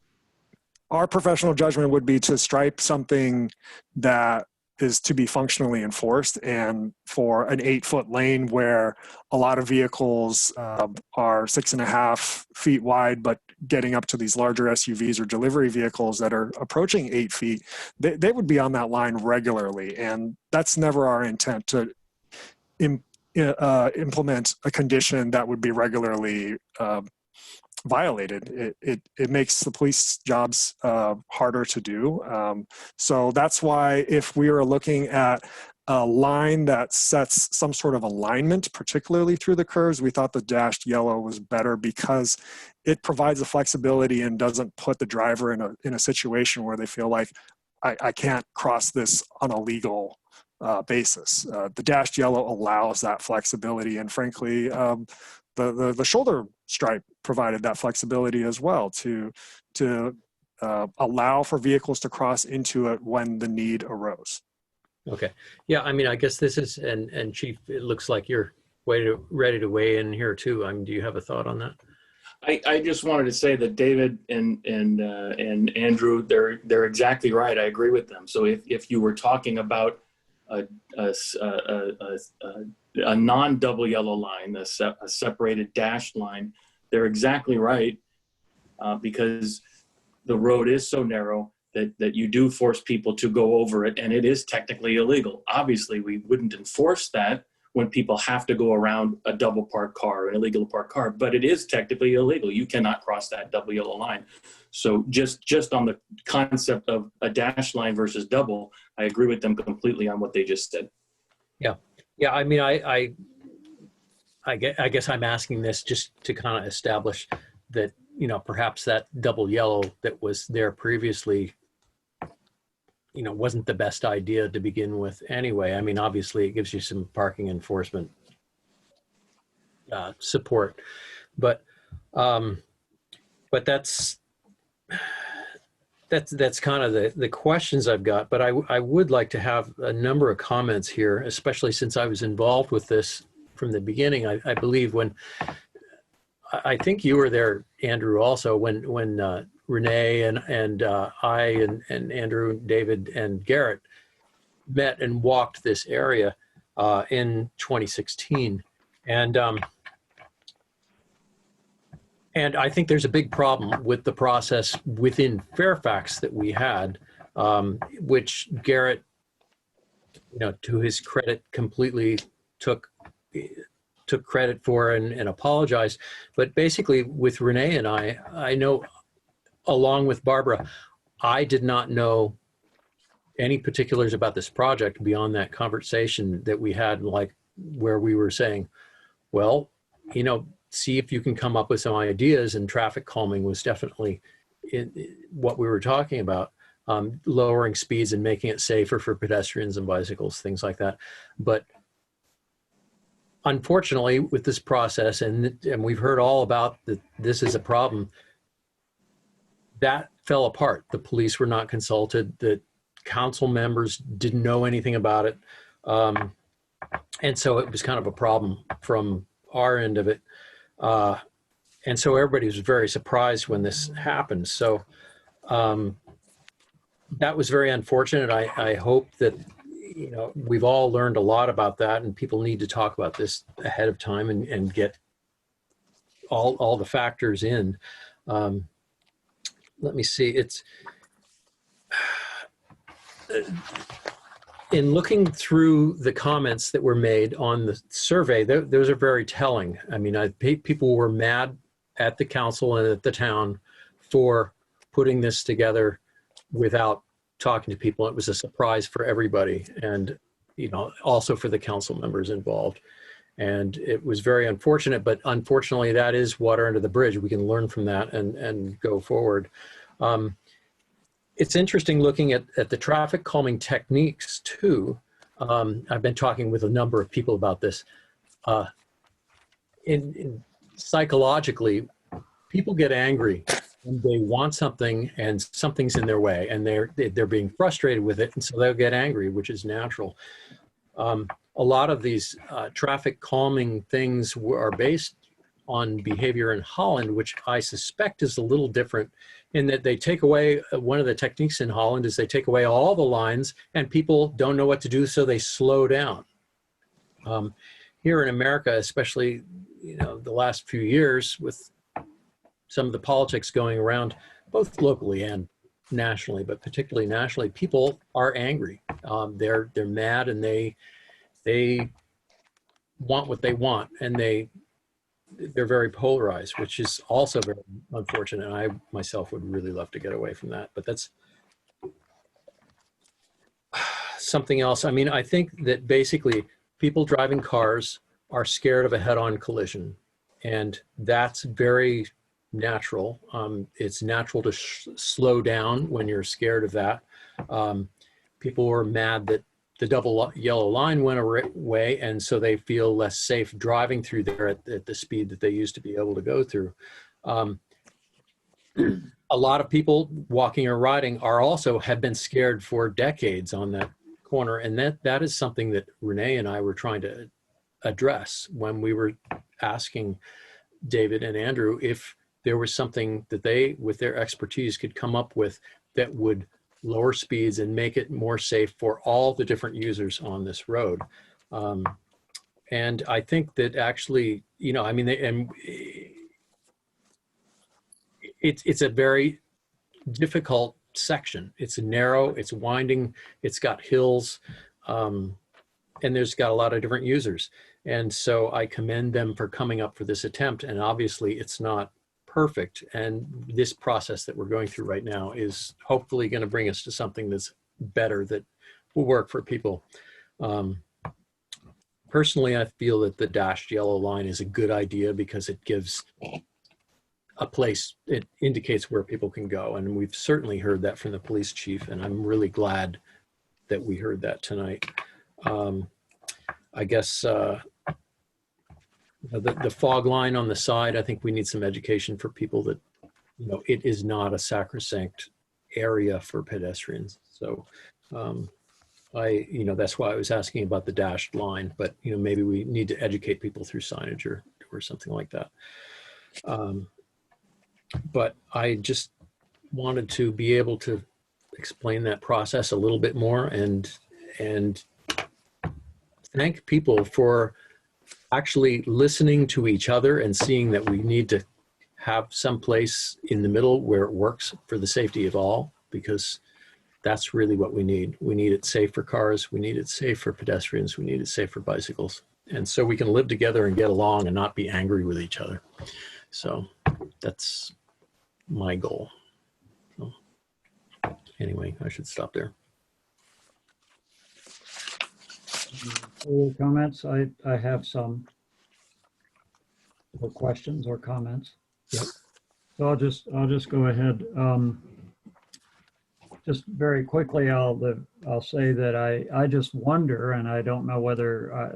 [SPEAKER 14] our professional judgment would be to stripe something that is to be functionally enforced, and for an 8 foot lane where a lot of vehicles are 6.5 feet wide, but getting up to these larger SUVs or delivery vehicles that are approaching 8 feet, they would be on that line regularly. And that's never our intent, to implement a condition that would be regularly violated. It makes the police jobs harder to do. So that's why if we were looking at a line that sets some sort of alignment, particularly through the curves, we thought the dashed yellow was better because it provides the flexibility and doesn't put the driver in a situation where they feel like, I can't cross this on a legal basis. The dashed yellow allows that flexibility, and frankly, the shoulder stripe provided that flexibility as well to allow for vehicles to cross into it when the need arose.
[SPEAKER 20] Okay. Yeah, I mean, I guess this is, and Chief, it looks like you're ready to weigh in here too. I mean, do you have a thought on that?
[SPEAKER 11] I just wanted to say that David and Andrew, they're exactly right. I agree with them. So if you were talking about a non-double yellow line, a separated dashed line, they're exactly right, because the road is so narrow that you do force people to go over it, and it is technically illegal. Obviously, we wouldn't enforce that when people have to go around a double parked car, an illegal parked car, but it is technically illegal. You cannot cross that double yellow line. So just on the concept of a dash line versus double, I agree with them completely on what they just said.
[SPEAKER 20] Yeah. Yeah, I mean, I guess I'm asking this just to kind of establish that, you know, perhaps that double yellow that was there previously, you know, wasn't the best idea to begin with anyway. I mean, obviously it gives you some parking enforcement support, but that's kind of the questions I've got. But I would like to have a number of comments here, especially since I was involved with this from the beginning. I believe when, I think you were there, Andrew, also when Renee and I and Andrew, David, and Garrett met and walked this area in 2016. And I think there's a big problem with the process within Fairfax that we had, which Garrett, you know, to his credit, completely took credit for and apologized. But basically with Renee and I know, along with Barbara, I did not know any particulars about this project beyond that conversation that we had, like where we were saying, well, you know, see if you can come up with some ideas, and traffic calming was definitely what we were talking about, lowering speeds and making it safer for pedestrians and bicycles, things like that. But unfortunately, with this process, and we've heard all about that, this is a problem, that fell apart. The police were not consulted. The council members didn't know anything about it. And so it was kind of a problem from our end of it. and so everybody was very surprised when this happened. So that was very unfortunate. I hope that, you know, we've all learned a lot about that, and people need to talk about this ahead of time and get all the factors in. Let me see. It's in looking through the comments that were made on the survey, those are very telling. I mean, people were mad at the council and at the town for putting this together without talking to people. It was a surprise for everybody, and, you know, also for the council members involved. And it was very unfortunate, but unfortunately that is water under the bridge. We can learn from that and go forward. It's interesting looking at the traffic calming techniques too. I've been talking with a number of people about this. Psychologically, people get angry when they want something and something's in their way, and they're being frustrated with it, and so they'll get angry, which is natural. A lot of these traffic calming things are based on behavior in Holland, which I suspect is a little different in that they take away, one of the techniques in Holland is they take away all the lines and people don't know what to do, so they slow down. Here in America, especially, you know, the last few years with some of the politics going around, both locally and nationally, but particularly nationally, people are angry. They're mad, and they want what they want, and they're very polarized, which is also very unfortunate. I myself would really love to get away from that, but that's something else. I mean, I think that basically people driving cars are scared of a head-on collision, and that's very natural. It's natural to slow down when you're scared of that. People were mad that the double yellow line went away, and so they feel less safe driving through there at the speed that they used to be able to go through. A lot of people walking or riding have been scared for decades on that corner, and that is something that Renee and I were trying to address when we were asking David and Andrew if there was something that they, with their expertise, could come up with that would lower speeds and make it more safe for all the different users on this road. And I think that actually, you know, I mean, it's a very difficult section. It's narrow, it's winding, it's got hills, and there's got a lot of different users. And so I commend them for coming up for this attempt. And obviously it's not perfect. And this process that we're going through right now is hopefully going to bring us to something that's better, that will work for people. Personally, I feel that the dashed yellow line is a good idea because it gives a place, it indicates where people can go. And we've certainly heard that from the police chief, and I'm really glad that we heard that tonight. I guess the fog line on the side, I think we need some education for people that, you know, it is not a sacrosanct area for pedestrians. So you know, that's why I was asking about the dashed line, but, you know, maybe we need to educate people through signage or something like that. But I just wanted to be able to explain that process a little bit more and thank people for actually listening to each other and seeing that we need to have some place in the middle where it works for the safety of all, because that's really what we need. We need it safe for cars. We need it safe for pedestrians. We need it safe for bicycles. And so we can live together and get along and not be angry with each other. So that's my goal. So anyway, I should stop there.
[SPEAKER 7] Comments? I have some questions or comments.
[SPEAKER 20] Yep.
[SPEAKER 7] So I'll just go ahead. Just very quickly, I'll say that I just wonder, and I don't know whether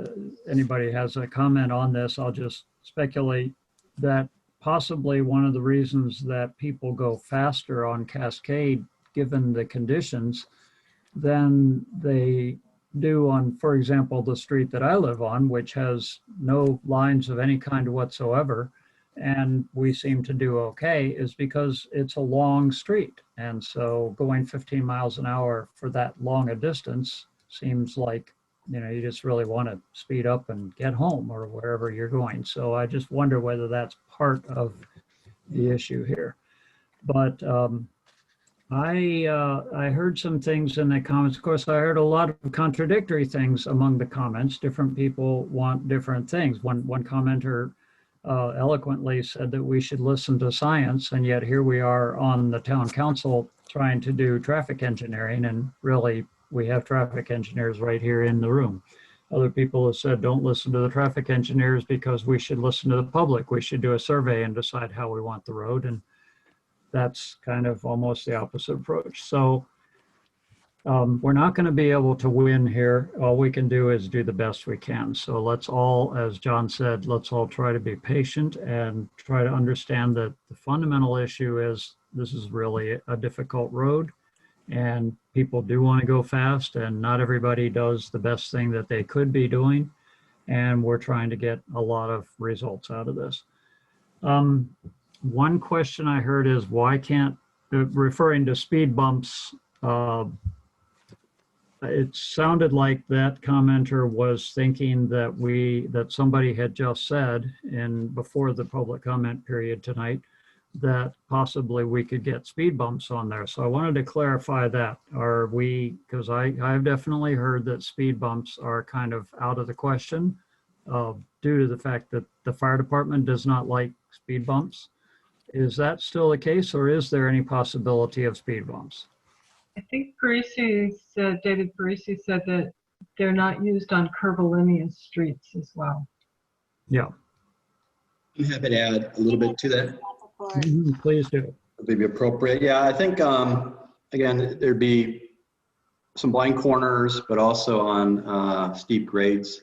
[SPEAKER 7] anybody has a comment on this. I'll just speculate that possibly one of the reasons that people go faster on Cascade, given the conditions, than they do on, for example, the street that I live on, which has no lines of any kind whatsoever, and we seem to do okay is because it's a long street. And so going 15 miles an hour for that long a distance seems like, you know, you just really want to speed up and get home or wherever you're going. So I just wonder whether that's part of the issue here. But I heard some things in the comments. Of course, I heard a lot of contradictory things among the comments. Different people want different things. One commenter eloquently said that we should listen to science, and yet here we are on the town council trying to do traffic engineering, and really we have traffic engineers right here in the room. Other people have said don't listen to the traffic engineers because we should listen to the public. We should do a survey and decide how we want the road, and that's kind of almost the opposite approach. So we're not going to be able to win here. All we can do is do the best we can. So let's all, as John said, let's all try to be patient and try to understand that the fundamental issue is this is really a difficult road, and people do want to go fast, and not everybody does the best thing that they could be doing. And we're trying to get a lot of results out of this. One question I heard is why can't, referring to speed bumps, it sounded like that commenter was thinking that somebody had just said before the public comment period tonight that possibly we could get speed bumps on there. So I wanted to clarify that. Are we, because I've definitely heard that speed bumps are kind of out of the question due to the fact that the fire department does not like speed bumps. Is that still the case, or is there any possibility of speed bumps?
[SPEAKER 5] I think David Parisi said that they're not used on curvilineous streets as well.
[SPEAKER 7] Yeah.
[SPEAKER 13] I'm happy to add a little bit to that.
[SPEAKER 7] Please do.
[SPEAKER 13] Maybe appropriate. Yeah, I think, again, there'd be some blind corners, but also on steep grades,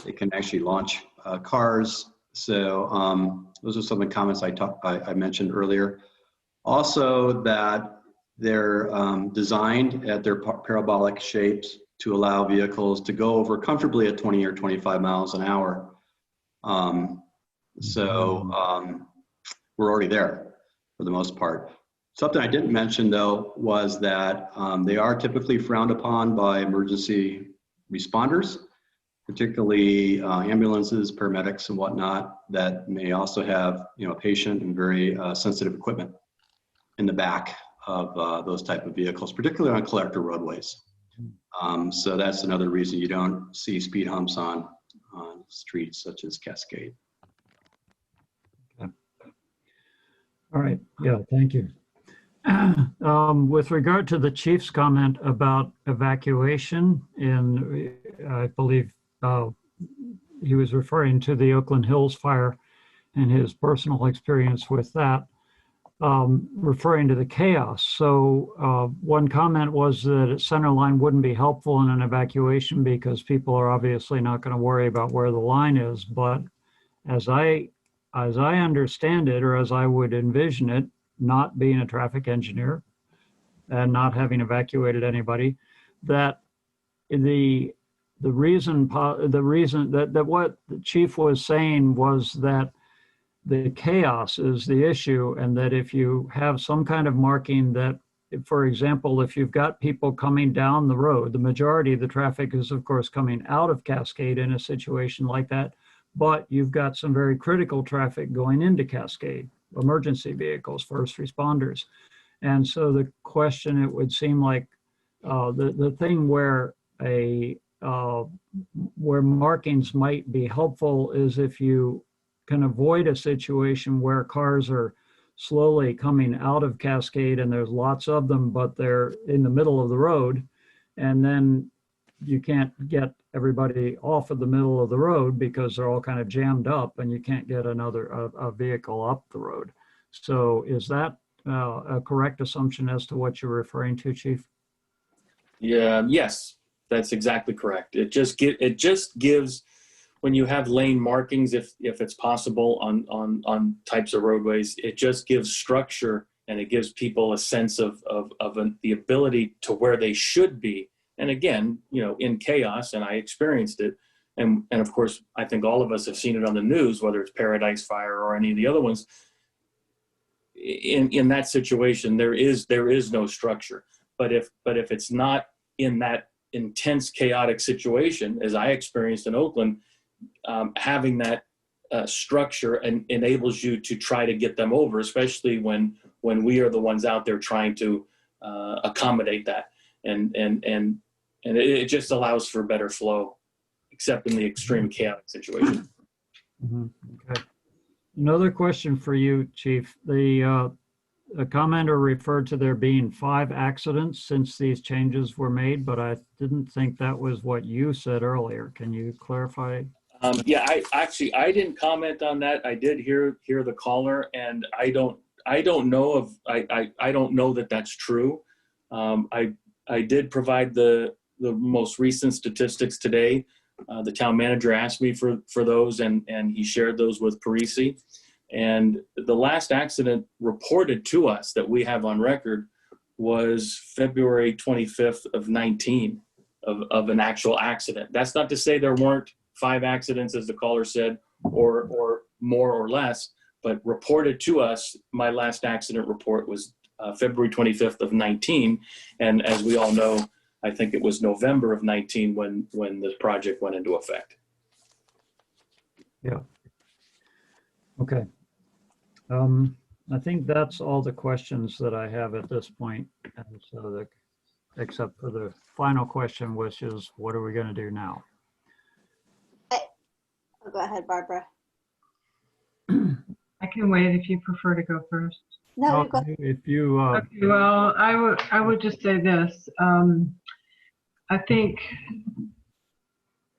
[SPEAKER 13] it can actually launch cars. So those are some of the comments I mentioned earlier. Also that they're designed at their parabolic shapes to allow vehicles to go over comfortably at 20 or 25 miles an hour. We're already there for the most part. Something I didn't mention though was that they are typically frowned upon by emergency responders, particularly ambulances, paramedics and whatnot, that may also have, you know, patient and very sensitive equipment in the back of those type of vehicles, particularly on collector roadways. So that's another reason you don't see speed humps on streets such as Cascade.
[SPEAKER 7] Okay. All right. Yeah, thank you. With regard to the chief's comment about evacuation, I believe he was referring to the Oakland Hills fire and his personal experience with that, referring to the chaos. So one comment was that a center line wouldn't be helpful in an evacuation because people are obviously not going to worry about where the line is. But as I understand it, or as I would envision it, not being a traffic engineer and not having evacuated anybody, that the reason that what the chief was saying was that the chaos is the issue, and that if you have some kind of marking that, for example, if you've got people coming down the road, the majority of the traffic is of course coming out of Cascade in a situation like that, but you've got some very critical traffic going into Cascade, emergency vehicles, first responders. And so the question, it would seem like the thing where where markings might be helpful is if you can avoid a situation where cars are slowly coming out of Cascade and there's lots of them, but they're in the middle of the road, and then you can't get everybody off of the middle of the road because they're all kind of jammed up and you can't get a vehicle up the road. So is that a correct assumption as to what you're referring to, Chief?
[SPEAKER 11] Yeah, yes, that's exactly correct. It just gives, when you have lane markings, if it's possible on types of roadways, it just gives structure, and it gives people a sense of the ability to where they should be. And again, you know, in chaos, and I experienced it, and of course, I think all of us have seen it on the news, whether it's Paradise Fire or any of the other ones. In that situation, there is no structure. But if it's not in that intense, chaotic situation, as I experienced in Oakland, having that structure enables you to try to get them over, especially when we are the ones out there trying to accommodate that, and it just allows for better flow, except in the extreme chaotic situation.
[SPEAKER 7] Okay. Another question for you, Chief. A commenter referred to there being 5 accidents since these changes were made, but I didn't think that was what you said earlier. Can you clarify?
[SPEAKER 11] Yeah, I didn't comment on that. I did hear the caller, and I don't know I don't know that that's true. I did provide the most recent statistics today. The town manager asked me for those, and he shared those with Parisi. And the last accident reported to us that we have on record was February 25th of 19 of an actual accident. That's not to say there weren't 5 accidents, as the caller said, or more or less, but reported to us, my last accident report was February 25th of 19. And as we all know, I think it was November of 19 when the project went into effect.
[SPEAKER 7] Yeah. Okay. I think that's all the questions that I have at this point. And so except for the final question, which is, what are we going to do now?
[SPEAKER 3] Go ahead, Barbara.
[SPEAKER 5] I can wait if you prefer to go first.
[SPEAKER 3] No,
[SPEAKER 7] if you.
[SPEAKER 5] Okay, well, I would just say this. I think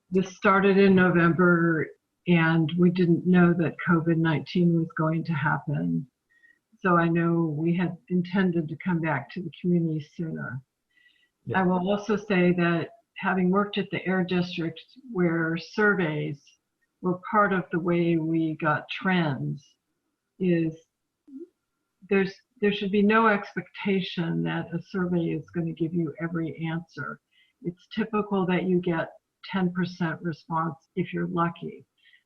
[SPEAKER 5] this started in November, and we didn't know that COVID-19 was going to happen. So I know we had intended to come back to the community sooner. Yeah. I will also say that having worked at the Air District, where surveys were part of the way we got trends, is there should be no expectation that a survey is going to give you every answer. It's typical that you get 10% response if you're lucky.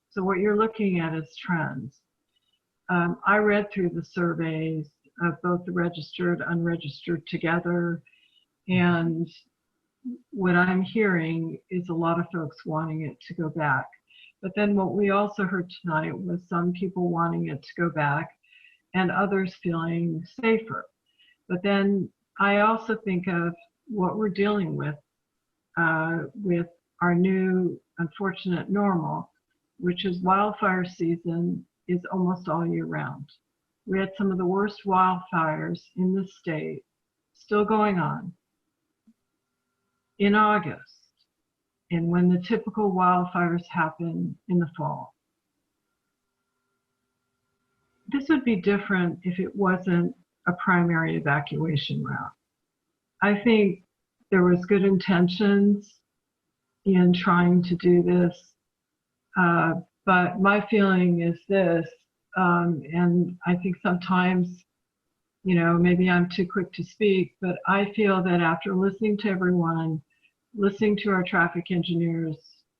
[SPEAKER 5] So what you're looking at is trends. I read through the surveys of both the registered, unregistered together, and what I'm hearing is a lot of folks wanting it to go back. But then what we also heard tonight was some people wanting it to go back and others feeling safer. But then I also think of what we're dealing with our new unfortunate normal, which is wildfire season is almost all year round. We had some of the worst wildfires in the state still going on in August, and when the typical wildfires happen in the fall. This would be different if it wasn't a primary evacuation route. I think there was good intentions in trying to do this, but my feeling is this, and I think sometimes, you know, maybe I'm too quick to speak, but I feel that after listening to everyone, listening to our traffic engineers,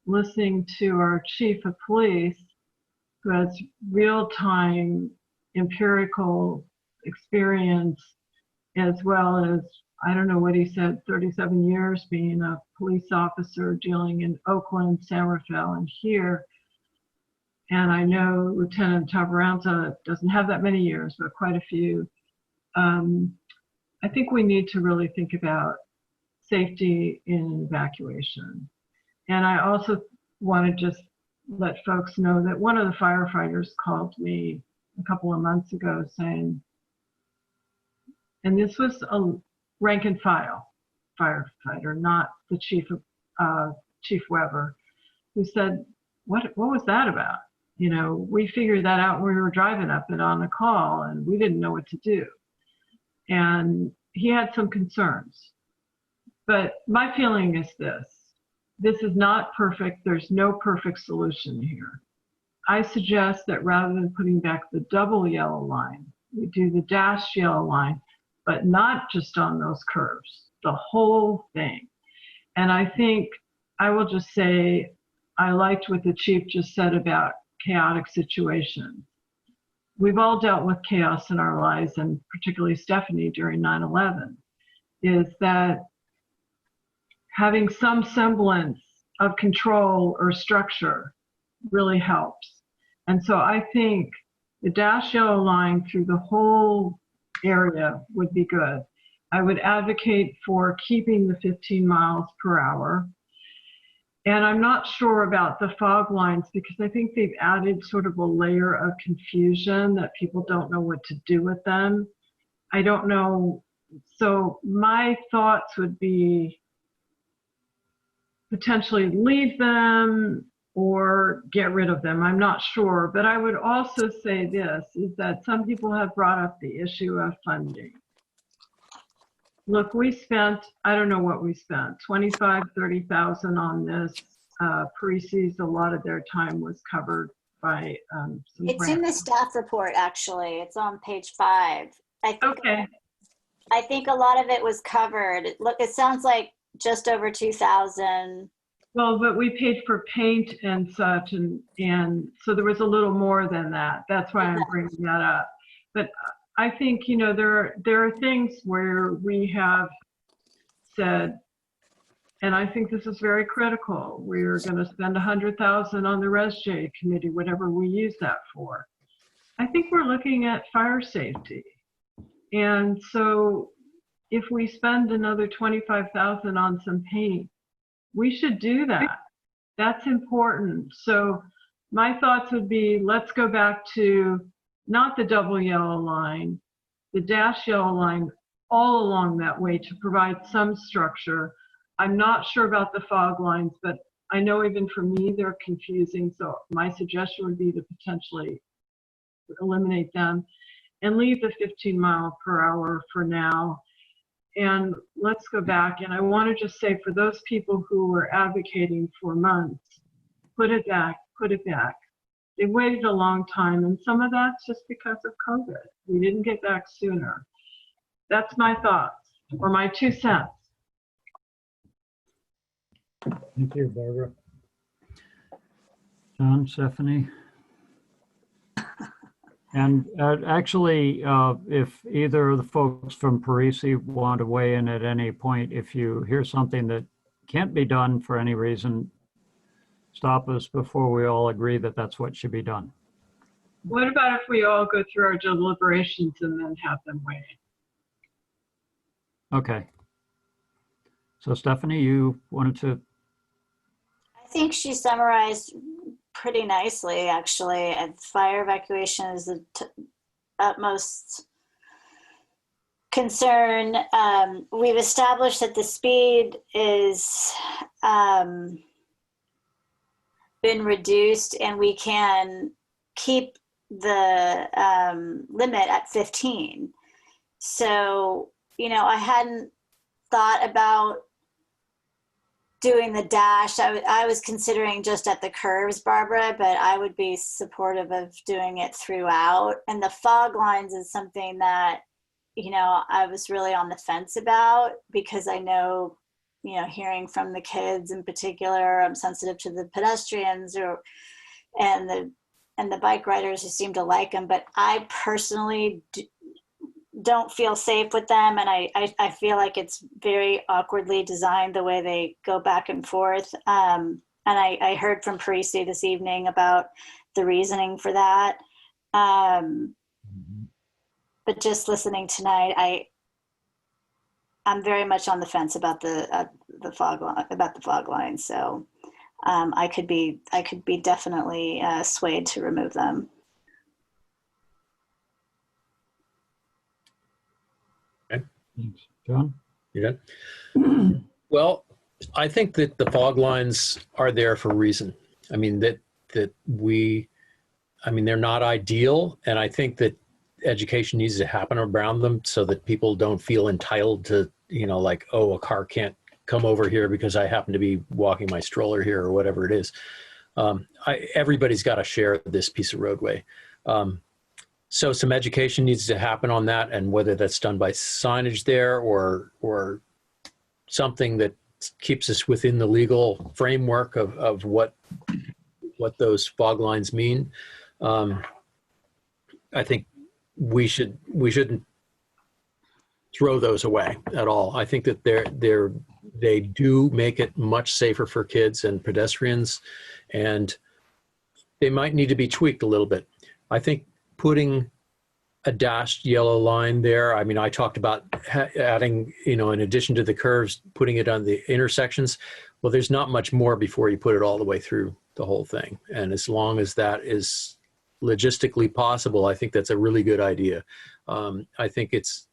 [SPEAKER 5] listening to our chief of police, who has real-time empirical experience, as well as, I don't know what he said, 37 years being a police officer dealing in Oakland, San Rafael, and here. And I know Lieutenant Tabaranza doesn't have that many years, but quite a few. I think we need to really think about safety in evacuation. And I also want to just let folks know that one of the firefighters called me a couple of months ago saying, and this was a rank and file firefighter, not the Chief Weber, who said, what was that about? You know, we figured that out when we were driving up and on a call, and we didn't know what to do. And he had some concerns. But my feeling is this is not perfect. There's no perfect solution here. I suggest that rather than putting back the double yellow line, we do the dashed yellow line, but not just on those curves, the whole thing. And I think I will just say, I liked what the chief just said about chaotic situations. We've all dealt with chaos in our lives, and particularly Stephanie during 9/11, is that having some semblance of control or structure really helps. And so I think the dash yellow line through the whole area would be good. I would advocate for keeping the 15 miles per hour. And I'm not sure about the fog lines because I think they've added sort of a layer of confusion that people don't know what to do with them. I don't know. So my thoughts would be potentially leave them or get rid of them. I'm not sure. But I would also say this, is that some people have brought up the issue of funding. Look, we spent, I don't know what we spent, 25, 30,000 on this. Parisi's, a lot of their time was covered by some
[SPEAKER 3] It's in the staff report, actually. It's on page 5. I think a lot of it was covered. Look, it sounds like just over 2,000.
[SPEAKER 5] Well, but we paid for paint and such, and so there was a little more than that. That's why I'm bringing that up. But I think, you know, there are things where we have said, and I think this is very critical, we're going to spend 100,000 on the ResJ committee, whatever we use that for. I think we're looking at fire safety. And so if we spend another 25,000 on some paint, we should do that. That's important. So my thoughts would be, let's go back to not the double yellow line, the dash yellow line all along that way to provide some structure. I'm not sure about the fog lines, but I know even for me, they're confusing. So my suggestion would be to potentially eliminate them and leave the 15 mile per hour for now. And let's go back. And I want to just say for those people who were advocating for months, put it back, put it back. They waited a long time, and some of that's just because of COVID. We didn't get back sooner. That's my thoughts, or my 2 cents.
[SPEAKER 7] Thank you, Barbara. John, Stephanie? And actually, if either of the folks from Parisi want to weigh in at any point, if you hear something that can't be done for any reason, stop us before we all agree that that's what should be done.
[SPEAKER 5] What about if we all go through our deliberations and then have them weigh in?
[SPEAKER 7] Okay. So Stephanie, you wanted to?
[SPEAKER 3] I think she summarized pretty nicely, actually. And fire evacuation is the utmost concern. We've established that the speed is been reduced, and we can keep the limit at 15. So, you know, I hadn't thought about doing the dash. I was considering just at the curves, Barbara, but I would be supportive of doing it throughout. And the fog lines is something that, you know, I was really on the fence about, because I know, you know, hearing from the kids in particular, I'm sensitive to the pedestrians and the bike riders who seem to like them, but I personally don't feel safe with them, and I feel like it's very awkwardly designed the way they go back and forth. And I heard from Parisi this evening about the reasoning for that. But just listening tonight, I'm very much on the fence about the fog line. So I could be definitely swayed to remove them.
[SPEAKER 20] Okay.
[SPEAKER 7] Thanks. John?
[SPEAKER 20] You good? Well, I think that the fog lines are there for a reason. I mean, they're not ideal, and I think that education needs to happen around them so that people don't feel entitled to, you know, like, oh, a car can't come over here because I happen to be walking my stroller here or whatever it is. Everybody's got to share this piece of roadway. So some education needs to happen on that, and whether that's done by signage there or something that keeps us within the legal framework of what what those fog lines mean. I think we shouldn't throw those away at all. I think that they do make it much safer for kids and pedestrians, and they might need to be tweaked a little bit. I think putting a dashed yellow line there, I mean, I talked about adding, in addition to the curves, putting it on the intersections. Well, there's not much more before you put it all the way through the whole thing. And as long as that is logistically possible, I think that's a really good idea. I think it's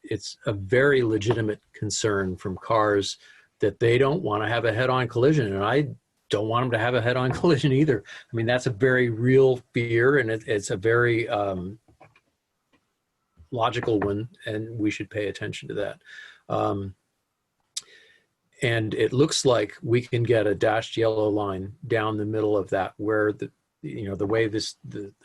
[SPEAKER 20] a very legitimate concern from cars that they don't want to have a head-on collision, and I don't want them to have a head-on collision either. I mean, that's a very real fear, and it's a very logical one, and we should pay attention to that. And it looks like we can get a dashed yellow line down the middle of that, where the way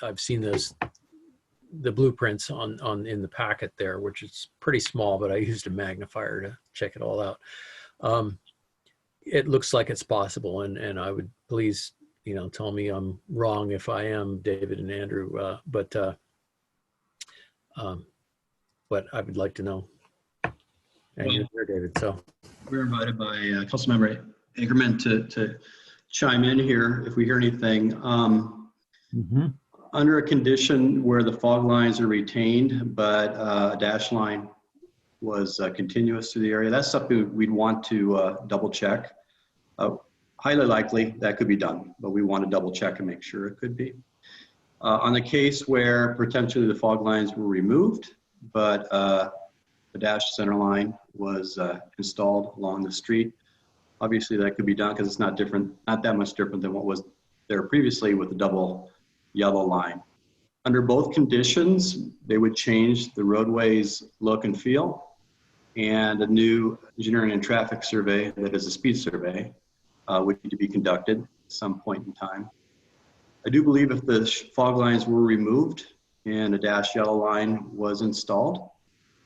[SPEAKER 20] I've seen the blueprints in the packet there, which is pretty small, but I used a magnifier to check it all out. It looks like it's possible, and I would please, tell me I'm wrong if I am, David and Andrew, but I would like to know. And you're there, David, so.
[SPEAKER 13] We're invited by Councilmember Anchorman to chime in here if we hear anything. Under a condition where the fog lines are retained, but a dash line was continuous through the area, that's something we'd want to double check. Highly likely that could be done, but we want to double check and make sure it could be. On the case where potentially the fog lines were removed, but the dashed center line was installed along the street, obviously that could be done because it's not that much different than what was there previously with the double yellow line. Under both conditions, they would change the roadway's look and feel, and a new engineering and traffic survey, that is a speed survey, would need to be conducted at some point in time. I do believe if the fog lines were removed and a dashed yellow line was installed,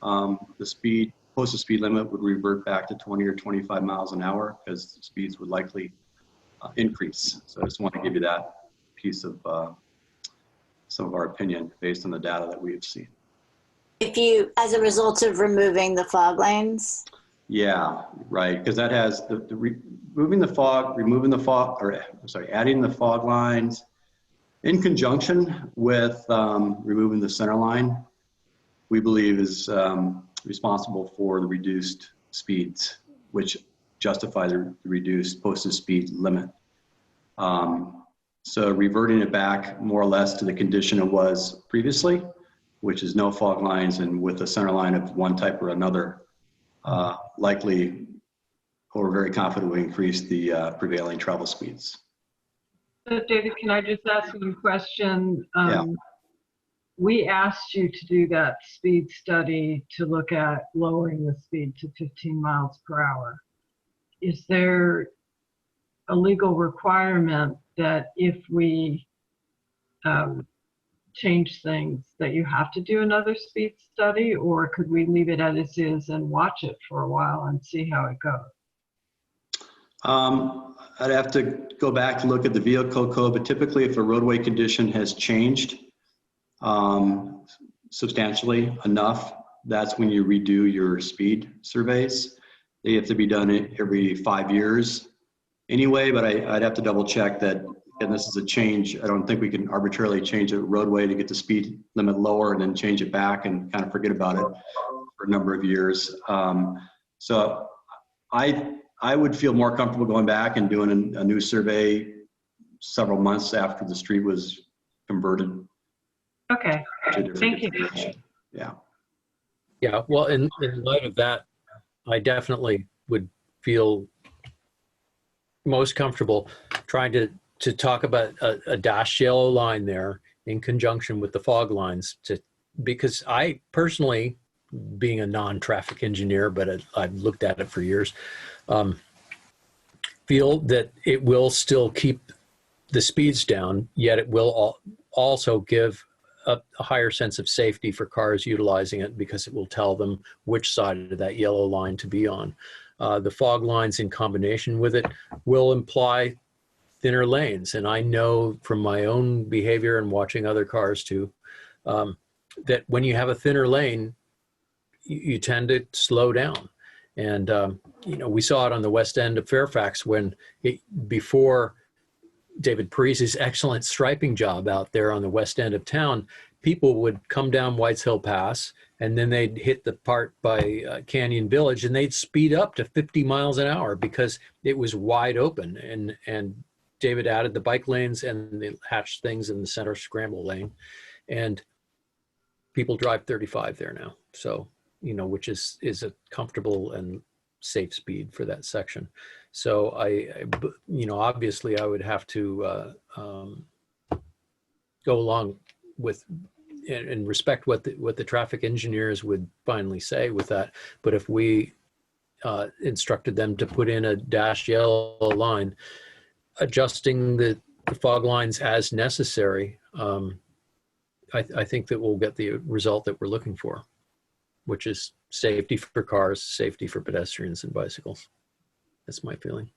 [SPEAKER 13] the posted speed limit would revert back to 20 or 25 miles an hour because speeds would likely increase. So I just want to give you that piece of some of our opinion based on the data that we have seen.
[SPEAKER 3] As a result of removing the fog lanes?
[SPEAKER 13] Yeah, right, because that has adding the fog lines in conjunction with removing the center line, we believe is responsible for the reduced speeds, which justify the reduced posted speed limit. So reverting it back more or less to the condition it was previously, which is no fog lines and with a center line of one type or another, likely, or very confident will increase the prevailing travel speeds.
[SPEAKER 5] So David, can I just ask you a question?
[SPEAKER 13] Yeah.
[SPEAKER 5] We asked you to do that speed study to look at lowering the speed to 15 miles per hour. Is there a legal requirement that if we change things that you have to do another speed study, or could we leave it as is and watch it for a while and see how it goes?
[SPEAKER 13] I'd have to go back and look at the vehicle code, but typically if a roadway condition has changed substantially enough, that's when you redo your speed surveys. They have to be done every 5 years anyway, but I'd have to double check that, and this is a change. I don't think we can arbitrarily change a roadway to get the speed limit lower and then change it back and kind of forget about it for a number of years. So I would feel more comfortable going back and doing a new survey several months after the street was converted.
[SPEAKER 5] Okay, thank you.
[SPEAKER 13] Yeah.
[SPEAKER 20] Yeah, well, in light of that, I definitely would feel most comfortable trying to talk about a dashed yellow line there in conjunction with the fog lines, because I personally, being a non-traffic engineer, but I've looked at it for years, feel that it will still keep the speeds down, yet it will also give a higher sense of safety for cars utilizing it, because it will tell them which side of that yellow line to be on. The fog lines in combination with it will imply thinner lanes. And I know from my own behavior and watching other cars too, that when you have a thinner lane, you tend to slow down. And, we saw it on the west end of Fairfax before David Parise's excellent striping job out there on the west end of town, people would come down White's Hill Pass and then they'd hit the part by Canyon Village and they'd speed up to 50 miles an hour because it was wide open. And David added the bike lanes and the hatched things in the center scramble lane. And people drive 35 there now. So, which is a comfortable and safe speed for that section. So obviously I would have to go along with and respect what the traffic engineers would finally say with that. But if we instructed them to put in a dashed yellow line, adjusting the fog lines as necessary, I think that we'll get the result that we're looking for, which is safety for cars, safety for pedestrians and bicycles. That's my feeling.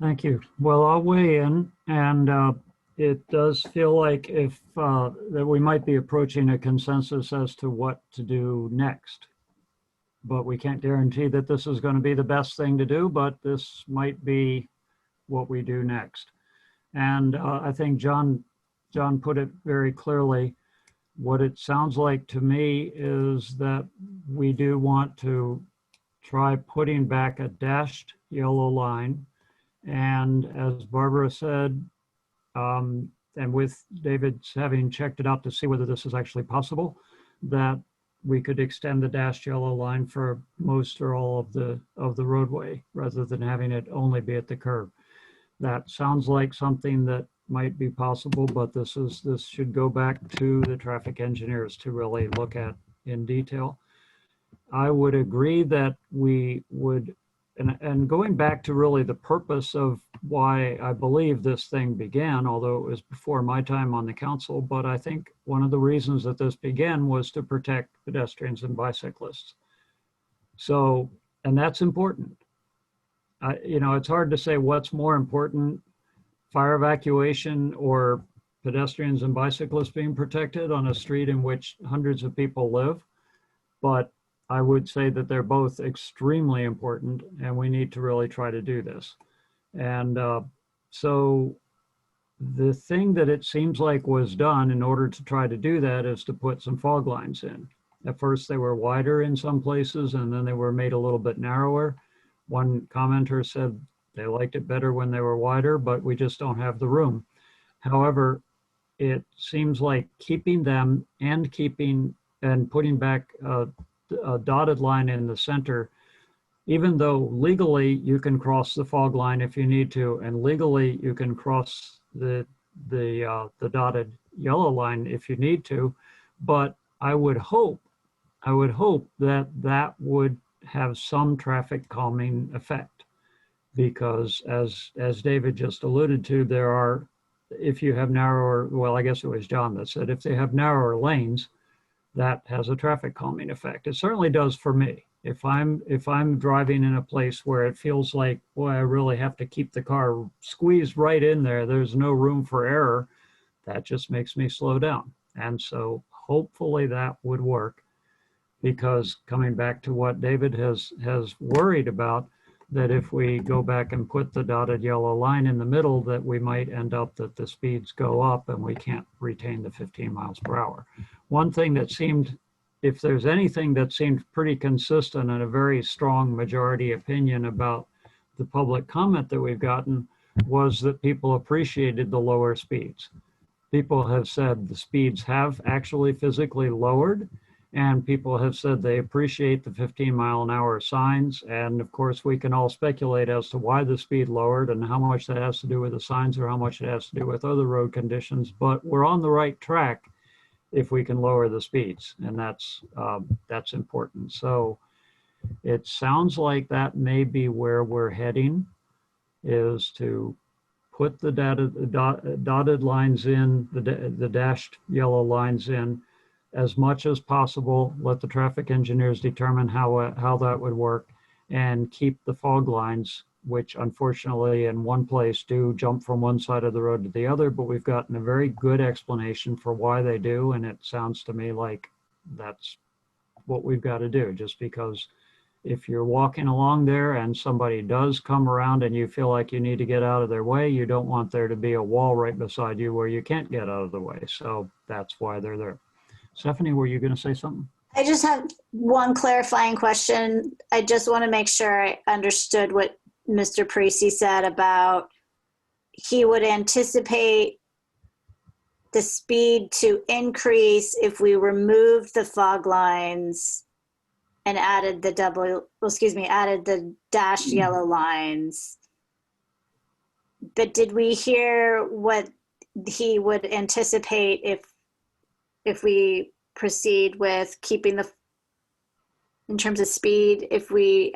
[SPEAKER 7] Thank you. Well, I'll weigh in, and it does feel like that we might be approaching a consensus as to what to do next. But we can't guarantee that this is going to be the best thing to do, but this might be what we do next. And I think John put it very clearly. What it sounds like to me is that we do want to try putting back a dashed yellow line. And as Barbara said, and with David having checked it out to see whether this is actually possible, that we could extend the dashed yellow line for most or all of the roadway rather than having it only be at the curb. That sounds like something that might be possible, but this should go back to the traffic engineers to really look at in detail. I would agree that we would, and going back to really the purpose of why I believe this thing began, although it was before my time on the council, but I think one of the reasons that this began was to protect pedestrians and bicyclists. So, and that's important. It's hard to say what's more important, fire evacuation or pedestrians and bicyclists being protected on a street in which hundreds of people live. But I would say that they're both extremely important and we need to really try to do this. And so the thing that it seems like was done in order to try to do that is to put some fog lines in. At first they were wider in some places and then they were made a little bit narrower. One commenter said they liked it better when they were wider, but we just don't have the room. However, it seems like keeping them and putting back a dotted line in the center, even though legally you can cross the fog line if you need to, and legally you can cross the dotted yellow line if you need to, but I would hope that would have some traffic calming effect, because as David just alluded to, if you have narrower, well, I guess it was John that said if they have narrower lanes, that has a traffic calming effect. It certainly does for me. If I'm driving in a place where it feels like, boy, I really have to keep the car squeezed right in there, there's no room for error, that just makes me slow down. And so hopefully that would work, because coming back to what David has worried about, that if we go back and put the dotted yellow line in the middle, that we might end up that the speeds go up and we can't retain the 15 miles per hour. One thing that seemed, if there's anything that seemed pretty consistent and a very strong majority opinion about the public comment that we've gotten, was that people appreciated the lower speeds. People have said the speeds have actually physically lowered, and people have said they appreciate the 15-mile-an-hour signs. And of course, we can all speculate as to why the speed lowered and how much that has to do with the signs or how much it has to do with other road conditions. But we're on the right track if we can lower the speeds, and that's important. So it sounds like that may be where we're heading, is to put the dotted lines in, the dashed yellow lines in, as much as possible. Let the traffic engineers determine how that would work, and keep the fog lines which unfortunately in one place do jump from one side of the road to the other, but we've gotten a very good explanation for why they do. And it sounds to me like that's what we've got to do, just because if you're walking along there and somebody does come around and you feel like you need to get out of their way, you don't want there to be a wall right beside you where you can't get out of the way. So that's why they're there. Stephanie, were you going to say something?
[SPEAKER 3] I just have one clarifying question. I just want to make sure I understood what Mr. Parisi said about he would anticipate the speed to increase if we removed the fog lines and added the added the dashed yellow lines. But did we hear what he would anticipate if we proceed with keeping in terms of speed, if we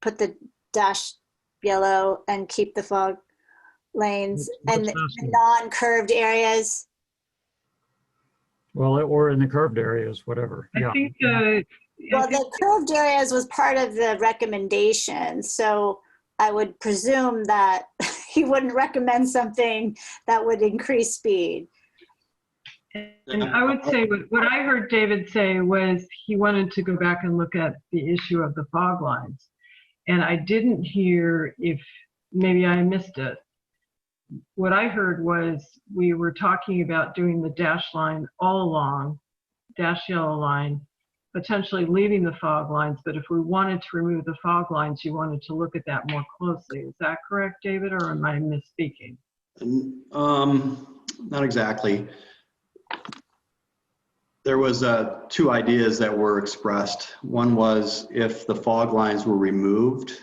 [SPEAKER 3] put the dashed yellow and keep the fog lanes and the non-curved areas?
[SPEAKER 7] Well, or in the curved areas, whatever.
[SPEAKER 5] I
[SPEAKER 7] Yeah.
[SPEAKER 5] think
[SPEAKER 3] Well, the curved areas was part of the recommendation, so I would presume that he wouldn't recommend something that would increase speed.
[SPEAKER 5] And I would say what I heard David say was he wanted to go back and look at the issue of the fog lines. And I didn't hear, if maybe I missed it. What I heard was we were talking about doing the dash line all along, dash yellow line, potentially leaving the fog lines. But if we wanted to remove the fog lines, you wanted to look at that more closely. Is that correct, David, or am I misspeaking?
[SPEAKER 13] Not exactly. There was two ideas that were expressed. One was if the fog lines were removed,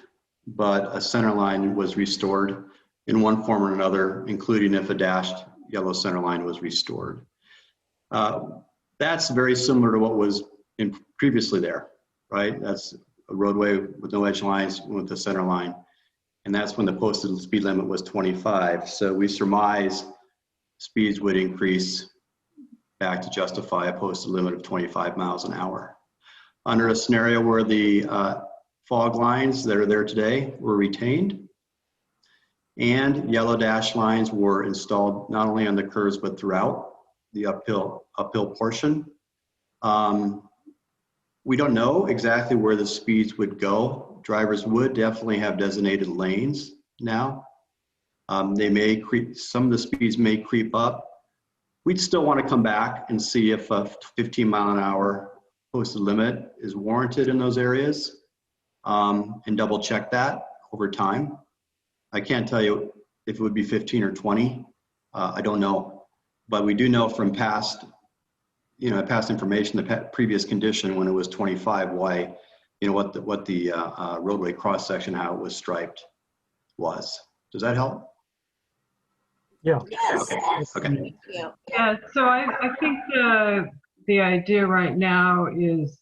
[SPEAKER 13] but a center line was restored in one form or another, including if a dashed yellow center line was restored. That's very similar to what was previously there, right? That's a roadway with no edge lines with the center line. And that's when the posted speed limit was 25. So we surmise speeds would increase back to justify a posted limit of 25 miles an hour. Under a scenario where the fog lines that are there today were retained and yellow dash lines were installed not only on the curves but throughout the uphill portion, we don't know exactly where the speeds would go. Drivers would definitely have designated lanes now. They may creep, some of the speeds may creep up. We'd still want to come back and see if a 15-mile-an-hour posted limit is warranted in those areas, and double check that over time. I can't tell you if it would be 15 or 20. I don't know, but we do know from past information, the previous condition when it was 25, why, what the roadway cross section, how it was striped was. Does that help?
[SPEAKER 7] Yeah.
[SPEAKER 3] Yes.
[SPEAKER 13] Okay. Okay.
[SPEAKER 3] Thank you.
[SPEAKER 5] Yeah, so I think the idea right now is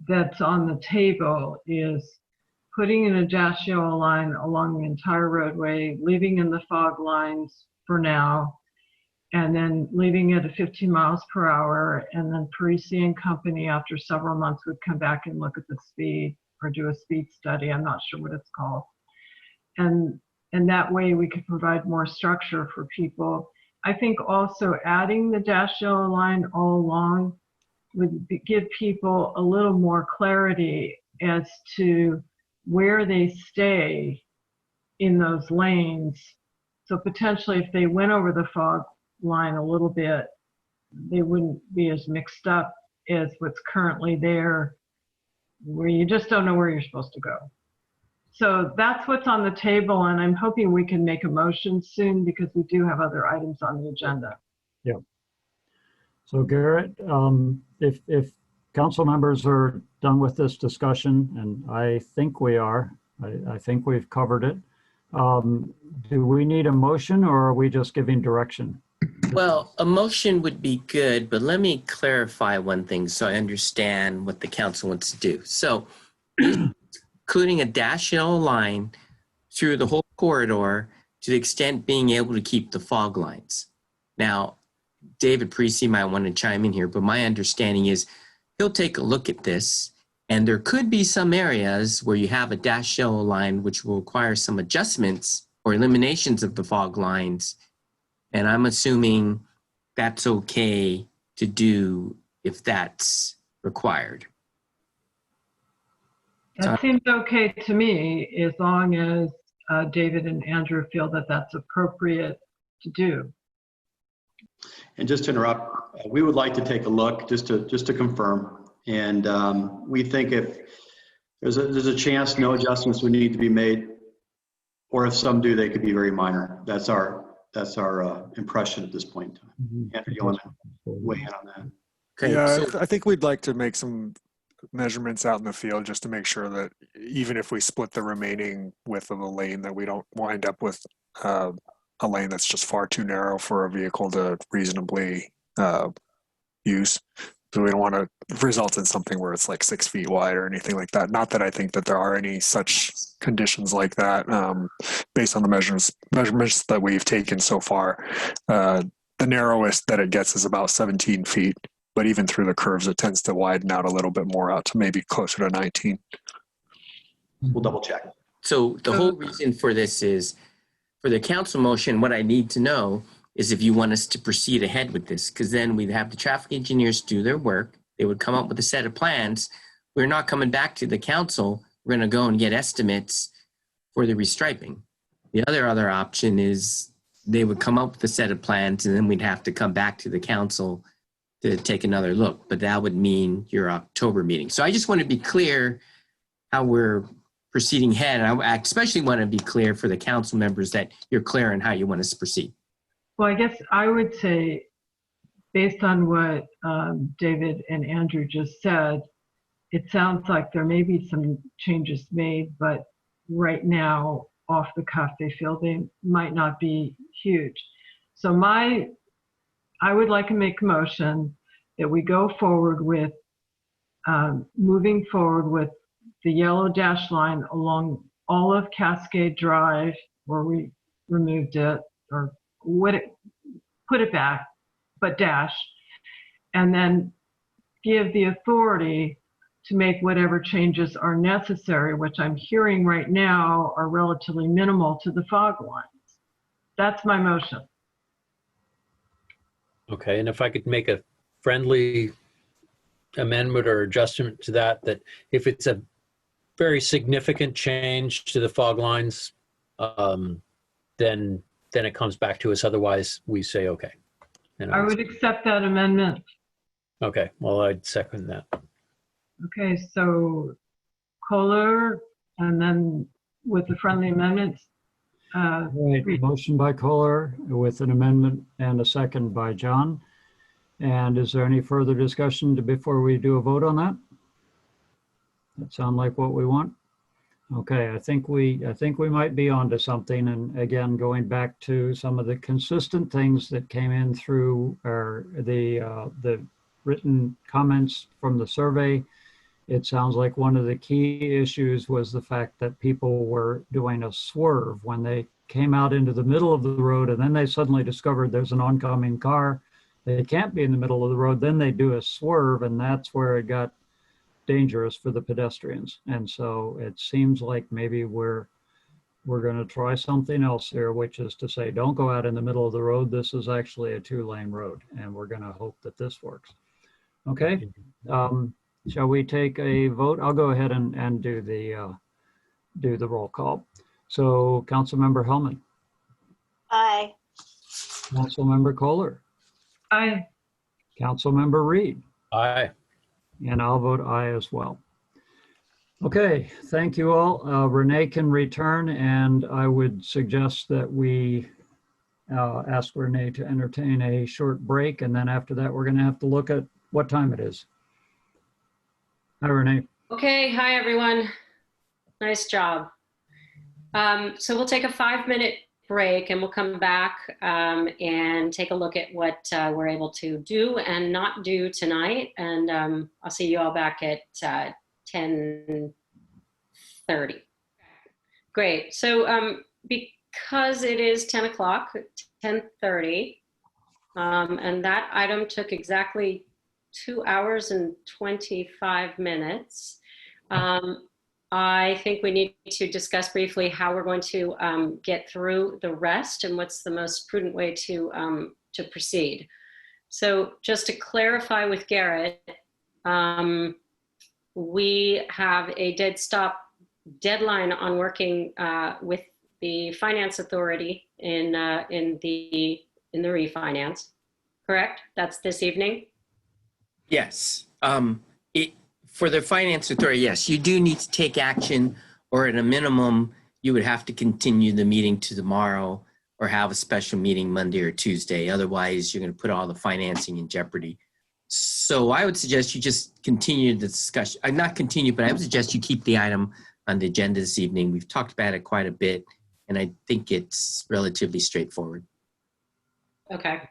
[SPEAKER 5] that's on the table is putting in a dash yellow line along the entire roadway, leaving in the fog lines for now, and then leaving it at 15 miles per hour. And then Parisi and company, after several months, would come back and look at the speed or do a speed study. I'm not sure what it's called. And that way we could provide more structure for people. I think also adding the dash yellow line all along would give people a little more clarity as to where they stay in those lanes. So potentially if they went over the fog line a little bit, they wouldn't be as mixed up as what's currently there, where you just don't know where you're supposed to go. So that's what's on the table, and I'm hoping we can make a motion soon because we do have other items on the agenda.
[SPEAKER 7] Yeah. So Garrett, if council members are done with this discussion, and I think we are, I think we've covered it. Do we need a motion or are we just giving direction?
[SPEAKER 15] Well, a motion would be good, but let me clarify one thing so I understand what the council wants to do. So including a dash yellow line through the whole corridor to the extent being able to keep the fog lines. Now, David Parisi might want to chime in here, but my understanding is he'll take a look at this And there could be some areas where you have a dashed yellow line, which will require some adjustments or eliminations of the fog lines. And I'm assuming that's okay to do if that's required.
[SPEAKER 5] That seems okay to me, as long as David and Andrew feel that that's appropriate to do.
[SPEAKER 13] And just to interrupt, we would like to take a look just to confirm. And we think if there's a chance no adjustments would need to be made, or if some do, they could be very minor. That's our impression at this point in time. Andrew, you want to weigh in on that?
[SPEAKER 14] Okay, yeah, I think we'd like to make some measurements out in the field just to make sure that even if we split the remaining width of the lane, that we don't wind up with a lane that's just far too narrow for a vehicle to reasonably use. So we don't want to result in something where it's like 6 feet wide or anything like that. Not that I think that there are any such conditions like that based on the measurements that we've taken so far. The narrowest that it gets is about 17 feet. But even through the curves, it tends to widen out a little bit more out to maybe closer to 19.
[SPEAKER 13] We'll double check.
[SPEAKER 15] So the whole reason for this is, for the council motion, what I need to know is if you want us to proceed ahead with this, because then we'd have the traffic engineers do their work. They would come up with a set of plans. We're not coming back to the council. We're going to go and get estimates for the restriping. The other option is they would come up with a set of plans, and then we'd have to come back to the council to take another look, but that would mean your October meeting. So I just want to be clear how we're proceeding ahead. I especially want to be clear for the council members that you're clear on how you want us to proceed.
[SPEAKER 5] Well, I guess I would say, based on what David and Andrew just said, it sounds like there may be some changes made, but right now, off the cuff, they feel they might not be huge. So I would like to make a motion that we go forward with moving forward with the yellow dash line along all of Cascade Drive, where we removed it or put it back, but dash, and then give the authority to make whatever changes are necessary, which I'm hearing right now are relatively minimal to the fog lines. That's my motion.
[SPEAKER 20] Okay, and if I could make a friendly amendment or adjustment to that, that if it's a very significant change to the fog lines, then it comes back to us. Otherwise, we say okay. And
[SPEAKER 5] I would accept that amendment.
[SPEAKER 20] Okay, well, I'd second that.
[SPEAKER 5] Okay, so Kohler, and then with the friendly amendments.
[SPEAKER 7] Right, motion by Kohler with an amendment and a second by John. And is there any further discussion before we do a vote on that? That sound like what we want? Okay, I think we might be onto something. And again, going back to some of the consistent things that came in through the written comments from the survey, it sounds like one of the key issues was the fact that people were doing a swerve when they came out into the middle of the road, and then they suddenly discovered there's an oncoming car. They can't be in the middle of the road. Then they do a swerve, and that's where it got dangerous for the pedestrians. And so it seems like maybe we're going to try something else here, which is to say, don't go out in the middle of the road. This is actually a 2-lane road, and we're going to hope that this works. Okay. Shall we take a vote? I'll go ahead and do the roll call. So Councilmember Hellman.
[SPEAKER 3] Aye.
[SPEAKER 7] Councilmember Kohler.
[SPEAKER 5] Aye.
[SPEAKER 7] Councilmember Reed.
[SPEAKER 20] Aye.
[SPEAKER 7] And I'll vote aye as well. Okay, thank you all. Renee can return, and I would suggest that we ask Renee to entertain a short break, and then after that, we're going to have to look at what time it is. Hi, Renee.
[SPEAKER 16] Okay, hi everyone. Nice job. So we'll take a 5-minute break and we'll come back and take a look at what we're able to do and not do tonight. And I'll see you all back at 10:30. Great. So because it is 10 o'clock, 10:30, and that item took exactly 2 hours and 25 minutes. I think we need to discuss briefly how we're going to get through the rest and what's the most prudent way to proceed. So just to clarify with Garrett, we have a dead stop deadline on working with the Finance Authority in the refinance. Correct? That's this evening.
[SPEAKER 15] Yes. For the Finance Authority, yes, you do need to take action, or at a minimum, you would have to continue the meeting to tomorrow or have a special meeting Monday or Tuesday. Otherwise, you're going to put all the financing in jeopardy. So I would suggest you just continue the discussion. Not continue, but I would suggest you keep the item on the agenda this evening. We've talked about it quite a bit, and I think it's relatively straightforward.
[SPEAKER 16] Okay.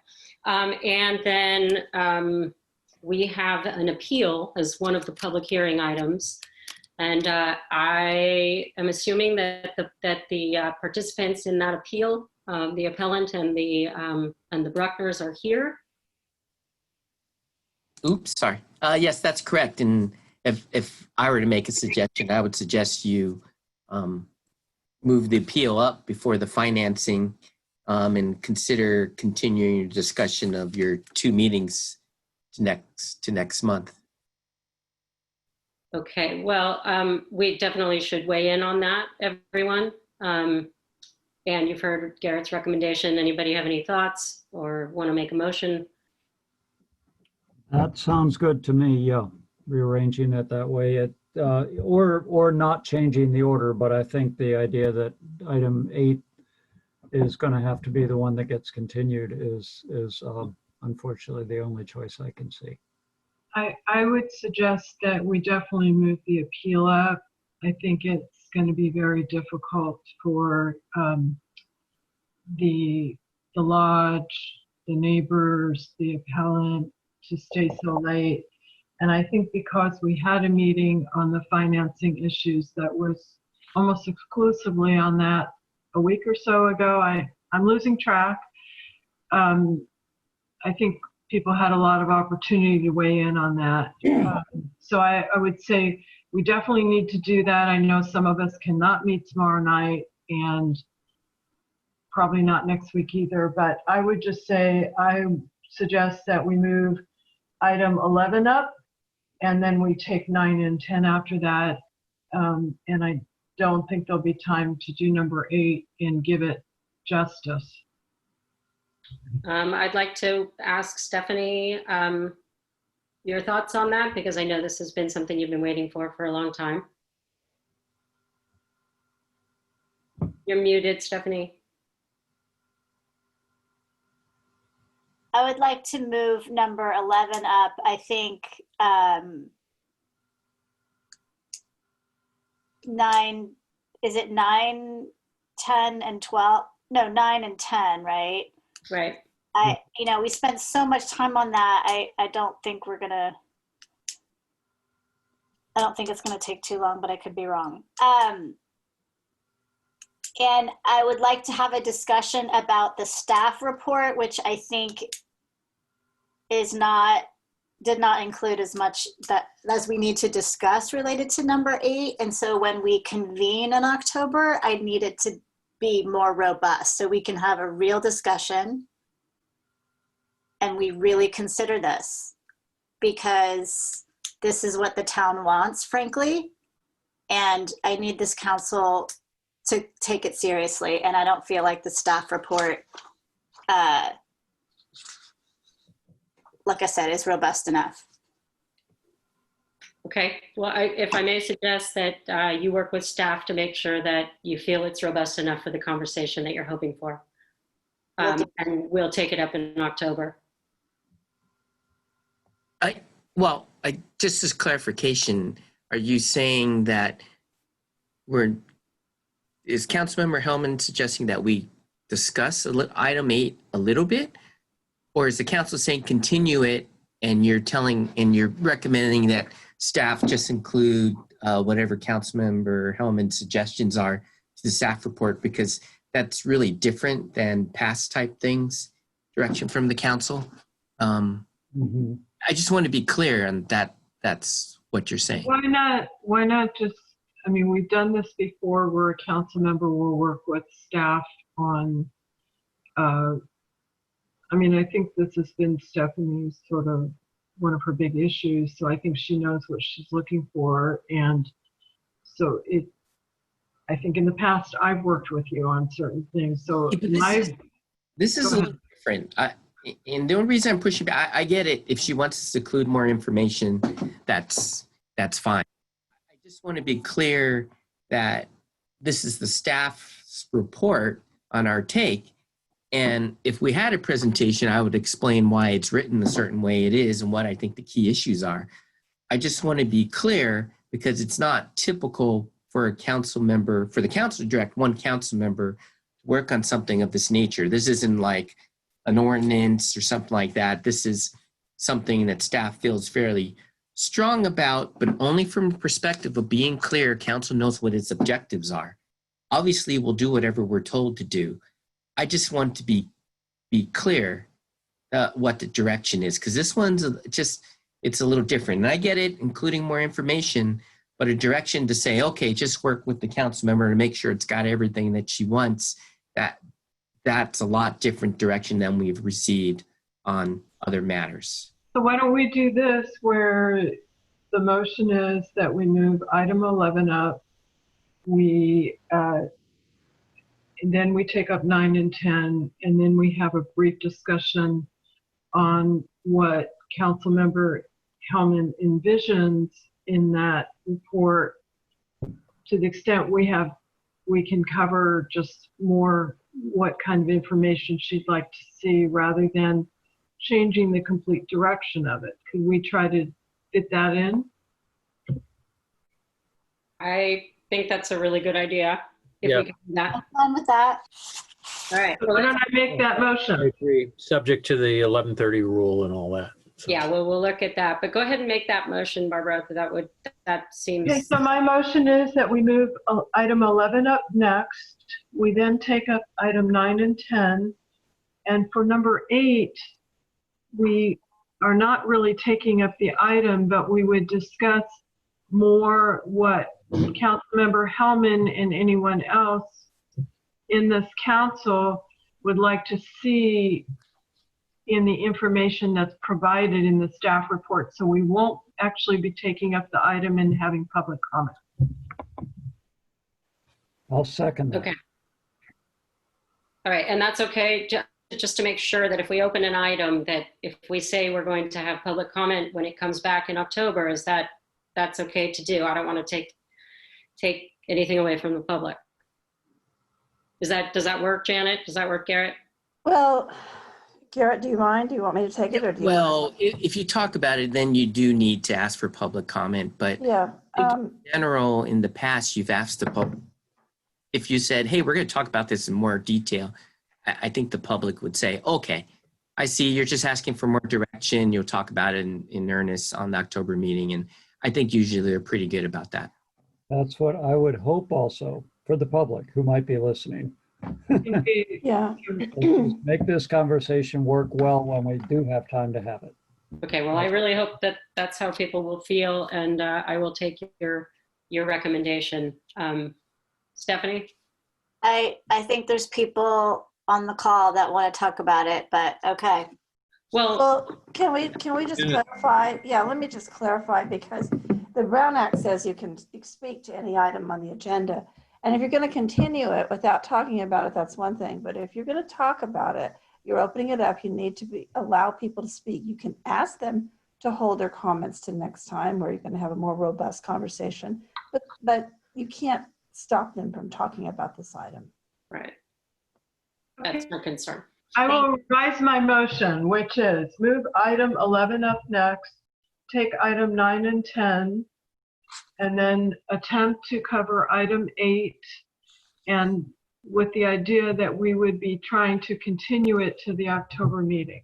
[SPEAKER 16] And then we have an appeal as one of the public hearing items. And I am assuming that the participants in that appeal, the appellant and the Bruckners are here.
[SPEAKER 15] Oops, sorry. Yes, that's correct. And if I were to make a suggestion, I would suggest you move the appeal up before the financing and consider continuing your discussion of your two meetings to next month.
[SPEAKER 16] Okay, well, we definitely should weigh in on that, everyone. And you've heard Garrett's recommendation. Anybody have any thoughts or want to make a motion?
[SPEAKER 7] That sounds good to me, yeah. Rearranging it that way, or not changing the order, but I think the idea that item 8 is going to have to be the one that gets continued is unfortunately the only choice I can see.
[SPEAKER 5] I would suggest that we definitely move the appeal up. I think it's going to be very difficult for the lodge, the neighbors, the appellant to stay so late. And I think because we had a meeting on the financing issues that was almost exclusively on that a week or so ago, I'm losing track. I think people had a lot of opportunity to weigh in on that. So I would say we definitely need to do that. I know some of us cannot meet tomorrow night and probably not next week either, but I would just say I suggest that we move item 11 up and then we take 9 and 10 after that. And I don't think there'll be time to do number 8 and give it justice.
[SPEAKER 16] I'd like to ask Stephanie your thoughts on that, because I know this has been something you've been waiting for a long time. You're muted, Stephanie.
[SPEAKER 3] I would like to move number 11 up. I think 9, is it 9, 10, and 12? No, 9 and 10, right?
[SPEAKER 16] Right.
[SPEAKER 3] We spent so much time on that. I don't think it's going to take too long, but I could be wrong. And I would like to have a discussion about the staff report, which I think did not include as much as we need to discuss related to number 8. And so when we convene in October, I need it to be more robust so we can have a real discussion and we really consider this, because this is what the town wants, frankly. And I need this council to take it seriously. And I don't feel like the staff report, like I said, is robust enough.
[SPEAKER 16] Okay, well, if I may suggest that you work with staff to make sure that you feel it's robust enough for the conversation that you're hoping for. And we'll take it up in October.
[SPEAKER 15] Just as clarification, are you saying that is Councilmember Hellman suggesting that we discuss item 8 a little bit? Or is the council saying continue it and you're recommending that staff just include whatever Councilmember Hellman's suggestions are to the staff report, because that's really different than past type things, direction from the council? I just want to be clear on that. That's what you're saying.
[SPEAKER 5] Why not just, I mean, we've done this before where a council member will work with staff on, I mean, I think this has been Stephanie's sort of one of her big issues. So I think she knows what she's looking for. And so I think in the past I've worked with you on certain things. So
[SPEAKER 15] This is a little different. And the only reason I'm pushing back, I get it. If she wants to include more information, that's fine. I just want to be clear that this is the staff's report on our take. And if we had a presentation, I would explain why it's written a certain way it is and what I think the key issues are. I just want to be clear because it's not typical for a council member, for the council to direct one council member to work on something of this nature. This isn't like an ordinance or something like that. This is something that staff feels fairly strong about, but only from the perspective of being clear, council knows what its objectives are. Obviously, we'll do whatever we're told to do. I just want to be clear what the direction is, because this one's it's a little different. And I get it, including more information, but a direction to say, okay, just work with the council member to make sure it's got everything that she wants. That's a lot different direction than we've received on other matters.
[SPEAKER 5] So why don't we do this where the motion is that we move item 11 up. Then we take up 9 and 10, and then we have a brief discussion on what Councilmember Hellman envisions in that report. To the extent we can cover just more what kind of information she'd like to see rather than changing the complete direction of it. Could we try to fit that in?
[SPEAKER 16] I think that's a really good idea. If we can do that.
[SPEAKER 3] I'm fine with that.
[SPEAKER 16] All right.
[SPEAKER 5] Why don't I make that motion?
[SPEAKER 20] I agree, subject to the 11:30 rule and all that. So.
[SPEAKER 16] Yeah, well, we'll look at that, but go ahead and make that motion, Barbara. That seems.
[SPEAKER 5] Okay, so my motion is that we move item 11 up next. We then take up item 9 and 10. And for number 8, we are not really taking up the item, but we would discuss more what Councilmember Hellman and anyone else in this council would like to see in the information that's provided in the staff report. So we won't actually be taking up the item and having public comment.
[SPEAKER 7] I'll second that.
[SPEAKER 16] Okay. All right, and that's okay, just to make sure that if we open an item, that if we say we're going to have public comment when it comes back in October, that's okay to do? I don't want to take anything away from the public. Does that work, Janet? Does that work, Garrett?
[SPEAKER 9] Well, Garrett, do you mind? Do you want me to take it, or do you?
[SPEAKER 15] Well, if you talk about it, then you do need to ask for public comment. But
[SPEAKER 9] yeah,
[SPEAKER 15] in general, in the past, you've asked the public. If you said, "Hey, we're going to talk about this in more detail," I think the public would say, "Okay, I see. You're just asking for more direction. You'll talk about it in earnest on the October meeting." And I think usually they're pretty good about that.
[SPEAKER 7] That's what I would hope also for the public who might be listening.
[SPEAKER 9] Yeah.
[SPEAKER 7] Make this conversation work well when we do have time to have it.
[SPEAKER 16] Okay, well, I really hope that that's how people will feel, and I will take your recommendation. Stephanie?
[SPEAKER 3] I think there's people on the call that want to talk about it, but okay.
[SPEAKER 16] Well,
[SPEAKER 9] can we just clarify? Yeah, let me just clarify, because the Brown Act says you can speak to any item on the agenda. And if you're going to continue it without talking about it, that's one thing. But if you're going to talk about it, you're opening it up, you need to allow people to speak. You can ask them to hold their comments to next time, where you're going to have a more robust conversation. But you can't stop them from talking about this item.
[SPEAKER 16] Right. That's my concern.
[SPEAKER 5] I will revise my motion, which is move item 11 up next, take item 9 and 10, and then attempt to cover item 8, and with the idea that we would be trying to continue it to the October meeting.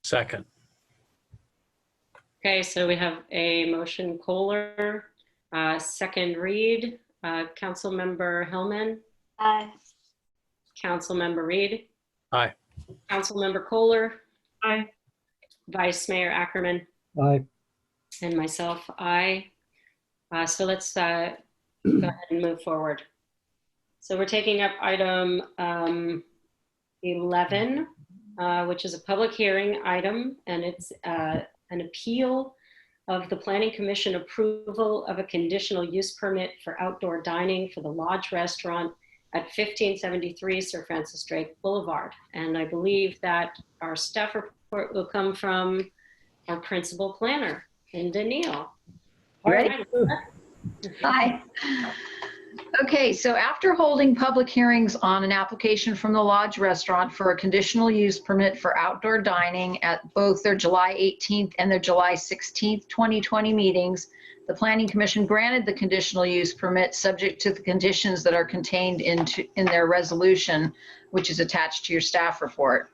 [SPEAKER 20] Second.
[SPEAKER 16] Okay, so we have a motion, Kohler, second Reed, Councilmember Hellman.
[SPEAKER 3] Aye.
[SPEAKER 16] Councilmember Reed.
[SPEAKER 20] Aye.
[SPEAKER 16] Councilmember Kohler.
[SPEAKER 5] Aye.
[SPEAKER 16] Vice Mayor Ackerman.
[SPEAKER 7] Aye.
[SPEAKER 16] And myself, aye. So let's go ahead and move forward. So we're taking up item 11, which is a public hearing item, and it's an appeal of the Planning Commission approval of a conditional use permit for outdoor dining for the Lodge Restaurant at 1573 Sir Francis Drake Boulevard. And I believe that our staff report will come from our principal planner, Linda Neal.
[SPEAKER 8] Ready? Hi. Okay, so after holding public hearings on an application from the Lodge Restaurant for a conditional use permit for outdoor dining at both their July 18th and their July 16th, 2020 meetings, the Planning Commission granted the conditional use permit subject to the conditions that are contained in their resolution, which is attached to your staff report.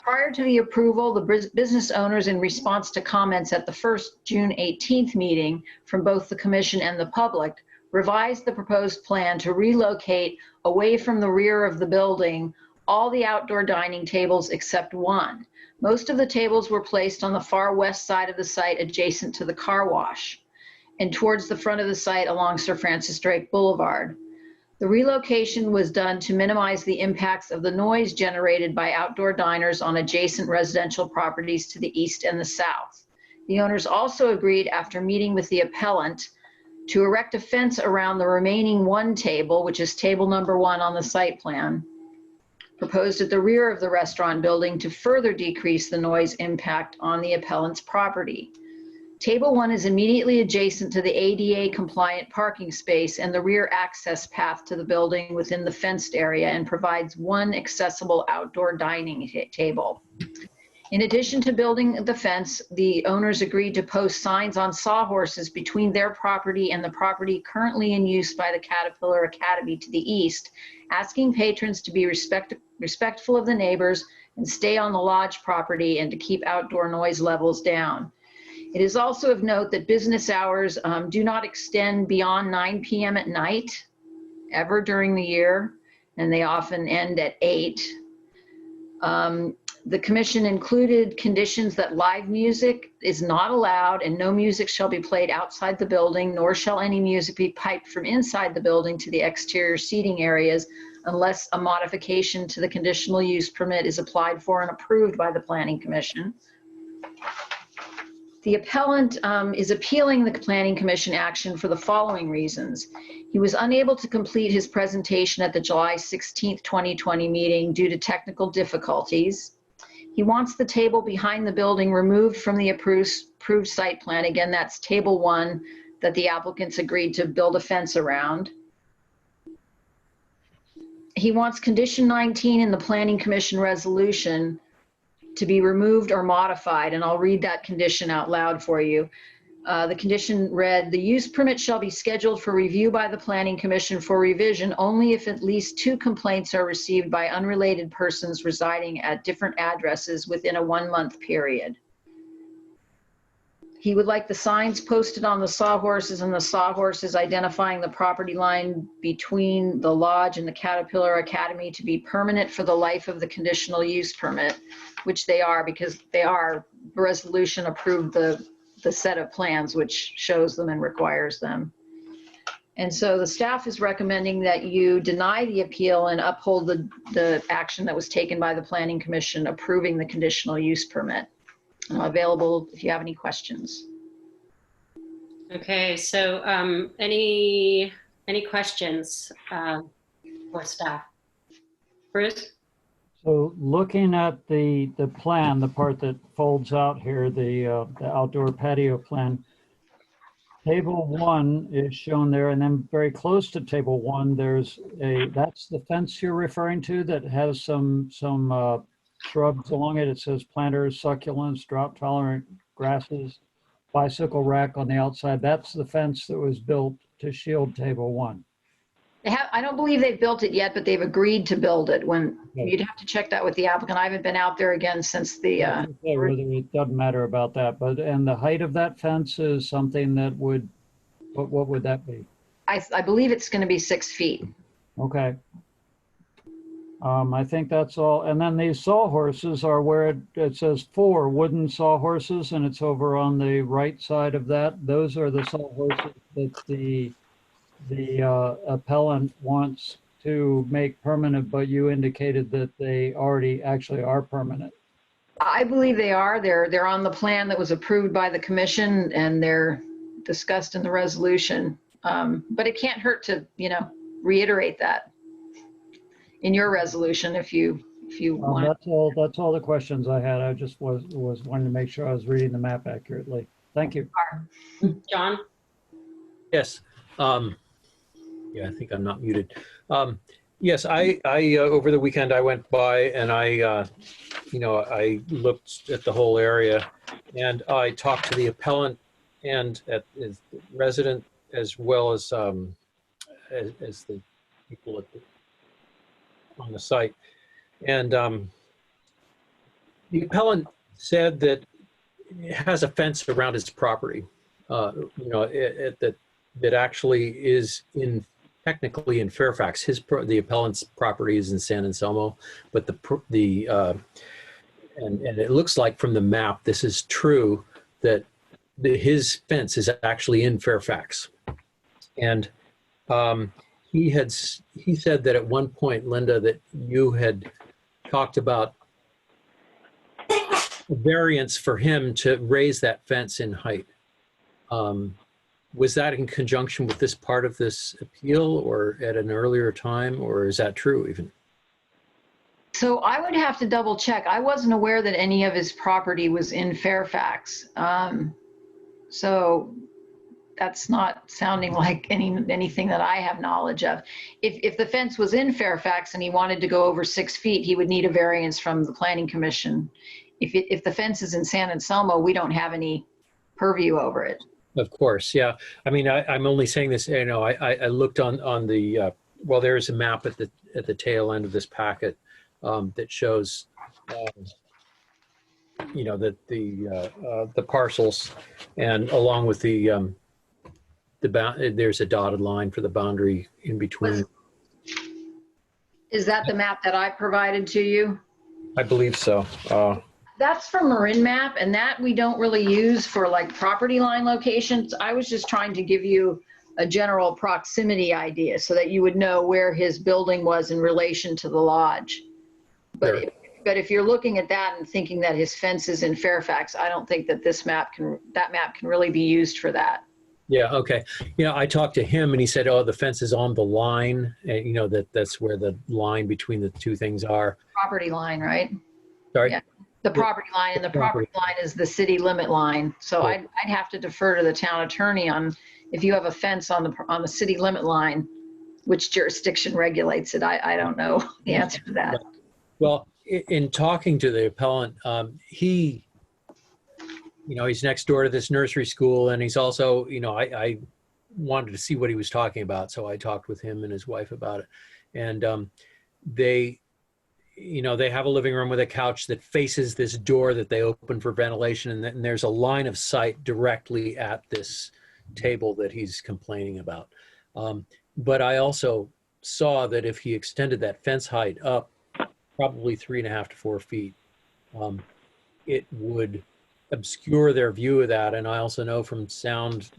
[SPEAKER 8] Prior to the approval, the business owners, in response to comments at the first June 18th meeting from both the commission and the public, revised the proposed plan to relocate away from the rear of the building all the outdoor dining tables except one. Most of the tables were placed on the far west side of the site adjacent to the car wash and towards the front of the site along Sir Francis Drake Boulevard. The relocation was done to minimize the impacts of the noise generated by outdoor diners on adjacent residential properties to the east and the south. The owners also agreed, after meeting with the appellant, to erect a fence around the remaining one table, which is table number 1 on the site plan, proposed at the rear of the restaurant building to further decrease the noise impact on the appellant's property. Table 1 is immediately adjacent to the ADA compliant parking space and the rear access path to the building within the fenced area, and provides one accessible outdoor dining table. In addition to building the fence, the owners agreed to post signs on sawhorses between their property and the property currently in use by the Caterpillar Academy to the east, asking patrons to be respectful of the neighbors and stay on the lodge property and to keep outdoor noise levels down. It is also of note that business hours do not extend beyond 9 p.m. at night, ever during the year, and they often end at 8. The commission included conditions that live music is not allowed and no music shall be played outside the building, nor shall any music be piped from inside the building to the exterior seating areas unless a modification to the conditional use permit is applied for and approved by the Planning Commission. The appellant is appealing the Planning Commission action for the following reasons. He was unable to complete his presentation at the July 16th, 2020 meeting due to technical difficulties. He wants the table behind the building removed from the approved site plan. Again, that's table 1 that the applicants agreed to build a fence around. He wants condition 19 in the Planning Commission resolution to be removed or modified, and I'll read that condition out loud for you. The condition read, the use permit shall be scheduled for review by the Planning Commission for revision only if at least 2 complaints are received by unrelated persons residing at different addresses within a 1-month period. He would like the signs posted on the sawhorses and the sawhorses identifying the property line between the lodge and the Caterpillar Academy to be permanent for the life of the conditional use permit, which they are, because they are. Resolution approved the set of plans which shows them and requires them. And so the staff is recommending that you deny the appeal and uphold the action that was taken by the Planning Commission approving the conditional use permit. Available if you have any questions.
[SPEAKER 16] Okay, so any questions for staff? Bruce?
[SPEAKER 7] So looking at the plan, the part that folds out here, the outdoor patio plan, table 1 is shown there, and then very close to table 1, that's the fence you're referring to that has some shrubs along it. It says planters, succulents, drought tolerant grasses, bicycle rack on the outside. That's the fence that was built to shield table 1.
[SPEAKER 8] I don't believe they've built it yet, but they've agreed to build it. You'd have to check that with the applicant. I haven't been out there again since the.
[SPEAKER 7] It doesn't matter about that, and the height of that fence is something that would, what would that be?
[SPEAKER 8] I believe it's going to be 6 feet.
[SPEAKER 7] Okay. I think that's all. And then these sawhorses are where it says 4 wooden sawhorses, and it's over on the right side of that. Those are the sawhorses that the appellant wants to make permanent, but you indicated that they already actually are permanent.
[SPEAKER 8] I believe they are. They're on the plan that was approved by the commission, and they're discussed in the resolution. But it can't hurt to, reiterate that in your resolution if you want.
[SPEAKER 7] That's all the questions I had. I just was wanting to make sure I was reading the map accurately. Thank you.
[SPEAKER 16] John?
[SPEAKER 20] Yes. Yeah, I think I'm not muted. Yes, I over the weekend I went by and I looked at the whole area, and I talked to the appellant and at his resident, as well as the people on the site. And the appellant said that it has a fence around his property, that actually is technically in Fairfax. The appellant's property is in San Anselmo, but and it looks like from the map, this is true, that his fence is actually in Fairfax. And he said that at one point, Linda, that you had talked about a variance for him to raise that fence in height. Was that in conjunction with this part of this appeal, or at an earlier time, or is that true even?
[SPEAKER 8] So I would have to double check. I wasn't aware that any of his property was in Fairfax. So that's not sounding like anything that I have knowledge of. If the fence was in Fairfax and he wanted to go over 6 feet, he would need a variance from the Planning Commission. If the fence is in San Anselmo, we don't have any purview over it.
[SPEAKER 20] Of course, yeah. I mean, I'm only saying this. I looked on the well, there is a map at the tail end of this packet that shows, that the parcels, and along with there's a dotted line for the boundary in between.
[SPEAKER 8] Is that the map that I provided to you?
[SPEAKER 20] I believe so.
[SPEAKER 8] That's from Marin Map, and that we don't really use for like property line locations. I was just trying to give you a general proximity idea so that you would know where his building was in relation to the lodge. But if you're looking at that and thinking that his fence is in Fairfax, I don't think that that map can really be used for that.
[SPEAKER 20] Yeah, okay. I talked to him and he said, oh, the fence is on the line, and that's where the line between the two things are.
[SPEAKER 8] Property line, right?
[SPEAKER 20] Sorry?
[SPEAKER 8] Yeah. The property line, and the property line is the city limit line. So I'd have to defer to the town attorney on if you have a fence on the city limit line, which jurisdiction regulates it. I don't know the answer to that.
[SPEAKER 20] Well, in talking to the appellant, he's next door to this nursery school, and he's also, I wanted to see what he was talking about, so I talked with him and his wife about it, and they have a living room with a couch that faces this door that they open for ventilation, and there's a line of sight directly at this table that he's complaining about. But I also saw that if he extended that fence height up probably 3.5 to 4 feet, it would obscure their view of that. And I also know from sound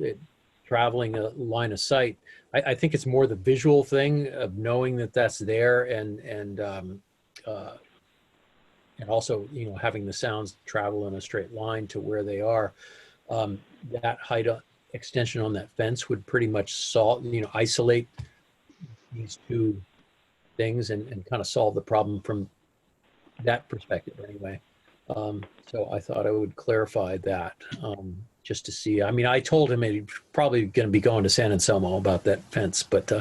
[SPEAKER 20] traveling a line of sight, I think it's more the visual thing of knowing that that's there, and also, having the sounds travel in a straight line to where they are. That height extension on that fence would pretty much isolate these two things and kind of solve the problem from that perspective anyway. So I thought I would clarify that just to see. I mean, I told him he's probably going to be going to San Anselmo about that fence, but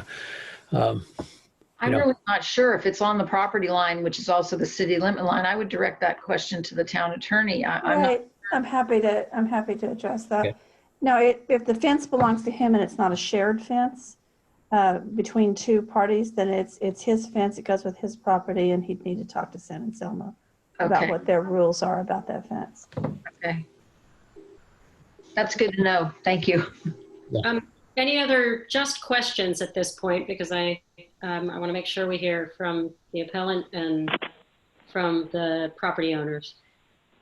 [SPEAKER 8] I'm really not sure if it's on the property line, which is also the city limit line. I would direct that question to the town attorney.
[SPEAKER 9] I'm happy to address that.
[SPEAKER 20] Okay.
[SPEAKER 9] No, if the fence belongs to him and it's not a shared fence between two parties, then it's his fence. It goes with his property, and he'd need to talk to San Anselmo about what their rules are about that fence.
[SPEAKER 8] Okay. That's good to know. Thank you.
[SPEAKER 16] Any other just questions at this point? Because I I want to make sure we hear from the appellant and from the property owners.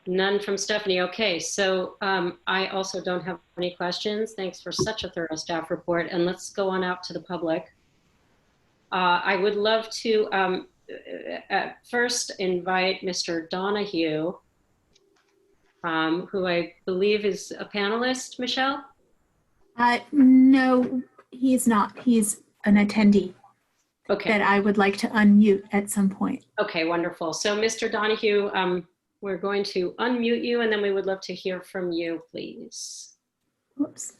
[SPEAKER 16] None from Stephanie. Okay, so I also don't have any questions. Thanks for such a thorough staff report. And let's go on out to the public. I would love to first invite Mr. Donahue, who I believe is a panelist, Michelle?
[SPEAKER 4] No, he's not. He's an attendee.
[SPEAKER 16] Okay.
[SPEAKER 4] That I would like to unmute at some point.
[SPEAKER 16] Okay, wonderful. So Mr. Donahue, we're going to unmute you and then we would love to hear from you, please.
[SPEAKER 4] Whoops.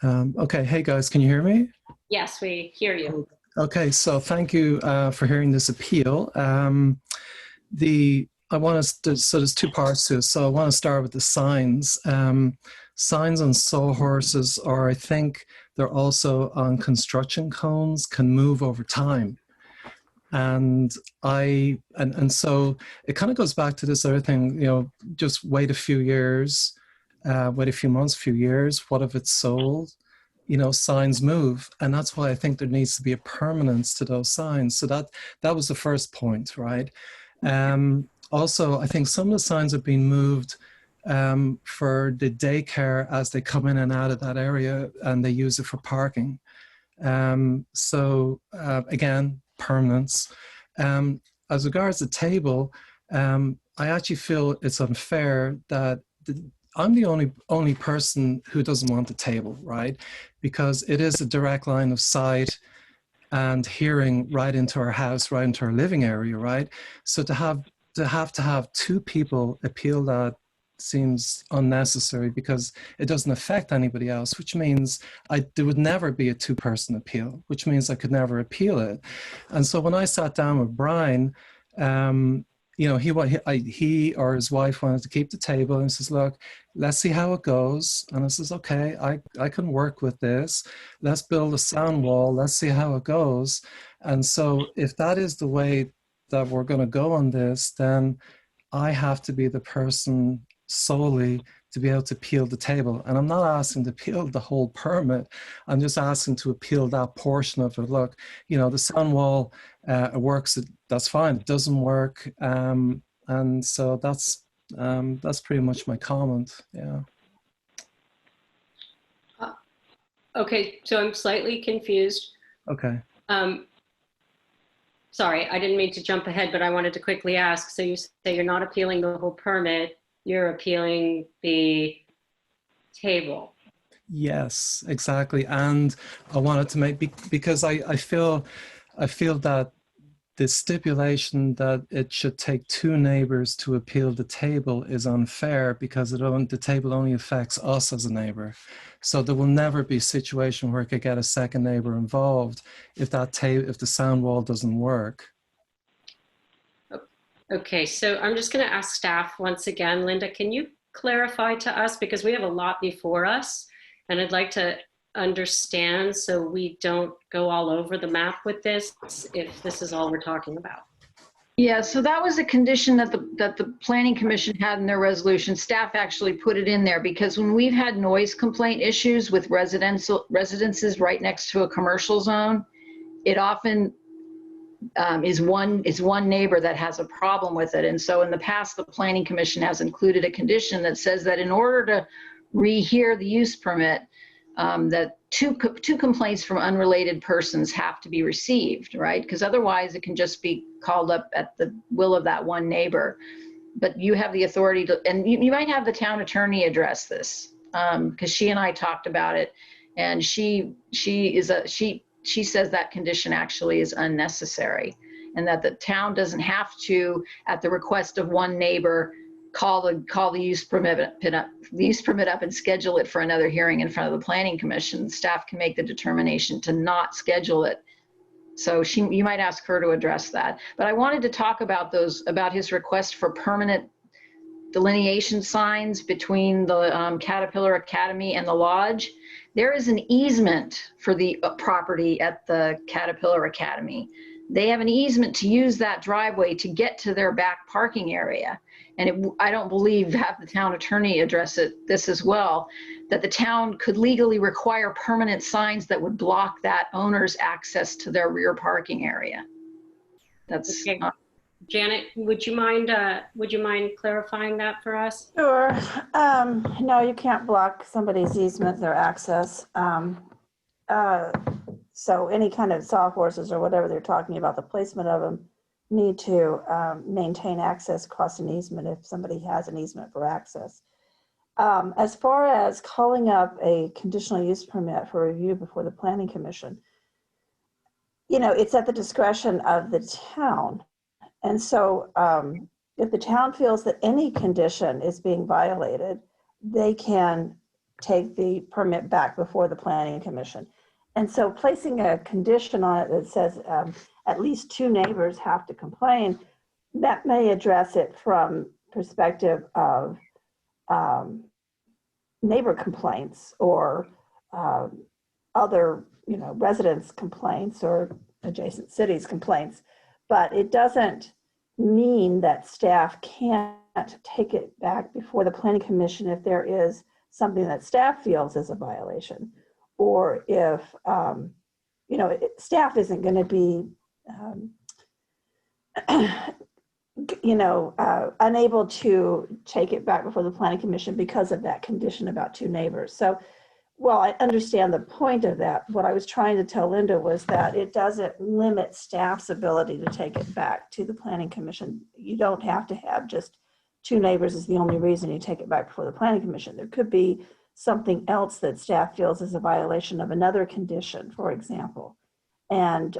[SPEAKER 17] Okay, hey guys, can you hear me?
[SPEAKER 16] Yes, we hear you.
[SPEAKER 17] Okay, so thank you for hearing this appeal. I want to, so there's two parts to it. So I want to start with the signs. Signs on sawhorses, or I think they're also on construction cones, can move over time. And so it kind of goes back to this other thing, you know, just wait a few years, wait a few months, few years, what if it's sold? You know, signs move. And that's why I think there needs to be a permanence to those signs. So that was the first point, right? Also, I think some of the signs have been moved for the daycare as they come in and out of that area and they use it for parking. Again, permanence. As regards the table, I actually feel it's unfair that I'm the only person who doesn't want the table, right? Because it is a direct line of sight and hearing right into our house, right into our living area, right? So to have two people appeal that seems unnecessary because it doesn't affect anybody else, which means there would never be a two-person appeal, which means I could never appeal it. And so when I sat down with Brian, you know, he or his wife wanted to keep the table and says, look, let's see how it goes. And I says, okay, I can work with this. Let's build a sound wall. Let's see how it goes. And so if that is the way that we're going to go on this, then I have to be the person solely to be able to appeal the table. And I'm not asking to appeal the whole permit. I'm just asking to appeal that portion of it. Look, you know, the sound wall, it works, that's fine. It doesn't work. And so that's pretty much my comment, yeah.
[SPEAKER 16] Okay, so I'm slightly confused.
[SPEAKER 17] Okay.
[SPEAKER 16] Sorry, I didn't mean to jump ahead, but I wanted to quickly ask. So you say you're not appealing the whole permit, you're appealing the table.
[SPEAKER 17] Yes, exactly. And I wanted to make, because I feel that the stipulation that it should take two neighbors to appeal the table is unfair because the table only affects us as a neighbor. So there will never be a situation where it could get a second neighbor involved if the sound wall doesn't work.
[SPEAKER 16] Okay, so I'm just going to ask staff once again. Linda, can you clarify to us, because we have a lot before us, and I'd like to understand so we don't go all over the map with this, if this is all we're talking about.
[SPEAKER 8] Yeah, so that was a condition that the Planning Commission had in their resolution. Staff actually put it in there because when we've had noise complaint issues with residences right next to a commercial zone, it often is one neighbor that has a problem with it. And so in the past, the Planning Commission has included a condition that says that in order to rehear the use permit, that two complaints from unrelated persons have to be received, right? Because otherwise it can just be called up at the will of that one neighbor. But you have the authority to, and you might have the town attorney address this, because she and I talked about it, and she says that condition actually is unnecessary, and that the town doesn't have to, at the request of one neighbor, call the use permit up and schedule it for another hearing in front of the Planning Commission. Staff can make the determination to not schedule it. So you might ask her to address that. But I wanted to talk about his request for permanent delineation signs between the Caterpillar Academy and the lodge. There is an easement for the property at the Caterpillar Academy. they have an easement to use that driveway to get to their back parking area. And I don't believe, have the town attorney address this as well, that the town could legally require permanent signs that would block that owner's access to their rear parking area. That's
[SPEAKER 16] okay. Janet, would you mind clarifying that for us?
[SPEAKER 9] Sure. No, you can't block somebody's easement, their access. So any kind of sawhorses or whatever they're talking about, the placement of them need to maintain access across an easement if somebody has an easement for access. As far as calling up a conditional use permit for review before the Planning Commission, you know, it's at the discretion of the town. And so if the town feels that any condition is being violated, they can take the permit back before the Planning Commission. And so placing a condition on it that says at least 2 neighbors have to complain, that may address it from perspective of neighbor complaints or other, you know, residents' complaints or adjacent cities' complaints. But it doesn't mean that staff can't take it back before the Planning Commission if there is something that staff feels is a violation, or if you know, staff isn't going to be you know, unable to take it back before the Planning Commission because of that condition about 2 neighbors. So, well, I understand the point of that. What I was trying to tell Linda was that it doesn't limit staff's ability to take it back to the Planning Commission. You don't have to have just 2 neighbors is the only reason you take it back before the Planning Commission. There could be something else that staff feels is a violation of another condition, for example. And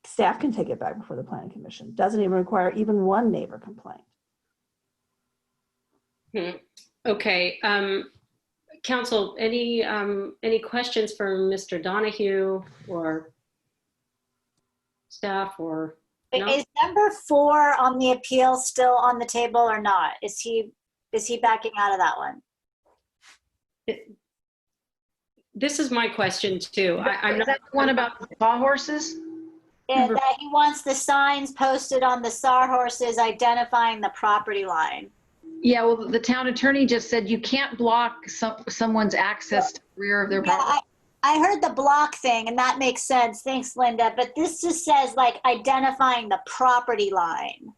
[SPEAKER 9] staff can take it back before the Planning Commission. Doesn't even require even 1 neighbor complaint.
[SPEAKER 16] Okay. Council, any questions for Mr. Donahue or staff or? No?
[SPEAKER 3] Is number 4 on the appeal still on the table or not? Is he backing out of that one?
[SPEAKER 16] This is my question too. I'm
[SPEAKER 8] Is that the one about the sawhorses?
[SPEAKER 3] Yeah, that he wants the signs posted on the sawhorses identifying the property line.
[SPEAKER 8] Yeah, well, the town attorney just said you can't block someone's access to the rear of their property.
[SPEAKER 3] I heard the block thing, and that makes sense. Thanks, Linda. But this just says like identifying the property line,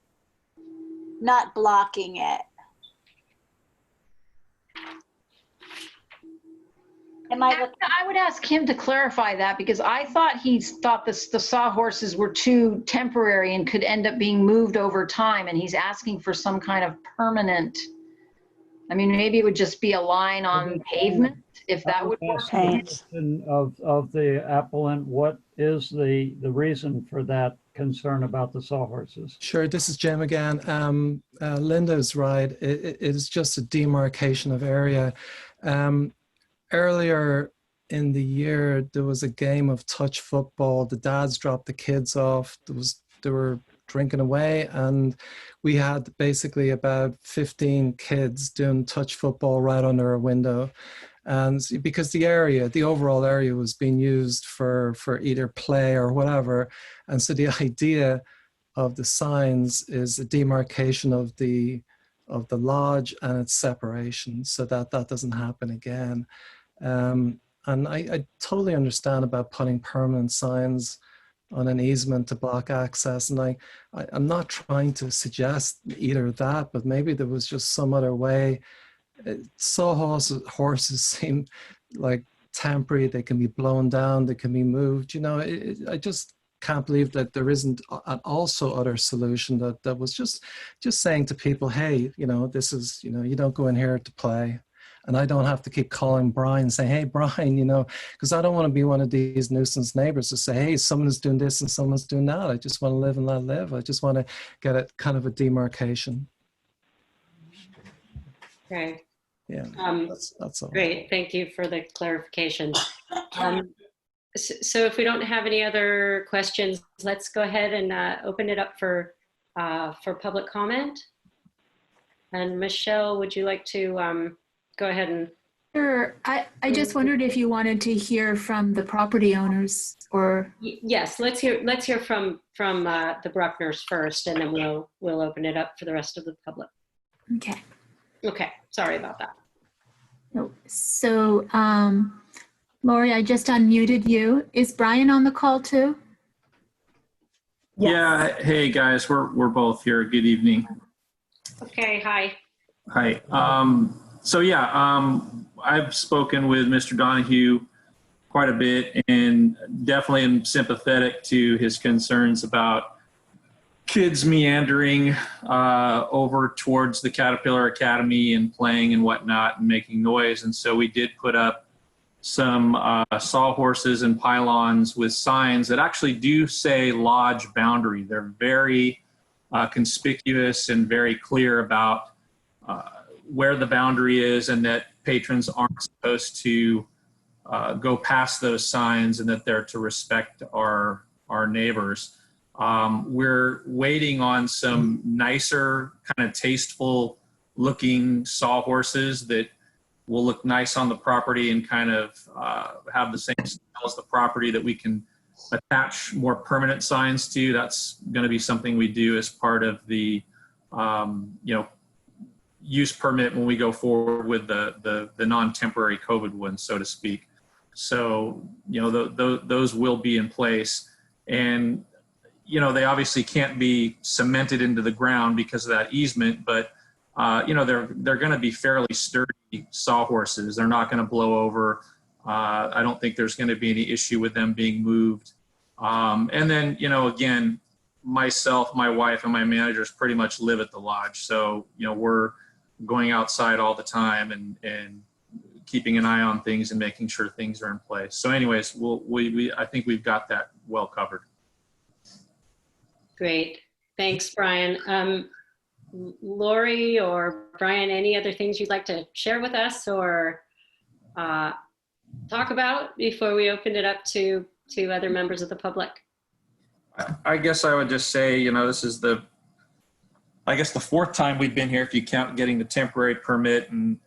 [SPEAKER 3] not blocking it.
[SPEAKER 8] I would ask him to clarify that, because I thought he thought the sawhorses were too temporary and could end up being moved over time, and he's asking for some kind of permanent. I mean, maybe it would just be a line on pavement, if that would work.
[SPEAKER 7] Of the appellant, what is the reason for that concern about the sawhorses?
[SPEAKER 17] Sure, this is Jim again. Linda's right. It is just a demarcation of area. Earlier in the year, there was a game of touch football. The dads dropped the kids off. They were drinking away, and we had basically about 15 kids doing touch football right under a window. And because the overall area was being used for either play or whatever. And so the idea of the signs is a demarcation of the lodge and its separation, so that doesn't happen again. And I totally understand about putting permanent signs on an easement to block access. And I'm not trying to suggest either that, but maybe there was just some other way. Horses seem like temporary. They can be blown down. They can be moved. You know, I just can't believe that there isn't an also other solution that was just saying to people, hey, you know, this is, you know, you don't go in here to play. And I don't have to keep calling Brian and saying, hey, Brian, you know, because I don't want to be one of these nuisance neighbors to say, hey, someone's doing this and someone's doing that. I just want to live and let live. I just want to get a kind of a demarcation.
[SPEAKER 16] Okay.
[SPEAKER 17] Yeah, that's all.
[SPEAKER 16] Great. Thank you for the clarification. So if we don't have any other questions, let's go ahead and open it up for public comment. And Michelle, would you like to go ahead and
[SPEAKER 6] Sure. I just wondered if you wanted to hear from the property owners or.
[SPEAKER 16] Yes, let's hear from the Bruckners first, and then we'll open it up for the rest of the public.
[SPEAKER 6] Okay.
[SPEAKER 16] Okay, sorry about that.
[SPEAKER 6] So, Lori, I just unmuted you. Is Brian on the call too?
[SPEAKER 18] Yeah. Hey guys, we're both here. Good evening.
[SPEAKER 16] Okay. Hi.
[SPEAKER 18] Hi. So yeah, I've spoken with Mr. Donahue quite a bit, and definitely am sympathetic to his concerns about kids meandering over towards the Caterpillar Academy and playing and whatnot and making noise. And so we did put up some sawhorses and pylons with signs that actually do say lodge boundary. They're very conspicuous and very clear about where the boundary is, and that patrons aren't supposed to go past those signs, and that they're to respect our neighbors. We're waiting on some nicer, kind of tasteful looking sawhorses that will look nice on the property and kind of have the same style as the property that we can attach more permanent signs to. That's going to be something we do as part of the use permit when we go forward with the non-temporary COVID one, so to speak. So, those will be in place. And, they obviously can't be cemented into the ground because of that easement, but, they're going to be fairly sturdy sawhorses. They're not going to blow over. I don't think there's going to be any issue with them being moved. And then, again, myself, my wife, and my managers pretty much live at the lodge. So, we're going outside all the time and keeping an eye on things and making sure things are in place. So anyways, I think we've got that well covered.
[SPEAKER 16] Great. Thanks, Brian. Lori or Brian, any other things you'd like to share with us or talk about before we open it up to other members of the public?
[SPEAKER 18] I guess I would just say, this is the fourth time we've been here if you count getting the temporary permit, and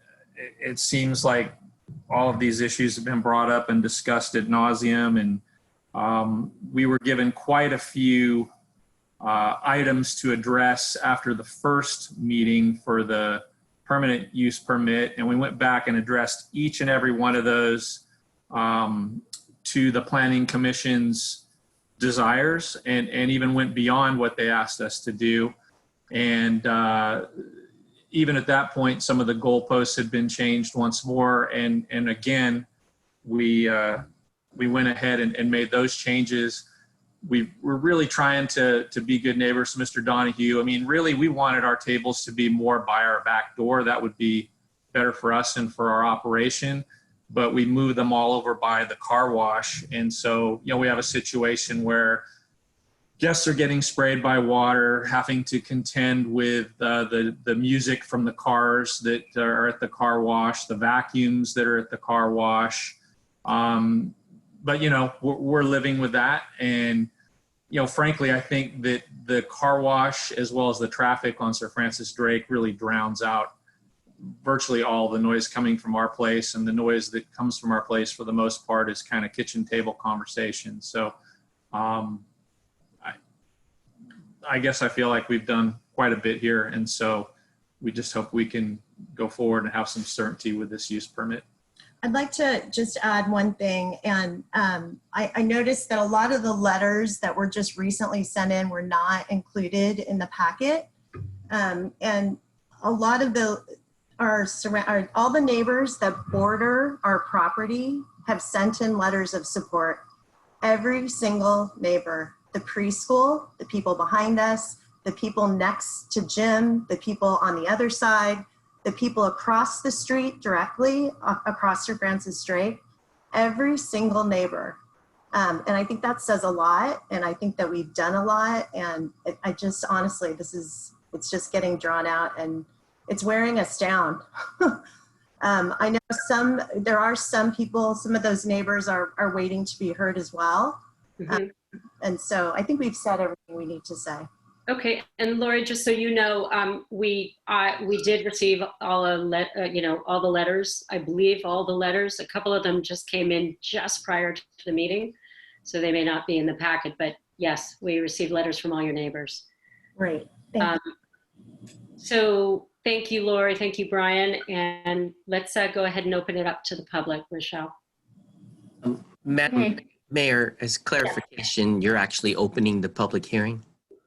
[SPEAKER 18] it seems like all of these issues have been brought up and discussed ad nauseum, and we were given quite a few items to address after the first meeting for the permanent use permit, and we went back and addressed each and every one of those to the Planning Commission's desires, and even went beyond what they asked us to do. And even at that point, some of the goalposts had been changed once more. And again, we went ahead and made those changes. We're really trying to be good neighbors to Mr. Donahue. I mean, really, we wanted our tables to be more by our back door. That would be better for us and for our operation. But we moved them all over by the car wash. And so, we have a situation where guests are getting sprayed by water, having to contend with the music from the cars that are at the car wash, the vacuums that are at the car wash. But, we're living with that. And, frankly, I think that the car wash, as well as the traffic on Sir Francis Drake, really drowns out virtually all the noise coming from our place. And the noise that comes from our place, for the most part, is kind of kitchen table conversation. So, I guess I feel like we've done quite a bit here, and so we just hope we can go forward and have some certainty with this use permit.
[SPEAKER 19] I'd like to just add one thing, and I noticed that a lot of the letters that were just recently sent in were not included in the packet, and a lot of all the neighbors that border our property have sent in letters of support. Every single neighbor. The preschool, the people behind us, the people next to Jim, the people on the other side, the people across the street directly across Sir Francis Drake, every single neighbor. And I think that says a lot. And I think that we've done a lot. And I just, honestly, it's just getting drawn out and it's wearing us down. I know there are some people, some of those neighbors are waiting to be heard as well.
[SPEAKER 16] Mm-hmm.
[SPEAKER 19] And so I think we've said everything we need to say.
[SPEAKER 16] Okay, and Lori, just so you know, we did receive all all the letters. I believe all the letters. A couple of them just came in just prior to the meeting, so they may not be in the packet. But yes, we received letters from all your neighbors.
[SPEAKER 19] Great. Thank you.
[SPEAKER 16] So thank you, Lori. Thank you, Brian. And let's go ahead and open it up to the public, Rochelle.
[SPEAKER 15] Madam Mayor, as clarification, you're actually opening the public hearing?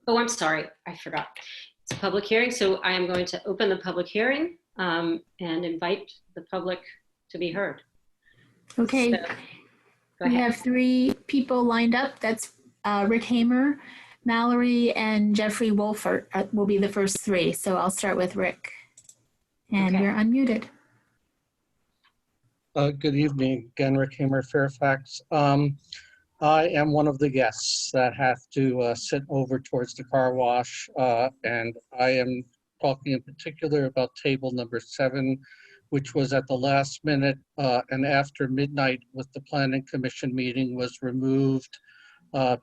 [SPEAKER 16] Oh, I'm sorry. I forgot. It's a public hearing, so I am going to open the public hearing and invite the public to be heard.
[SPEAKER 6] Okay.
[SPEAKER 16] So, go
[SPEAKER 6] We
[SPEAKER 16] ahead.
[SPEAKER 6] have 3 people lined up. That's Rick Hamer, Mallory, and Jeffrey Wolfert will be the first 3. So I'll start with Rick. And you're unmuted.
[SPEAKER 1] Good evening, again, Rick Hamer, Fairfax. I am one of the guests that have to sit over towards the car wash, and I am talking in particular about table number 7, which was at the last minute and after midnight with the Planning Commission meeting was removed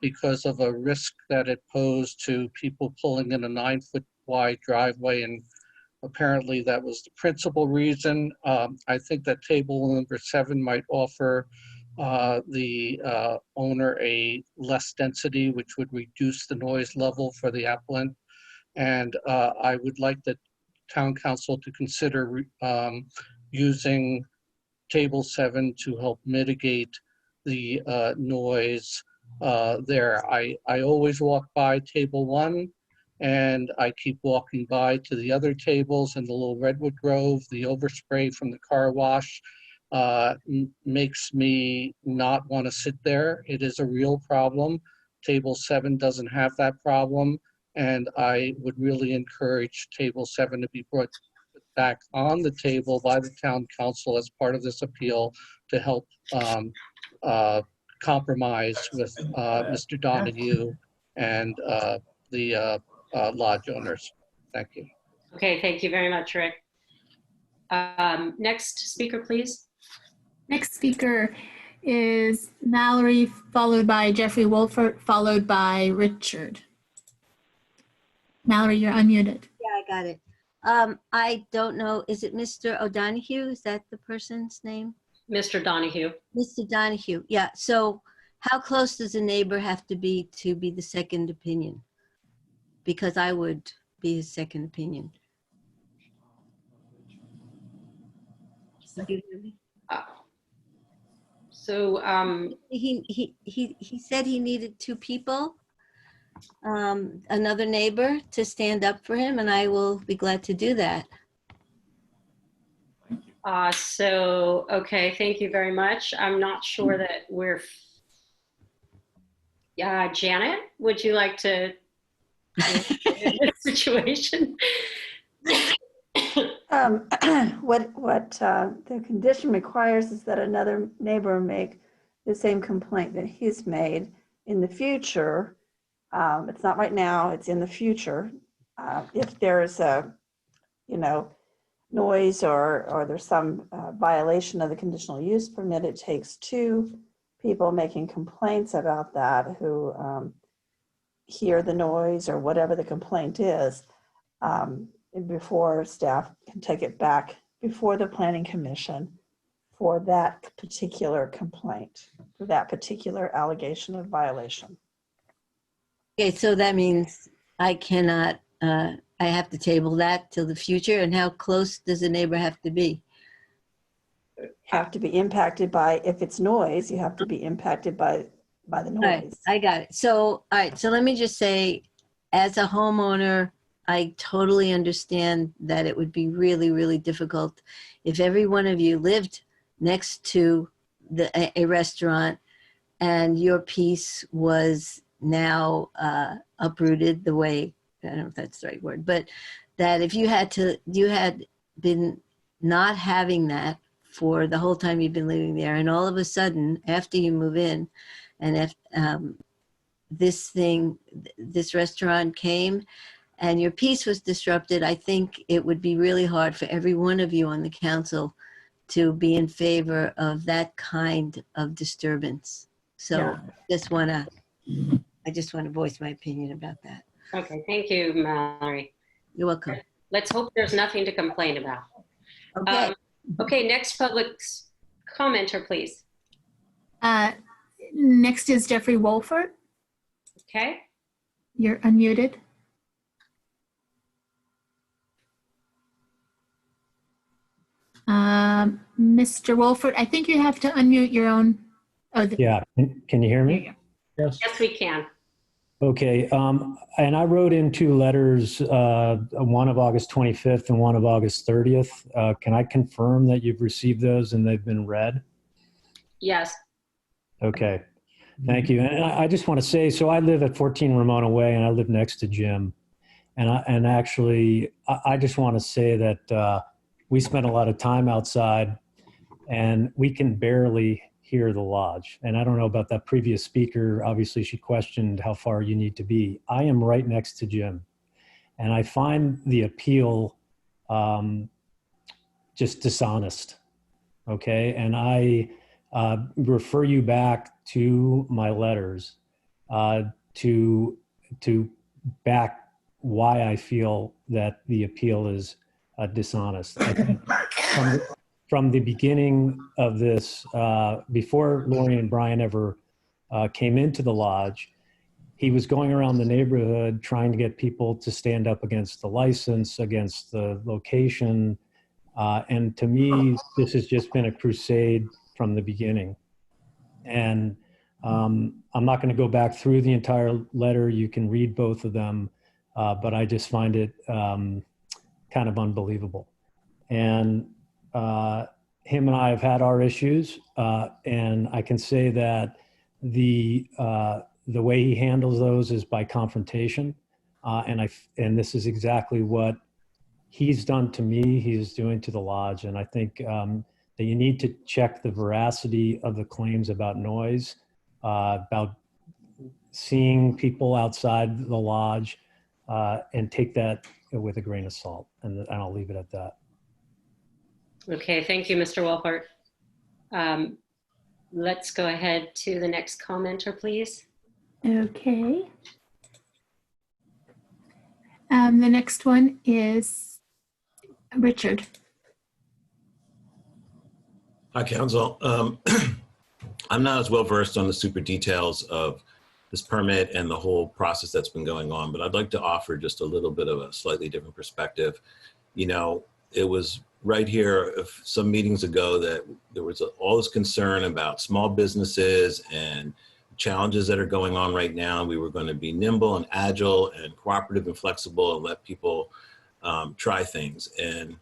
[SPEAKER 1] because of a risk that it posed to people pulling in a 9-foot wide driveway, and apparently that was the principal reason. I think that table number 7 might offer the owner a less density, which would reduce the noise level for the applicant. And I would like the town council to consider using table 7 to help mitigate the noise there. I always walk by table 1, and I keep walking by to the other tables in the little Redwood Grove. The overspray from the car wash makes me not want to sit there. It is a real problem. Table 7 doesn't have that problem, and I would really encourage table 7 to be brought back on the table by the town council as part of this appeal to help compromise with Mr. Donahue and the lodge owners. Thank you.
[SPEAKER 16] Okay, thank you very much, Rick. Next speaker, please.
[SPEAKER 6] Next speaker is Mallory, followed by Jeffrey Wolfert, followed by Richard. Mallory, you're unmuted.
[SPEAKER 21] Yeah, I got it. I don't know, is it Mr. O'Donohue? Is that the person's name?
[SPEAKER 16] Mr. Donahue.
[SPEAKER 21] Mr. Donahue, yeah. So how close does a neighbor have to be the second opinion? Because I would be his second opinion.
[SPEAKER 16] So
[SPEAKER 21] he said he needed 2 people, another neighbor to stand up for him, and I will be glad to do that.
[SPEAKER 16] Okay, thank you very much. I'm not sure that we're, Janet, would you like to in this situation?
[SPEAKER 9] What the condition requires is that another neighbor make the same complaint that he's made in the future. It's not right now, it's in the future. If there's a, noise or there's some violation of the conditional use permit, it takes 2 people making complaints about that who hear the noise or whatever the complaint is before staff can take it back before the Planning Commission for that particular complaint, for that particular allegation of violation.
[SPEAKER 21] Okay, so that means I cannot, I have to table that till the future. And how close does a neighbor have to be?
[SPEAKER 9] Have to be impacted by, if it's noise, you have to be impacted by the noise.
[SPEAKER 21] Right, I got it. So, all right, so let me just say, as a homeowner, I totally understand that it would be really, really difficult if every one of you lived next to a restaurant and your piece was now uprooted the way, I don't know if that's the right word, but that if you had been not having that for the whole time you've been living there, and all of a sudden, after you move in, and if this restaurant came and your peace was disrupted, I think it would be really hard for every one of you on the council to be in favor of that kind of disturbance. So
[SPEAKER 9] Yeah.
[SPEAKER 21] I just want to voice my opinion about that.
[SPEAKER 16] Okay, thank you, Mallory.
[SPEAKER 21] You're welcome.
[SPEAKER 16] Let's hope there's nothing to complain about.
[SPEAKER 21] Okay.
[SPEAKER 16] Okay, next public commenter, please.
[SPEAKER 6] Next is Jeffrey Wolfert.
[SPEAKER 16] Okay.
[SPEAKER 6] You're unmuted. Mr. Wolfert, I think you have to unmute your own. Oh,
[SPEAKER 2] Yeah, can you hear me?
[SPEAKER 16] Yes, we can.
[SPEAKER 2] Okay, and I wrote in 2 letters, one of August 25th and one of August 30th. Can I confirm that you've received those and they've been read?
[SPEAKER 16] Yes.
[SPEAKER 2] Okay, thank you. And I just want to say, so I live at 14 Ramona Way and I live next to Jim. And actually, I just want to say that we spent a lot of time outside and we can barely hear the lodge. And I don't know about that previous speaker. Obviously, she questioned how far you need to be. I am right next to Jim. And I find the appeal just dishonest. Okay. And I refer you back to my letters to back why I feel that the appeal is dishonest. I think from the beginning of this, before Lori and Brian ever came into the lodge, he was going around the neighborhood trying to get people to stand up against the license, against the location. And to me, this has just been a crusade from the beginning. And I'm not going to go back through the entire letter. You can read both of them, but I just find it kind of unbelievable. And him and I have had our issues, and I can say that the way he handles those is by confrontation, and this is exactly what he's done to me. He's doing to the lodge, and I think that you need to check the veracity of the claims about noise, about seeing people outside the lodge, and take that with a grain of salt. And I'll leave it at that.
[SPEAKER 16] Okay, thank you, Mr. Wolfert. Let's go ahead to the next commenter, please.
[SPEAKER 6] Okay. The next one is Richard.
[SPEAKER 22] Hi, Council. I'm not as well versed on the super details of this permit and the whole process that's been going on, but I'd like to offer just a little bit of a slightly different perspective. You know, it was right here some meetings ago that there was all this concern about small businesses and challenges that are going on right now. We were going to be nimble and agile and cooperative and flexible and let people try things. And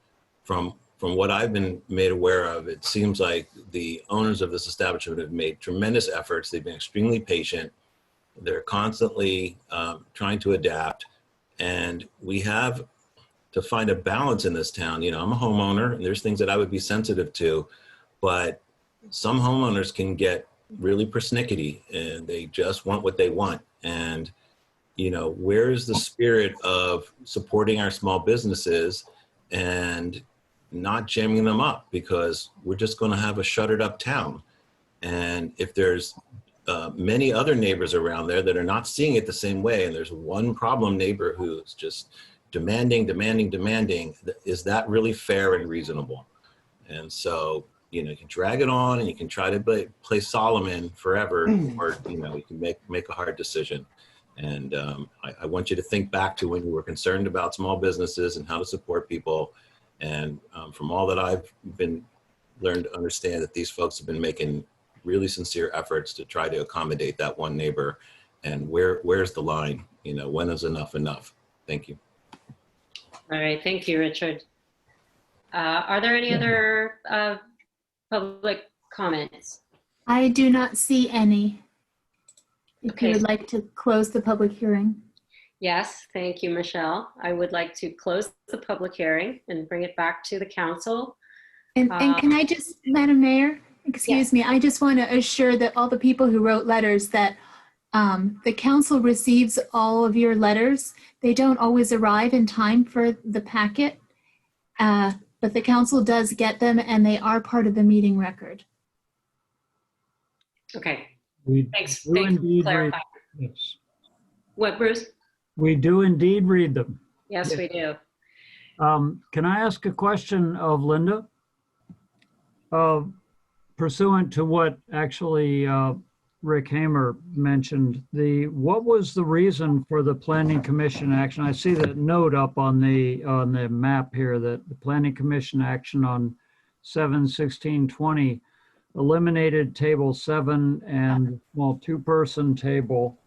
[SPEAKER 22] from what I've been made aware of, it seems like the owners of this establishment have made tremendous efforts. They've been extremely patient. They're constantly trying to adapt. And we have to find a balance in this town. You know, I'm a homeowner and there's things that I would be sensitive to, but some homeowners can get really persnickety and they just want what they want. And, you know, where's the spirit of supporting our small businesses and not jamming them up, because we're just going to have a shuttered up town. And if there's many other neighbors around there that are not seeing it the same way, and there's one problem neighbor who's just demanding, is that really fair and reasonable? And so, you know, you can drag it on and you can try to play Solomon forever, or, you know, you can make a hard decision. And I want you to think back to when you were concerned about small businesses and how to support people. And from all that I've learned to understand, that these folks have been making really sincere efforts to try to accommodate that one neighbor. And where's the line? You know, when is enough enough? Thank you.
[SPEAKER 16] All right, thank you, Richard. Are there any other public comments?
[SPEAKER 6] I do not see any. If
[SPEAKER 16] Okay.
[SPEAKER 6] you would like to close the public hearing.
[SPEAKER 16] Yes, thank you, Michelle. I would like to close the public hearing and bring it back to the council.
[SPEAKER 6] And can I just, Madam Mayor, excuse me, I just want to assure that all the people who wrote letters that the council receives all of your letters. They don't always arrive in time for the packet, but the council does get them and they are part of the meeting record.
[SPEAKER 16] Okay,
[SPEAKER 7] We
[SPEAKER 16] thanks
[SPEAKER 7] do
[SPEAKER 16] for
[SPEAKER 7] indeed
[SPEAKER 16] clarifying.
[SPEAKER 7] yes.
[SPEAKER 16] What, Bruce?
[SPEAKER 7] We do indeed read them.
[SPEAKER 16] Yes, we do.
[SPEAKER 7] Can I ask a question of Linda? Pursuant to what actually Rick Hamer mentioned, what was the reason for the Planning Commission action? I see that note up on the map here that the Planning Commission action on 7/16/20 eliminated table 7 and two-person table.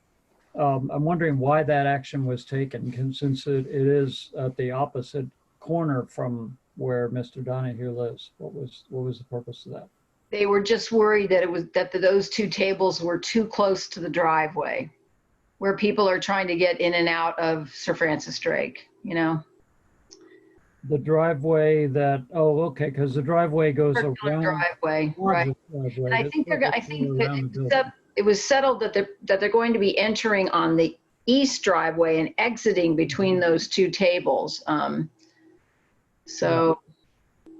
[SPEAKER 7] I'm wondering why that action was taken, since it is at the opposite corner from where Mr. Donahue lives. What was the purpose of that?
[SPEAKER 8] They were just worried that those two tables were too close to the driveway, where people are trying to get in and out of Sir Francis Drake, you know?
[SPEAKER 7] The driveway okay, because the driveway goes around.
[SPEAKER 8] Driveway, right.
[SPEAKER 7] Driveway.
[SPEAKER 8] And I think that it was settled that they're going to be entering on the east driveway and exiting between those two tables.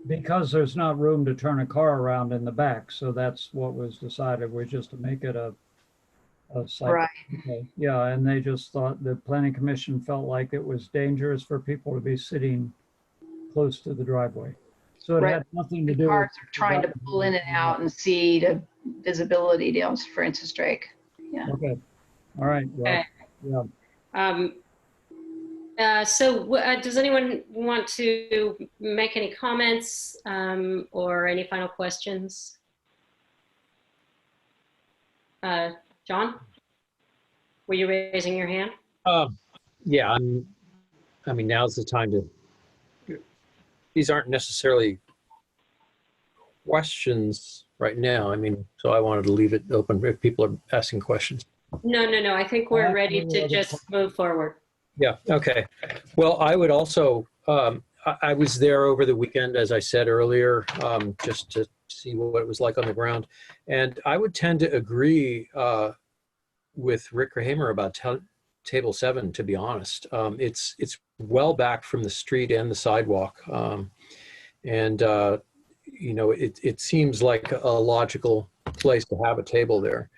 [SPEAKER 7] Because there's not room to turn a car around in the back, so that's what was decided, was just to make it a site.
[SPEAKER 8] Right.
[SPEAKER 7] Okay. Yeah, and they just thought, the Planning Commission felt like it was dangerous for people to be sitting close to the driveway. So it had nothing to do with
[SPEAKER 8] cars are trying to pull in and out and see the visibility down Francis Drake. Yeah.
[SPEAKER 7] Okay. All right. Well,
[SPEAKER 16] Okay.
[SPEAKER 7] yeah.
[SPEAKER 16] Does anyone want to make any comments or any final questions? John, were you raising your hand?
[SPEAKER 20] Yeah, I mean, now's the time to, these aren't necessarily questions right now. I mean, so I wanted to leave it open if people are asking questions.
[SPEAKER 16] No. I think we're ready to just move forward.
[SPEAKER 20] Yeah, okay. Well, I would also, I was there over the weekend, as I said earlier, just to see what it was like on the ground. And I would tend to agree with Rick Hamer about table 7, to be honest. It's well back from the street and the sidewalk. You know, it seems like a logical place to have a table there.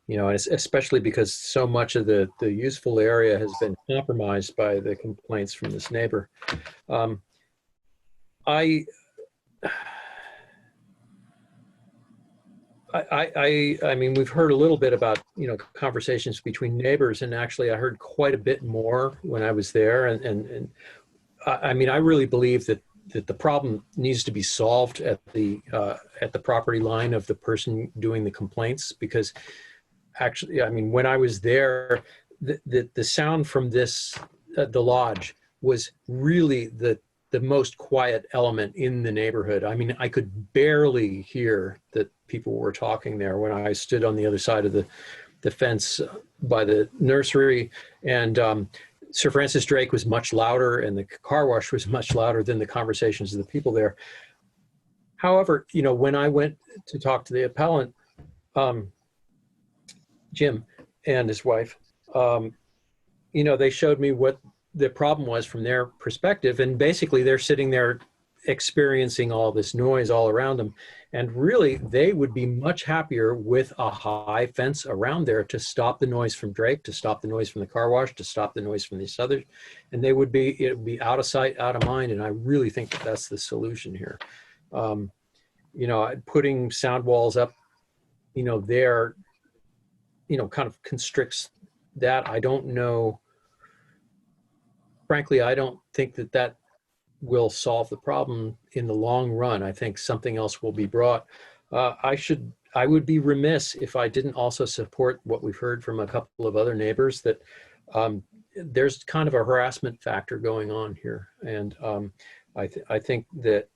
[SPEAKER 20] You know, especially because so much of the useful area has been compromised by the complaints from this neighbor. I mean, we've heard a little bit about, you know, conversations between neighbors, and actually I heard quite a bit more when I was there. And I mean, I really believe that the problem needs to be solved at the property line of the person doing the complaints, because actually, I mean, when I was there, the sound from the lodge was really the most quiet element in the neighborhood. I mean, I could barely hear that people were talking there when I stood on the other side of the fence by the nursery. And Sir Francis Drake was much louder, and the car wash was much louder than the conversations of the people there. However, you know, when I went to talk to the appellant, Jim and his wife, you know, they showed me what the problem was from their perspective. And basically they're sitting there experiencing all this noise all around them. And really, they would be much happier with a high fence around there to stop the noise from Drake, to stop the noise from the car wash, to stop the noise from these others. And it would be out of sight, out of mind. And I really think that that's the solution here. You know, putting sound walls up, you know, there, you know, kind of constricts that. I don't know. Frankly, I don't think that will solve the problem in the long run. I think something else will be brought. I would be remiss if I didn't also support what we've heard from a couple of other neighbors, that there's kind of a harassment factor going on here. And I think that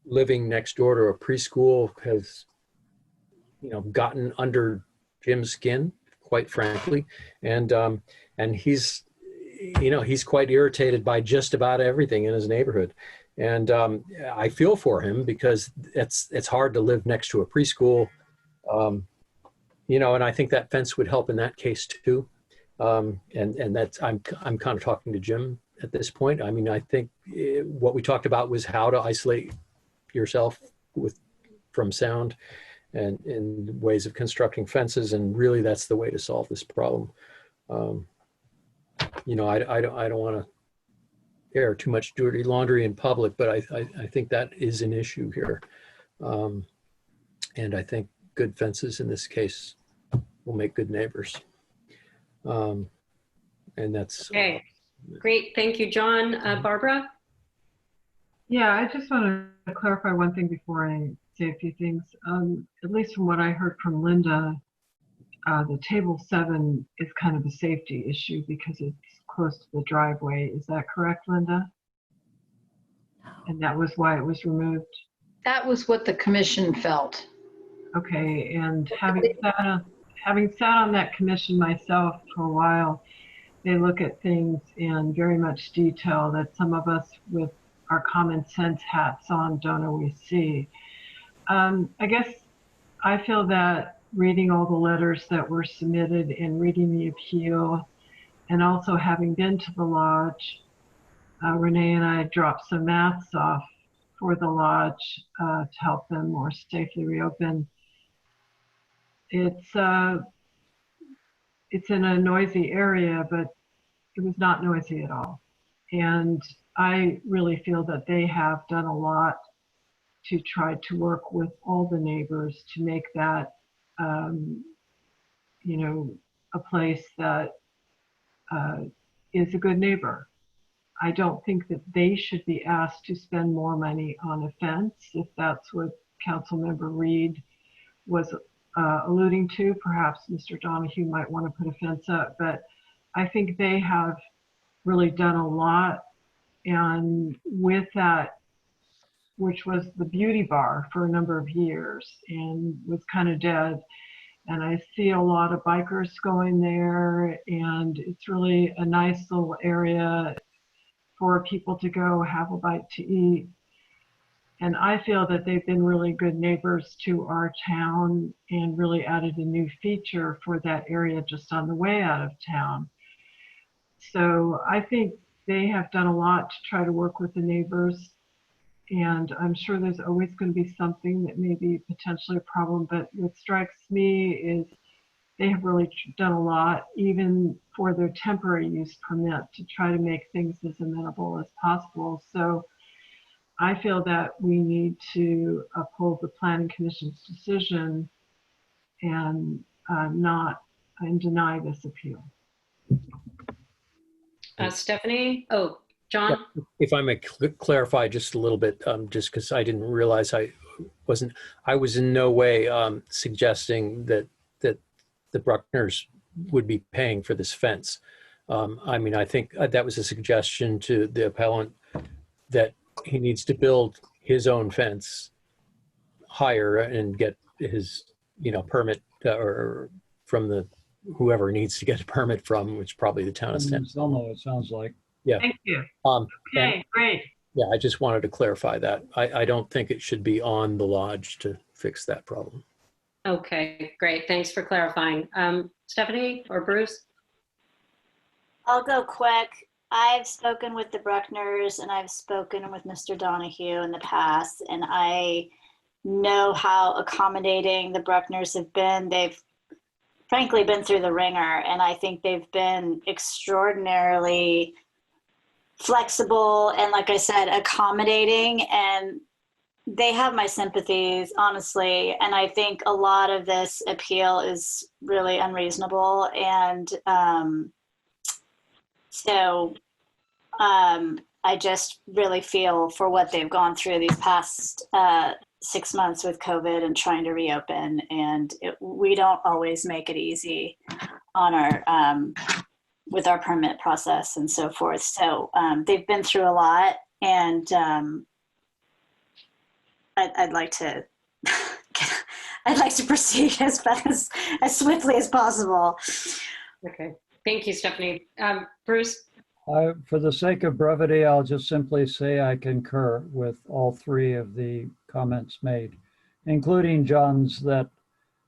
[SPEAKER 20] living next door to a preschool has, you know, gotten under Jim's skin, quite frankly. And he's, you know, he's quite irritated by just about everything in his neighborhood. And I feel for him, because it's hard to live next to a preschool, you know, and I think that fence would help in that case too. And that's, I'm kind of talking to Jim at this point. I mean, I think what we talked about was how to isolate yourself from sound, and ways of constructing fences. And really that's the way to solve this problem. You know, I don't want to air too much dirty laundry in public, but I think that is an issue here. And I think good fences in this case will make good neighbors. And that's
[SPEAKER 16] Okay, great. Thank you, John. Barbara?
[SPEAKER 5] Yeah, I just want to clarify one thing before I say a few things. At least from what I heard from Linda, the table 7 is kind of a safety issue because it's close to the driveway. Is that correct, Linda? And that was why it was removed?
[SPEAKER 8] That was what the commission felt.
[SPEAKER 5] Okay, and having sat on that commission myself for a while, they look at things in very much detail that some of us with our common sense hats on don't always see. I guess I feel that reading all the letters that were submitted and reading the appeal, and also having been to the lodge, Renee and I dropped some masks off for the lodge to help them more safely reopen. It's in a noisy area, but it was not noisy at all. And I really feel that they have done a lot to try to work with all the neighbors to make that, you know, a place that is a good neighbor. I don't think that they should be asked to spend more money on a fence, if that's what Councilmember Reed was alluding to. Perhaps Mr. Donahue might want to put a fence up, but I think they have really done a lot. And with that, which was the beauty bar for a number of years and was kind of dead, and I see a lot of bikers going there, and it's really a nice little area for people to go have a bite to eat. And I feel that they've been really good neighbors to our town and really added a new feature for that area just on the way out of town. So I think they have done a lot to try to work with the neighbors. And I'm sure there's always going to be something that may be potentially a problem, but what strikes me is they have really done a lot, even for their temporary use permit, to try to make things as amenable as possible. So I feel that we need to uphold the Planning Commission's decision and deny this appeal.
[SPEAKER 16] Stephanie? Oh, John?
[SPEAKER 20] Yeah, if I may clarify just a little bit, just because I didn't realize I was in no way suggesting that the Bruckners would be paying for this fence. I mean, I think that was a suggestion to the appellant that he needs to build his own fence higher and get his, you know, permit or from the whoever needs to get a permit from, which probably the town of
[SPEAKER 7] Selmo, it sounds like.
[SPEAKER 20] Yeah.
[SPEAKER 5] Thank you.
[SPEAKER 20] Okay,
[SPEAKER 5] great.
[SPEAKER 20] Yeah, I just wanted to clarify that. I don't think it should be on the lodge to fix that problem.
[SPEAKER 16] Okay, great. Thanks for clarifying. Stephanie or Bruce?
[SPEAKER 3] I'll go quick. I've spoken with the Bruckners and I've spoken with Mr. Donahue in the past, and I know how accommodating the Bruckners have been. They've frankly been through the ringer, and I think they've been extraordinarily flexible and, like I said, accommodating, and they have my sympathies, honestly. And I think a lot of this appeal is really unreasonable. And I just really feel for what they've gone through these past 6 months with COVID and trying to reopen. And we don't always make it easy on our with our permit process and so forth. So they've been through a lot, and I'd like to proceed as swiftly as possible.
[SPEAKER 16] Okay, thank you, Stephanie. Bruce?
[SPEAKER 7] For the sake of brevity, I'll just simply say I concur with all three of the comments made, including John's, that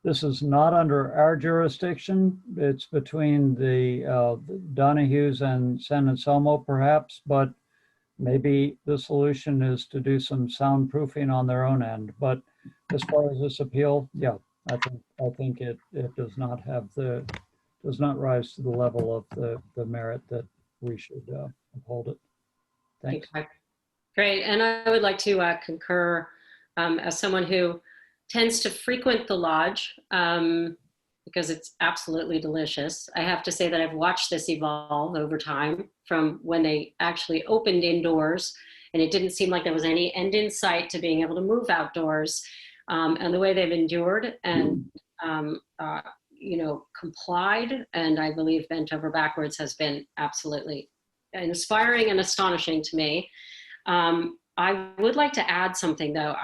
[SPEAKER 7] this is not under our jurisdiction. It's between the Donahues and San Anselmo, perhaps, but maybe the solution is to do some soundproofing on their own end. But as far as this appeal, yeah, I think it does not have the does not rise to the level of the merit that we should uphold it. Thanks.
[SPEAKER 16] Okay. Great. And I would like to concur as someone who tends to frequent the lodge because it's absolutely delicious. I have to say that I've watched this evolve over time from when they actually opened indoors, and it didn't seem like there was any end in sight to being able to move outdoors, and the way they've endured and complied, and I believe bent over backwards, has been absolutely inspiring and astonishing to me. I would like to add something though.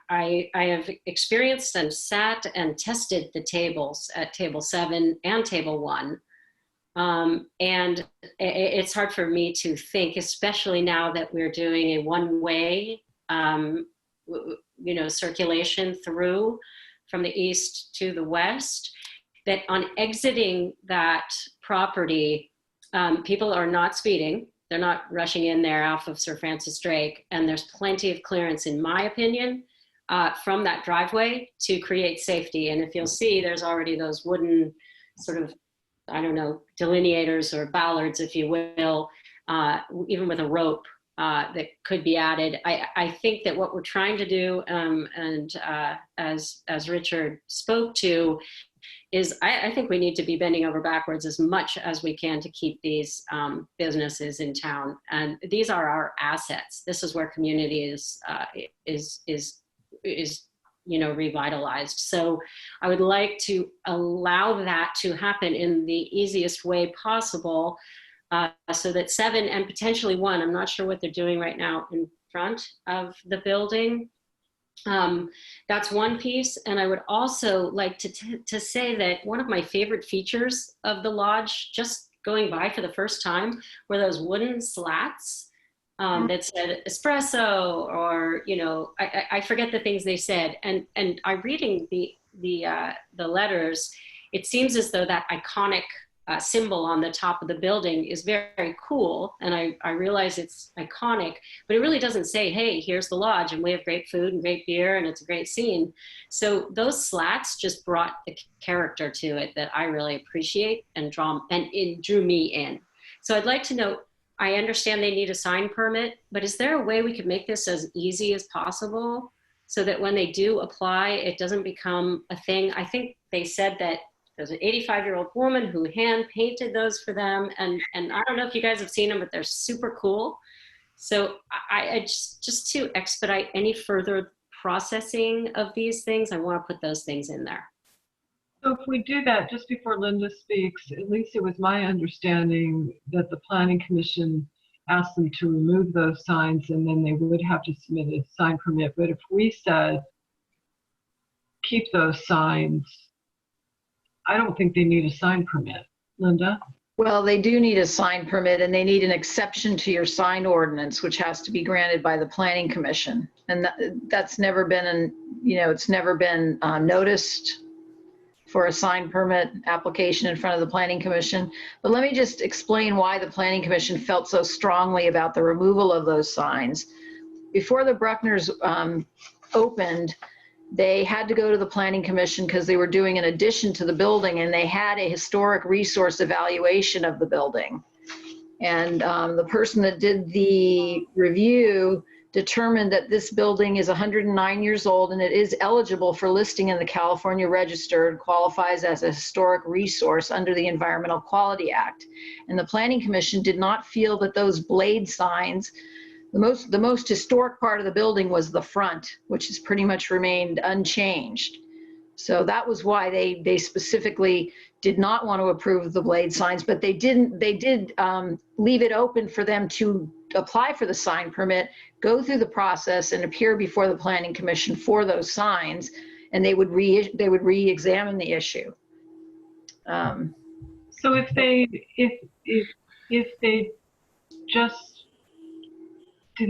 [SPEAKER 16] I have experienced and sat and tested the tables at table 7 and table 1. And it's hard for me to think, especially now that we're doing a one-way, circulation through from the east to the west, that on exiting that property, people are not speeding. They're not rushing in there off of Sir Francis Drake. And there's plenty of clearance, in my opinion, from that driveway to create safety. And if you'll see, there's already those wooden sort of, I don't know, delineators or ballards, if you will, even with a rope that could be added. I think that what we're trying to do, and as Richard spoke to, is I think we need to be bending over backwards as much as we can to keep these businesses in town. And these are our assets. This is where community is revitalized. So I would like to allow that to happen in the easiest way possible, so that 7 and potentially 1, I'm not sure what they're doing right now in front of the building. That's one piece. And I would also like to say that one of my favorite features of the lodge, just going by for the first time, were those wooden slats that said espresso, or, I forget the things they said. And I'm reading the letters. It seems as though that iconic symbol on the top of the building is very, very cool. And I realize it's iconic, but it really doesn't say, hey, here's the lodge and we have great food and great beer and it's a great scene. So those slats just brought the character to it that I really appreciate and it drew me in. So I'd like to know, I understand they need a sign permit, but is there a way we could make this as easy as possible so that when they do apply, it doesn't become a thing? I think they said that there's an 85-year-old woman who hand painted those for them. And I don't know if you guys have seen them, but they're super cool. So I just to expedite any further processing of these things, I want to put those things in there.
[SPEAKER 5] So if we do that, just before Linda speaks, at least it was my understanding that the Planning Commission asked them to remove those signs and then they would have to submit a sign permit. But if we said, keep those signs, I don't think they need a sign permit. Linda?
[SPEAKER 8] Well, they do need a sign permit, and they need an exception to your sign ordinance, which has to be granted by the Planning Commission. And that's never been, it's never been noticed for a sign permit application in front of the Planning Commission. But let me just explain why the Planning Commission felt so strongly about the removal of those signs. Before the Bruckners opened, they had to go to the Planning Commission because they were doing an addition to the building, and they had a historic resource evaluation of the building. And the person that did the review determined that this building is 109 years old and it is eligible for listing in the California Register and qualifies as a historic resource under the Environmental Quality Act. And the Planning Commission did not feel that those blade signs, the most historic part of the building was the front, which has pretty much remained unchanged. So that was why they specifically did not want to approve the blade signs, but they did leave it open for them to apply for the sign permit, go through the process, and appear before the Planning Commission for those signs, and they would re-examine the issue.
[SPEAKER 5] So if they just do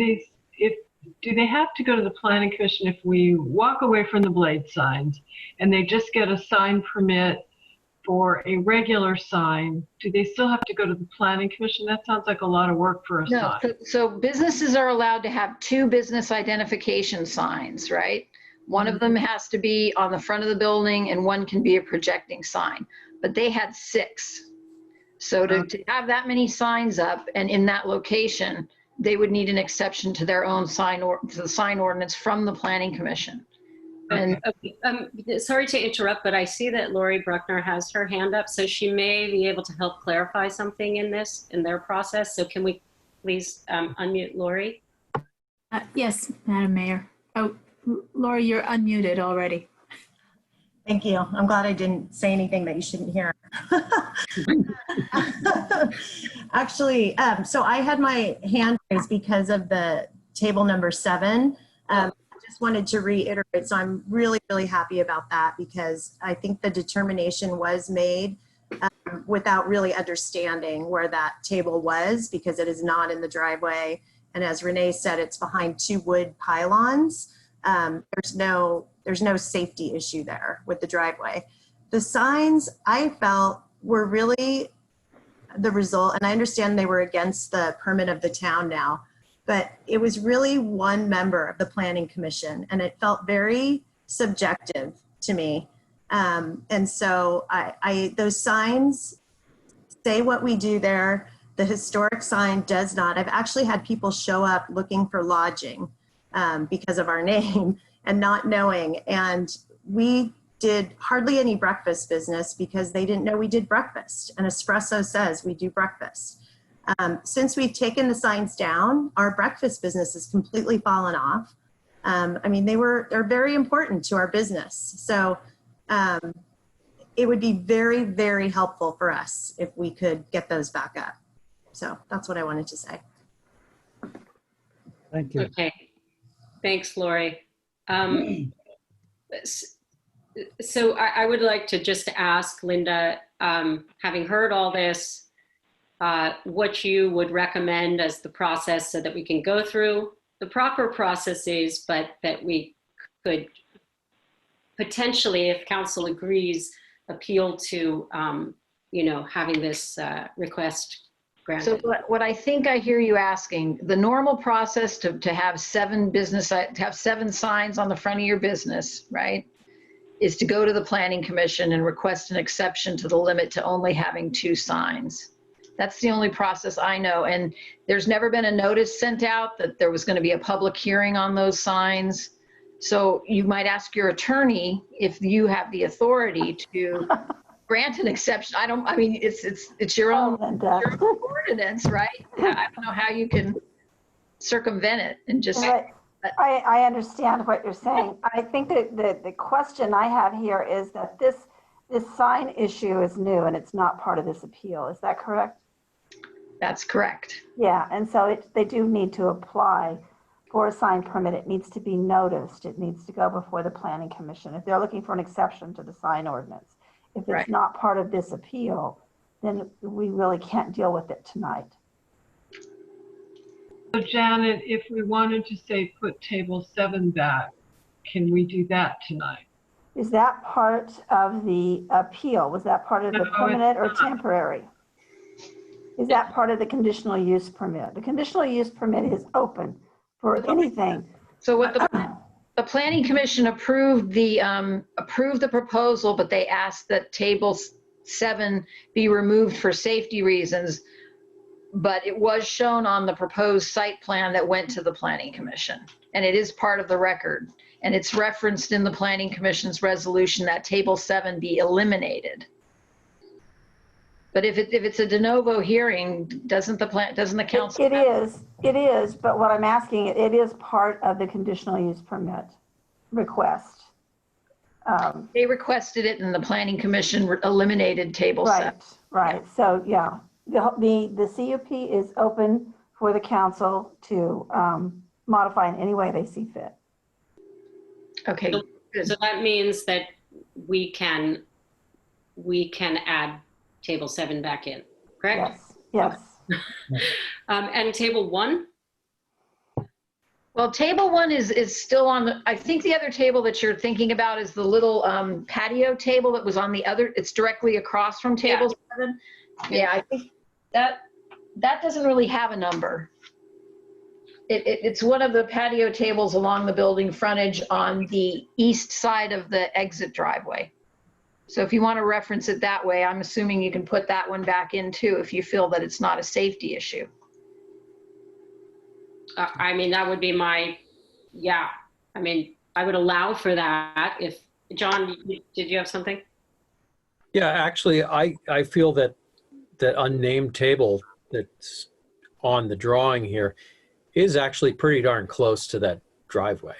[SPEAKER 5] they have to go to the Planning Commission if we walk away from the blade signs and they just get a sign permit for a regular sign? Do they still have to go to the Planning Commission? That sounds like a lot of work for a sign.
[SPEAKER 8] So businesses are allowed to have 2 business identification signs, right? One of them has to be on the front of the building and one can be a projecting sign. but they had 6. So to have that many signs up and in that location, they would need an exception to their own to the sign ordinance from the Planning Commission. And
[SPEAKER 16] sorry to interrupt, but I see that Lori Bruckner has her hand up, so she may be able to help clarify something in their process. So can we please unmute Lori?
[SPEAKER 6] Yes, Madam Mayor. Oh, Lori, you're unmuted already.
[SPEAKER 19] Thank you. I'm glad I didn't say anything that you shouldn't hear. Actually, so I had my hand raised because of the table number 7. I just wanted to reiterate, so I'm really, really happy about that because I think the determination was made without really understanding where that table was because it is not in the driveway. And as Renee said, it's behind 2 wood pylons. There's no safety issue there with the driveway. The signs I felt were really the result, and I understand they were against the permit of the town now, but it was really one member of the Planning Commission, and it felt very subjective to me. And so those signs say what we do there. The historic sign does not. I've actually had people show up looking for lodging because of our name and not knowing. And we did hardly any breakfast business because they didn't know we did breakfast. And Espresso says we do breakfast. Since we've taken the signs down, our breakfast business has completely fallen off. I mean, they're very important to our business. So it would be very, very helpful for us if we could get those back up. So that's what I wanted to say.
[SPEAKER 17] Thank you.
[SPEAKER 16] Okay, thanks, Lori. So I would like to just ask Linda, having heard all this, what you would recommend as the process so that we can go through the proper processes, but that we could potentially, if council agrees, appeal to, having this request granted.
[SPEAKER 8] so what I think I hear you asking, the normal process to have 7 signs on the front of your business, right, is to go to the Planning Commission and request an exception to the limit to only having 2 signs. That's the only process I know. And there's never been a notice sent out that there was going to be a public hearing on those signs. So you might ask your attorney if you have the authority to grant an exception. It's your own ordinance, right? I don't know how you can circumvent it and just.
[SPEAKER 9] I understand what you're saying. I think that the question I have here is that this sign issue is new and it's not part of this appeal. Is that correct?
[SPEAKER 8] That's correct.
[SPEAKER 9] Yeah, and so they do need to apply for a sign permit. It needs to be noticed. It needs to go before the Planning Commission if they're looking for an exception to the sign ordinance. If it's not part of this appeal, then we really can't deal with it tonight.
[SPEAKER 5] So Janet, if we wanted to say put table 7 back, can we do that tonight?
[SPEAKER 9] Is that part of the appeal? Was that part of the permanent or temporary? Is that part of the conditional use permit? The conditional use permit is open for anything.
[SPEAKER 8] So what the Planning Commission approved the proposal, but they asked that table 7 be removed for safety reasons. But it was shown on the proposed site plan that went to the Planning Commission, and it is part of the record. And it's referenced in the Planning Commission's resolution that table 7 be eliminated. But if it's a de novo hearing, doesn't the council?
[SPEAKER 9] It is, but what I'm asking, it is part of the conditional use permit request.
[SPEAKER 8] They requested it and the Planning Commission eliminated table 7.
[SPEAKER 9] Right, so yeah, the CUP is open for the council to modify in any way they see fit.
[SPEAKER 8] Okay.
[SPEAKER 16] So that means that we can add table 7 back in, correct?
[SPEAKER 9] Yes.
[SPEAKER 16] And table 1?
[SPEAKER 8] Well, table 1 is still on I think the other table that you're thinking about is the little patio table that was on the other, it's directly across from table 7. Yeah, I think that doesn't really have a number. It's one of the patio tables along the building frontage on the east side of the exit driveway. So if you want to reference it that way, I'm assuming you can put that one back in too if you feel that it's not a safety issue.
[SPEAKER 16] I mean, that would be my, yeah. I mean, I would allow for that. If, John, did you have something?
[SPEAKER 20] Yeah, actually, I feel that that unnamed table that's on the drawing here is actually pretty darn close to that driveway.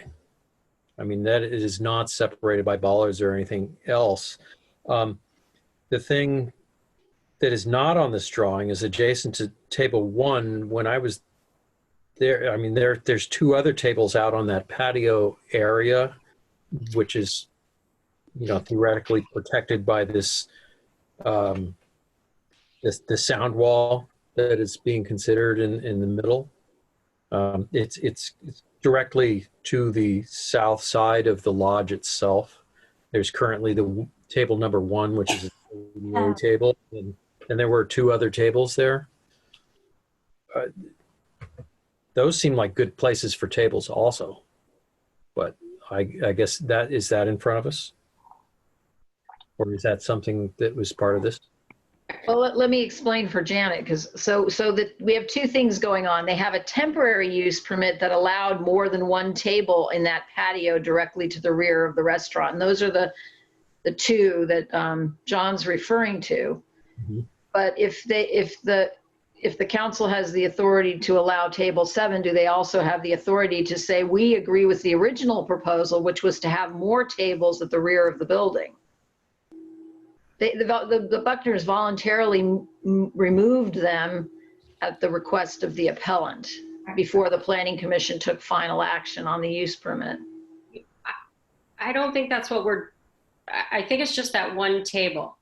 [SPEAKER 20] I mean, that it is not separated by bollards or anything else. The thing that is not on this drawing is adjacent to table 1. When I was there, I mean, there's 2 other tables out on that patio area, which is, you know, theoretically protected by this the sound wall that is being considered in the middle. It's directly to the south side of the lodge itself. There's currently the table number 1, which is a table, and there were 2 other tables there. Those seem like good places for tables also, but I guess that is that in front of us, or is that something that was part of this?
[SPEAKER 8] Well, let me explain for Janet, because so that we have 2 things going on. They have a temporary use permit that allowed more than 1 table in that patio directly to the rear of the restaurant. And those are the 2 that John's referring to.
[SPEAKER 20] Mm-hmm.
[SPEAKER 8] But if the council has the authority to allow table 7, do they also have the authority to say, we agree with the original proposal, which was to have more tables at the rear of the building? The Buckners voluntarily removed them at the request of the appellant before the Planning Commission took final action on the use permit.
[SPEAKER 16] I don't think that's what I think it's just that 1 table.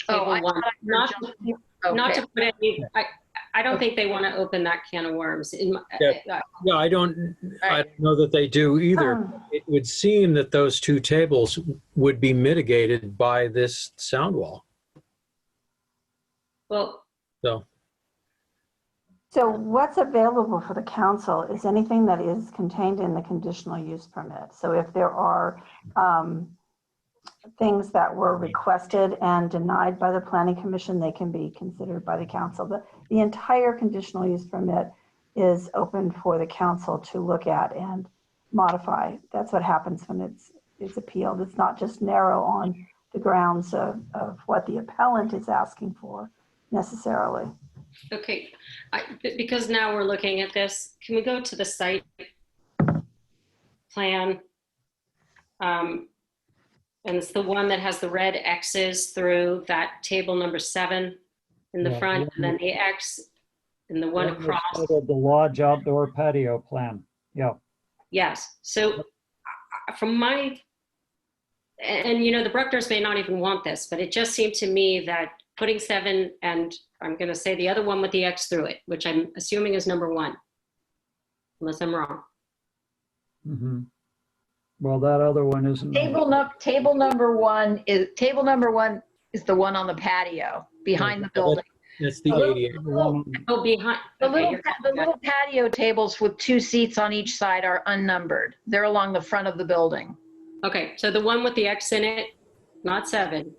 [SPEAKER 16] Table 1. Not to put any, I don't think they want to open that can of worms.
[SPEAKER 20] Yeah, I don't know that they do either. It would seem that those 2 tables would be mitigated by this sound wall.
[SPEAKER 16] Well,
[SPEAKER 9] So what's available for the council is anything that is contained in the conditional use permit. So if there are things that were requested and denied by the Planning Commission, they can be considered by the council. The entire conditional use permit is open for the council to look at and modify. That's what happens when it's appealed. It's not just narrow on the grounds of what the appellant is asking for necessarily.
[SPEAKER 16] okay, because now we're looking at this, can we go to the site plan? And it's the one that has the red X's through that table number 7 in the front, and then the X and the one across.
[SPEAKER 7] The lodge outdoor patio plan. Yeah.
[SPEAKER 16] Yes. So from and you know, the Bruckners may not even want this, but it just seemed to me that putting 7, and I'm going to say the other one with the X through it, which I'm assuming is number 1, unless I'm wrong.
[SPEAKER 7] Mm-hmm. Well, that other one isn't.
[SPEAKER 8] Table number one is the one on the patio behind the building.
[SPEAKER 20] That's the 88.
[SPEAKER 16] Oh, behind.
[SPEAKER 8] The little patio tables with 2 seats on each side are unnumbered. They're along the front of the building.
[SPEAKER 16] Okay, so the one with the X in it, not 7.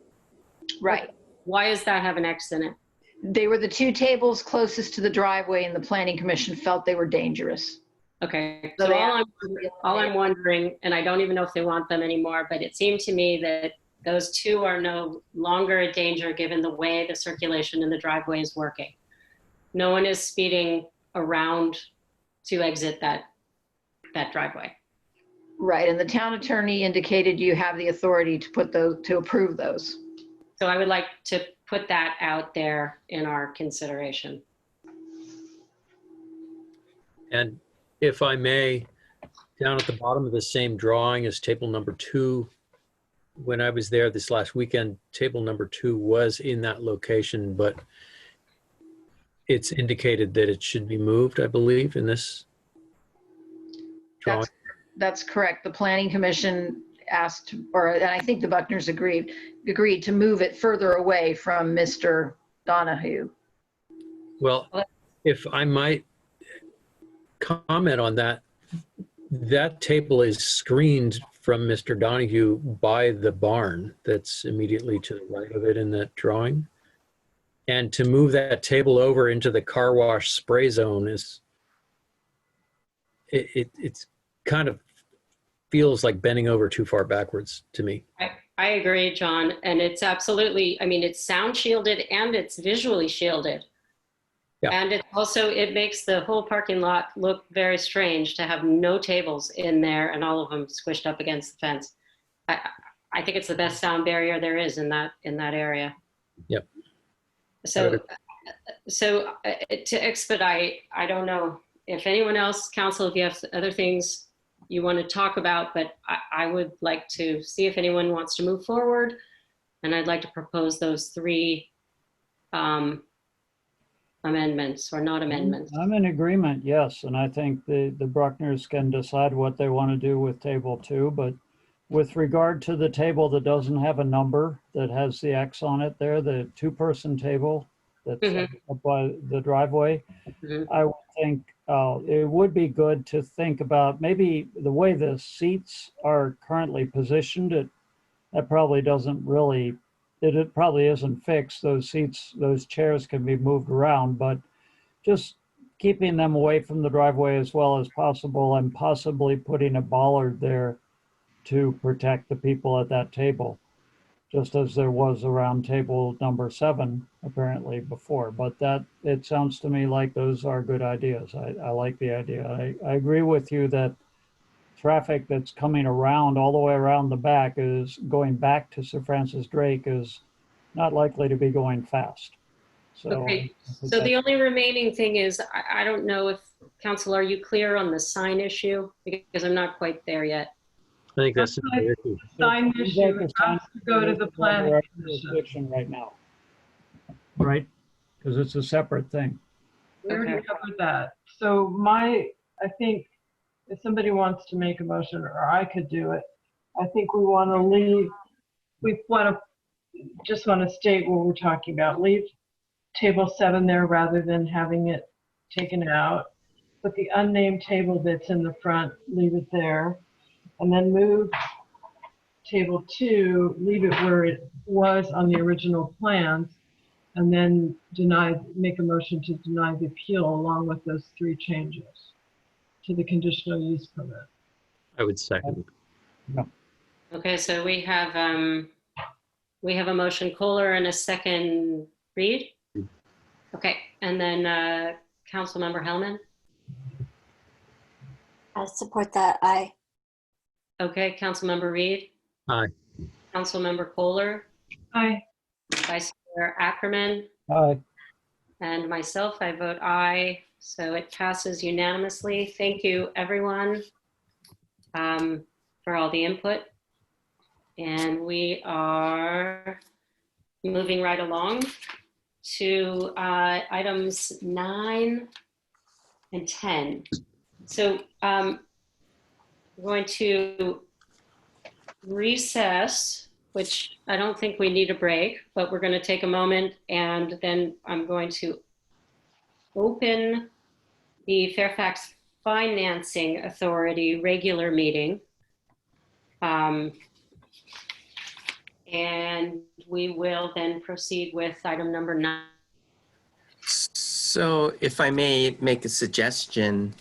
[SPEAKER 8] Right.
[SPEAKER 16] Why does that have an X in it?
[SPEAKER 8] They were the 2 tables closest to the driveway, and the Planning Commission felt they were dangerous.
[SPEAKER 16] Okay, so all I'm wondering, and I don't even know if they want them anymore, but it seemed to me that those 2 are no longer a danger given the way the circulation in the driveway is working. No one is speeding around to exit that driveway.
[SPEAKER 8] Right, and the town attorney indicated you have the authority to approve those.
[SPEAKER 16] So I would like to put that out there in our consideration.
[SPEAKER 20] And if I may, down at the bottom of the same drawing is table number 2. When I was there this last weekend, table number 2 was in that location, but it's indicated that it should be moved, I believe, in this drawing.
[SPEAKER 8] That's correct. The Planning Commission asked, and I think the Buckners agreed to move it further away from Mr. Donahue.
[SPEAKER 20] Well, if I might comment on that, that table is screened from Mr. Donahue by the barn that's immediately to the right of it in that drawing. And to move that table over into the car wash spray zone is, it's kind of feels like bending over too far backwards to me.
[SPEAKER 16] I agree, John. And it's absolutely, I mean, it's sound shielded and it's visually shielded.
[SPEAKER 20] Yeah.
[SPEAKER 16] And it also, it makes the whole parking lot look very strange to have no tables in there and all of them squished up against the fence. I think it's the best sound barrier there is in that area.
[SPEAKER 20] Yep.
[SPEAKER 16] So to expedite, I don't know if anyone else, council, if you have other things you want to talk about, but I would like to see if anyone wants to move forward. And I'd like to propose those 3 amendments or not amendments.
[SPEAKER 10] I'm in agreement, yes. And I think the Bruckners can decide what they want to do with table 2. But with regard to the table that doesn't have a number, that has the X on it there, the 2-person table that's up by the driveway, I would think it would be good to think about maybe the way the seats are currently positioned. That probably doesn't really, it probably isn't fixed. Those seats, those chairs can be moved around, but just keeping them away from the driveway as well as possible, and possibly putting a bollard there to protect the people at that table, just as there was around table number 7 apparently before. But that, it sounds to me like those are good ideas. I like the idea. I agree with you that traffic that's coming around all the way around the back is going back to Sir Francis Drake is not likely to be going fast. So,
[SPEAKER 16] okay. So the only remaining thing is, I don't know if council, are you clear on the sign issue? Because I'm not quite there yet.
[SPEAKER 20] I think that's the issue.
[SPEAKER 5] Sign issue has to go to the planning commission
[SPEAKER 10] right now, right? Because it's a separate thing.
[SPEAKER 5] We already covered that. So I think if somebody wants to make a motion, or I could do it, I think we want to leave, just want to state what we're talking about. Leave table 7 there rather than having it taken out. Put the unnamed table that's in the front, leave it there. And then move table 2, leave it where it was on the original plans, and then make a motion to deny the appeal along with those 3 changes to the conditional use permit.
[SPEAKER 20] I would second.
[SPEAKER 10] No.
[SPEAKER 16] Okay, so we have a motion Kohler and a second Reed. Okay, and then Councilmember Hellman.
[SPEAKER 3] I support that. Aye.
[SPEAKER 16] Okay, Councilmember Reed.
[SPEAKER 20] Aye.
[SPEAKER 16] Councilmember Kohler.
[SPEAKER 5] Aye.
[SPEAKER 16] Vice Chair Ackerman.
[SPEAKER 10] Aye.
[SPEAKER 16] And myself, I vote aye. So it passes unanimously. Thank you, everyone, for all the input. And we are moving right along to items 9 and 10. So we're going to recess, which I don't think we need a break, but we're going to take a moment, and then I'm going to open the Fairfax Financing Authority regular meeting. And we will then proceed with item number 9.
[SPEAKER 15] So if I may make a suggestion,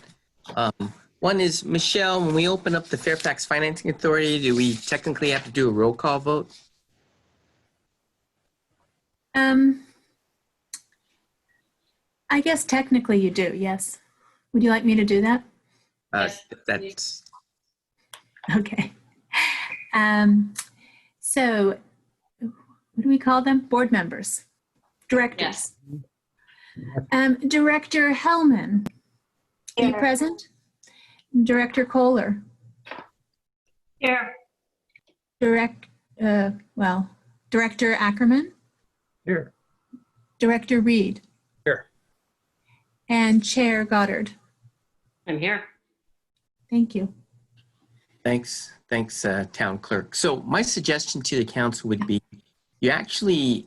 [SPEAKER 15] one is, Michelle, when we open up the Fairfax Financing Authority, do we technically have to do a roll call vote?
[SPEAKER 6] I guess technically you do, yes. Would you like me to do that?
[SPEAKER 15] That's
[SPEAKER 6] okay. So what do we call them? Board members, directors.
[SPEAKER 16] Yes.
[SPEAKER 6] Director Hellman, are you present? Director Kohler.
[SPEAKER 5] Here.
[SPEAKER 6] Director Ackerman.
[SPEAKER 10] Here.
[SPEAKER 6] Director Reed.
[SPEAKER 20] Here.
[SPEAKER 6] And Chair Goddard.
[SPEAKER 16] I'm here.
[SPEAKER 6] Thank you.
[SPEAKER 15] Thanks, Town Clerk. So my suggestion to the council would be, you've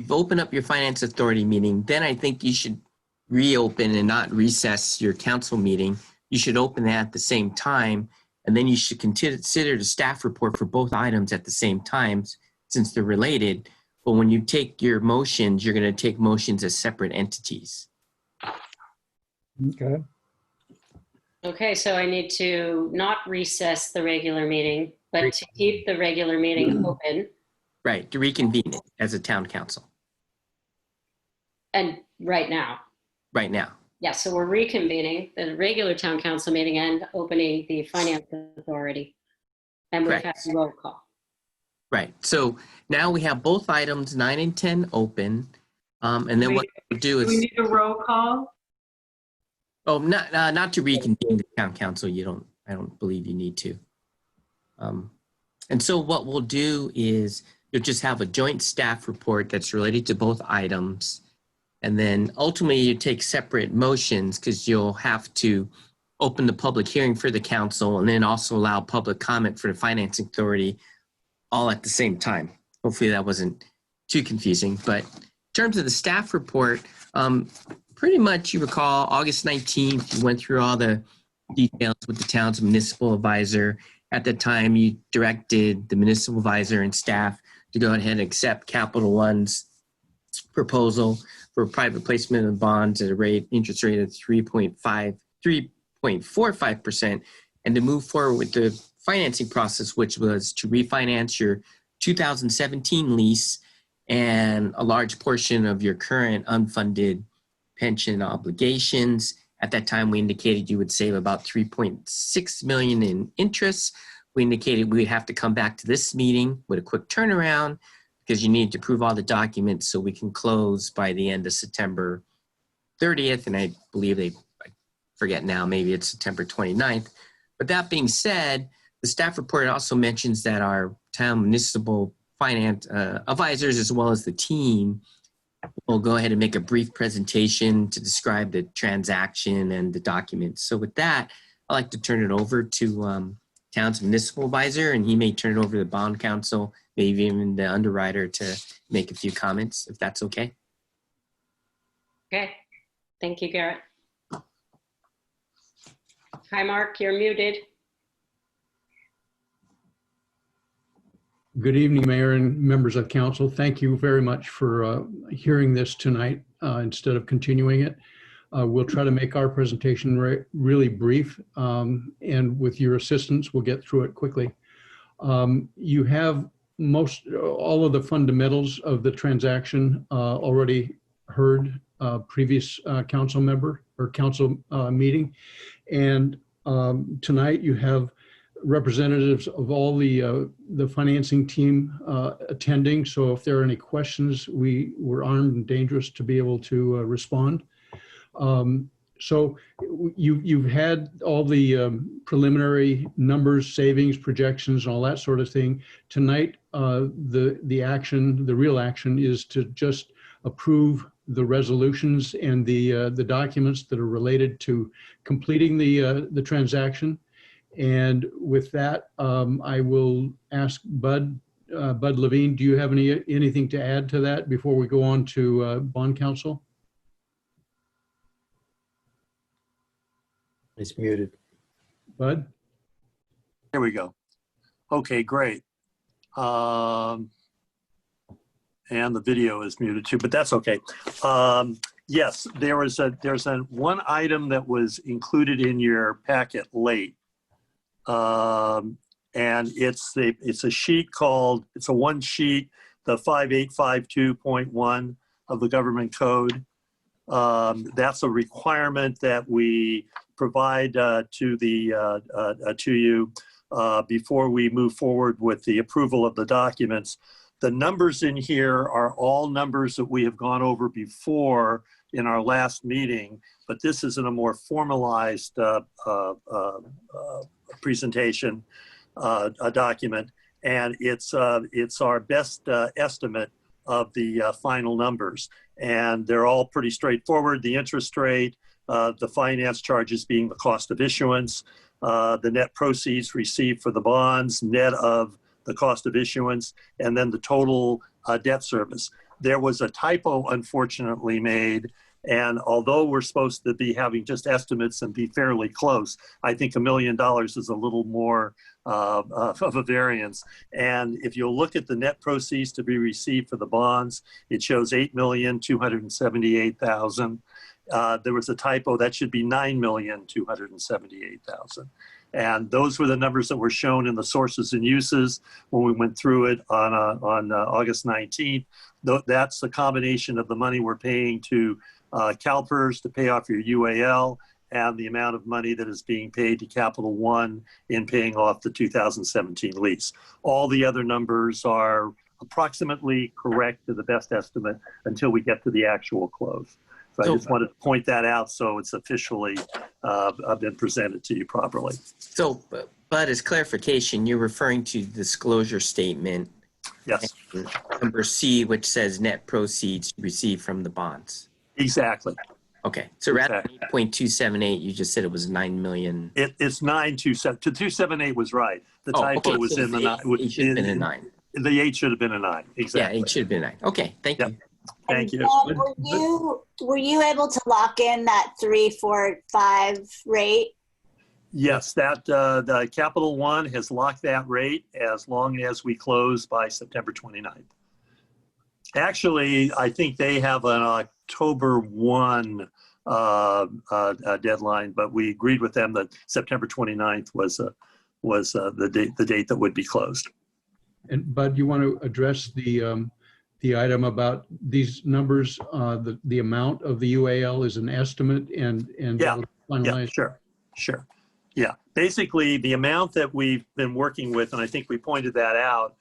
[SPEAKER 15] opened up your Finance Authority meeting, then I think you should reopen and not recess your council meeting. You should open that at the same time And then you should consider the staff report for both items at the same time since they're related. But when you take your motions, you're going to take motions as separate entities.
[SPEAKER 10] Okay.
[SPEAKER 16] Okay, so I need to not recess the regular meeting, but to keep the regular meeting open.
[SPEAKER 15] Right, to reconvene it as a town council.
[SPEAKER 16] And right now.
[SPEAKER 15] Right now.
[SPEAKER 16] Yeah, so we're reconvening the regular town council meeting and opening the finance authority. And we've had a roll call.
[SPEAKER 15] Right, so now we have both items 9 and 10 open. And then what we'll do is.
[SPEAKER 5] Do we need a roll call?
[SPEAKER 15] Oh, not to reconvene the town council. I don't believe you need to. And so what we'll do is you'll just have a joint staff report that's related to both items. And then ultimately you take separate motions because you'll have to open the public hearing for the council and then also allow public comment for the financing authority all at the same time. Hopefully that wasn't too confusing. But in terms of the staff report, pretty much you recall August 19th, you went through all the details with the town's municipal advisor. At the time, you directed the municipal advisor and staff to go ahead and accept Capital One's proposal for private placement of bonds at a interest rate of 3.45%, and to move forward with the financing process, which was to refinance your 2017 lease and a large portion of your current unfunded pension obligations. At that time, we indicated you would save about $3.6 million in interest. We indicated we would have to come back to this meeting with a quick turnaround because you need to prove all the documents so we can close by the end of September 30th. And I believe I forget now, maybe it's September 29th. But that being said, the staff report also mentions that our town municipal finance advisors, as well as the team, will go ahead and make a brief presentation to describe the transaction and the documents. So with that, I'd like to turn it over to town's municipal advisor, and he may turn it over to the bond counsel, maybe even the underwriter, to make a few comments, if that's okay.
[SPEAKER 16] Okay, thank you, Garrett. Hi, Mark, you're muted.
[SPEAKER 11] Good evening, Mayor and members of council. Thank you very much for hearing this tonight instead of continuing it. We'll try to make our presentation really brief, and with your assistance, we'll get through it quickly. You have all of the fundamentals of the transaction already heard previous council member or council meeting, and tonight you have representatives of all the financing team attending. So if there are any questions, we're armed and dangerous to be able to respond. So you've had all the preliminary numbers, savings, projections, and all that sort of thing. Tonight, the real action is to just approve the resolutions and the documents that are related to completing the transaction. And with that, I will ask Bud Levine, do you have anything to add to that before we go on to bond counsel?
[SPEAKER 20] It's muted.
[SPEAKER 11] Bud?
[SPEAKER 12] Here we go. Okay, great. And the video is muted too, but that's okay. Yes, there's one item that was included in your packet late. And it's a sheet called, it's a one sheet, the 5852.1 of the government code. That's a requirement that we provide to you before we move forward with the approval of the documents. The numbers in here are all numbers that we have gone over before in our last meeting, but this is in a more formalized presentation, a document, and it's our best estimate of the final numbers, and they're all pretty straightforward. The interest rate, the finance charges being the cost of issuance, the net proceeds received for the bonds, net of the cost of issuance, and then the total debt service. There was a typo, unfortunately, made And although we're supposed to be having just estimates and be fairly close, I think $1 million is a little more of a variance. And if you'll look at the net proceeds to be received for the bonds, it shows $8,278,000. There was a typo. That should be $9,278,000. And those were the numbers that were shown in the sources and uses when we went through it on August 19th. That's the combination of the money we're paying to CalPERS to pay off your UAL and the amount of money that is being paid to Capital One in paying off the 2017 lease. All the other numbers are approximately correct to the best estimate until we get to the actual close. So I just wanted to point that out so it's officially been presented to you properly.
[SPEAKER 15] So, but as clarification, you're referring to the disclosure statement.
[SPEAKER 12] Yes.
[SPEAKER 15] Number C, which says net proceeds received from the bonds.
[SPEAKER 12] Exactly.
[SPEAKER 15] Okay. So rather than 8.278, you just said it was 9 million.
[SPEAKER 12] It's 927. 278 was right. The typo was in the 9.
[SPEAKER 15] It should have been a 9.
[SPEAKER 12] The 8 should have been a 9. Exactly.
[SPEAKER 15] Yeah, it should have been 9. Okay. Thank you.
[SPEAKER 12] Thank you.
[SPEAKER 3] Were you able to lock in that 3.45 rate?
[SPEAKER 12] Yes, that the Capital One has locked that rate as long as we close by September 29th. Actually, I think they have an October 1 deadline, but we agreed with them that September 29th was the date that would be closed.
[SPEAKER 11] And Bud, you want to address the item about these numbers? The amount of the UAL is an estimate, and
[SPEAKER 12] yeah, sure. Yeah, basically the amount that we've been working with, and I think we pointed that out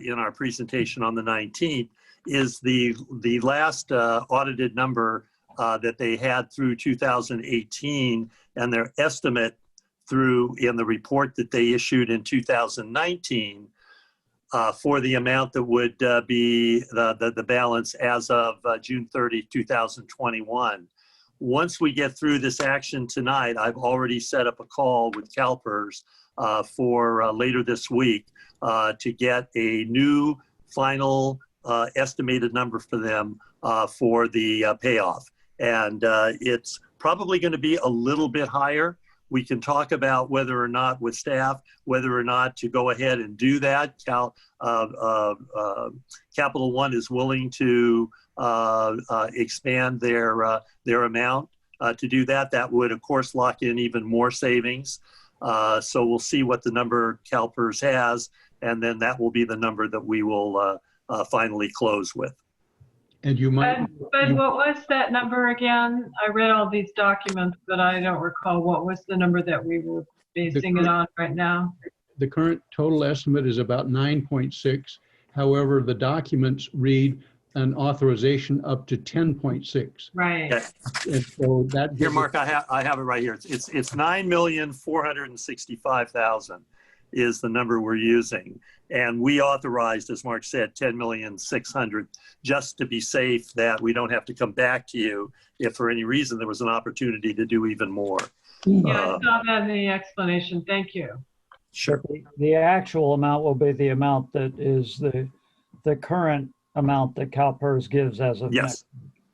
[SPEAKER 12] in our presentation on the 19th, is the last audited number that they had through 2018, and their estimate through in the report that they issued in 2019 for the amount that would be the balance as of June 30, 2021. Once we get through this action tonight, I've already set up a call with CalPERS for later this week to get a new final estimated number for them for the payoff. And it's probably going to be a little bit higher. We can talk about whether or not with staff, whether or not to go ahead and do that. Capital One is willing to expand their amount to do that. That would, of course, lock in even more savings. So we'll see what the number CalPERS has, and then that will be the number that we will finally close with.
[SPEAKER 11] And you might.
[SPEAKER 5] But what was that number again? I read all these documents, but I don't recall what was the number that we were basing it on right now.
[SPEAKER 11] The current total estimate is about 9.6. However, the documents read an authorization up to 10.6.
[SPEAKER 5] Right.
[SPEAKER 12] Okay.
[SPEAKER 11] And so that
[SPEAKER 12] Here, Mark, I have it right here. It's 9,465,000 is the number we're using. And we authorized, as Mark said, 10,600,000 just to be safe that we don't have to come back to you if for any reason there was an opportunity to do even more.
[SPEAKER 5] Yeah, I saw that in the explanation. Thank you.
[SPEAKER 12] Sure.
[SPEAKER 10] The actual amount will be the amount that is the current amount that CalPERS gives as of
[SPEAKER 12] yes.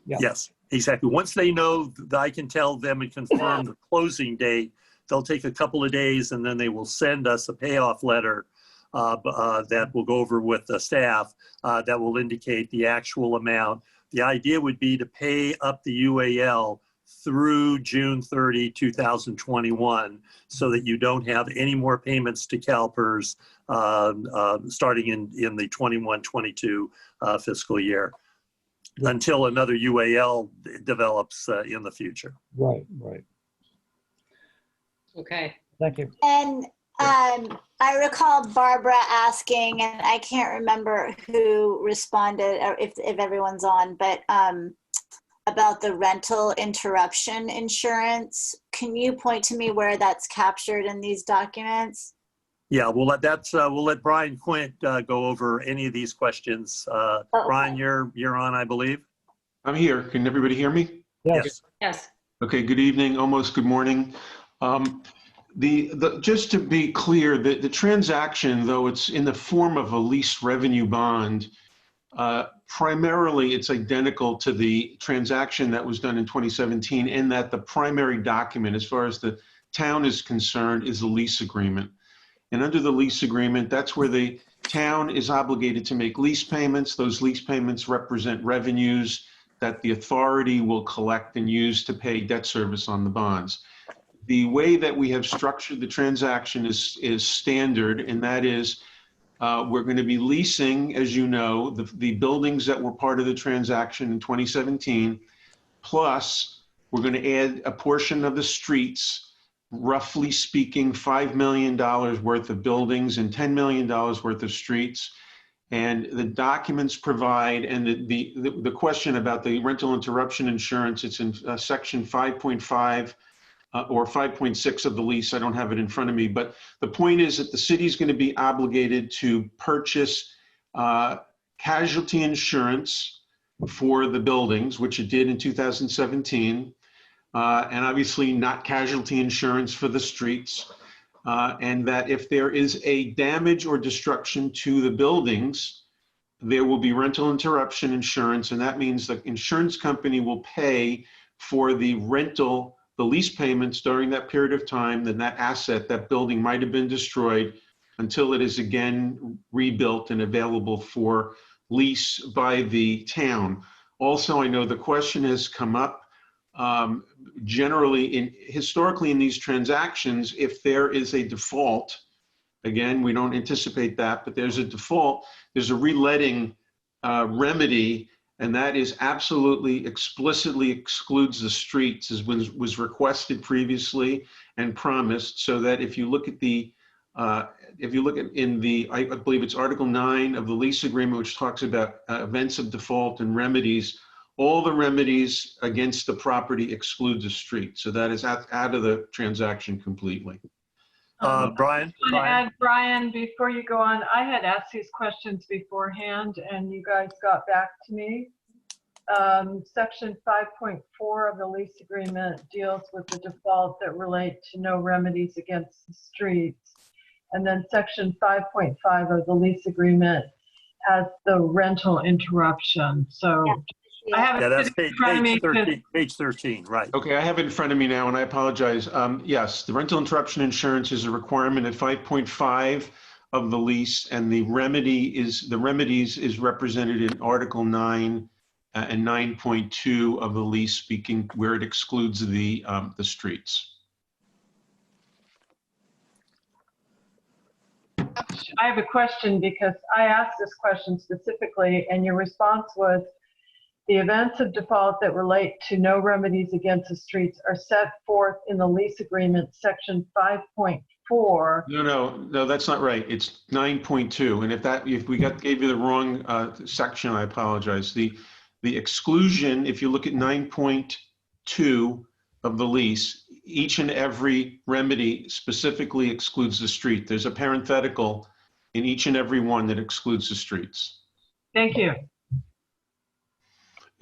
[SPEAKER 10] Yeah.
[SPEAKER 12] Yes, exactly. Once they know that I can tell them and confirm the closing date, they'll take a couple of days and then they will send us a payoff letter that we'll go over with the staff that will indicate the actual amount. The idea would be to pay up the UAL through June 30, 2021, so that you don't have any more payments to CalPERS starting in the 21-22 fiscal year until another UAL develops in the future.
[SPEAKER 10] Right.
[SPEAKER 16] Okay.
[SPEAKER 10] Thank you.
[SPEAKER 3] And I recall Barbara asking, and I can't remember who responded or if everyone's on, but about the rental interruption insurance. Can you point to me where that's captured in these documents?
[SPEAKER 12] Yeah, we'll let Brian Quint go over any of these questions. Brian, you're on, I believe.
[SPEAKER 13] I'm here. Can everybody hear me?
[SPEAKER 12] Yes.
[SPEAKER 16] Yes.
[SPEAKER 13] Okay. Good evening. Almost good morning. Just to be clear, the transaction, though it's in the form of a lease revenue bond, primarily it's identical to the transaction that was done in 2017, in that the primary document, as far as the town is concerned, is the lease agreement. And under the lease agreement, that's where the town is obligated to make lease payments. Those lease payments represent revenues that the authority will collect and use to pay debt service on the bonds. The way that we have structured the transaction is standard, and that is we're going to be leasing, as you know, the buildings that were part of the transaction in 2017, plus we're going to add a portion of the streets, roughly speaking, $5 million worth of buildings and $10 million worth of streets. And the documents provide, and the question about the rental interruption insurance, it's in section 5.5 or 5.6 of the lease. I don't have it in front of me, but the point is that the city is going to be obligated to purchase casualty insurance for the buildings, which it did in 2017, and obviously not casualty insurance for the streets. And that if there is a damage or destruction to the buildings, there will be rental interruption insurance, and that means the insurance company will pay for the rental, the lease payments during that period of time, then that asset, that building might have been destroyed until it is again rebuilt and available for lease by the town. Also, I know the question has come up, generally, historically in these transactions, if there is a default, again, we don't anticipate that, but there's a default, there's a reletting remedy, and that is absolutely explicitly excludes the streets, as was requested previously and promised, so that if you look at the, in the, I believe it's Article 9 of the lease agreement, which talks about events of default and remedies, all the remedies against the property exclude the street. So that is out of the transaction completely.
[SPEAKER 12] Brian?
[SPEAKER 5] Brian, before you go on, I had asked these questions beforehand and you guys got back to me. Section 5.4 of the lease agreement deals with the default that relate to no remedies against the streets. And then section 5.5 of the lease agreement has the rental interruption. So I have
[SPEAKER 12] Yeah, that's
[SPEAKER 5] it in front of me.
[SPEAKER 12] page 13, right.
[SPEAKER 13] Okay, I have it in front of me now, and I apologize. Yes, the rental interruption insurance is a requirement at 5.5 of the lease, and the remedies is represented in Article 9 and 9.2 of the lease, speaking where it excludes the streets.
[SPEAKER 5] I have a question because I asked this question specifically, and your response was, the events of default that relate to no remedies against the streets are set forth in the lease agreement, section 5.4.
[SPEAKER 13] No, that's not right. It's 9.2. And if we gave you the wrong section, I apologize. The exclusion, if you look at 9.2 of the lease, each and every remedy specifically excludes the street. There's a parenthetical in each and every one that excludes the streets.
[SPEAKER 5] Thank you.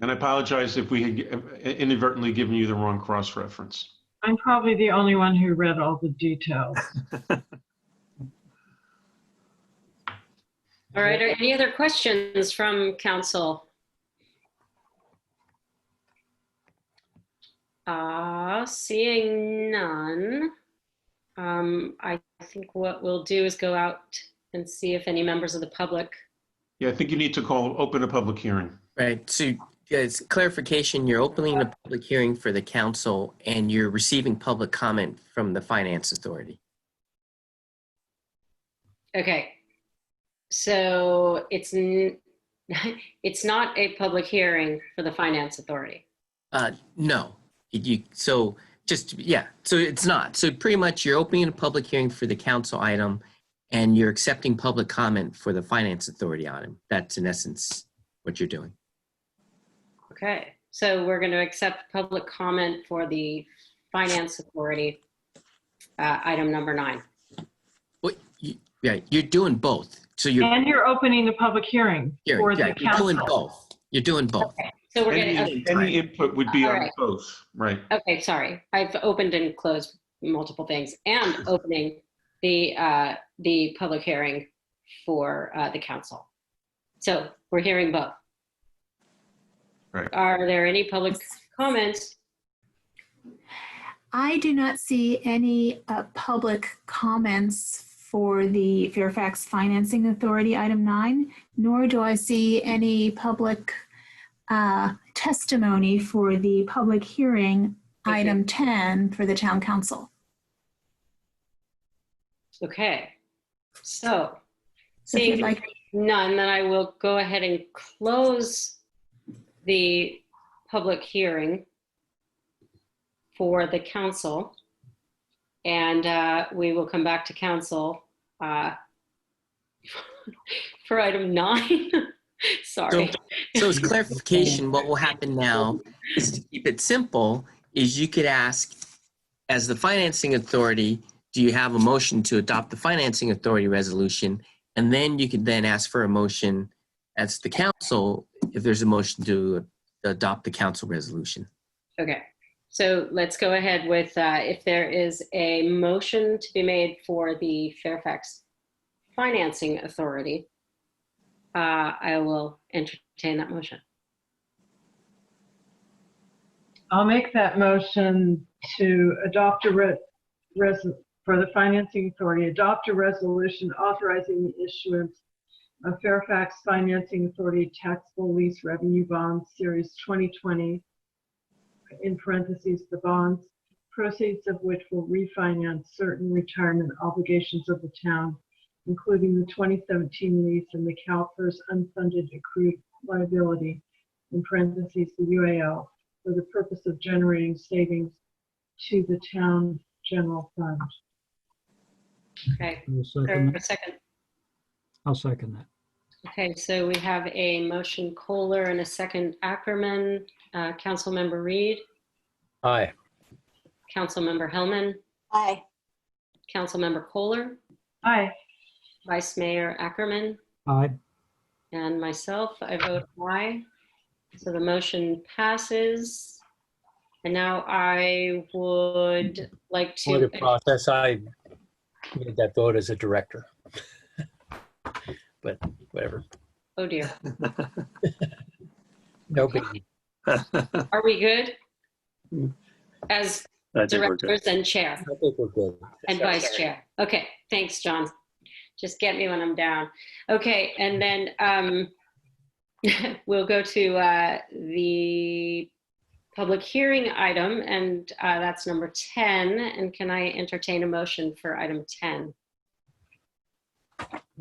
[SPEAKER 13] And I apologize if we had inadvertently given you the wrong cross-reference.
[SPEAKER 5] I'm probably the only one who read all the details.
[SPEAKER 16] All right, are any other questions from council? Seeing none, I think what we'll do is go out and see if any members of the public.
[SPEAKER 13] Yeah, I think you need to open a public hearing.
[SPEAKER 15] Right. So, guys, clarification, you're opening a public hearing for the council and you're receiving public comment from the Finance Authority.
[SPEAKER 16] Okay. So it's not a public hearing for the Finance Authority.
[SPEAKER 15] No. So it's not. So pretty much you're opening a public hearing for the council item and you're accepting public comment for the Finance Authority item. That's in essence what you're doing.
[SPEAKER 16] Okay, so we're going to accept public comment for the Finance Authority, item number 9.
[SPEAKER 15] Well, you're doing both. So
[SPEAKER 5] you're opening the public hearing for the council.
[SPEAKER 15] You're doing both. You're doing both.
[SPEAKER 16] Okay, so we're
[SPEAKER 13] any input would be on both, right?
[SPEAKER 16] Okay, sorry. I've opened and closed multiple things, and opening the public hearing for the council. So we're hearing both.
[SPEAKER 13] Right.
[SPEAKER 16] Are there any public comments?
[SPEAKER 6] I do not see any public comments for the Fairfax Financing Authority, item 9, nor do I see any public testimony for the public hearing, item 10, for the town council.
[SPEAKER 16] Okay, so
[SPEAKER 6] So if you'd
[SPEAKER 16] seeing
[SPEAKER 6] like,
[SPEAKER 16] none, then I will go ahead and close the public hearing for the council. And we will come back to council for item 9. Sorry.
[SPEAKER 15] So as clarification, what will happen now is, to keep it simple, is you could ask, as the financing authority, do you have a motion to adopt the financing authority resolution? And then you could then ask for a motion as the council, if there's a motion to adopt the council resolution.
[SPEAKER 16] Okay, so let's go ahead with, if there is a motion to be made for the Fairfax Financing Authority, I will entertain that motion.
[SPEAKER 5] I'll make that motion to adopt for the Financing Authority, adopt a resolution authorizing the issuance of Fairfax Financing Authority taxable lease revenue bonds, Series 2020, in parentheses, the bonds, proceeds of which will refinance certain retirement obligations of the town, including the 2017 lease and the CalPERS unfunded accrued liability, in parentheses, the UAL, for the purpose of generating savings to the town general fund.
[SPEAKER 16] Okay,
[SPEAKER 10] I'll
[SPEAKER 16] a second.
[SPEAKER 10] I'll second that.
[SPEAKER 16] Okay, so we have a motion Kohler and a second Ackerman. Councilmember Reed,
[SPEAKER 20] Aye.
[SPEAKER 16] Councilmember Hellman,
[SPEAKER 3] Aye.
[SPEAKER 16] Councilmember Kohler,
[SPEAKER 5] Aye.
[SPEAKER 16] Vice Mayor Ackerman,
[SPEAKER 10] Aye.
[SPEAKER 16] and myself, I vote aye. So the motion passes. And now I would like
[SPEAKER 20] Point
[SPEAKER 16] to,
[SPEAKER 20] of process, I made that vote as a director. But whatever.
[SPEAKER 16] oh dear,
[SPEAKER 20] No biggie.
[SPEAKER 16] are we good? As
[SPEAKER 12] I think we're good.
[SPEAKER 16] directors and chair
[SPEAKER 20] I think we're good.
[SPEAKER 16] and vice chair. Okay, thanks, John. Just get me when I'm down. Okay, and then we'll go to the public hearing item, and that's number 10. And can I entertain a motion for item 10?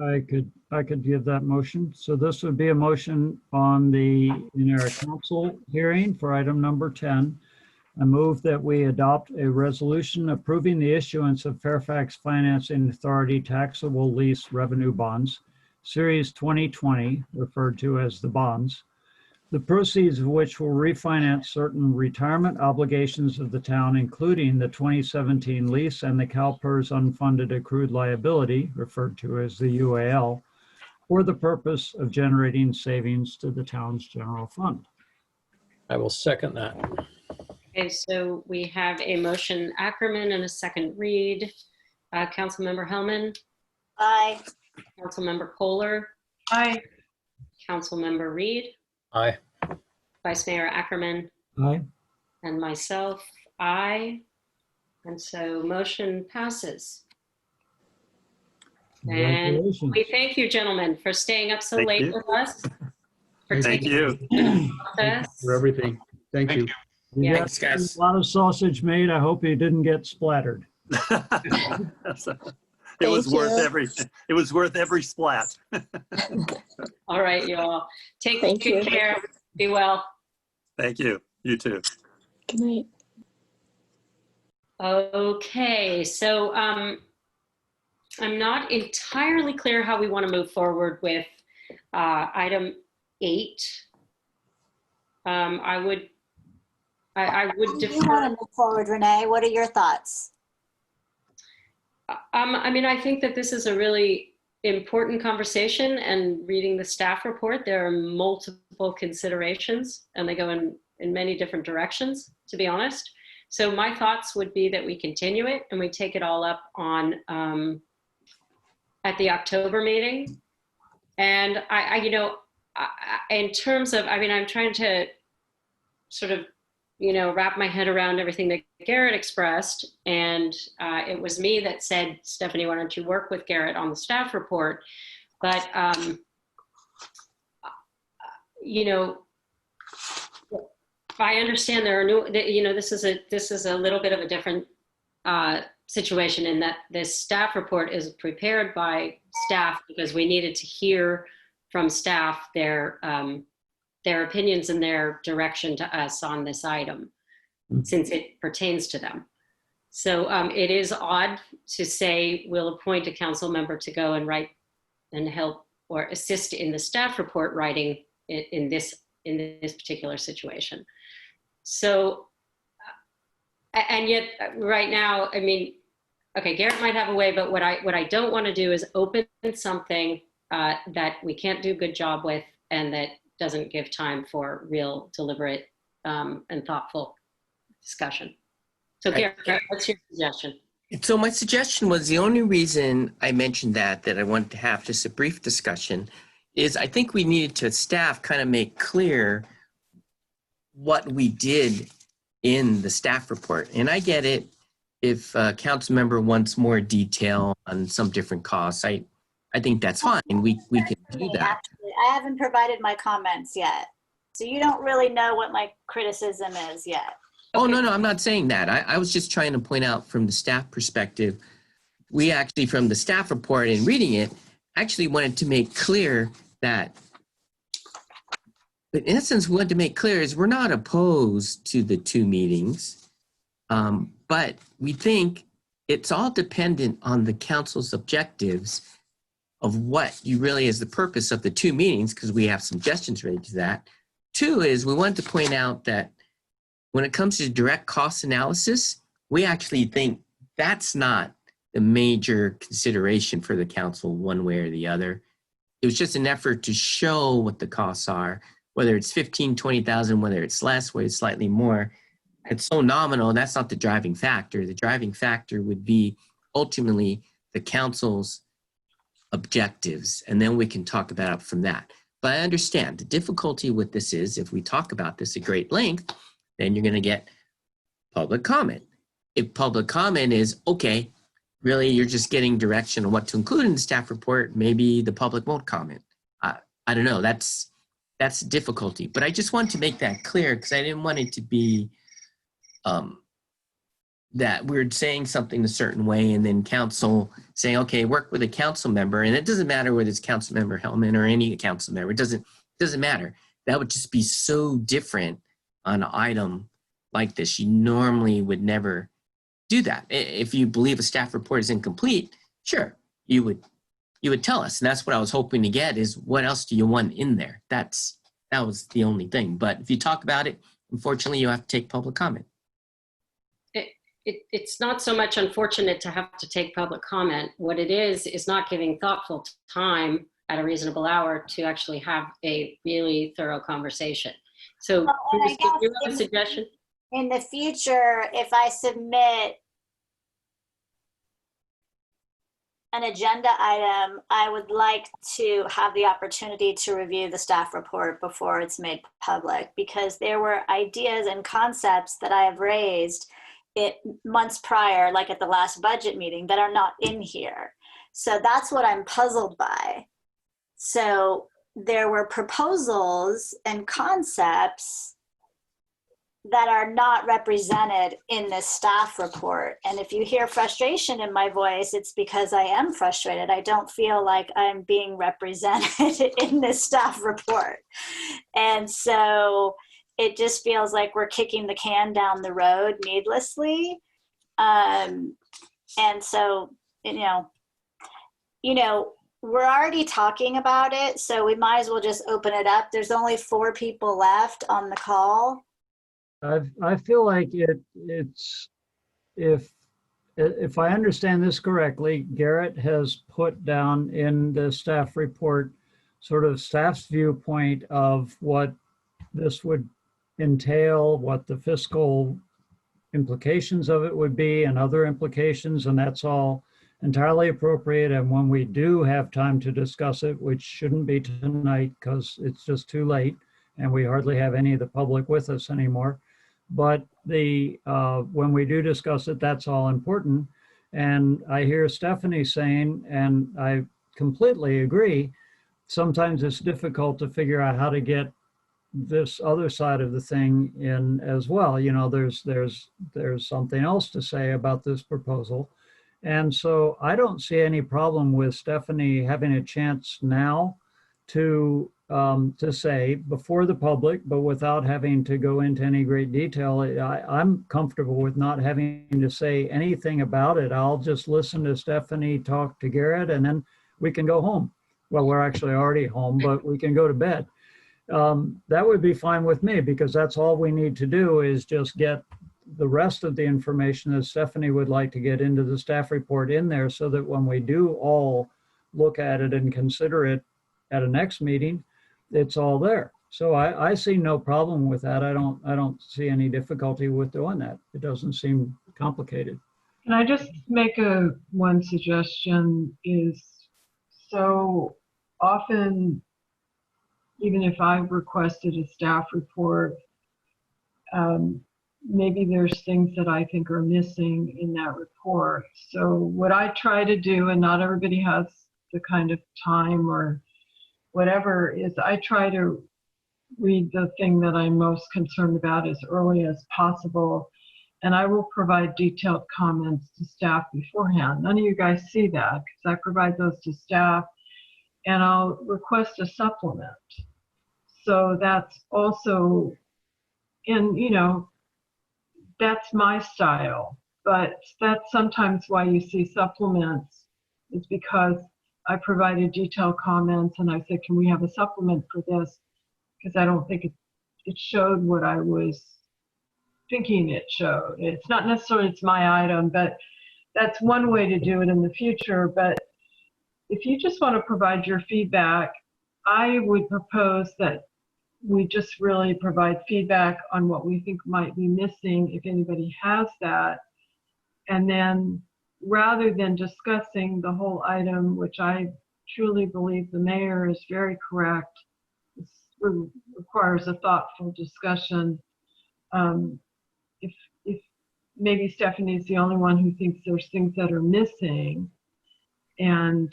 [SPEAKER 10] I could give that motion. So this would be a motion in our council hearing for item number 10. I move that we adopt a resolution approving the issuance of Fairfax Financing Authority taxable lease revenue bonds, Series 2020, referred to as the bonds, the proceeds of which will refinance certain retirement obligations of the town, including the 2017 lease and the CalPERS unfunded accrued liability, referred to as the UAL, for the purpose of generating savings to the town's general fund.
[SPEAKER 20] I will second that.
[SPEAKER 16] Okay, so we have a motion Ackerman and a second Reed. Councilmember Hellman,
[SPEAKER 3] Aye.
[SPEAKER 16] Councilmember Kohler,
[SPEAKER 5] Aye.
[SPEAKER 16] Councilmember Reed,
[SPEAKER 20] Aye.
[SPEAKER 16] Vice Mayor Ackerman,
[SPEAKER 10] Aye.
[SPEAKER 16] and myself, aye. And so motion passes. And
[SPEAKER 10] Congratulations.
[SPEAKER 16] we thank you, gentlemen, for staying up so
[SPEAKER 12] Thank
[SPEAKER 16] late
[SPEAKER 12] you.
[SPEAKER 16] with us. For
[SPEAKER 12] Thank
[SPEAKER 16] taking
[SPEAKER 12] you.
[SPEAKER 16] the process.
[SPEAKER 11] For everything. Thank you.
[SPEAKER 10] We
[SPEAKER 16] Yeah.
[SPEAKER 10] got
[SPEAKER 15] Thanks, guys.
[SPEAKER 10] a lot of sausage made. I hope you didn't get splattered.
[SPEAKER 12] It was
[SPEAKER 3] Thank
[SPEAKER 12] worth
[SPEAKER 3] you.
[SPEAKER 12] it was worth every splat.
[SPEAKER 16] All right, y'all. Take
[SPEAKER 3] Thank
[SPEAKER 16] good
[SPEAKER 3] you.
[SPEAKER 16] care. Be well.
[SPEAKER 12] Thank you. You too.
[SPEAKER 3] Good night.
[SPEAKER 16] Okay, so I'm not entirely clear how we want to move forward with item 8. I would
[SPEAKER 3] How do you want
[SPEAKER 16] defer.
[SPEAKER 3] to move forward, Renee? What are your thoughts?
[SPEAKER 16] I mean, I think that this is a really important conversation, and reading the staff report, there are multiple considerations and they go in many different directions, to be honest. So my thoughts would be that we continue it and we take it all up on at the October meeting. And in terms of, I mean, I'm trying to sort of, wrap my head around everything that Garrett expressed. And it was me that said, Stephanie, why don't you work with Garrett on the staff report? But, I understand there are this is a little bit of a different situation in that this staff report is prepared by staff because we needed to hear from staff their opinions and their direction to us on this item, since it pertains to them. So it is odd to say we'll appoint a council member to go and write and help or assist in the staff report writing in this particular situation. So, and yet right now, I mean, okay, Garrett might have a way, but what I don't want to do is open something that we can't do a good job with and that doesn't give time for real, deliberate, and thoughtful discussion. So Garrett, what's your suggestion?
[SPEAKER 15] So my suggestion was, the only reason I mentioned that I wanted to have just a brief discussion is I think we needed to staff kind of make clear what we did in the staff report. And I get it if a council member wants more detail on some different costs. I think that's fine. We can do that.
[SPEAKER 3] Actually, I haven't provided my comments yet. So you don't really know what my criticism is yet.
[SPEAKER 15] Oh, no, I'm not saying that. I was just trying to point out from the staff perspective, we actually, from the staff report and reading it, actually wanted to make clear that, but in essence, we wanted to make clear is we're not opposed to the 2 meetings, but we think it's all dependent on the council's objectives of what you really is the purpose of the 2 meetings, because we have suggestions related to that. 2 is we wanted to point out that when it comes to direct cost analysis, we actually think that's not the major consideration for the council one way or the other. It was just an effort to show what the costs are, whether it's 15, 20,000, whether it's less, whether it's slightly more. It's so nominal, that's not the driving factor. The driving factor would be ultimately the council's objectives, and then we can talk about it from that. But I understand the difficulty with this is if we talk about this at great length, then you're going to get public comment. If public comment is, okay, really you're just getting direction on what to include in the staff report, maybe the public won't comment. I don't know, that's the difficulty. But I just wanted to make that clear because I didn't want it to be that we're saying something a certain way and then council saying, okay, work with a council member. And it doesn't matter whether it's council member Hellman or any council member, it doesn't matter. That would just be so different on an item like this. You normally would never do that. If you believe a staff report is incomplete, sure, you would tell us. And that's what I was hoping to get is what else do you want in there? That was the only thing. But if you talk about it, unfortunately, you have to take public comment.
[SPEAKER 16] It's not so much unfortunate to have to take public comment. What it is not giving thoughtful time at a reasonable hour to actually have a really thorough conversation. So do you have a suggestion?
[SPEAKER 3] In the future, if I submit an agenda item, I would like to have the opportunity to review the staff report before it's made public, because there were ideas and concepts that I have raised months prior, like at the last budget meeting, that are not in here. So that's what I'm puzzled by. So there were proposals and concepts that are not represented in this staff report. And if you hear frustration in my voice, it's because I am frustrated. I don't feel like I'm being represented in this staff report. And so it just feels like we're kicking the can down the road needlessly. And so, we're already talking about it, so we might as well just open it up. There's only 4 people left on the call.
[SPEAKER 10] I feel like it's if I understand this correctly, Garrett has put down in the staff report sort of staff's viewpoint of what this would entail, what the fiscal implications of it would be and other implications, and that's all entirely appropriate. And when we do have time to discuss it, which shouldn't be tonight because it's just too late, and we hardly have any of the public with us anymore. But when we do discuss it, that's all important. And I hear Stephanie saying, and I completely agree, sometimes it's difficult to figure out how to get this other side of the thing in as well. You know, there's something else to say about this proposal. And so I don't see any problem with Stephanie having a chance now to say before the public, but without having to go into any great detail. I'm comfortable with not having to say anything about it. I'll just listen to Stephanie talk to Garrett, and then we can go home. Well, we're actually already home, but we can go to bed. That would be fine with me, because that's all we need to do is just get the rest of the information that Stephanie would like to get into the staff report in there, so that when we do all look at it and consider it at a next meeting, it's all there. So I see no problem with that. I don't see any difficulty with doing that. It doesn't seem complicated.
[SPEAKER 5] Can I just make one suggestion? Is so often, even if I've requested a staff report, maybe there's things that I think are missing in that report. So what I try to do, and not everybody has the kind of time or whatever, is I try to read the thing that I'm most concerned about as early as possible, and I will provide detailed comments to staff beforehand. None of you guys see that, because I provide those to staff, and I'll request a supplement. So that's also, and you know, that's my style, but that's sometimes why you see supplements, is because I provided detailed comments and I said, can we have a supplement for this? Because I don't think it showed what I was thinking it showed. It's not necessarily it's my item, but that's one way to do it in the future. But if you just want to provide your feedback, I would propose that we just really provide feedback on what we think might be missing, if anybody has that. And then rather than discussing the whole item, which I truly believe the mayor is very correct, it requires a thoughtful discussion. If maybe Stephanie's the only one who thinks there's things that are missing, and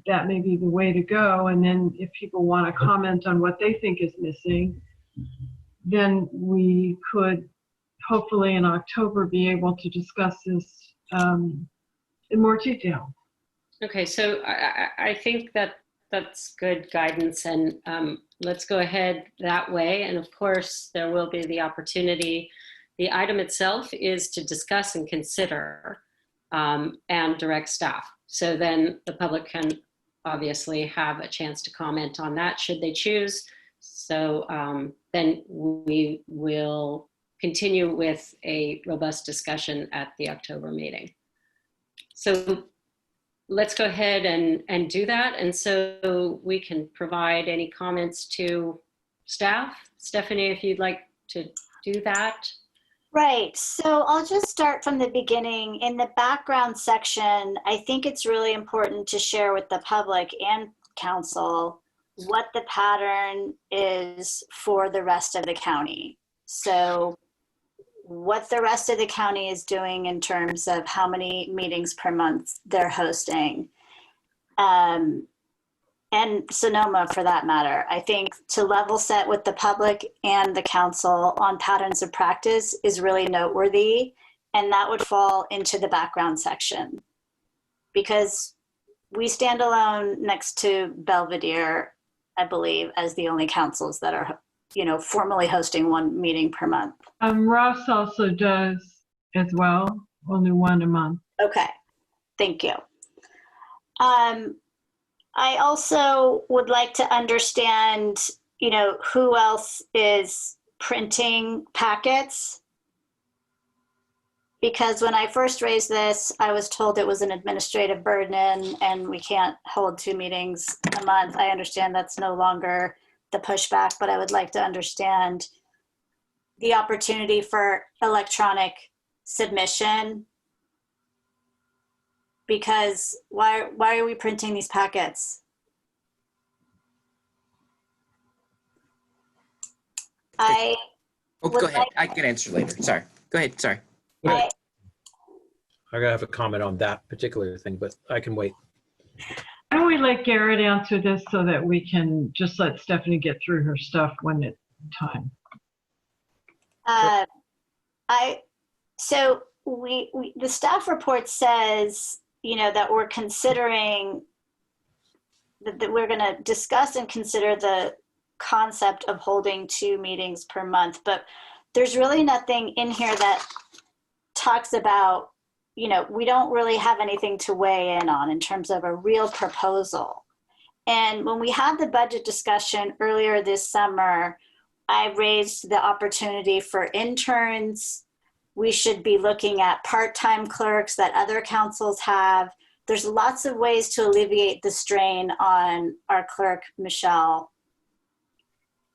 [SPEAKER 5] that may be the way to go. And then if people want to comment on what they think is missing, then we could hopefully in October be able to discuss this in more detail.
[SPEAKER 16] Okay, so I think that's good guidance, and let's go ahead that way. And of course, there will be the opportunity. The item itself is to discuss and consider and direct staff. So then the public can obviously have a chance to comment on that should they choose. So then we will continue with a robust discussion at the October meeting. So let's go ahead and do that. And so we can provide any comments to staff. Stephanie, if you'd like to do that.
[SPEAKER 3] Right, so I'll just start from the beginning. In the background section, I think it's really important to share with the public and council what the pattern is for the rest of the county. So what the rest of the county is doing in terms of how many meetings per month they're hosting. And Sonoma for that matter. I think to level set with the public and the council on patterns of practice is really noteworthy, and that would fall into the background section. Because we stand alone next to Belvedere, I believe, as the only councils that are, you know, formally hosting one meeting per month.
[SPEAKER 5] Ross also does as well, only one a month.
[SPEAKER 3] Okay, thank you. I also would like to understand, you know, who else is printing packets. Because when I first raised this, I was told it was an administrative burden and we can't hold 2 meetings a month. I understand that's no longer the pushback, but I would like to understand the opportunity for electronic submission. Because why are we printing these packets? I
[SPEAKER 15] Oh,
[SPEAKER 3] would
[SPEAKER 15] go ahead.
[SPEAKER 3] like,
[SPEAKER 15] I can answer later. Sorry. Go ahead. Sorry.
[SPEAKER 3] I,
[SPEAKER 20] I gotta have a comment on that particular thing, but I can wait.
[SPEAKER 5] Why don't we let Garrett answer this so that we can just let Stephanie get through her stuff when it's time?
[SPEAKER 3] So the staff report says, that we're considering that we're going to discuss and consider the concept of holding 2 meetings per month, but there's really nothing in here that talks about, we don't really have anything to weigh in on in terms of a real proposal. And when we had the budget discussion earlier this summer, I raised the opportunity for interns. We should be looking at part-time clerks that other councils have. There's lots of ways to alleviate the strain on our clerk, Michelle.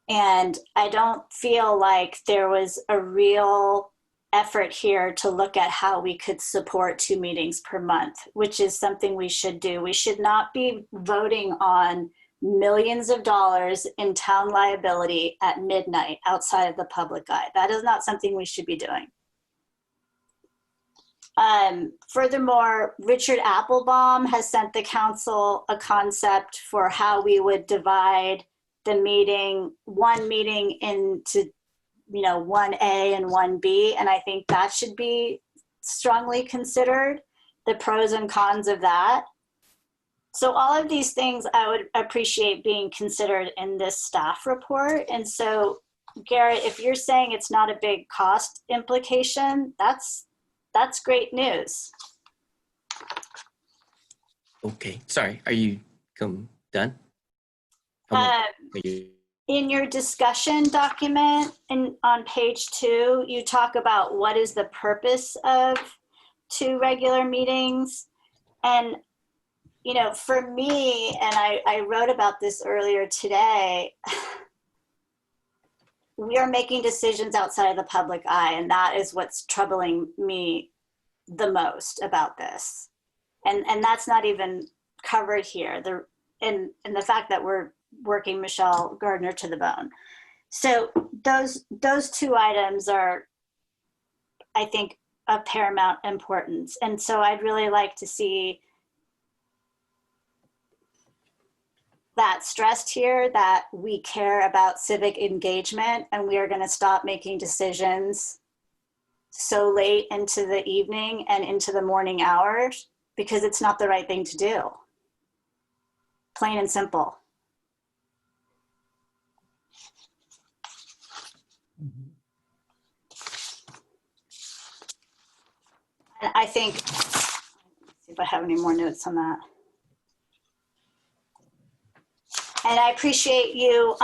[SPEAKER 3] And I don't feel like there was a real effort here to look at how we could support 2 meetings per month, which is something we should do. We should not be voting on millions of dollars in town liability at midnight outside of the public eye. That is not something we should be doing. Furthermore, Richard Applebaum has sent the council a concept for how we would divide the meeting, one meeting into, 1A and 1B. And I think that should be strongly considered, the pros and cons of that. So all of these things I would appreciate being considered in this staff report. And so, Garrett, if you're saying it's not a big cost implication, that's great news.
[SPEAKER 15] Okay. Sorry. Are you done?
[SPEAKER 3] In your discussion document on page 2, you talk about what is the purpose of 2 regular meetings. And, for me, and I wrote about this earlier today, we are making decisions outside of the public eye, and that is what's troubling me the most about this. And that's not even covered here. And the fact that we're working Michelle Gardner to the bone. So those 2 items are, I think, of paramount importance. And so I'd really like to see that stressed here, that we care about civic engagement, and we are going to stop making decisions so late into the evening and into the morning hours, because it's not the right thing to do. Plain and simple. And I think, let's see if I have any more notes on that. And I appreciate you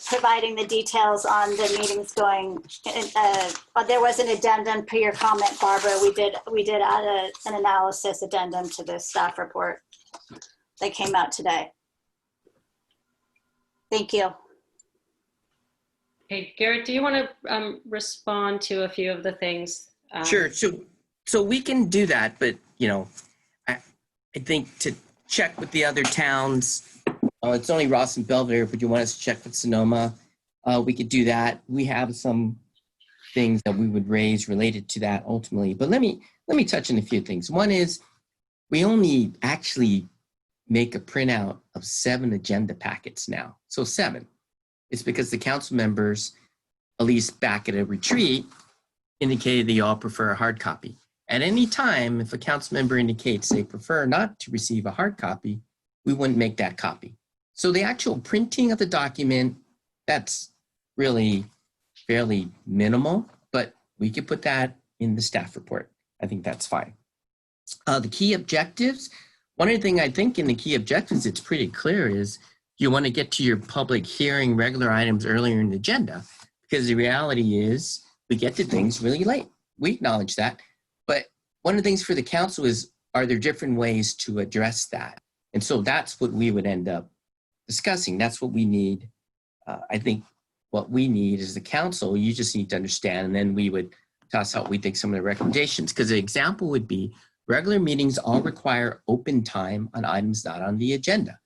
[SPEAKER 3] providing the details on the meetings going. There was an addendum per your comment, Barbara. We did add an analysis addendum to the staff report that came out today. Thank you.
[SPEAKER 16] Okay, Garrett, do you want to respond to a few of the things?
[SPEAKER 15] Sure. So we can do that, but I think to check with the other towns. It's only Ross and Belvedere, but you want us to check with Sonoma. We could do that. We have some things that we would raise related to that ultimately. But let me touch on a few things. One is we only actually make a printout of 7 agenda packets now. So 7. It's because the council members, at least back at a retreat, indicated they all prefer a hard copy. At any time, if a council member indicates they prefer not to receive a hard copy, we wouldn't make that copy. So the actual printing of the document, that's really fairly minimal, but we could put that in the staff report. I think that's fine. The key objectives, one of the things I think in the key objectives, it's pretty clear is you want to get to your public hearing regular items earlier in the agenda, because the reality is we get to things really late. We acknowledge that. But one of the things for the council is, are there different ways to address that? And so that's what we would end up discussing. That's what we need. I think what we need is the council, you just need to understand, and then we would toss out, we think, some of the recommendations. Because the example would be regular meetings all require open time on items not on the agenda.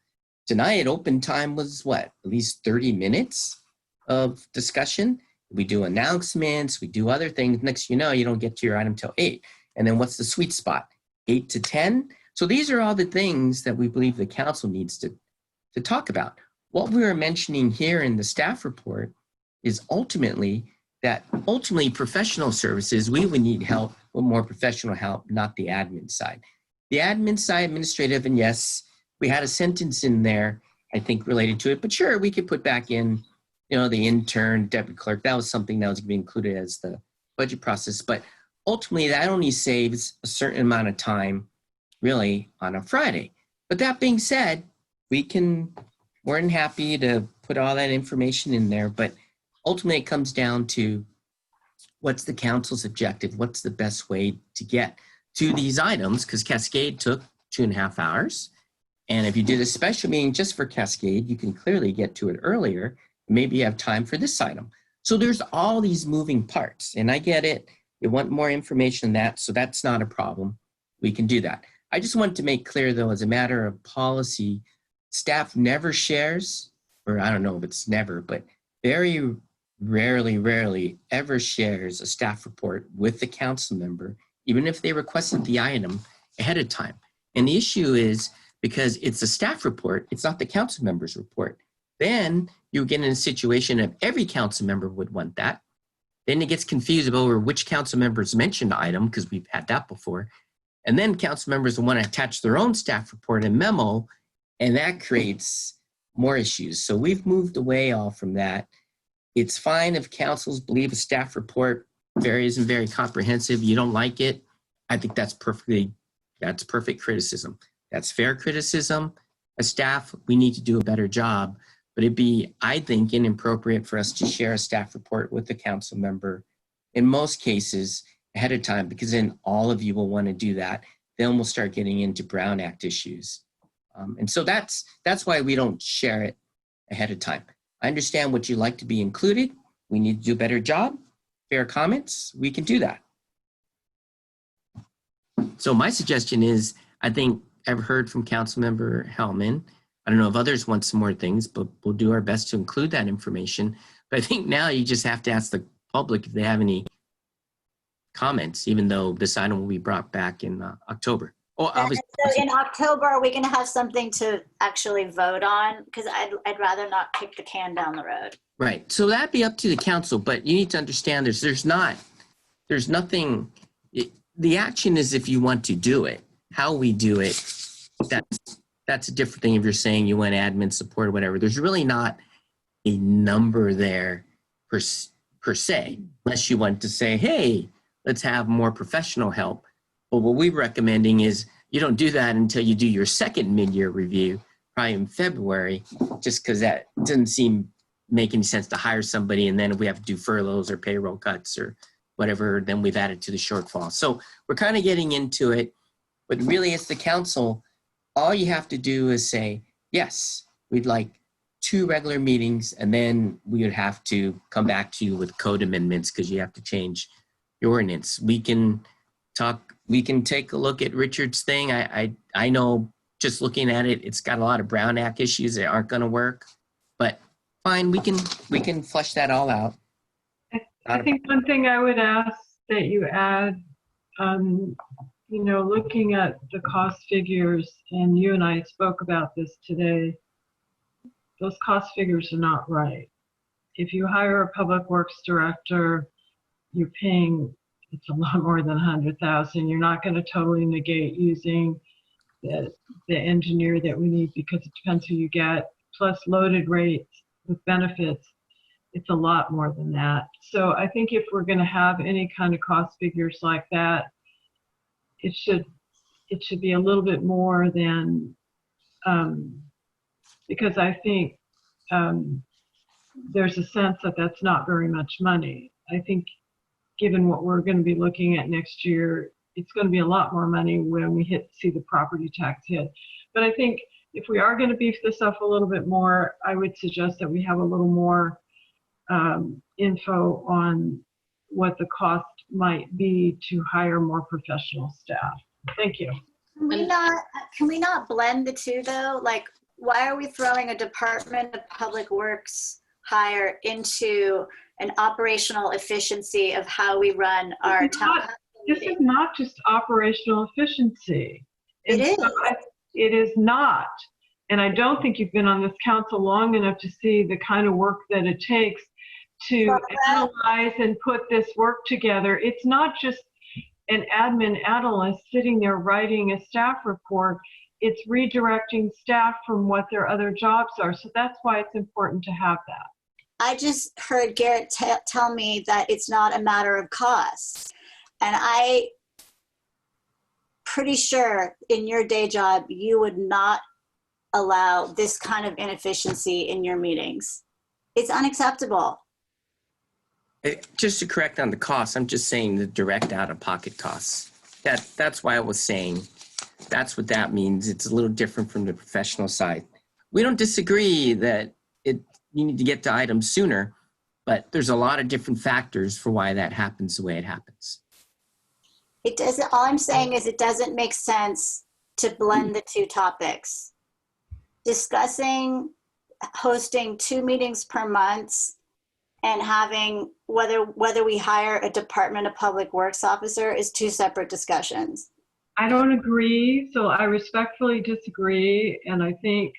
[SPEAKER 15] Tonight, open time was what, at least 30 minutes of discussion. We do announcements, we do other things. Next, you know, you don't get to your item till 8. And then what's the sweet spot? 8 to 10. So these are all the things that we believe the council needs to talk about. What we were mentioning here in the staff report is ultimately professional services, we would need help with more professional help, not the admin side. The admin side, administrative, and yes, we had a sentence in there, I think, related to it, but sure, we could put back in, you know, the intern, deputy clerk. That was something that was going to be included as the budget process. But ultimately, that only saves a certain amount of time, really, on a Friday. But that being said, we're more than happy to put all that information in there. But ultimately, it comes down to what's the council's objective? What's the best way to get to these items? Because Cascade took 2.5 hours. And if you did a special meeting just for Cascade, you can clearly get to it earlier. Maybe you have time for this item. So there's all these moving parts, and I get it. You want more information on that, so that's not a problem. We can do that. I just want to make clear, though, as a matter of policy, staff never shares, or I don't know if it's never, but very rarely ever shares a staff report with the council member, even if they requested the item ahead of time. And the issue is because it's a staff report, it's not the council member's report. Then you get in a situation of every council member would want that. Then it gets confused over which council members mentioned the item, because we've had that before. And then council members want to attach their own staff report and memo, and that creates more issues. So we've moved away all from that. It's fine if councils believe a staff report isn't very comprehensive. You don't like it. I think that's perfect criticism. That's fair criticism. As staff, we need to do a better job. But it'd be, I think, inappropriate for us to share a staff report with the council member in most cases ahead of time, because then all of you will want to do that. Then we'll start getting into Brown Act issues. And so that's why we don't share it ahead of time. I understand what you like to be included. We need to do a better job. Fair comments, we can do that. So my suggestion is, I think I've heard from Councilmember Hellman. I don't know if others want some more things, but we'll do our best to include that information. But I think now you just have to ask the public if they have any comments, even though this item will be brought back in October. Oh, obviously.
[SPEAKER 3] So in October, are we going to have something to actually vote on? Because I'd rather not kick the can down the road.
[SPEAKER 15] Right. So that'd be up to the council, but you need to understand there's nothing. The action is if you want to do it. How we do it, that's a different thing if you're saying you want admin support or whatever. There's really not a number there per se, unless you want to say, hey, let's have more professional help. But what we're recommending is you don't do that until you do your second mid-year review, probably in February, just because that doesn't make any sense to hire somebody. And then if we have to do furloughs or payroll cuts or whatever, then we've added to the shortfall. So we're kind of getting into it, but really it's the council. All you have to do is say, yes, we'd like 2 regular meetings, and then we would have to come back to you with code amendments because you have to change your ordinance. We can take a look at Richard's thing. I know just looking at it, it's got a lot of Brown Act issues that aren't going to work, but fine, we can flesh that all out.
[SPEAKER 5] I think one thing I would ask that you add, looking at the cost figures, and you and I spoke about this today, those cost figures are not right. If you hire a public works director, you're paying, it's a lot more than $100,000. You're not going to totally negate using the engineer that we need, because it depends who you get, plus loaded rates with benefits. It's a lot more than that. So I think if we're going to have any kind of cost figures like that, it should be a little bit more than, because I think there's a sense that that's not very much money. I think given what we're going to be looking at next year, it's going to be a lot more money when we see the property tax hit. But I think if we are going to beef this up a little bit more, I would suggest that we have a little more info on what the cost might be to hire more professional staff. Thank you.
[SPEAKER 3] Can we not blend the two though? Like, why are we throwing a Department of Public Works hire into an operational efficiency of how we run our town council
[SPEAKER 5] This is
[SPEAKER 3] meeting.
[SPEAKER 5] not just operational efficiency.
[SPEAKER 3] It is.
[SPEAKER 5] It is not. And I don't think you've been on this council long enough to see the kind of work that it takes to analyze and put this work together. It's not just an admin analyst sitting there writing a staff report. It's redirecting staff from what their other jobs are. So that's why it's important to have that.
[SPEAKER 3] I just heard Garrett tell me that it's not a matter of cost. And I pretty sure in your day job, you would not allow this kind of inefficiency in your meetings. It's unacceptable.
[SPEAKER 15] Just to correct on the costs, I'm just saying the direct out-of-pocket costs. That's why I was saying that's what that means. It's a little different from the professional side. We don't disagree that you need to get to items sooner, but there's a lot of different factors for why that happens the way it happens.
[SPEAKER 3] It doesn't. All I'm saying is it doesn't make sense to blend the two topics. Discussing hosting 2 meetings per month and having whether we hire a Department of Public Works officer is 2 separate discussions.
[SPEAKER 5] I don't agree, so I respectfully disagree. And I think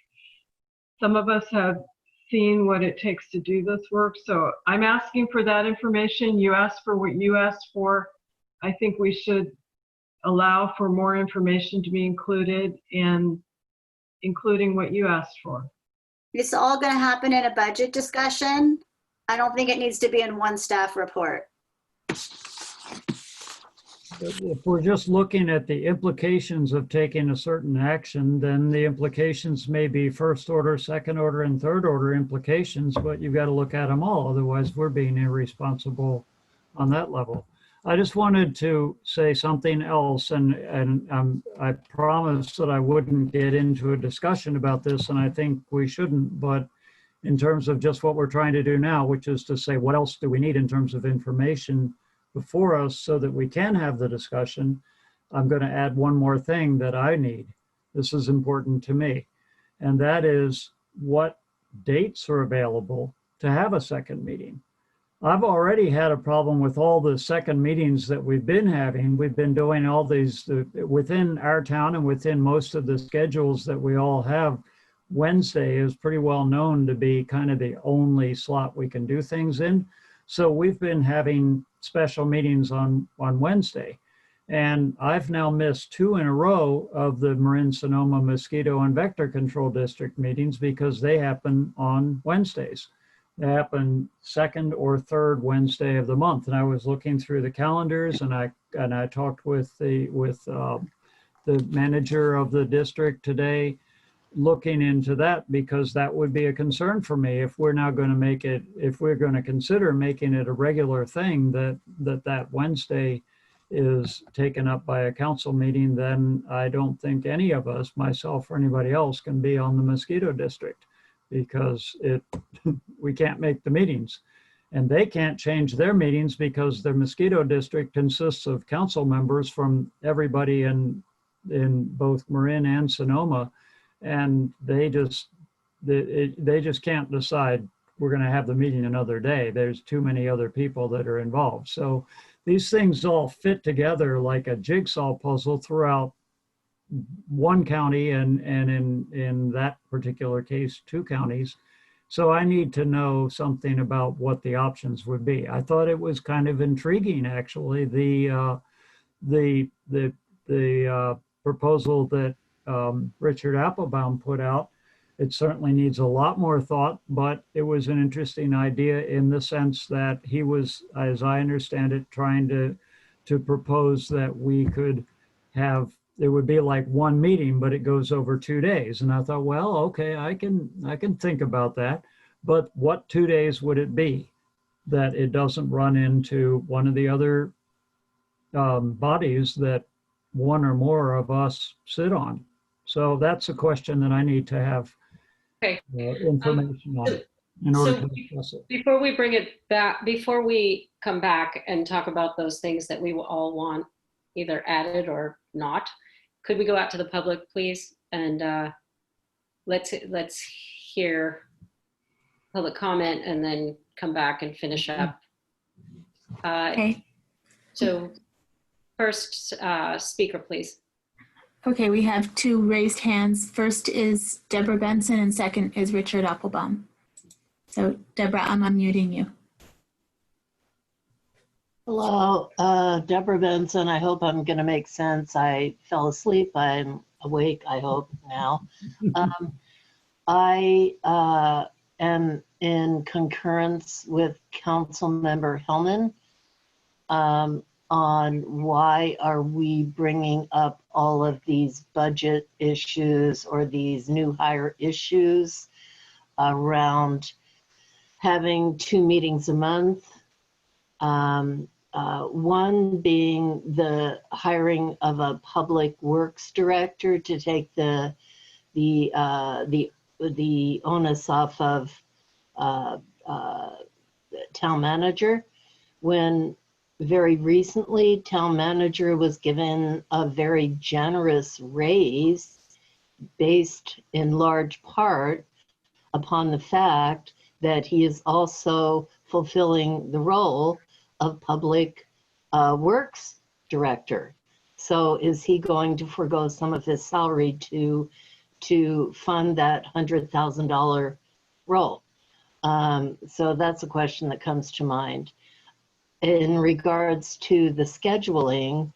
[SPEAKER 5] some of us have seen what it takes to do this work. So I'm asking for that information. You asked for what you asked for. I think we should allow for more information to be included in including what you asked for.
[SPEAKER 3] It's all going to happen in a budget discussion. I don't think it needs to be in one staff report.
[SPEAKER 10] If we're just looking at the implications of taking a certain action, then the implications may be first order, second order, and third order implications, but you've got to look at them all. Otherwise, we're being irresponsible on that level. I just wanted to say something else, and I promised that I wouldn't get into a discussion about this, and I think we shouldn't, but in terms of just what we're trying to do now, which is to say, what else do we need in terms of information before us so that we can have the discussion, I'm going to add one more thing that I need. This is important to me, and that is what dates are available to have a second meeting. I've already had a problem with all the second meetings that we've been having. We've been doing all these within our town and within most of the schedules that we all have. Wednesday is pretty well known to be kind of the only slot we can do things in. So we've been having special meetings on Wednesday. And I've now missed 2 in a row of the Marin-Sonoma Mosquito and Vector Control District meetings because they happen on Wednesdays. They happen second or third Wednesday of the month. And I was looking through the calendars, and I talked with the manager of the district today, looking into that, because that would be a concern for me if we're now going to make it, if we're going to consider making it a regular thing that Wednesday is taken up by a council meeting. Then I don't think any of us, myself or anybody else, can be on the mosquito district, because we can't make the meetings, and they can't change their meetings because their mosquito district consists of council members from everybody in both Marin and Sonoma. And they just can't decide we're going to have the meeting another day. There's too many other people that are involved. So these things all fit together like a jigsaw puzzle throughout one county, and in that particular case, 2 counties. So I need to know something about what the options would be. I thought it was kind of intriguing, actually, the proposal that Richard Applebaum put out. It certainly needs a lot more thought, but it was an interesting idea in the sense that he was, as I understand it, trying to propose that we could have, there would be like one meeting, but it goes over 2 days. And I thought, well, okay, I can think about that. But what 2 days would it be that it doesn't run into one of the other bodies that one or more of us sit on? So that's a question that I need to have information on in order to discuss it.
[SPEAKER 16] Before we bring it back, before we come back and talk about those things that we all want either added or not, could we go out to the public, please? And let's hear public comment, and then come back and finish up.
[SPEAKER 6] Okay.
[SPEAKER 16] So first speaker, please.
[SPEAKER 6] Okay, we have 2 raised hands. First is Deborah Benson and second is Richard Applebaum. So Deborah, I'm unmuting you.
[SPEAKER 4] Hello, Deborah Benson. I hope I'm going to make sense. I fell asleep. I'm awake, I hope, now. I am in concurrence with Councilmember Hellman on why are we bringing up all of these budget issues or these new hire issues around having 2 meetings a month. One being the hiring of a public works director to take the onus off of town manager, when very recently town manager was given a very generous raise based in large part upon the fact that he is also fulfilling the role of public works director. So is he going to forego some of his salary to fund that $100,000 role? So that's a question that comes to mind. In regards to the scheduling,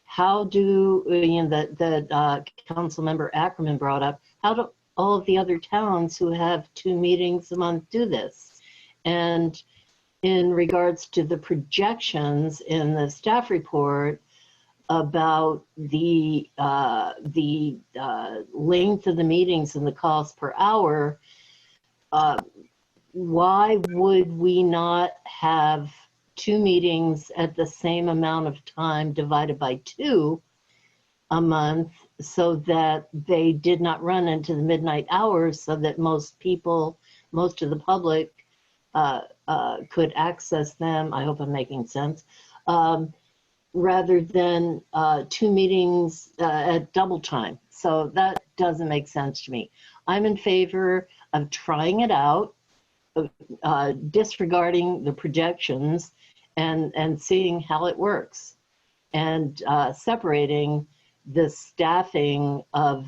[SPEAKER 4] how do, that Councilmember Ackerman brought up, how do all of the other towns who have 2 meetings a month do this? And in regards to the projections in the staff report about the length of the meetings and the cost per hour, why would we not have 2 meetings at the same amount of time divided by 2 a month so that they did not run into the midnight hours so that most of the public could access them? I hope I'm making sense. Rather than 2 meetings at double time. So that doesn't make sense to me. I'm in favor of trying it out, disregarding the projections and seeing how it works, and separating the staffing of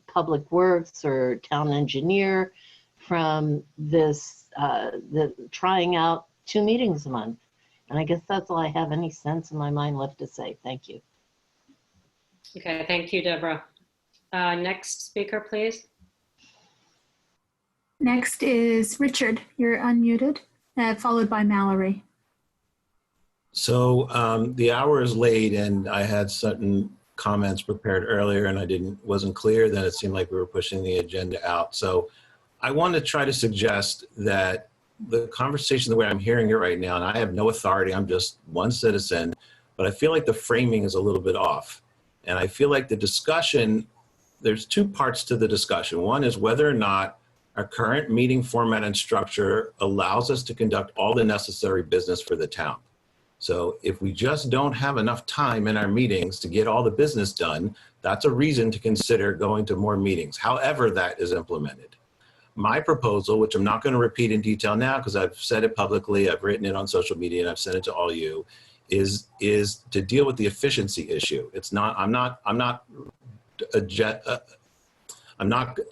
[SPEAKER 4] public works or town engineer from this, the trying out 2 meetings a month. And I guess that's all I have any sense in my mind left to say. Thank you.
[SPEAKER 16] Okay, thank you, Deborah. Next speaker, please.
[SPEAKER 6] Next is Richard. You're unmuted, followed by Mallory.
[SPEAKER 22] So the hour is late and I had certain comments prepared earlier and I wasn't clear. Then it seemed like we were pushing the agenda out. So I want to try to suggest that the conversation, the way I'm hearing it right now, and I have no authority, I'm just one citizen, but I feel like the framing is a little bit off. And I feel like the discussion, there's 2 parts to the discussion. One is whether or not our current meeting format and structure allows us to conduct all the necessary business for the town. So if we just don't have enough time in our meetings to get all the business done, that's a reason to consider going to more meetings, however that is implemented. My proposal, which I'm not going to repeat in detail now because I've said it publicly, I've written it on social media, and I've sent it to all you, is to deal with the efficiency issue. It's not. I'm not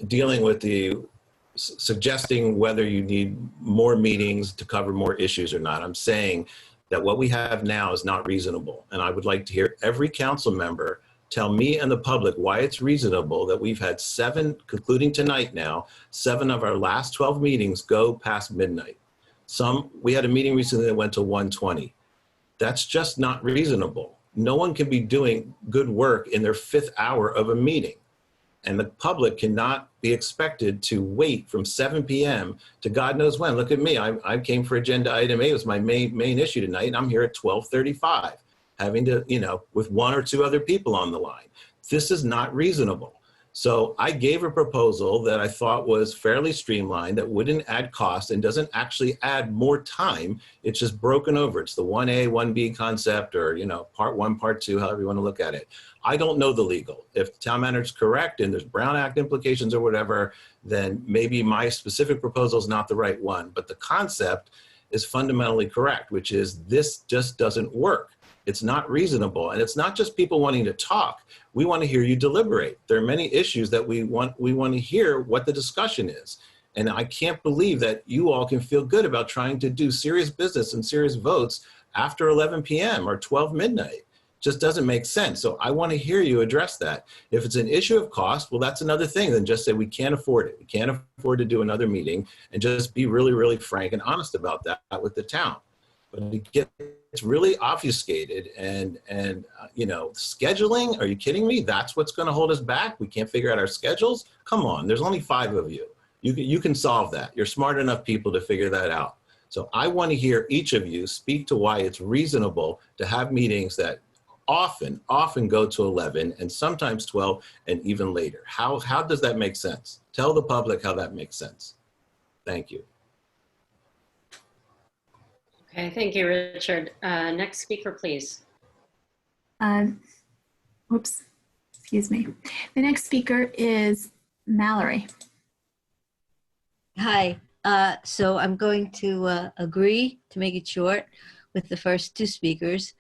[SPEAKER 22] dealing with the suggesting whether you need more meetings to cover more issues or not. I'm saying that what we have now is not reasonable, and I would like to hear every council member tell me and the public why it's reasonable that we've had 7, concluding tonight now, 7 of our last 12 meetings go past midnight. We had a meeting recently that went to 1:20. That's just not reasonable. No one can be doing good work in their 5th hour of a meeting. And the public cannot be expected to wait from 7 p.m. to God knows when. Look at me, I came for agenda item A, it was my main issue tonight, and I'm here at 12:35. Having to, with 1 or 2 other people on the line. This is not reasonable. So I gave a proposal that I thought was fairly streamlined, that wouldn't add cost and doesn't actually add more time. It's just broken over. It's the 1A, 1B concept, or, you know, part 1, part 2, however you want to look at it. I don't know the legal. If the town manager is correct and there's Brown Act implications or whatever, then maybe my specific proposal is not the right one. But the concept is fundamentally correct, which is this just doesn't work. It's not reasonable. And it's not just people wanting to talk. We want to hear you deliberate. There are many issues that we want to hear what the discussion is. And I can't believe that you all can feel good about trying to do serious business and serious votes after 11 p.m. or 12 midnight. Just doesn't make sense. So I want to hear you address that. If it's an issue of cost, well, that's another thing than just say we can't afford it. We can't afford to do another meeting, and just be really, really frank and honest about that with the town. But it gets really obfuscated and you know, scheduling, are you kidding me? That's what's going to hold us back? We can't figure out our schedules? Come on, there's only 5 of you. You can solve that. You're smart enough people to figure that out. So I want to hear each of you speak to why it's reasonable to have meetings that often go to 11 and sometimes 12 and even later. How does that make sense? Tell the public how that makes sense. Thank you.
[SPEAKER 16] Okay, thank you, Richard. Next speaker, please.
[SPEAKER 6] Oops, excuse me. The next speaker is Mallory.
[SPEAKER 21] Hi. So I'm going to agree, to make it short, with the first 2 speakers.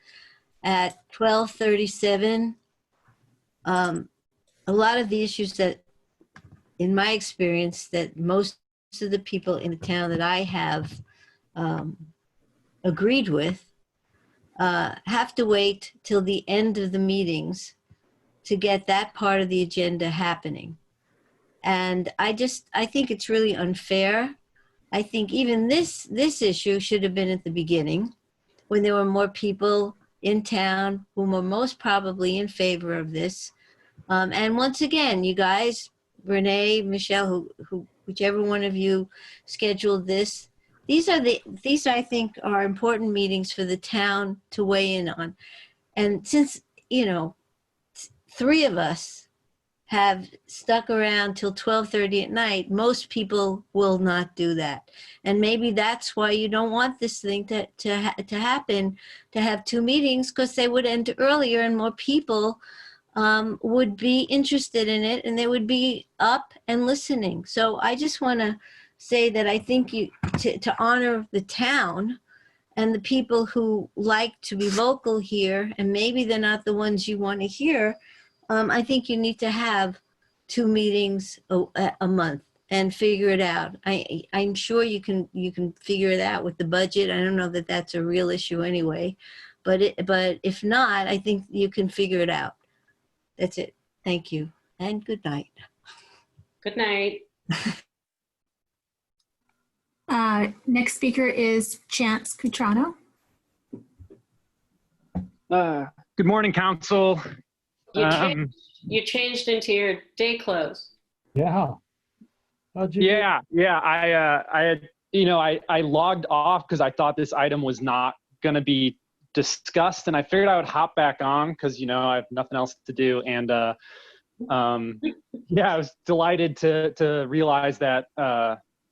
[SPEAKER 21] At 12:37, a lot of the issues that, in my experience, that most of the people in the town that I have agreed with have to wait till the end of the meetings to get that part of the agenda happening. And I think it's really unfair. I think even this issue should have been at the beginning, when there were more people in town who were most probably in favor of this. And once again, you guys, Renee, Michelle, whichever one of you scheduled this, these I think are important meetings for the town to weigh in on. And since, you know, 3 of us have stuck around till 12:30 at night, most people will not do that. And maybe that's why you don't want this thing to happen, to have 2 meetings, because they would end earlier and more people would be interested in it and they would be up and listening. So I just want to say that I think to honor the town and the people who like to be vocal here, and maybe they're not the ones you want to hear, I think you need to have 2 meetings a month and figure it out. I'm sure you can figure it out with the budget. I don't know that that's a real issue anyway, but if not, I think you can figure it out. That's it. Thank you and good night.
[SPEAKER 16] Good night.
[SPEAKER 6] Next speaker is Chance Cutrano.
[SPEAKER 14] Good morning, Council.
[SPEAKER 16] You changed into your day clothes.
[SPEAKER 10] Yeah. How'd you
[SPEAKER 14] Yeah. I had, you know, I logged off because I thought this item was not going to be discussed, and I figured I would hop back on because, you know, I have nothing else to do. And yeah, I was delighted to realize that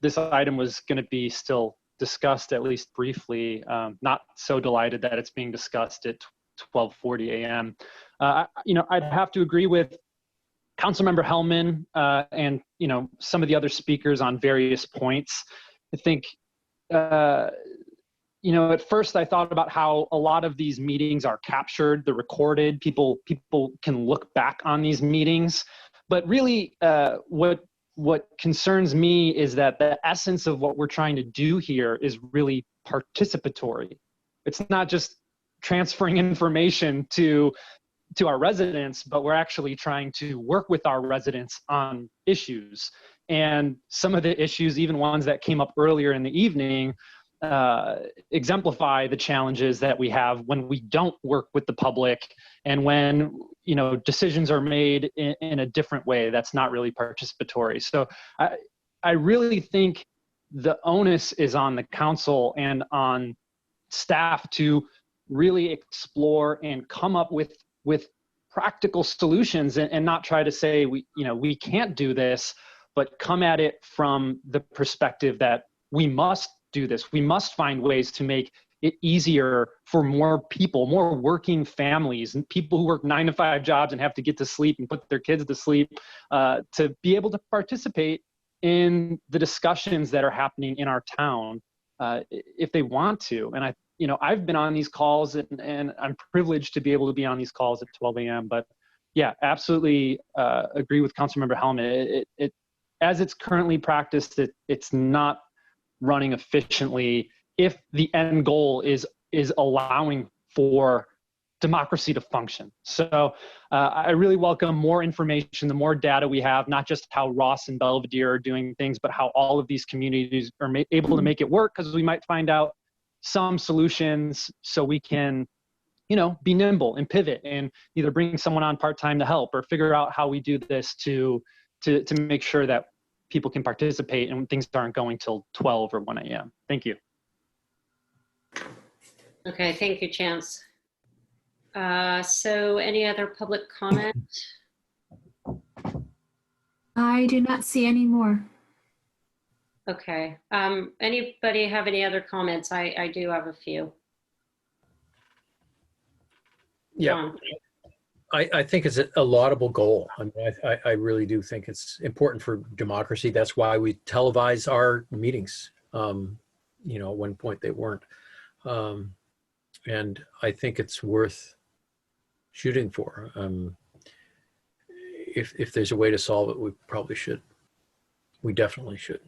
[SPEAKER 14] this item was going to be still discussed, at least briefly. Not so delighted that it's being discussed at 12:40 a.m. You know, I'd have to agree with Councilmember Hellman and, you know, some of the other speakers on various points. I think, you know, at first I thought about how a lot of these meetings are captured, they're recorded, people can look back on these meetings. But really, what concerns me is that the essence of what we're trying to do here is really participatory. It's not just transferring information to our residents, but we're actually trying to work with our residents on issues. And some of the issues, even ones that came up earlier in the evening, exemplify the challenges that we have when we don't work with the public and when, you know, decisions are made in a different way that's not really participatory. So I really think the onus is on the council and on staff to really explore and come up with practical solutions and not try to say we can't do this, but come at it from the perspective that we must do this. We must find ways to make it easier for more people, more working families, and people who work 9-to-5 jobs and have to get to sleep and put their kids to sleep, to be able to participate in the discussions that are happening in our town, if they want to. And I've been on these calls, and I'm privileged to be able to be on these calls at 12 a.m. But yeah, absolutely agree with Councilmember Hellman. As it's currently practiced, it's not running efficiently if the end goal is allowing for democracy to function. So I really welcome more information, the more data we have, not just how Ross and Belvedere are doing things, but how all of these communities are able to make it work, because we might find out some solutions so we can, be nimble and pivot and either bring someone on part-time to help or figure out how we do this to make sure that people can participate and things aren't going till 12 or 1 a.m. Thank you.
[SPEAKER 16] Okay, thank you, Chance. So any other public comment?
[SPEAKER 6] I do not see any more.
[SPEAKER 16] Okay. Anybody have any other comments? I do have a few.
[SPEAKER 20] Yeah.
[SPEAKER 16] John.
[SPEAKER 20] I think it's a laudable goal. I mean, I really do think it's important for democracy. That's why we televise our meetings. At one point they weren't. And I think it's worth shooting for. If there's a way to solve it, we probably should. We definitely should.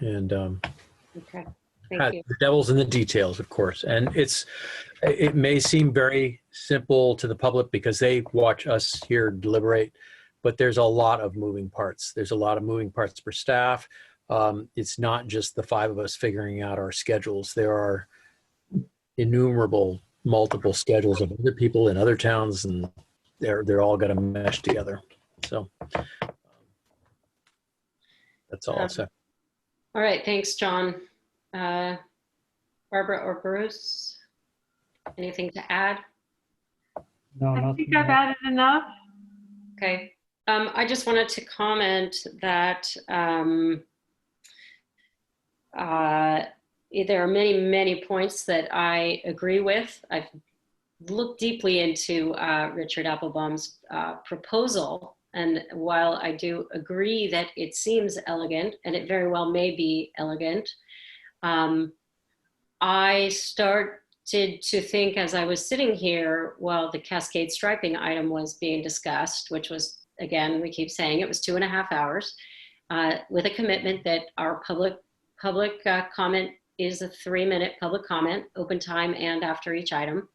[SPEAKER 20] And
[SPEAKER 16] okay. Thank you.
[SPEAKER 20] the devil's in the details, of course. And it may seem very simple to the public because they watch us here deliberate, but there's a lot of moving parts. There's a lot of moving parts for staff. It's not just the 5 of us figuring out our schedules. There are innumerable, multiple schedules of other people in other towns, and they're all got to mesh together. So that's all I'll say.
[SPEAKER 16] All right, thanks, John. Barbara or Bruce, anything to add?
[SPEAKER 10] No,
[SPEAKER 5] I think I've added enough.
[SPEAKER 16] Okay. I just wanted to comment that there are many, many points that I agree with. I've looked deeply into Richard Applebaum's proposal. And while I do agree that it seems elegant, and it very well may be elegant, I started to think as I was sitting here while the cascade striping item was being discussed, which was, again, we keep saying it was 2.5 hours, with a commitment that our public comment is a 3-minute public comment, open time and after each item.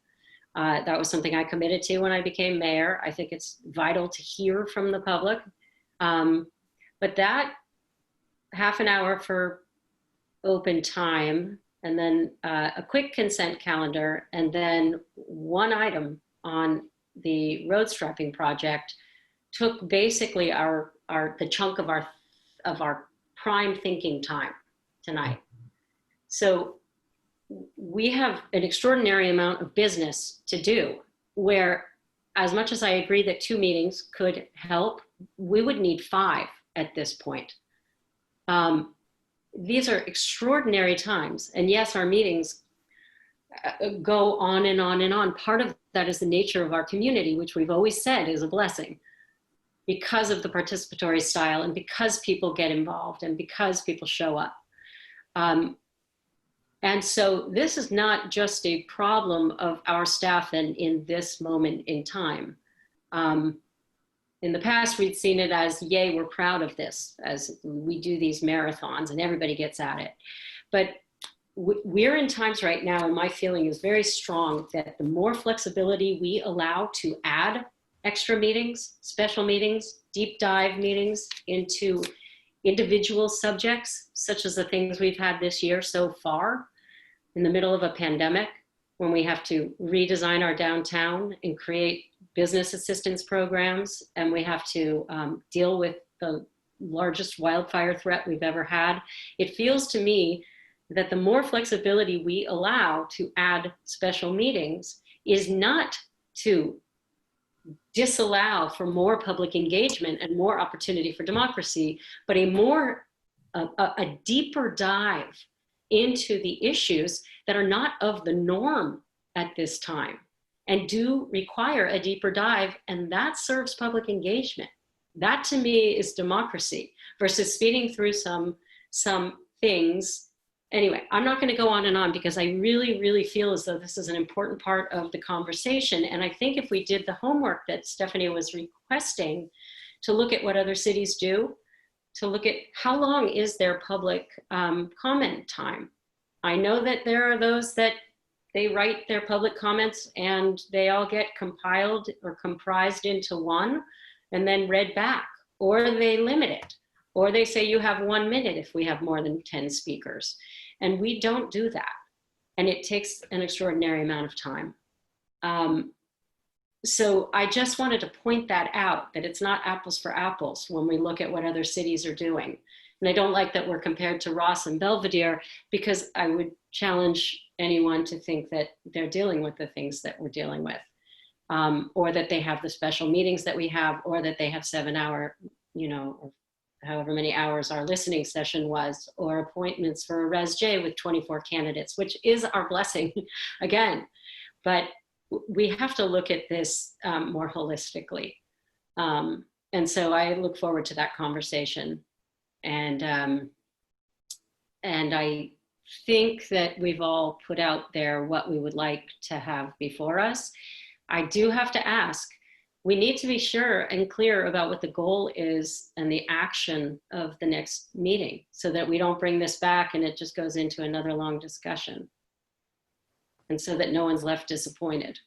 [SPEAKER 16] That was something I committed to when I became mayor. I think it's vital to hear from the public. But that half an hour for open time, and then a quick consent calendar, and then 1 item on the road striping project took basically the chunk of our prime thinking time tonight. So we have an extraordinary amount of business to do, where as much as I agree that 2 meetings could help, we would need 5 at this point. These are extraordinary times. And yes, our meetings go on and on and on. Part of that is the nature of our community, which we've always said is a blessing because of the participatory style and because people get involved and because people show up. And so this is not just a problem of our staff and in this moment in time. In the past, we'd seen it as, yay, we're proud of this, as we do these marathons and everybody gets at it. But we're in times right now, and my feeling is very strong that the more flexibility we allow to add extra meetings, special meetings, deep dive meetings into individual subjects, such as the things we've had this year so far, in the middle of a pandemic, when we have to redesign our downtown and create business assistance programs, and we have to deal with the largest wildfire threat we've ever had. It feels to me that the more flexibility we allow to add special meetings is not to disallow for more public engagement and more opportunity for democracy, but a deeper dive into the issues that are not of the norm at this time and do require a deeper dive, and that serves public engagement. That to me is democracy versus speeding through some things. Anyway, I'm not going to go on and on because I really, really feel as though this is an important part of the conversation. And I think if we did the homework that Stephanie was requesting to look at what other cities do, to look at how long is their public comment time. I know that there are those that they write their public comments and they all get compiled or comprised into one and then read back, or they limit it, or they say you have 1 minute if we have more than 10 speakers. And we don't do that. And it takes an extraordinary amount of time. So I just wanted to point that out, that it's not apples for apples when we look at what other cities are doing. And I don't like that we're compared to Ross and Belvedere, because I would challenge anyone to think that they're dealing with the things that we're dealing with, or that they have the special meetings that we have, or that they have 7-hour, or however many hours our listening session was, or appointments for a Res J with 24 candidates, which is our blessing again. But we have to look at this more holistically. And so I look forward to that conversation. And I think that we've all put out there what we would like to have before us. I do have to ask, we need to be sure and clear about what the goal is and the action of the next meeting, so that we don't bring this back and it just goes into another long discussion, and so that no one's left disappointed.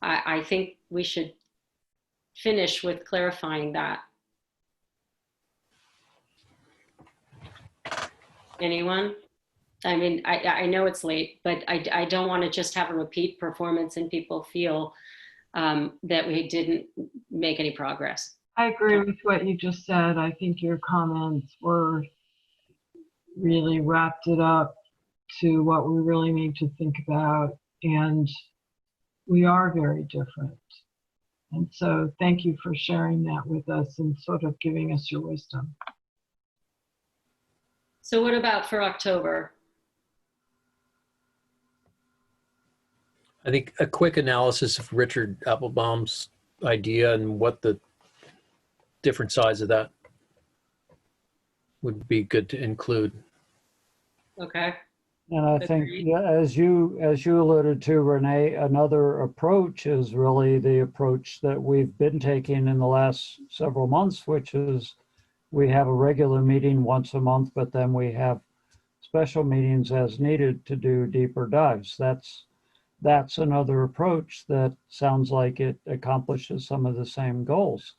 [SPEAKER 16] I think we should finish with clarifying that. Anyone? I mean, I know it's late, but I don't want to just have a repeat performance and people feel that we didn't make any progress.
[SPEAKER 5] I agree with what you just said. I think your comments really wrapped it up to what we really need to think about. And we are very different. And so thank you for sharing that with us and sort of giving us your wisdom.
[SPEAKER 16] So what about for October?
[SPEAKER 20] I think a quick analysis of Richard Applebaum's idea and what the different sides of that would be good to include.
[SPEAKER 16] Okay.
[SPEAKER 10] And I think, yeah, as you alluded to, Renee, another approach is really the approach that we've been taking in the last several months, which is we have a regular meeting once a month, but then we have special meetings as needed to do deeper dives. That's another approach that sounds like it accomplishes some of the same goals.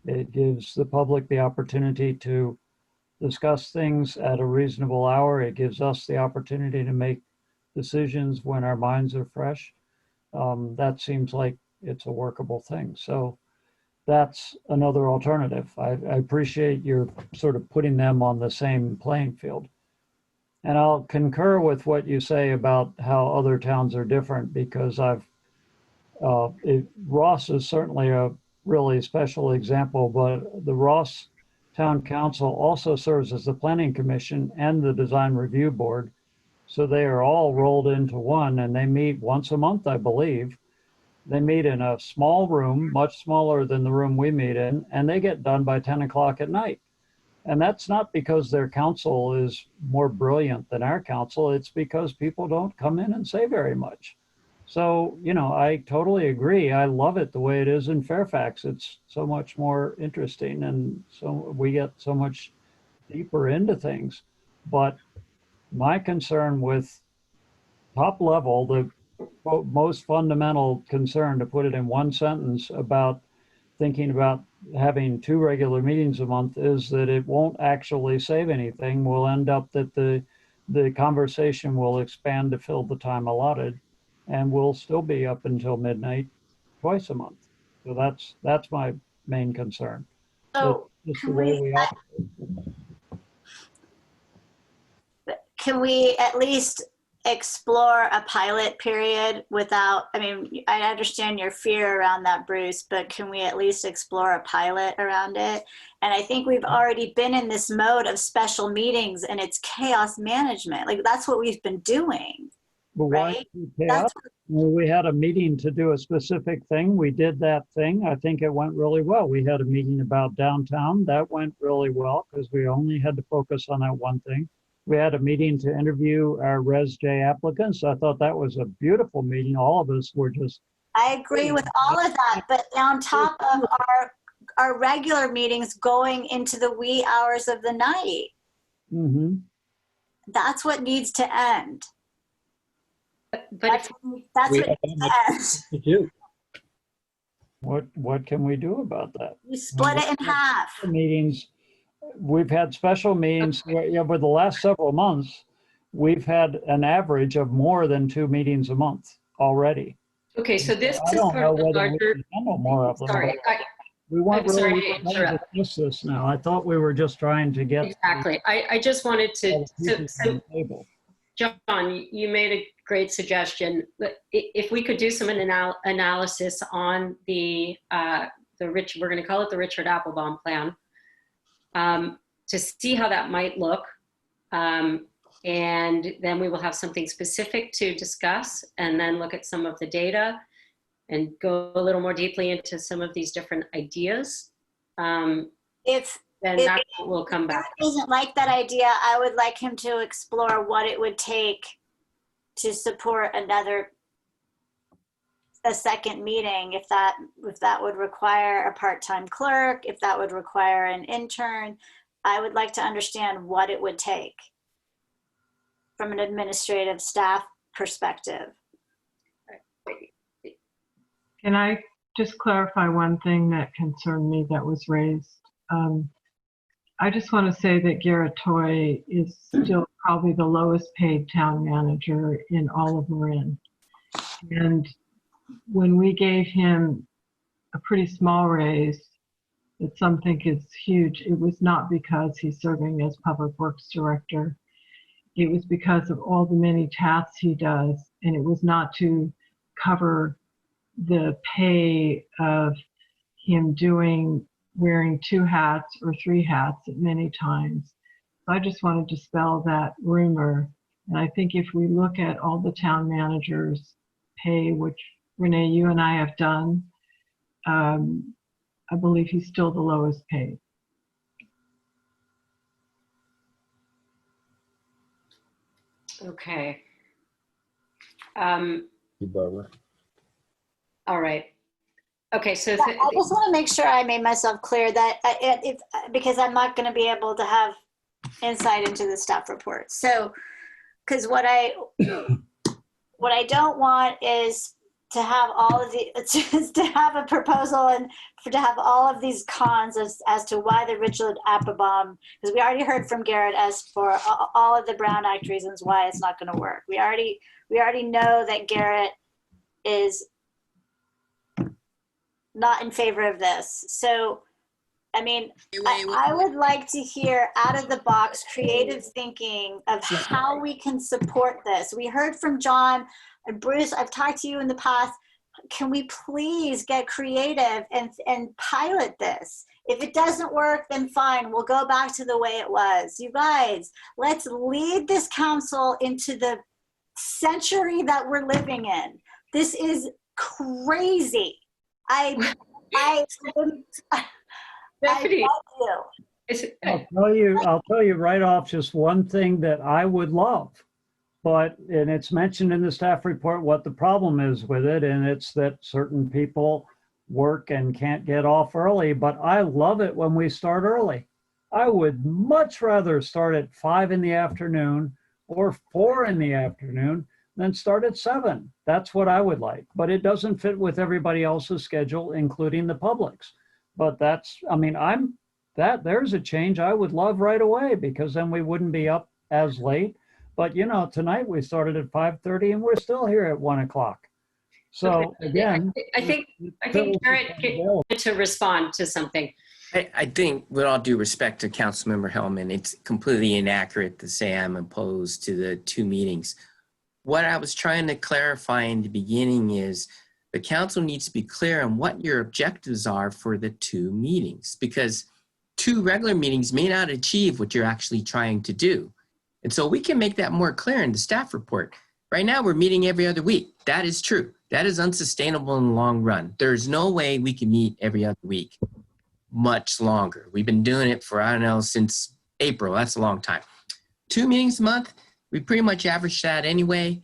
[SPEAKER 10] It gives the public the opportunity to discuss things at a reasonable hour. It gives us the opportunity to make decisions when our minds are fresh. That seems like it's a workable thing. So that's another alternative. I appreciate your sort of putting them on the same playing field. And I'll concur with what you say about how other towns are different, because Ross is certainly a really special example, but the Ross Town Council also serves as the Planning Commission and the Design Review Board. So they are all rolled into one, and they meet once a month, I believe. They meet in a small room, much smaller than the room we meet in, and they get done by 10 o'clock at night. And that's not because their council is more brilliant than our council. It's because people don't come in and say very much. So, I totally agree. I love it the way it is in Fairfax. It's so much more interesting, and so we get so much deeper into things. But my concern with top level, the most fundamental concern, to put it in one sentence, about thinking about having 2 regular meetings a month, is that it won't actually save anything. We'll end up that the conversation will expand to fill the time allotted, and we'll still be up until midnight twice a month. So that's my main concern.
[SPEAKER 3] So
[SPEAKER 10] just the way we operate.
[SPEAKER 3] can we at least explore a pilot period without, I mean, I understand your fear around that, Bruce, but can we at least explore a pilot around it? And I think we've already been in this mode of special meetings and it's chaos management. Like that's what we've been doing.
[SPEAKER 10] But
[SPEAKER 3] right?
[SPEAKER 10] why we had a meeting to do a specific thing. We did that thing. I think it went really well. We had a meeting about downtown. That went really well because we only had to focus on that one thing. We had a meeting to interview our Res J applicants. I thought that was a beautiful meeting. All of us were just.
[SPEAKER 3] I agree with all of that, but on top of our regular meetings going into the wee hours of the night.
[SPEAKER 10] Mm-hmm.
[SPEAKER 3] That's what needs to end. That's what needs to end.
[SPEAKER 10] To do. What can we do about that?
[SPEAKER 3] You split it in half.
[SPEAKER 10] Meetings. We've had special meetings where, over the last several months, we've had an average of more than 2 meetings a month already.
[SPEAKER 16] Okay, so this
[SPEAKER 10] I
[SPEAKER 16] is
[SPEAKER 10] don't
[SPEAKER 16] part
[SPEAKER 10] know
[SPEAKER 16] of the
[SPEAKER 10] whether we
[SPEAKER 16] larger.
[SPEAKER 10] can handle more of them.
[SPEAKER 16] Sorry,
[SPEAKER 10] we weren't
[SPEAKER 16] I'm sorry
[SPEAKER 10] really
[SPEAKER 16] to
[SPEAKER 10] trying to
[SPEAKER 16] interrupt.
[SPEAKER 10] discuss this now. I thought we were just trying to get
[SPEAKER 16] Exactly. I just wanted to. So,
[SPEAKER 10] table.
[SPEAKER 16] John, you made a great suggestion. If we could do some analysis on the we're going to call it the Richard Applebaum plan, to see how that might look. And then we will have something specific to discuss and then look at some of the data and go a little more deeply into some of these different ideas. Then that will come back.
[SPEAKER 3] If he doesn't like that idea, I would like him to explore what it would take to support a second meeting, if that would require a part-time clerk, if that would require an intern. I would like to understand what it would take from an administrative staff perspective.
[SPEAKER 5] Can I just clarify one thing that concerned me that was raised? I just want to say that Garrett Toy is still probably the lowest paid town manager in all of Marin. And when we gave him a pretty small raise that some think is huge, it was not because he's serving as Public Works Director. It was because of all the many tasks he does, and it was not to cover the pay of him wearing 2 hats or 3 hats at many times. So I just want to dispel that rumor. And I think if we look at all the town managers' pay, which Renee, you and I have done, I believe he's still the lowest paid.
[SPEAKER 16] Okay.
[SPEAKER 20] Barbara.
[SPEAKER 16] All right. Okay, so
[SPEAKER 3] I just want to make sure I made myself clear that because I'm not going to be able to have insight into the staff report. So, because what I don't want is to have all of to have a proposal and to have all of these cons as to why the Richard Applebaum, because we already heard from Garrett as for all of the Brown Act reasons why it's not going to work. We already know that Garrett is not in favor of this. So, I mean, I would like to hear out of the box creative thinking of how we can support this. We heard from John and Bruce. I've talked to you in the past. Can we please get creative and pilot this? If it doesn't work, then fine. We'll go back to the way it was. You guys, let's lead this council into the century that we're living in. This is crazy.
[SPEAKER 16] Stephanie,
[SPEAKER 10] I'll tell you right off just one thing that I would love, and it's mentioned in the staff report what the problem is with it, and it's that certain people work and can't get off early, but I love it when we start early. I would much rather start at 5 in the afternoon or 4 in the afternoon than start at 7. That's what I would like, but it doesn't fit with everybody else's schedule, including the public's. But there's a change I would love right away, because then we wouldn't be up as late. But tonight we started at 5:30 and we're still here at 1 o'clock. So
[SPEAKER 16] okay.
[SPEAKER 10] Again,
[SPEAKER 16] I think Garrett wanted to respond to something.
[SPEAKER 15] I think, with all due respect to Councilmember Hellman, it's completely inaccurate to say I'm opposed to the 2 meetings. what I was trying to clarify in the beginning is the council needs to be clear on what your objectives are for the 2 meetings, because 2 regular meetings may not achieve what you're actually trying to do. And so we can make that more clear in the staff report. Right now, we're meeting every other week. That is true. That is unsustainable in the long run. There's no way we can meet every other week much longer. We've been doing it for, I don't know, since April. That's a long time. 2 meetings a month, we pretty much average that anyway.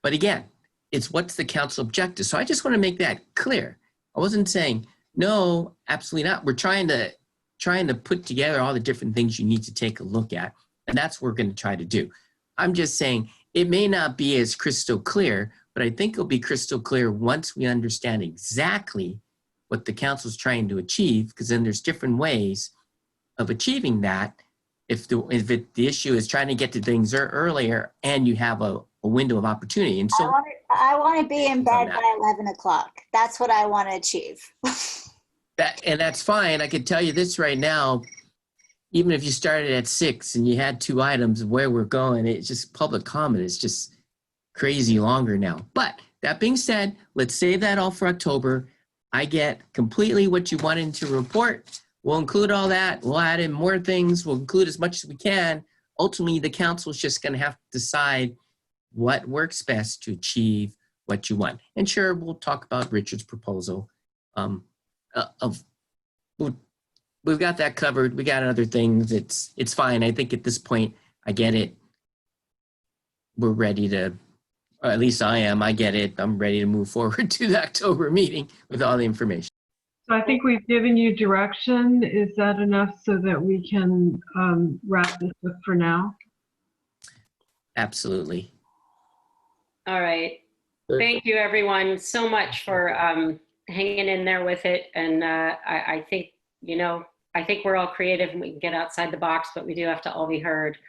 [SPEAKER 15] But again, it's what's the council objective. So I just want to make that clear. I wasn't saying, no, absolutely not. We're trying to put together all the different things you need to take a look at. And that's what we're going to try to do. I'm just saying it may not be as crystal clear, but I think it'll be crystal clear once we understand exactly what the council's trying to achieve, because then there's different ways of achieving that. If the issue is trying to get to things earlier and you have a window of opportunity. And so
[SPEAKER 3] I want to be in bed by 11 o'clock. That's what I want to achieve.
[SPEAKER 15] And that's fine. I can tell you this right now, even if you started at 6 and you had 2 items of where we're going, it's just public comment is just crazy longer now. But that being said, let's save that all for October. I get completely what you wanted to report. We'll include all that. We'll add in more things. We'll include as much as we can. Ultimately, the council is just going to have to decide what works best to achieve what you want. And sure, we'll talk about Richard's proposal. We've got that covered. We got other things. It's fine. I think at this point, I get it. We're ready to, or at least I am. I get it. I'm ready to move forward to the October meeting with all the information.
[SPEAKER 5] So I think we've given you direction. Is that enough so that we can wrap this up for now?
[SPEAKER 15] Absolutely.
[SPEAKER 16] All right. Thank you, everyone, so much for hanging in there with it. And I think, I think we're all creative and we can get outside the box, but we do have to all be heard.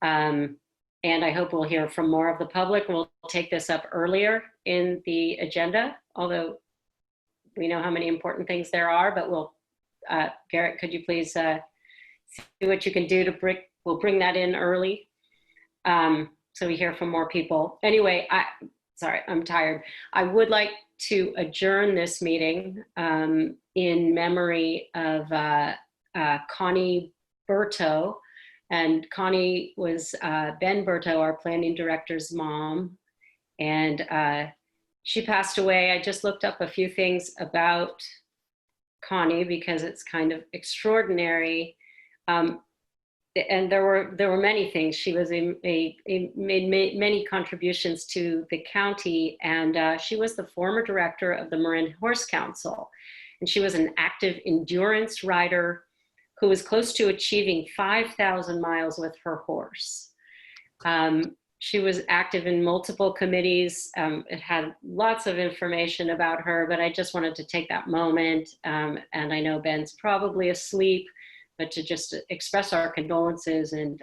[SPEAKER 16] And I hope we'll hear from more of the public. We'll take this up earlier in the agenda, although we know how many important things there are, but we'll, Garrett, could you please see what you can do to we'll bring that in early. So we hear from more people. Anyway, sorry, I'm tired. I would like to adjourn this meeting in memory of Connie Berto. And Connie was Ben Berto, our planning director's mom. And she passed away. I just looked up a few things about Connie because it's kind of extraordinary. And there were many things. She was made many contributions to the county, and she was the former director of the Marin Horse Council. And she was an active endurance rider who was close to achieving 5,000 miles with her horse. She was active in multiple committees. It had lots of information about her, but I just wanted to take that moment. And I know Ben's probably asleep, but to just express our condolences and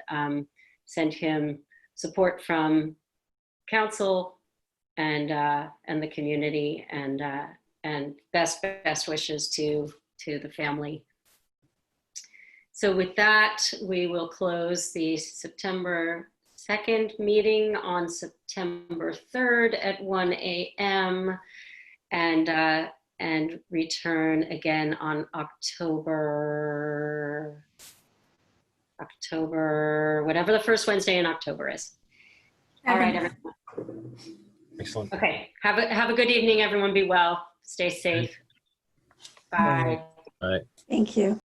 [SPEAKER 16] send him support from council and the community, and best wishes to the family. So with that, we will close the September 2nd meeting on September 3rd at 1 a.m. And return again on October, whatever the first Wednesday in October is. All right, everyone.
[SPEAKER 20] Excellent.
[SPEAKER 16] Okay, have a good evening, everyone. Be well, stay safe. Bye.
[SPEAKER 20] Bye.
[SPEAKER 9] Thank you.